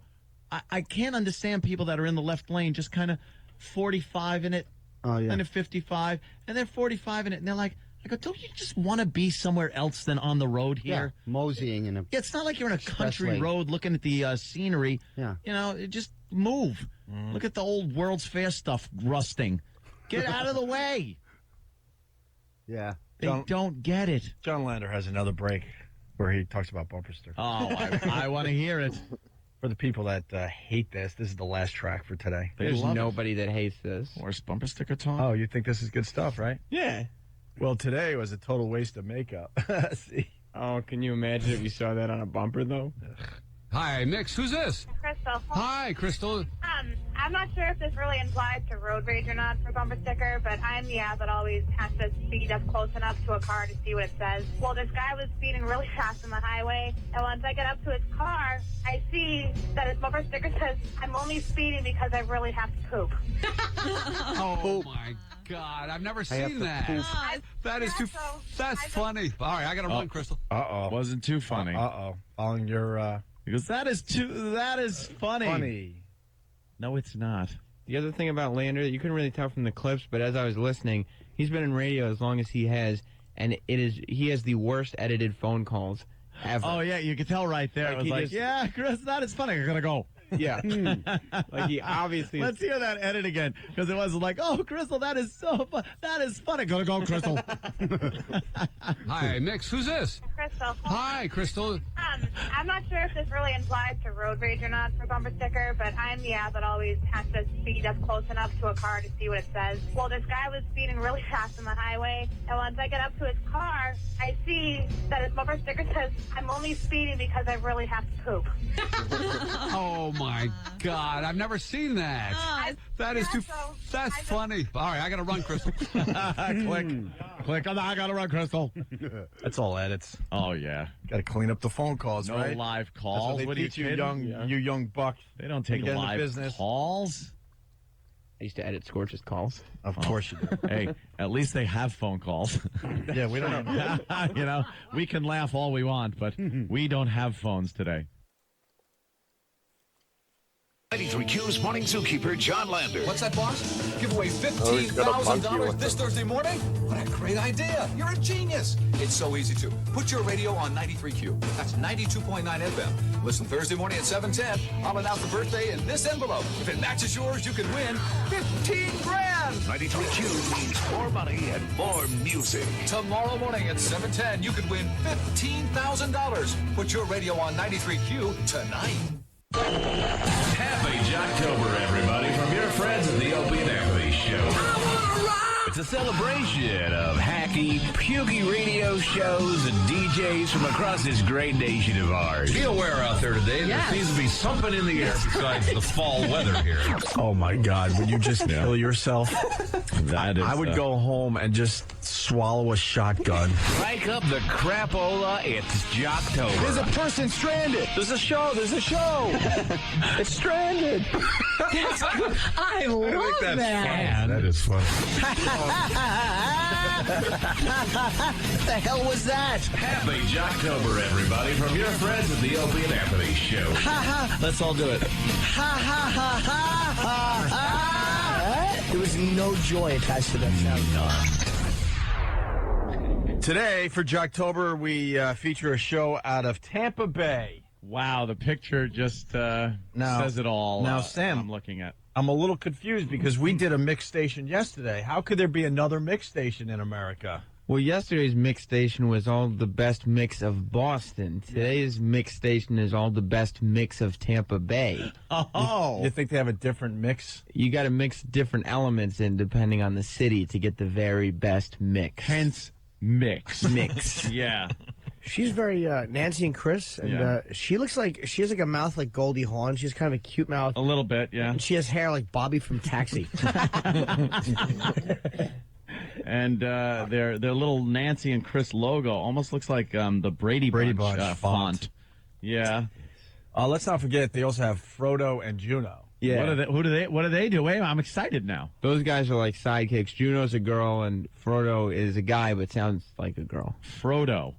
Speaker 4: I can't understand people that are in the left lane just kind of 45 in it, kind of 55, and then 45 in it, and they're like, I go, don't you just want to be somewhere else than on the road here?
Speaker 15: Yeah, moseying in a
Speaker 4: It's not like you're in a country
Speaker 15: lane.
Speaker 4: road looking at the scenery.
Speaker 15: Yeah.
Speaker 4: Just move. Look at the old World's Fair stuff rusting. Get out of the way.
Speaker 15: Yeah.
Speaker 4: They don't get it.
Speaker 2: John Lander has another break where he talks about bumper stickers.
Speaker 4: Oh, I want to hear it.
Speaker 2: For the people that hate this is the last track for today.
Speaker 6: There's nobody that hates this.
Speaker 4: Worst bumper sticker talk.
Speaker 2: Oh, you think this is good stuff, right?
Speaker 6: Yeah.
Speaker 2: Well, today was a total waste of makeup. See?
Speaker 6: Oh, can you imagine if you saw that on a bumper, though?
Speaker 12: Hi, Mix. Who's this?
Speaker 19: Crystal.
Speaker 12: Hi, Crystal.
Speaker 19: I'm not sure if this really implies to road rage or not for bumper sticker, but I'm the ass that always has to speed up close enough to a car to see what it says. Well, this guy was speeding really fast on the highway, and once I get up to his car, I see that his bumper sticker says, I'm only speeding because I really have to poop.
Speaker 12: Oh, my God. I've never seen that. That is too... That's funny. All right, I got to run, Crystal.
Speaker 2: Uh-oh.
Speaker 4: Wasn't too funny.
Speaker 2: Uh-oh. Following your...
Speaker 4: Because that is funny. No, it's not.
Speaker 6: The other thing about Lander that you couldn't really tell from the clips, but as I was listening, he's been in radio as long as he has, and he has the worst edited phone calls ever.
Speaker 4: Oh, yeah, you can tell right there.
Speaker 6: Like
Speaker 4: It was
Speaker 6: he
Speaker 4: like,
Speaker 6: just-
Speaker 4: yeah, Chris, that is funny. I'm going to go.
Speaker 6: Yeah. Like he obviously...
Speaker 4: Let's hear that edit again, because it was like, oh, Crystal, that is so fun. That is funny. Gonna go, Crystal.
Speaker 12: Hi, Mix. Who's this?
Speaker 19: Crystal.
Speaker 12: Hi, Crystal.
Speaker 19: I'm not sure if this really implies to road rage or not for bumper sticker, but I'm the ass that always has to speed up close enough to a car to see what it says. Well, this guy was speeding really fast on the highway, and once I get up to his car, I see that his bumper sticker says, I'm only speeding because I really have to poop.
Speaker 12: Oh, my God. I've never seen that. That is too... That's funny. All right, I got to run, Crystal.
Speaker 4: Click. I got to run, Crystal.
Speaker 2: That's all edits.
Speaker 4: Oh, yeah.
Speaker 2: Got to clean up the phone calls,
Speaker 4: No
Speaker 2: right?
Speaker 4: live
Speaker 2: That's
Speaker 4: calls.
Speaker 2: what
Speaker 4: What
Speaker 2: they
Speaker 4: are you
Speaker 2: teach you,
Speaker 4: kidding?
Speaker 2: you young buck.
Speaker 4: They don't take
Speaker 2: You get in the
Speaker 4: live
Speaker 2: business.
Speaker 4: calls.
Speaker 6: I used to edit Scorch's calls.
Speaker 2: Of course you do.
Speaker 4: Hey, at least they have phone calls.
Speaker 2: Yeah, we don't have...
Speaker 4: We can laugh all we want, but we don't have phones today.
Speaker 10: 93Q's morning zookeeper, John Lander.
Speaker 22: What's that, boss? Give away
Speaker 1: he's got a monkey
Speaker 22: $15,000
Speaker 1: with
Speaker 22: this
Speaker 1: him.
Speaker 22: Thursday morning? What a great idea. You're a genius. It's so easy to. Put your radio on 93Q. That's 92.9 FM. Listen Thursday morning at 7:10. I'll announce the birthday in this envelope. If it matches yours, you can win 15 grand.
Speaker 10: 93Q means more money and more music.
Speaker 22: Tomorrow morning at 7:10, you could win $15,000. Put your radio on 93Q tonight.
Speaker 11: Happy Jocktober, everybody, from your friends at the Opie and Anthony Show. It's a celebration of hacky, pukey radio shows and DJs from across this great nation of ours.
Speaker 12: Be aware out there today,
Speaker 8: Yes.
Speaker 12: there seems to be something in the air besides the fall weather here.
Speaker 2: Oh, my God. Would you just kill yourself?
Speaker 4: That is,
Speaker 2: I would go home and just swallow a shotgun.
Speaker 11: Crank up the crapola, it's Jocktober.
Speaker 2: There's a person stranded. There's a show. It's stranded.
Speaker 8: I love that.
Speaker 2: That is fun.
Speaker 16: What the hell was that?
Speaker 11: Happy Jocktober, everybody, from your friends at the Opie and Anthony Show.
Speaker 16: Let's all do it. There was no joy attached to that sound.
Speaker 2: Today, for Jocktober, we feature a show out of Tampa Bay.
Speaker 4: Wow, the picture just says it all.
Speaker 2: Now, Sam,
Speaker 4: I'm looking at.
Speaker 2: I'm a little confused because we did a mix station yesterday. How could there be another mix station in America?
Speaker 6: Well, yesterday's mix station was all the best mix of Boston. Today's mix station is all the best mix of Tampa Bay.
Speaker 2: You think they have a different mix?
Speaker 6: You got to mix different elements in depending on the city to get the very best mix.
Speaker 4: Hence, mix.
Speaker 6: Mix.
Speaker 4: Yeah.
Speaker 16: She's very Nancy and Chris, and she has like a mouth like Goldie Hawn. She has kind of a cute mouth.
Speaker 4: A little bit, yeah.
Speaker 16: And she has hair like Bobby from Taxi.
Speaker 4: And their little Nancy and Chris logo almost looks like the Brady Bunch font. Yeah.
Speaker 2: Let's not forget they also have Frodo and Juno.
Speaker 6: Yeah.
Speaker 4: What do they do? Wait, I'm excited now.
Speaker 6: Those guys are like sidekicks. Juno's a girl, and Frodo is a guy, but sounds like a girl.
Speaker 4: Frodo.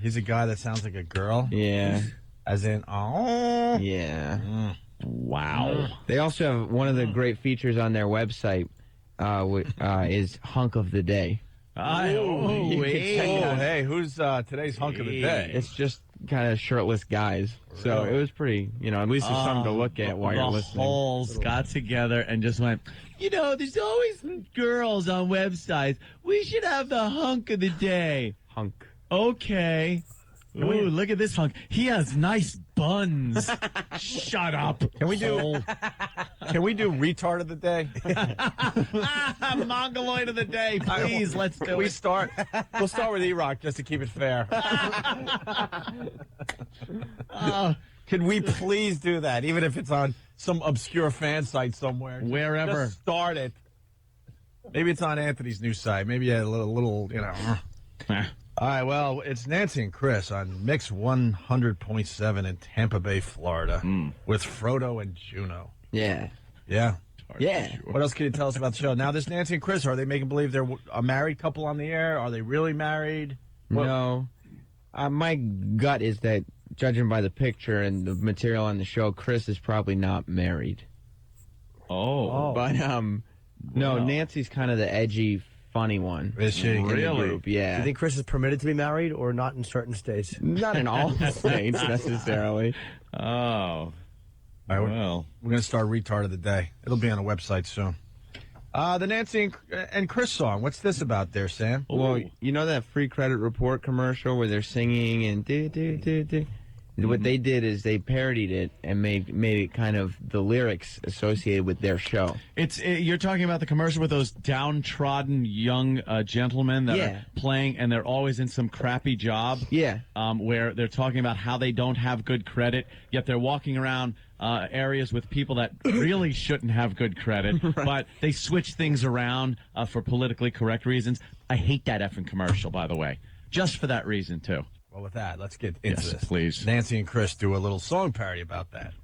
Speaker 2: He's a guy that sounds like a girl?
Speaker 6: Yeah.
Speaker 2: As in, oh.
Speaker 6: Yeah.
Speaker 4: Wow.
Speaker 6: They also have one of the great features on their website is Hunk of the Day.
Speaker 2: Hey, who's today's hunk of the day?
Speaker 6: It's just kind of shirtless guys. So it was pretty, at least there's something to look at while you're listening.
Speaker 4: The holes got together and just went, there's always girls on websites. We should have the hunk of the day.
Speaker 6: Hunk.
Speaker 4: Okay. Ooh, look at this hunk. He has nice buns. Shut up.
Speaker 2: Can we do retard of the day?
Speaker 4: Mongoloid of the day, please. Let's do it.
Speaker 2: We'll start with E-Rock just to keep it fair. Can we please do that, even if it's on some obscure fan site somewhere?
Speaker 4: Wherever.
Speaker 2: Just start it. Maybe it's on Anthony's new site. Maybe a little. All right, well, it's Nancy and Chris on Mix 100.7 in Tampa Bay, Florida, with Frodo and Juno.
Speaker 6: Yeah.
Speaker 2: Yeah.
Speaker 6: Yeah.
Speaker 2: What else can you tell us about the show? Now, this Nancy and Chris, are they making believe they're a married couple on the air? Are they really married?
Speaker 6: No. My gut is that, judging by the picture and the material on the show, Chris is probably not married.
Speaker 4: Oh.
Speaker 6: But, no, Nancy's kind of the edgy, funny one.
Speaker 2: Is she?
Speaker 6: In the group, yeah.
Speaker 16: Do you think Chris is permitted to be married or not in certain states?
Speaker 6: Not in all states, necessarily.
Speaker 4: Oh.
Speaker 2: All right,
Speaker 4: well.
Speaker 2: We're going to start Retard of the Day. It'll be on the website soon. The Nancy and Chris song. What's this about there, Sam?
Speaker 6: Well, you know that free credit report commercial where they're singing and do? What they did is they parodied it and made it kind of the lyrics associated with their show.
Speaker 4: You're talking about the commercial with those downtrodden young gentlemen that are playing, and they're always in some crappy job.
Speaker 6: Yeah.
Speaker 4: Where they're talking about how they don't have good credit, yet they're walking around areas with people that really shouldn't have good credit, but they switch things around for politically correct reasons. I hate that effing commercial, by the way, just for that reason, too.
Speaker 2: Well, with that, let's get into this.
Speaker 4: Please.
Speaker 2: Nancy and Chris do a little song parody about that.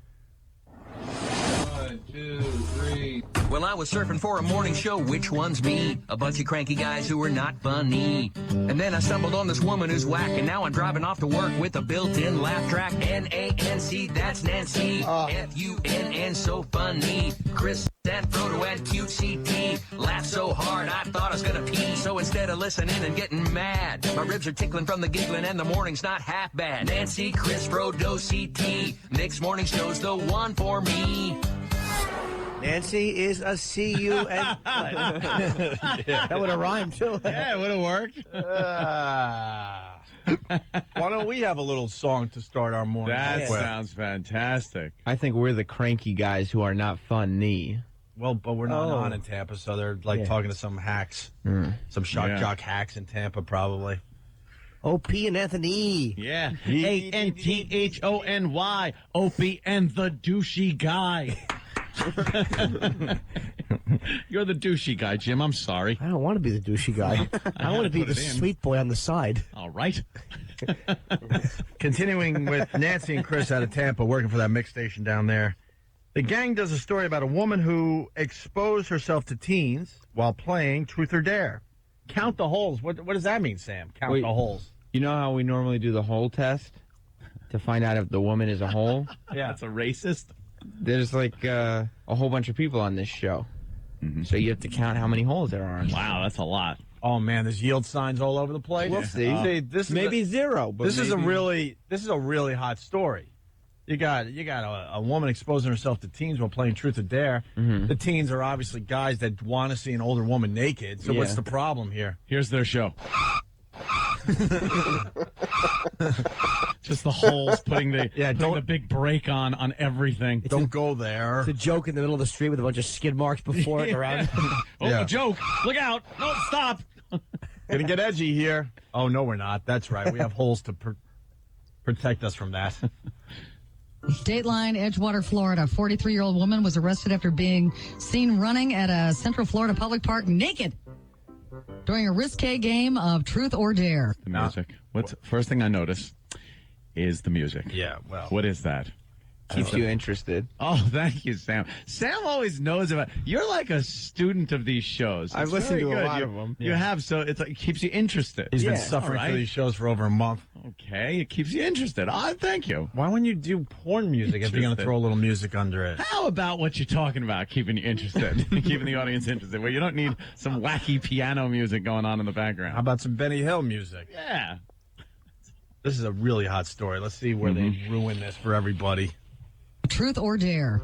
Speaker 22: 1, 2, 3. Well, I was surfing for a morning show. Which one's me? A bunch of cranky guys who are not funny. And then I stumbled on this woman who's whack, and now I'm driving off to work with a built-in laugh track. Nancy, that's Nancy. Funn, so funny. Chris and Frodo and QCT laugh so hard I thought I was gonna pee. So instead of listening and getting mad, my ribs are tickling from the giggling, and the morning's not half bad. Nancy, Chris, Frodo, CT. Nick's morning show's the one for me.
Speaker 16: Nancy is a C-U-N. That would have rhymed, too.
Speaker 4: Yeah, it would have worked.
Speaker 2: Why don't we have a little song to start our morning?
Speaker 4: That sounds fantastic.
Speaker 6: I think we're the cranky guys who are not funny.
Speaker 2: Well, but we're not on in Tampa, so they're talking to some hacks. Some shock jock hacks in Tampa, probably.
Speaker 16: Opie and Anthony.
Speaker 4: Yeah. Anthony. Opie and the douchey guy. You're the douchey guy, Jim. I'm sorry.
Speaker 16: I don't want to be the douchey guy. I want to be the sweet boy on the side.
Speaker 4: All right.
Speaker 2: Continuing with Nancy and Chris out of Tampa, working for that mix station down there. The gang does a story about a woman who exposed herself to teens while playing Truth or Dare. Count the holes. What does that mean, Sam? Count
Speaker 6: Wait,
Speaker 2: the holes.
Speaker 6: You know how we normally do the hole test to find out if the woman is a hole?
Speaker 2: Yeah.
Speaker 4: That's a racist.
Speaker 6: There's like a whole bunch of people on this show. Mm-hmm. So you have to count how many holes there are.
Speaker 4: Wow, that's a lot.
Speaker 2: Oh man, there's yield signs all over the place.
Speaker 6: We'll see.
Speaker 2: This is
Speaker 6: Maybe zero. But
Speaker 2: this is a
Speaker 6: maybe-
Speaker 2: really hot story. You got a woman exposing herself to teens while playing Truth or Dare.
Speaker 6: Mm-hmm.
Speaker 2: The teens are obviously guys that want to see an older woman naked. So what's the problem here?
Speaker 4: Here's their show. Just the holes, putting the big brake on everything.
Speaker 2: Don't go there.
Speaker 16: It's a joke in the middle of the street with a bunch of skid marks before it around.
Speaker 4: A joke. Look out. No, stop.
Speaker 2: Gonna get edgy here. Oh, no, we're not. That's right. We have holes to protect us from that.
Speaker 3: Dateline, Edgewater, Florida. 43-year-old woman was arrested after being seen running at a Central Florida public park naked during a risque game of Truth or Dare.
Speaker 4: The music. First thing I notice is the music.
Speaker 2: Yeah, well.
Speaker 4: What is that?
Speaker 6: Keeps you interested.
Speaker 4: Oh, thank you, Sam. Sam always knows about. You're like a student of these shows.
Speaker 6: I've
Speaker 4: It's
Speaker 6: listened
Speaker 4: very
Speaker 6: to a
Speaker 4: good.
Speaker 6: lot of them.
Speaker 4: You have, so it's like it keeps you interested.
Speaker 2: He's been
Speaker 4: Yeah.
Speaker 2: suffering
Speaker 4: All
Speaker 2: for
Speaker 4: right.
Speaker 2: these shows for over a month.
Speaker 4: Okay, it keeps you interested. Thank you.
Speaker 2: Why wouldn't you do porn music if you're going to throw a little music under it?
Speaker 4: How about what you're talking about, keeping you interested, keeping the audience interested, where you don't need some wacky piano music going on in the background?
Speaker 2: How about some Benny Hill music?
Speaker 4: Yeah.
Speaker 2: This is a really hot story. Let's see where they ruin this for everybody.
Speaker 3: Truth or Dare.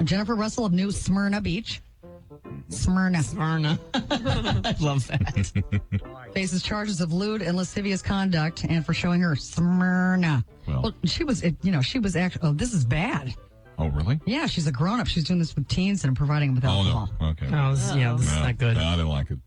Speaker 3: Jennifer Russell of New Smyrna Beach. Smyrna.
Speaker 16: I love that.
Speaker 3: Faces charges of lewd and lascivious conduct and for showing her Smyrna.
Speaker 12: Well,
Speaker 3: she was actually, this is bad.
Speaker 12: Oh, really?
Speaker 3: Yeah, she's a grown-up. She's doing this with teens and providing them with alcohol.
Speaker 12: Oh, no. Okay.
Speaker 16: This is not good.
Speaker 12: No, I didn't like it.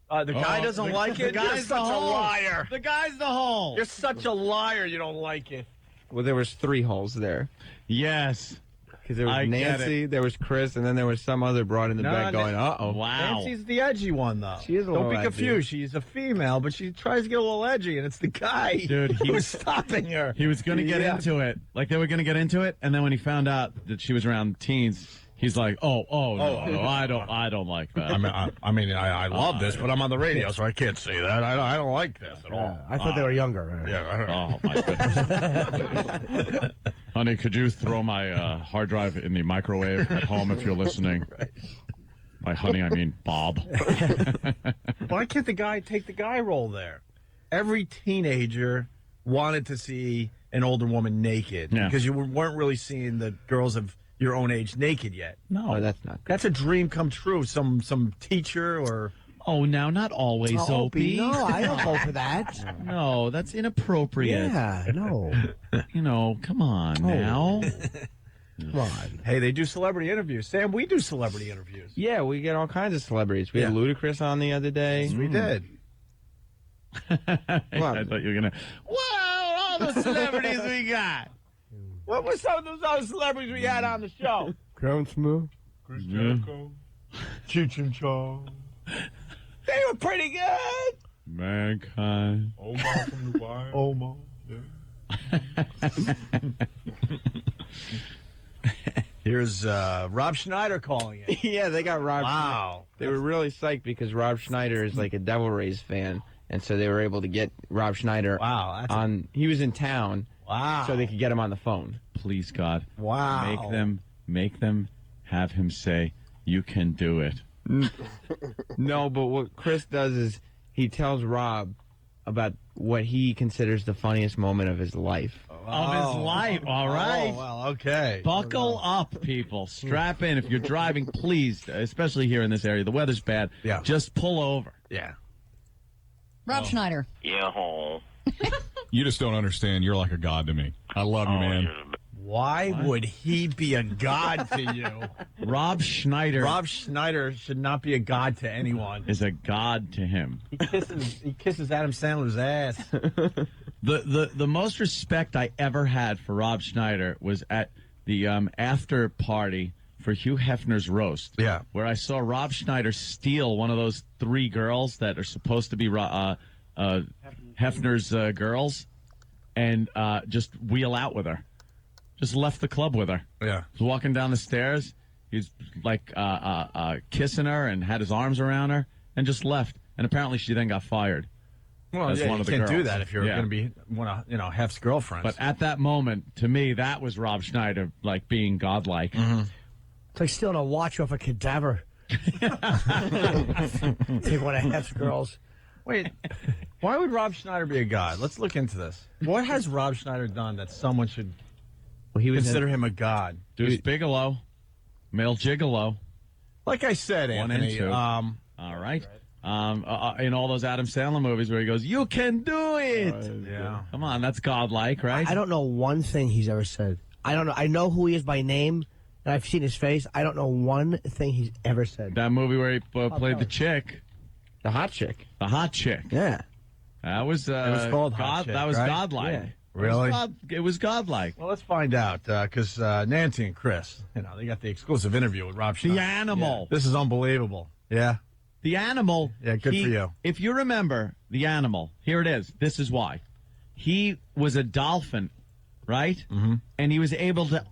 Speaker 2: The guy doesn't like it?
Speaker 4: The guy's
Speaker 2: You're such a liar.
Speaker 4: The guy's the hole.
Speaker 2: You're such a liar. You don't like it.
Speaker 6: Well, there was 3 holes there.
Speaker 4: Yes.
Speaker 6: Because there was
Speaker 4: I get
Speaker 6: Nancy, there was Chris, and then there was some other broad in the back going, uh-oh.
Speaker 4: Wow.
Speaker 2: Nancy's the edgy one, though.
Speaker 6: She is a
Speaker 2: Don't
Speaker 6: little
Speaker 2: be
Speaker 6: edgy.
Speaker 2: confused. She's a female, but she tries to get a little edgy, and it's the guy
Speaker 4: Dude,
Speaker 2: who's stopping her.
Speaker 4: He was going to get into it. Like, they were going to get into it, and then when he found out that she was around teens, he's like, no, I don't like that.
Speaker 2: I love this, but I'm on the radio, so I can't say that. I don't like this at all.
Speaker 16: I thought they were younger.
Speaker 2: Yeah, I don't know.
Speaker 4: Oh, my goodness. Honey, could you throw my hard drive in the microwave at home if you're listening? By honey, I mean Bob.
Speaker 2: Why can't the guy take the guy role there? Every teenager wanted to see an older woman naked because you weren't really seeing the girls of your own age naked yet.
Speaker 4: No,
Speaker 6: that's not good.
Speaker 2: That's a dream come true. Some teacher or...
Speaker 4: Oh, now, not always, Opie.
Speaker 16: No, I don't go for that.
Speaker 4: No, that's inappropriate.
Speaker 16: Yeah, no.
Speaker 4: You know, come on now.
Speaker 16: Come on.
Speaker 2: Hey, they do celebrity interviews. Sam, we do celebrity interviews.
Speaker 6: Yeah, we get all kinds of celebrities. We had Ludacris on the other day.
Speaker 2: Yes, we did.
Speaker 4: I thought you were going to... Wow, all the celebrities we got.
Speaker 2: What were some of those other celebrities we had on the show?
Speaker 13: Crown Smith.
Speaker 2: Chris Jericho. Cheech and Chong. They were pretty good.
Speaker 4: Mankind.
Speaker 2: Omar from the Wire. Omar. Yeah. Here's Rob Schneider calling it.
Speaker 6: Yeah, they got Rob.
Speaker 2: Wow.
Speaker 6: They were really psyched because Rob Schneider is like a Devil Rays fan, and so they were able to get Rob Schneider on. He was in town.
Speaker 2: Wow.
Speaker 6: So they could get him on the phone.
Speaker 4: Please, God.
Speaker 2: Wow.
Speaker 4: Make them have him say, "You can do it."
Speaker 6: No, but what Chris does is he tells Rob about what he considers the funniest moment of his life.
Speaker 4: Of his life. All right.
Speaker 2: Oh, well, okay.
Speaker 4: Buckle up, people. Strap in. If you're driving, please, especially here in this area, the weather's bad.
Speaker 2: Yeah.
Speaker 4: Just pull over.
Speaker 2: Yeah.
Speaker 3: Rob Schneider.
Speaker 18: Yeah.
Speaker 12: You just don't understand. You're like a god to me. I love you, man.
Speaker 2: Why would he be a god to you?
Speaker 4: Rob Schneider.
Speaker 2: Rob Schneider should not be a god to anyone.
Speaker 4: Is a god to him.
Speaker 2: He kisses Adam Sandler's ass.
Speaker 4: The most respect I ever had for Rob Schneider was at the after party for Hugh Hefner's roast.
Speaker 2: Yeah.
Speaker 4: Where I saw Rob Schneider steal one of those 3 girls that are supposed to be Hefner's girls and just wheel out with her. Just left the club with her.
Speaker 2: Yeah.
Speaker 4: Was walking down the stairs. He's like kissing her and had his arms around her and just left. And apparently she then got fired.
Speaker 2: Well,
Speaker 4: as
Speaker 2: yeah,
Speaker 4: one
Speaker 2: you
Speaker 4: of the
Speaker 2: can't do
Speaker 4: girls.
Speaker 2: that if you're going to be one of Hef's girlfriends.
Speaker 4: But at that moment, to me, that was Rob Schneider, like, being godlike.
Speaker 2: Mm-hmm.
Speaker 16: It's like stealing a watch off a cadaver. Take one of Hef's girls.
Speaker 2: Wait, why would Rob Schneider be a god? Let's look into this. What has Rob Schneider done that someone should consider him a god?
Speaker 4: Deuce Bigelow, male gigolo.
Speaker 2: Like I said,
Speaker 4: One
Speaker 2: Anthony.
Speaker 4: and two. All right. In all those Adam Sandler movies where he goes, "You can do it."
Speaker 2: Yeah.
Speaker 4: Come on, that's godlike, right?
Speaker 16: I don't know one thing he's ever said. I don't know. I know who he is by name, and I've seen his face. I don't know one thing he's ever said.
Speaker 4: That movie where he played the chick.
Speaker 6: The hot chick.
Speaker 4: The hot chick.
Speaker 16: Yeah.
Speaker 4: That was,
Speaker 2: it was called Hot Chick,
Speaker 4: that was
Speaker 2: right?
Speaker 4: godlike.
Speaker 2: Yeah. Really?
Speaker 4: It was godlike.
Speaker 2: Well, let's find out, because Nancy and Chris, they got the exclusive interview with Rob Schneider.
Speaker 4: The animal.
Speaker 2: Yeah. This is unbelievable. Yeah.
Speaker 4: The animal.
Speaker 2: Yeah, good for you.
Speaker 4: If you remember the animal, here it is. This is why. He was a dolphin, right?
Speaker 2: Mm-hmm.
Speaker 4: And he was able to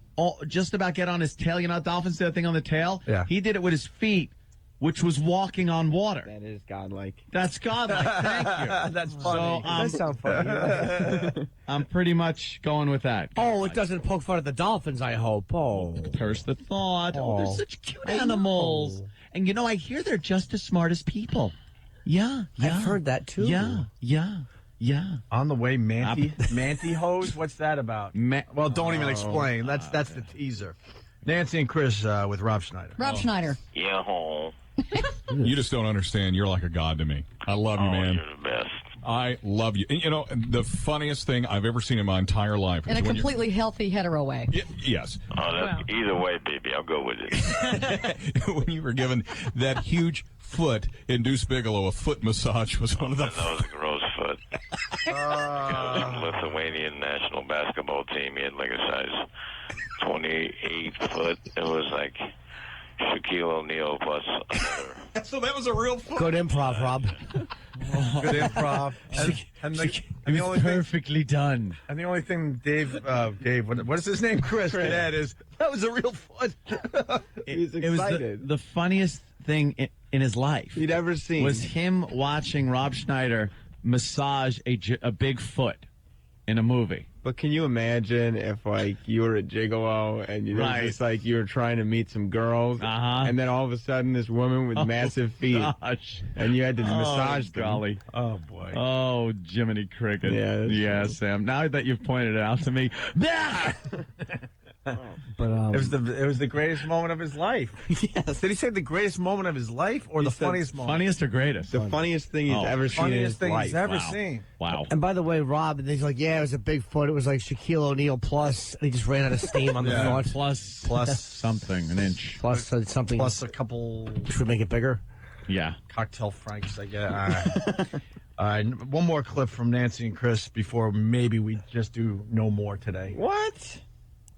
Speaker 4: just about get on his tail. You know how dolphins do that thing on the tail?
Speaker 2: Yeah.
Speaker 4: He did it with his feet, which was walking on water.
Speaker 6: That is godlike.
Speaker 4: That's godlike. Thank you.
Speaker 2: That's
Speaker 4: So,
Speaker 2: funny.
Speaker 16: That sounds funny.
Speaker 4: I'm pretty much going with that.
Speaker 16: Oh, it doesn't poke fun at the dolphins, I hope. Oh.
Speaker 4: Curse the thought. Oh, they're
Speaker 16: Oh.
Speaker 4: such cute animals. And, I hear they're just as smart as people. Yeah.
Speaker 16: I've heard that, too.
Speaker 4: Yeah.
Speaker 2: On the way, Manty hose? What's that about? Well, don't even explain. That's the teaser. Nancy and Chris with Rob Schneider.
Speaker 3: Rob Schneider.
Speaker 18: Yeah.
Speaker 9: You just don't understand. You're like a god to me. I love you, man.
Speaker 18: You're the best.
Speaker 9: I love you. And, the funniest thing I've ever seen in my entire life.
Speaker 3: In
Speaker 9: is
Speaker 3: a
Speaker 9: when
Speaker 3: completely healthy hetero way.
Speaker 9: Yes.
Speaker 18: Either way, baby, I'll go with it.
Speaker 9: When you were given that huge foot in Deuce Bigelow, a foot massage was one of the.
Speaker 18: That was a gross foot. Lithuanian national basketball team. He had like a size 28 foot. It was like Shaquille O'Neal plus another.
Speaker 9: So that was a real foot.
Speaker 16: Good improv, Rob.
Speaker 2: Good improv. And
Speaker 4: It was perfectly done.
Speaker 2: And the only thing Dave, what is his name? Chris. Can add is, that was a real foot.
Speaker 6: He's
Speaker 4: It was
Speaker 6: excited.
Speaker 4: the funniest thing in his life
Speaker 6: He'd ever seen.
Speaker 4: was him watching Rob Schneider massage a big foot in a movie.
Speaker 6: But can you imagine if, like, you were a gigolo and you
Speaker 4: Right.
Speaker 6: just like you were trying to meet some girls,
Speaker 4: Uh-huh.
Speaker 6: and then all of a sudden this woman with massive feet,
Speaker 4: Gosh.
Speaker 6: and you had to massage them.
Speaker 4: Golly.
Speaker 2: Oh, boy.
Speaker 4: Oh, Jiminy Cricket.
Speaker 6: Yeah, that's
Speaker 4: Sam. Now that you've pointed it out to me.
Speaker 16: But
Speaker 2: It was the greatest moment of his life. Yes. Did he say the greatest moment of his life or
Speaker 6: He
Speaker 2: the
Speaker 6: said
Speaker 2: funniest moment?
Speaker 4: Funniest or greatest?
Speaker 6: The funniest thing he's ever seen in
Speaker 2: Funniest
Speaker 6: his
Speaker 2: thing
Speaker 6: life.
Speaker 2: he's ever
Speaker 4: Wow.
Speaker 2: seen.
Speaker 4: Wow.
Speaker 16: And by the way, Rob, and he's like, yeah, it was a big foot. It was like Shaquille O'Neal plus. And he just ran out of steam on the
Speaker 2: Yeah.
Speaker 16: front.
Speaker 4: Plus something, an inch.
Speaker 16: Plus something.
Speaker 2: Plus a couple
Speaker 16: Which would make it bigger.
Speaker 4: Yeah.
Speaker 2: cocktail franks, I guess. All right. All right. One more clip from Nancy and Chris before maybe we just do no more today.
Speaker 6: What?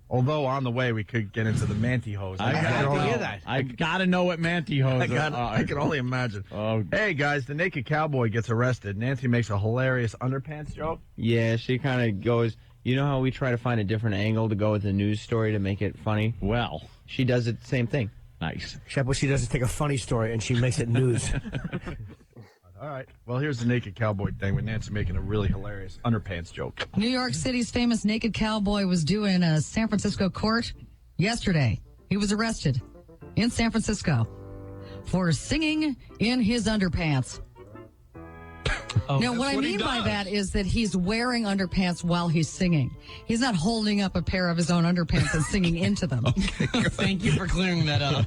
Speaker 2: Although on the way we could get into the mantyhose.
Speaker 4: I gotta know what mantyhose
Speaker 2: I can only imagine. Hey guys, the naked cowboy gets arrested. Nancy makes a hilarious underpants joke.
Speaker 6: Yeah, she kind of goes, you know how we try to find a different angle to go with the news story to make it funny?
Speaker 4: Well,
Speaker 6: she does it the same thing.
Speaker 4: Nice.
Speaker 16: Except what she does is take a funny story and she makes it news.
Speaker 2: All right. Well, here's the naked cowboy thing with Nancy making a really hilarious underpants joke.
Speaker 3: New York City's famous naked cowboy was due in a San Francisco court yesterday. He was arrested in San Francisco for singing in his underpants. Now, what I mean by that is that he's wearing underpants while he's singing. He's not holding up a pair of his own underpants and singing into them.
Speaker 4: Thank you for clearing that up.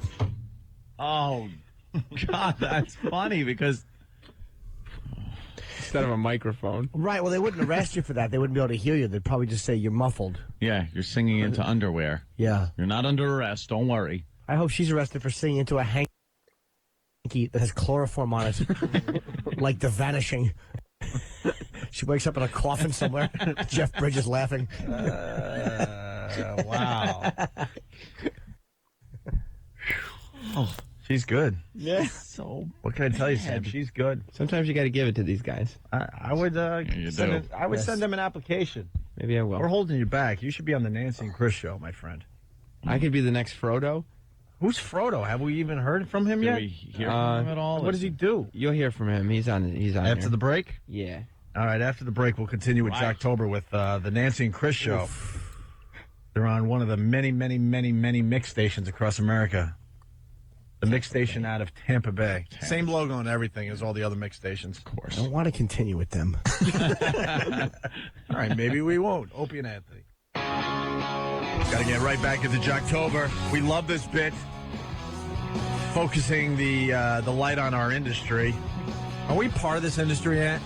Speaker 4: Oh, God, that's funny because...
Speaker 6: Instead of a microphone.
Speaker 16: Right, well, they wouldn't arrest you for that. They wouldn't be able to hear you. They'd probably just say you're muffled.
Speaker 4: Yeah, you're singing into underwear.
Speaker 16: Yeah.
Speaker 4: You're not under arrest. Don't worry.
Speaker 16: I hope she's arrested for singing into a hanky that has chloroform on it. Like The Vanishing. She wakes up in a coffin somewhere. Jeff Bridges laughing.
Speaker 2: Wow. Oh, she's good.
Speaker 6: Yeah.
Speaker 4: So
Speaker 2: what can I tell you, Sam? She's good.
Speaker 6: Sometimes you got to give it to these guys.
Speaker 2: I would
Speaker 4: you
Speaker 2: send
Speaker 4: do.
Speaker 2: it, I would send them an application.
Speaker 6: Maybe I will.
Speaker 2: We're holding you back. You should be on the Nancy and Chris show, my friend.
Speaker 6: I could be the next Frodo.
Speaker 2: Who's Frodo? Have we even heard from him
Speaker 4: Did
Speaker 2: yet?
Speaker 4: we hear from him at all?
Speaker 2: What does he do?
Speaker 6: You'll hear from him. He's on
Speaker 2: After
Speaker 6: here.
Speaker 2: the break?
Speaker 6: Yeah.
Speaker 2: All right, after the break, we'll continue with Jocktober with the Nancy and Chris show. They're on one of the many, many, many, many mix stations across America. The mix station out of Tampa Bay. Same logo and everything as all the other mix stations. Of course.
Speaker 16: I don't want to continue with them.
Speaker 2: All right, maybe we won't. Opie and Anthony. Got to get right back into Jocktober. We love this bit. Focusing the light on our industry. Are we part of this industry yet?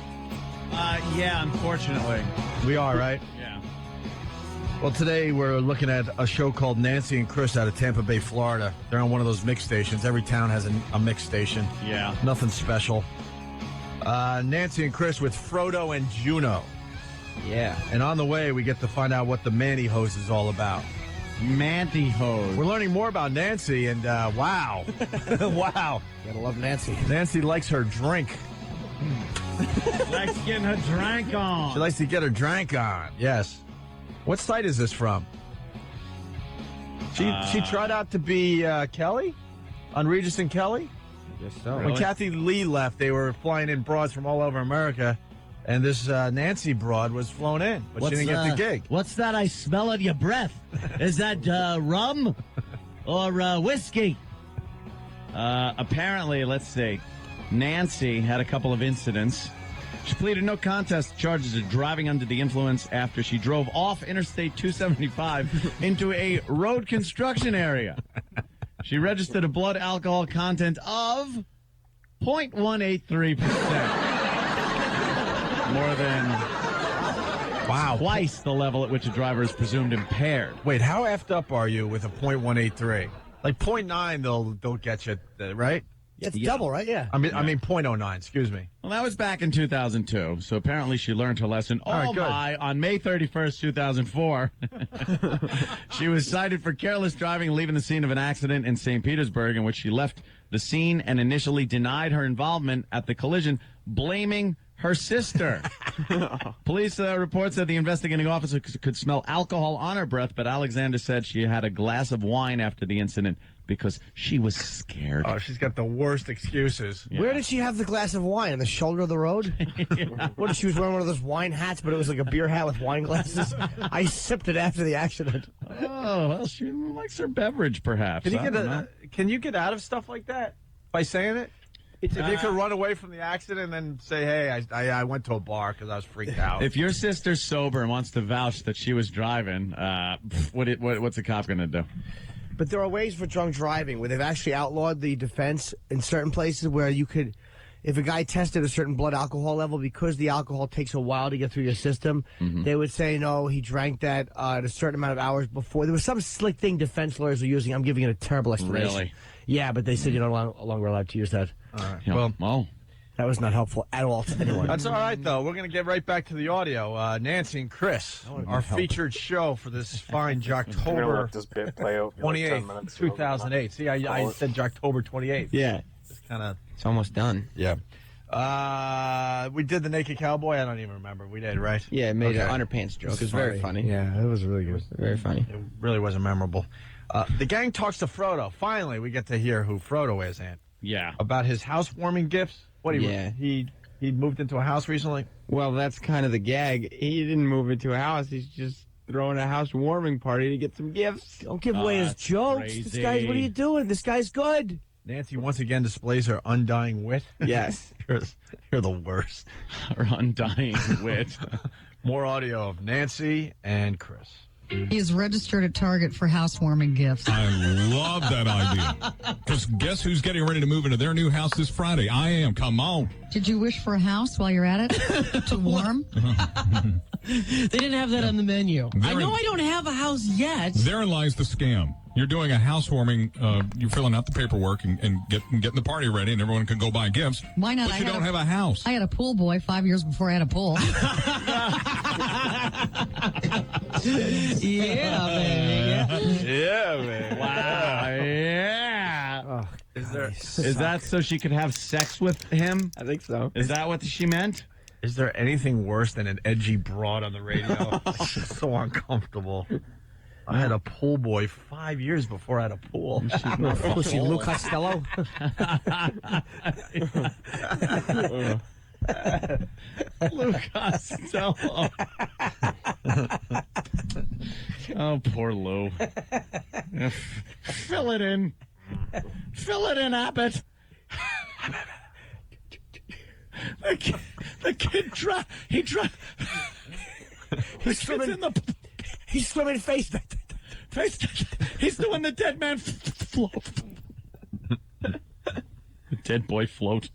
Speaker 4: Yeah, unfortunately.
Speaker 2: We are, right?
Speaker 4: Yeah.
Speaker 2: Well, today we're looking at a show called Nancy and Chris out of Tampa Bay, Florida. They're on one of those mix stations. Every town has a mix station.
Speaker 4: Yeah.
Speaker 2: Nothing special. Nancy and Chris with Frodo and Juno.
Speaker 6: Yeah.
Speaker 2: And on the way, we get to find out what the Mandy Hose is all about.
Speaker 4: Mandy Hose.
Speaker 2: We're learning more about Nancy, and wow. Wow.
Speaker 16: Gotta love Nancy.
Speaker 2: Nancy likes her drink.
Speaker 4: Likes getting her drink on.
Speaker 2: She likes to get her drink on. Yes. What site is this from? She tried out to be Kelly on Regis and Kelly.
Speaker 6: I guess so.
Speaker 2: When Kathy Lee left, they were flying in broads from all over America, and this Nancy broad was flown in, but she didn't get the gig.
Speaker 7: What's that I smell on your breath? Is that rum or whiskey?
Speaker 4: Apparently, let's see. Nancy had a couple of incidents. She pleaded no contest to charges of driving under the influence after she drove off Interstate 275 into a road construction area. She registered a blood alcohol content of 0.183%. More than twice the level at which a driver is presumed impaired.
Speaker 2: Wait, how effed up are you with a .183? Like 0.9, they'll get you, right?
Speaker 16: Yeah, it's double, right? Yeah.
Speaker 2: I mean 0.09. Excuse me.
Speaker 4: Well, that was back in 2002, so apparently she learned her lesson. On May 31st, 2004, she was cited for careless driving, leaving the scene of an accident in St. Petersburg, in which she left the scene and initially denied her involvement at the collision, blaming her sister. Police report said the investigating officer could smell alcohol on her breath, but Alexander said she had a glass of wine after the incident because she was scared.
Speaker 2: Oh, she's got the worst excuses.
Speaker 16: Yeah. Where did she have the glass of wine? On the shoulder of the road? Yeah. What if she was wearing one of those wine hats, but it was like a beer hat with wine glasses? I sipped it after the accident.
Speaker 4: Oh, well, she likes her beverage, perhaps.
Speaker 2: Can you get out of stuff like that by saying it? If you could run away from the accident and then say, hey, I went to a bar because I was freaked out.
Speaker 4: If your sister's sober and wants to vouch that she was driving, what's a cop going to do?
Speaker 16: But there are ways for drunk driving where they've actually outlawed the defense in certain places where you could, if a guy tested a certain blood alcohol level, because the alcohol takes a while to get through your system, they would say, no, he drank that at a certain amount of hours before. There was some slick thing defense lawyers were using. I'm giving it a terrible explanation.
Speaker 4: Really?
Speaker 16: Yeah, but they said you're no longer allowed to use that.
Speaker 2: All right. Well,
Speaker 16: that was not helpful at all to anyone.
Speaker 2: That's all right, though. We're going to get right back to the audio. Nancy and Chris, our featured show for this fine Jocktober
Speaker 1: this bit play out
Speaker 2: 28th, 2008. See, I said Jocktober 28th.
Speaker 6: Yeah. It's almost done.
Speaker 2: Yeah. We did the Naked Cowboy. I don't even remember. We did, right?
Speaker 6: Yeah, it made an underpants joke. It was very funny.
Speaker 16: Yeah, it was really good.
Speaker 6: Very funny.
Speaker 2: It really wasn't memorable. The gang talks to Frodo. Finally, we get to hear who Frodo is, Ant.
Speaker 4: Yeah.
Speaker 2: About his housewarming gifts. What? He moved into a house recently?
Speaker 6: Well, that's kind of the gag. He didn't move into a house. He's just throwing a housewarming party to get some gifts.
Speaker 16: Don't give away his jokes.
Speaker 4: Crazy.
Speaker 16: This guy's, what are you doing? This guy's good.
Speaker 2: Nancy once again displays her undying wit.
Speaker 6: Yes.
Speaker 2: You're the worst.
Speaker 4: Her undying wit.
Speaker 2: More audio of Nancy and Chris.
Speaker 3: He is registered at Target for housewarming gifts.
Speaker 9: I love that idea. Because guess who's getting ready to move into their new house this Friday? I am. Come on.
Speaker 3: Did you wish for a house while you're at it? To warm?
Speaker 7: They didn't have that on the menu. I know I don't have a house yet.
Speaker 9: Therein lies the scam. You're doing a housewarming, you're filling out the paperwork and getting the party ready, and everyone can go buy gifts.
Speaker 3: Why not?
Speaker 9: But you don't have a house.
Speaker 3: I had a pool boy 5 years before I had a pool.
Speaker 7: Yeah, man.
Speaker 2: Yeah, man.
Speaker 4: Wow. Yeah.
Speaker 16: Oh,
Speaker 4: Is that so she could have sex with him?
Speaker 6: I think so.
Speaker 4: Is that what she meant?
Speaker 2: Is there anything worse than an edgy broad on the radio? It's just so uncomfortable. I had a pool boy 5 years before I had a pool.
Speaker 16: Was she Lou Costello?
Speaker 4: Lou Costello. Oh, poor Lou. Fill it in. Fill it in, Abbott. The kid
Speaker 16: He's swimming face.
Speaker 4: He's doing the dead man float. Dead boy float.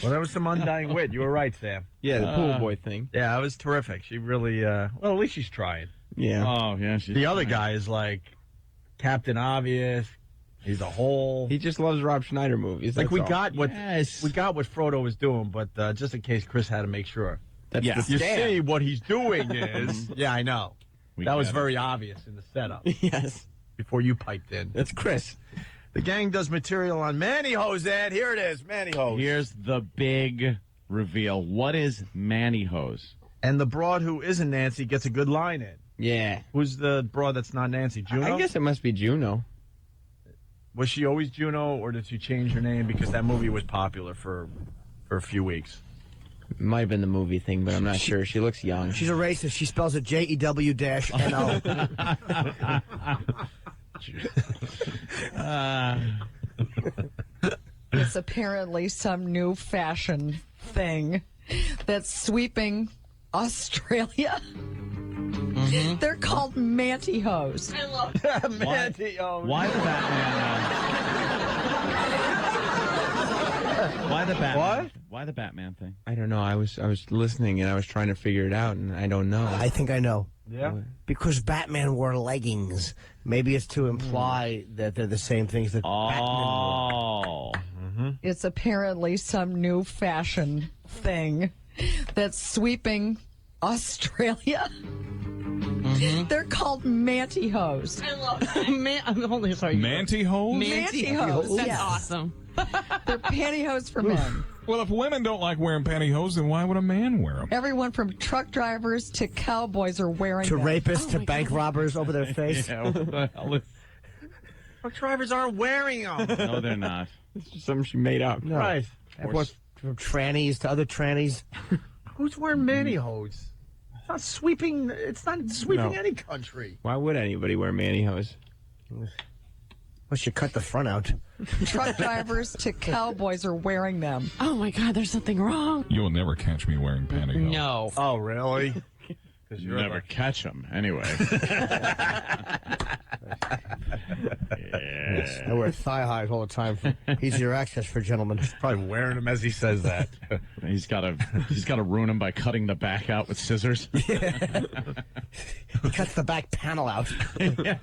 Speaker 2: Well, that was some undying wit. You were right, Sam.
Speaker 6: Yeah, the pool boy thing.
Speaker 2: Yeah, it was terrific. She really, well, at least she's trying.
Speaker 6: Yeah.
Speaker 4: Oh, yeah.
Speaker 2: The other guy is like Captain Obvious. He's a hole.
Speaker 6: He just loves Rob Schneider movies.
Speaker 2: Like we
Speaker 6: that's
Speaker 2: got
Speaker 6: all.
Speaker 2: what Frodo was doing, but just in case Chris had to make sure.
Speaker 6: That's the
Speaker 2: You
Speaker 6: scam.
Speaker 2: see what he's doing is. Yeah, I know. That was
Speaker 4: get it.
Speaker 2: very obvious in the setup.
Speaker 6: Yes.
Speaker 2: Before you piped in.
Speaker 6: That's Chris.
Speaker 2: The gang does material on Mannyhose, Ed. Here it is, Mannyhose.
Speaker 4: Here's the big reveal. What is Mannyhose?
Speaker 2: And the broad who isn't Nancy gets a good line in.
Speaker 6: Yeah.
Speaker 2: Who's the broad that's not Nancy? Juno?
Speaker 6: I guess it must be Juno.
Speaker 2: Was she always Juno, or did she change her name because that movie was popular for a few weeks?
Speaker 6: It might have been the movie thing, but I'm not sure. She looks young.
Speaker 16: She's a racist. She spells it JEW-NO.
Speaker 3: It's apparently some new fashion thing that's sweeping Australia.
Speaker 4: Mm-hmm.
Speaker 3: They're called mantyhose.
Speaker 8: I love
Speaker 2: Mantyhose.
Speaker 4: Why the Batman? Why the Batman?
Speaker 2: What?
Speaker 4: Why the Batman thing?
Speaker 6: I don't know. I was listening and I was trying to figure it out, and I don't know.
Speaker 16: I think I know.
Speaker 2: Yeah.
Speaker 16: Because Batman wore leggings. Maybe it's to imply that they're the same things that Batman wore.
Speaker 4: Oh.
Speaker 3: It's apparently some new fashion thing that's sweeping Australia. They're called mantyhose.
Speaker 8: I love that.
Speaker 16: I'm only sorry.
Speaker 9: Mantyhose?
Speaker 3: Mantyhose.
Speaker 8: That's
Speaker 3: Yes.
Speaker 8: awesome.
Speaker 3: They're pantyhose for men.
Speaker 9: Well, if women don't like wearing pantyhose, then why would a man wear them?
Speaker 3: Everyone from truck drivers to cowboys are wearing
Speaker 16: To
Speaker 3: them.
Speaker 16: rapists, to bank robbers over their face.
Speaker 4: Yeah, what the hell is...
Speaker 2: Truck drivers aren't wearing them.
Speaker 4: No, they're not.
Speaker 6: It's just something she made up.
Speaker 16: No.
Speaker 2: Right.
Speaker 16: Everyone's from trannies to other trannies.
Speaker 2: Who's wearing mantyhose? It's not sweeping. It's not sweeping
Speaker 6: No.
Speaker 2: any country.
Speaker 6: Why would anybody wear mantyhose?
Speaker 16: Unless you cut the front out.
Speaker 3: Truck drivers to cowboys are wearing them.
Speaker 8: Oh my God, there's something wrong.
Speaker 9: You'll never catch me wearing pantyhose.
Speaker 8: No.
Speaker 2: Oh, really?
Speaker 4: You never catch them, anyway. Yeah.
Speaker 16: I wear thigh highs all the time. Easier access for gentlemen.
Speaker 2: Probably wearing them as he says that.
Speaker 4: He's got to ruin them by cutting the back out with scissors.
Speaker 16: He cuts the back panel out.
Speaker 2: The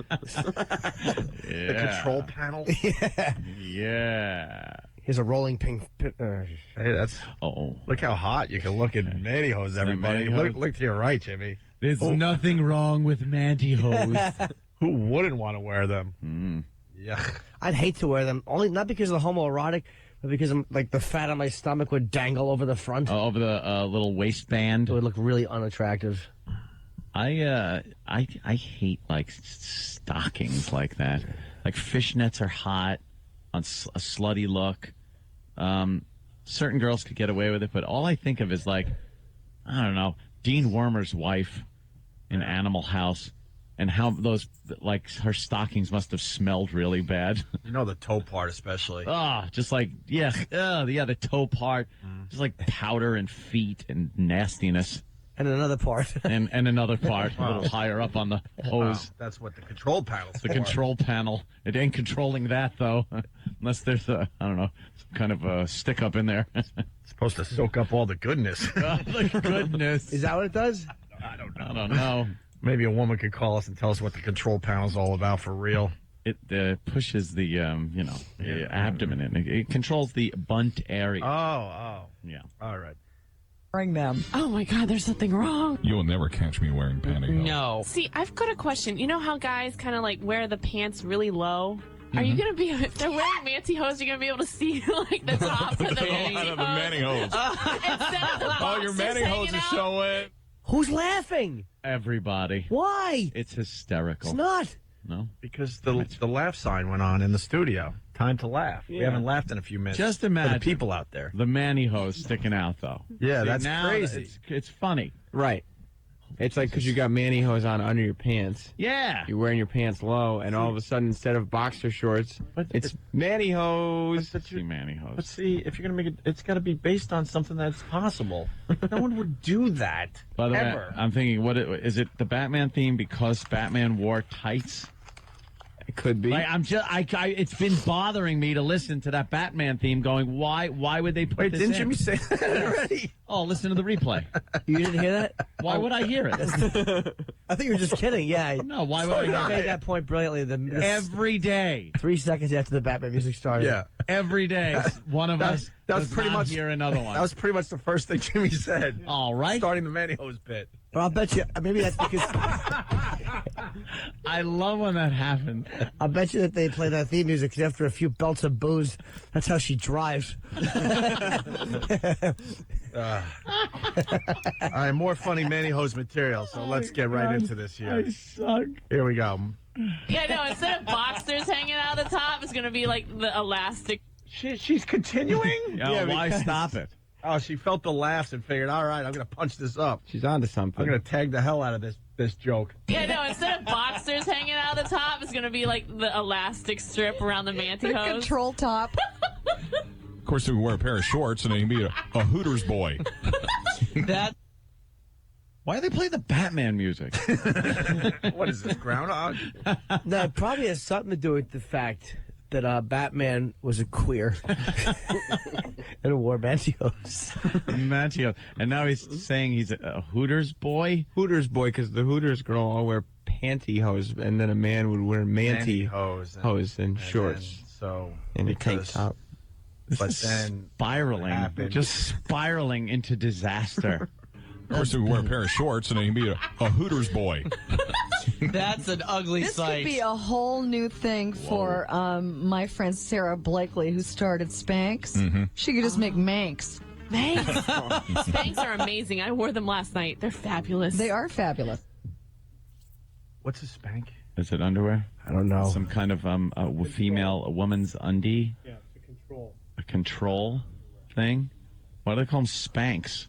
Speaker 2: control panel.
Speaker 4: Yeah.
Speaker 16: Here's a rolling ping.
Speaker 2: Hey, that's.
Speaker 4: Oh.
Speaker 2: Look how hot you can look in mantyhose, everybody.
Speaker 4: mantyhose?
Speaker 2: Look to your right, Jimmy.
Speaker 7: There's nothing wrong with mantyhose.
Speaker 2: Who wouldn't want to wear them? Yeah.
Speaker 16: I'd hate to wear them, only not because of the homoerotic, but because I'm, like the fat on my stomach would dangle over the front.
Speaker 4: Over the little waistband.
Speaker 16: It would look really unattractive.
Speaker 4: I hate like stockings like that. Like fishnets are hot on a slutty look. Certain girls could get away with it, but all I think of is like, I don't know, Dean Wormer's wife in Animal House, and how those, like, her stockings must have smelled really bad.
Speaker 2: You know, the toe part especially.
Speaker 4: Just like, the toe part. Just like powder and feet and nastiness.
Speaker 16: And another part.
Speaker 4: and another part, a little higher up on the hose.
Speaker 2: Wow, that's what the control panel's
Speaker 4: The
Speaker 2: for.
Speaker 4: control panel. It ain't controlling that, though. Unless there's I don't know, some kind of a stick up in there.
Speaker 2: It's supposed to soak up all the goodness.
Speaker 4: The goodness.
Speaker 16: Is that what it does?
Speaker 2: I don't know.
Speaker 4: I don't know.
Speaker 2: Maybe a woman could call us and tell us what the control panel's all about for real.
Speaker 4: It pushes the, the abdomen in. It controls the bunt area.
Speaker 2: Oh.
Speaker 4: Yeah.
Speaker 2: All right.
Speaker 3: Wearing them.
Speaker 8: Oh my God, there's something wrong.
Speaker 9: You'll never catch me wearing pantyhose.
Speaker 8: No.
Speaker 5: See, I've got a question. You know how guys kind of like wear the pants really low? Are you going to be, if they're wearing mantyhose, you're going to be able to see, like, the top of the
Speaker 9: mantyhose.
Speaker 5: Instead of the
Speaker 9: Oh, your mantyhose is showing.
Speaker 16: Who's laughing?
Speaker 4: Everybody.
Speaker 16: Why?
Speaker 4: It's hysterical.
Speaker 16: It's not.
Speaker 4: No?
Speaker 2: Because the laugh sign went on in the studio. Time to laugh. We haven't laughed in a few minutes.
Speaker 4: Just imagine
Speaker 2: for the people out there.
Speaker 4: The mantyhose sticking out, though.
Speaker 2: Yeah,
Speaker 4: See,
Speaker 2: that's
Speaker 4: now
Speaker 2: crazy.
Speaker 4: It's funny.
Speaker 6: Right. It's like because you got mantyhose on under your pants.
Speaker 4: Yeah.
Speaker 6: You're wearing your pants low, and all of a sudden, instead of boxer shorts, it's mantyhose.
Speaker 4: Mantyhose.
Speaker 2: But see, if you're going to make it, it's got to be based on something that's possible. No one would do that.
Speaker 4: By the way,
Speaker 2: ever.
Speaker 4: I'm thinking, is it the Batman theme because Batman wore tights?
Speaker 6: It could be.
Speaker 4: Like, it's been bothering me to listen to that Batman theme going, why would they put this in?
Speaker 2: Didn't Jimmy say that already?
Speaker 4: Oh, listen to the replay.
Speaker 16: You didn't hear that?
Speaker 4: Why would I hear it?
Speaker 16: I think you were just kidding. Yeah.
Speaker 4: No, why would I
Speaker 16: You
Speaker 4: not?
Speaker 16: made that point brilliantly.
Speaker 4: Every day.
Speaker 16: 3 seconds after the Batman music started.
Speaker 2: Yeah.
Speaker 4: Every day. One of us
Speaker 2: was
Speaker 4: does
Speaker 2: pretty
Speaker 4: not
Speaker 2: much
Speaker 4: hear another one.
Speaker 2: That was pretty much the first thing Jimmy said.
Speaker 4: All right.
Speaker 2: Starting the mantyhose bit.
Speaker 16: Well, I'll bet you, maybe that's because...
Speaker 4: I love when that happens.
Speaker 16: I'll bet you that they play that theme music 'cause after a few belts of booze, that's how she drives.
Speaker 2: All right, more funny mantyhose material. So let's get right into this here.
Speaker 4: I suck.
Speaker 2: Here we go.
Speaker 5: Yeah, no, instead of boxers hanging out the top, it's going to be like the elastic.
Speaker 2: She's continuing?
Speaker 4: Yeah, why stop it?
Speaker 2: Oh, she felt the laughs and figured, all right, I'm going to punch this up.
Speaker 6: She's onto something.
Speaker 2: I'm going to tag the hell out of this joke.
Speaker 5: Yeah, no, instead of boxers hanging out the top, it's going to be like the elastic strip around the mantyhose.
Speaker 3: Control top.
Speaker 9: Of course, he can wear a pair of shorts and he can be a Hooters boy.
Speaker 4: Why do they play the Batman music?
Speaker 2: What is this, Groundhog?
Speaker 16: No, it probably has something to do with the fact that Batman was a queer and wore pantyhose.
Speaker 4: Mantyhose. And now he's saying he's a Hooters boy?
Speaker 6: Hooters boy, because the Hooters girl all wear pantyhose, and then a man would wear hose and shorts. And a tank top.
Speaker 2: But then
Speaker 4: spiraling, just spiraling into disaster.
Speaker 9: Of course, he can wear a pair of shorts and he can be a Hooters boy.
Speaker 7: That's an ugly
Speaker 3: This
Speaker 7: sight.
Speaker 3: could be a whole new thing for my friend Sarah Blakely, who started Spanx.
Speaker 9: Mm-hmm.
Speaker 3: She could just make Manx.
Speaker 5: Manx. Spanx are amazing. I wore them last night. They're fabulous.
Speaker 3: They are fabulous.
Speaker 2: What's a spank?
Speaker 4: Is it underwear?
Speaker 16: I don't know.
Speaker 4: Some kind of a woman's undie?
Speaker 13: Yeah, it's a control.
Speaker 4: A control thing? Why do they call them Spanx?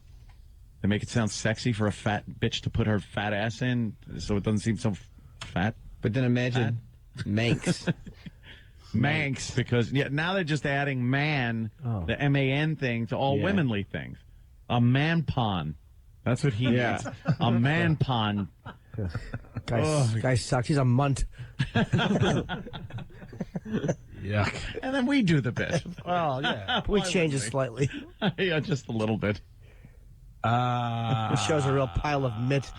Speaker 4: They make it sound sexy for a fat bitch to put her fat ass in, so it doesn't seem so fat.
Speaker 6: But then imagine Manx.
Speaker 4: Manx, because now they're just adding man, the M-A-N thing, to all womanly things. A man-pon. That's what he needs. A man-pon.
Speaker 16: Guy sucks. He's a munt.
Speaker 2: Yuck.
Speaker 4: And then we do the bit.
Speaker 2: Well, yeah.
Speaker 16: We change it slightly.
Speaker 4: Yeah, just a little bit.
Speaker 16: This shows a real pile of mitt.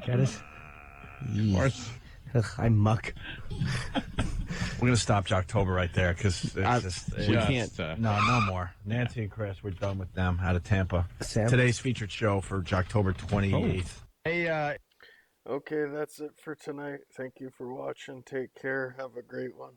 Speaker 16: Get it?
Speaker 4: Of course.
Speaker 16: Ugh, I muck.
Speaker 2: We're going to stop Jocktober right there because
Speaker 6: we can't.
Speaker 2: No more. Nancy and Chris, we're done with them out of Tampa. Today's featured show for Jocktober 28th. Hey,
Speaker 1: Okay, that's it for tonight. Thank you for watching. Take care. Have a great one.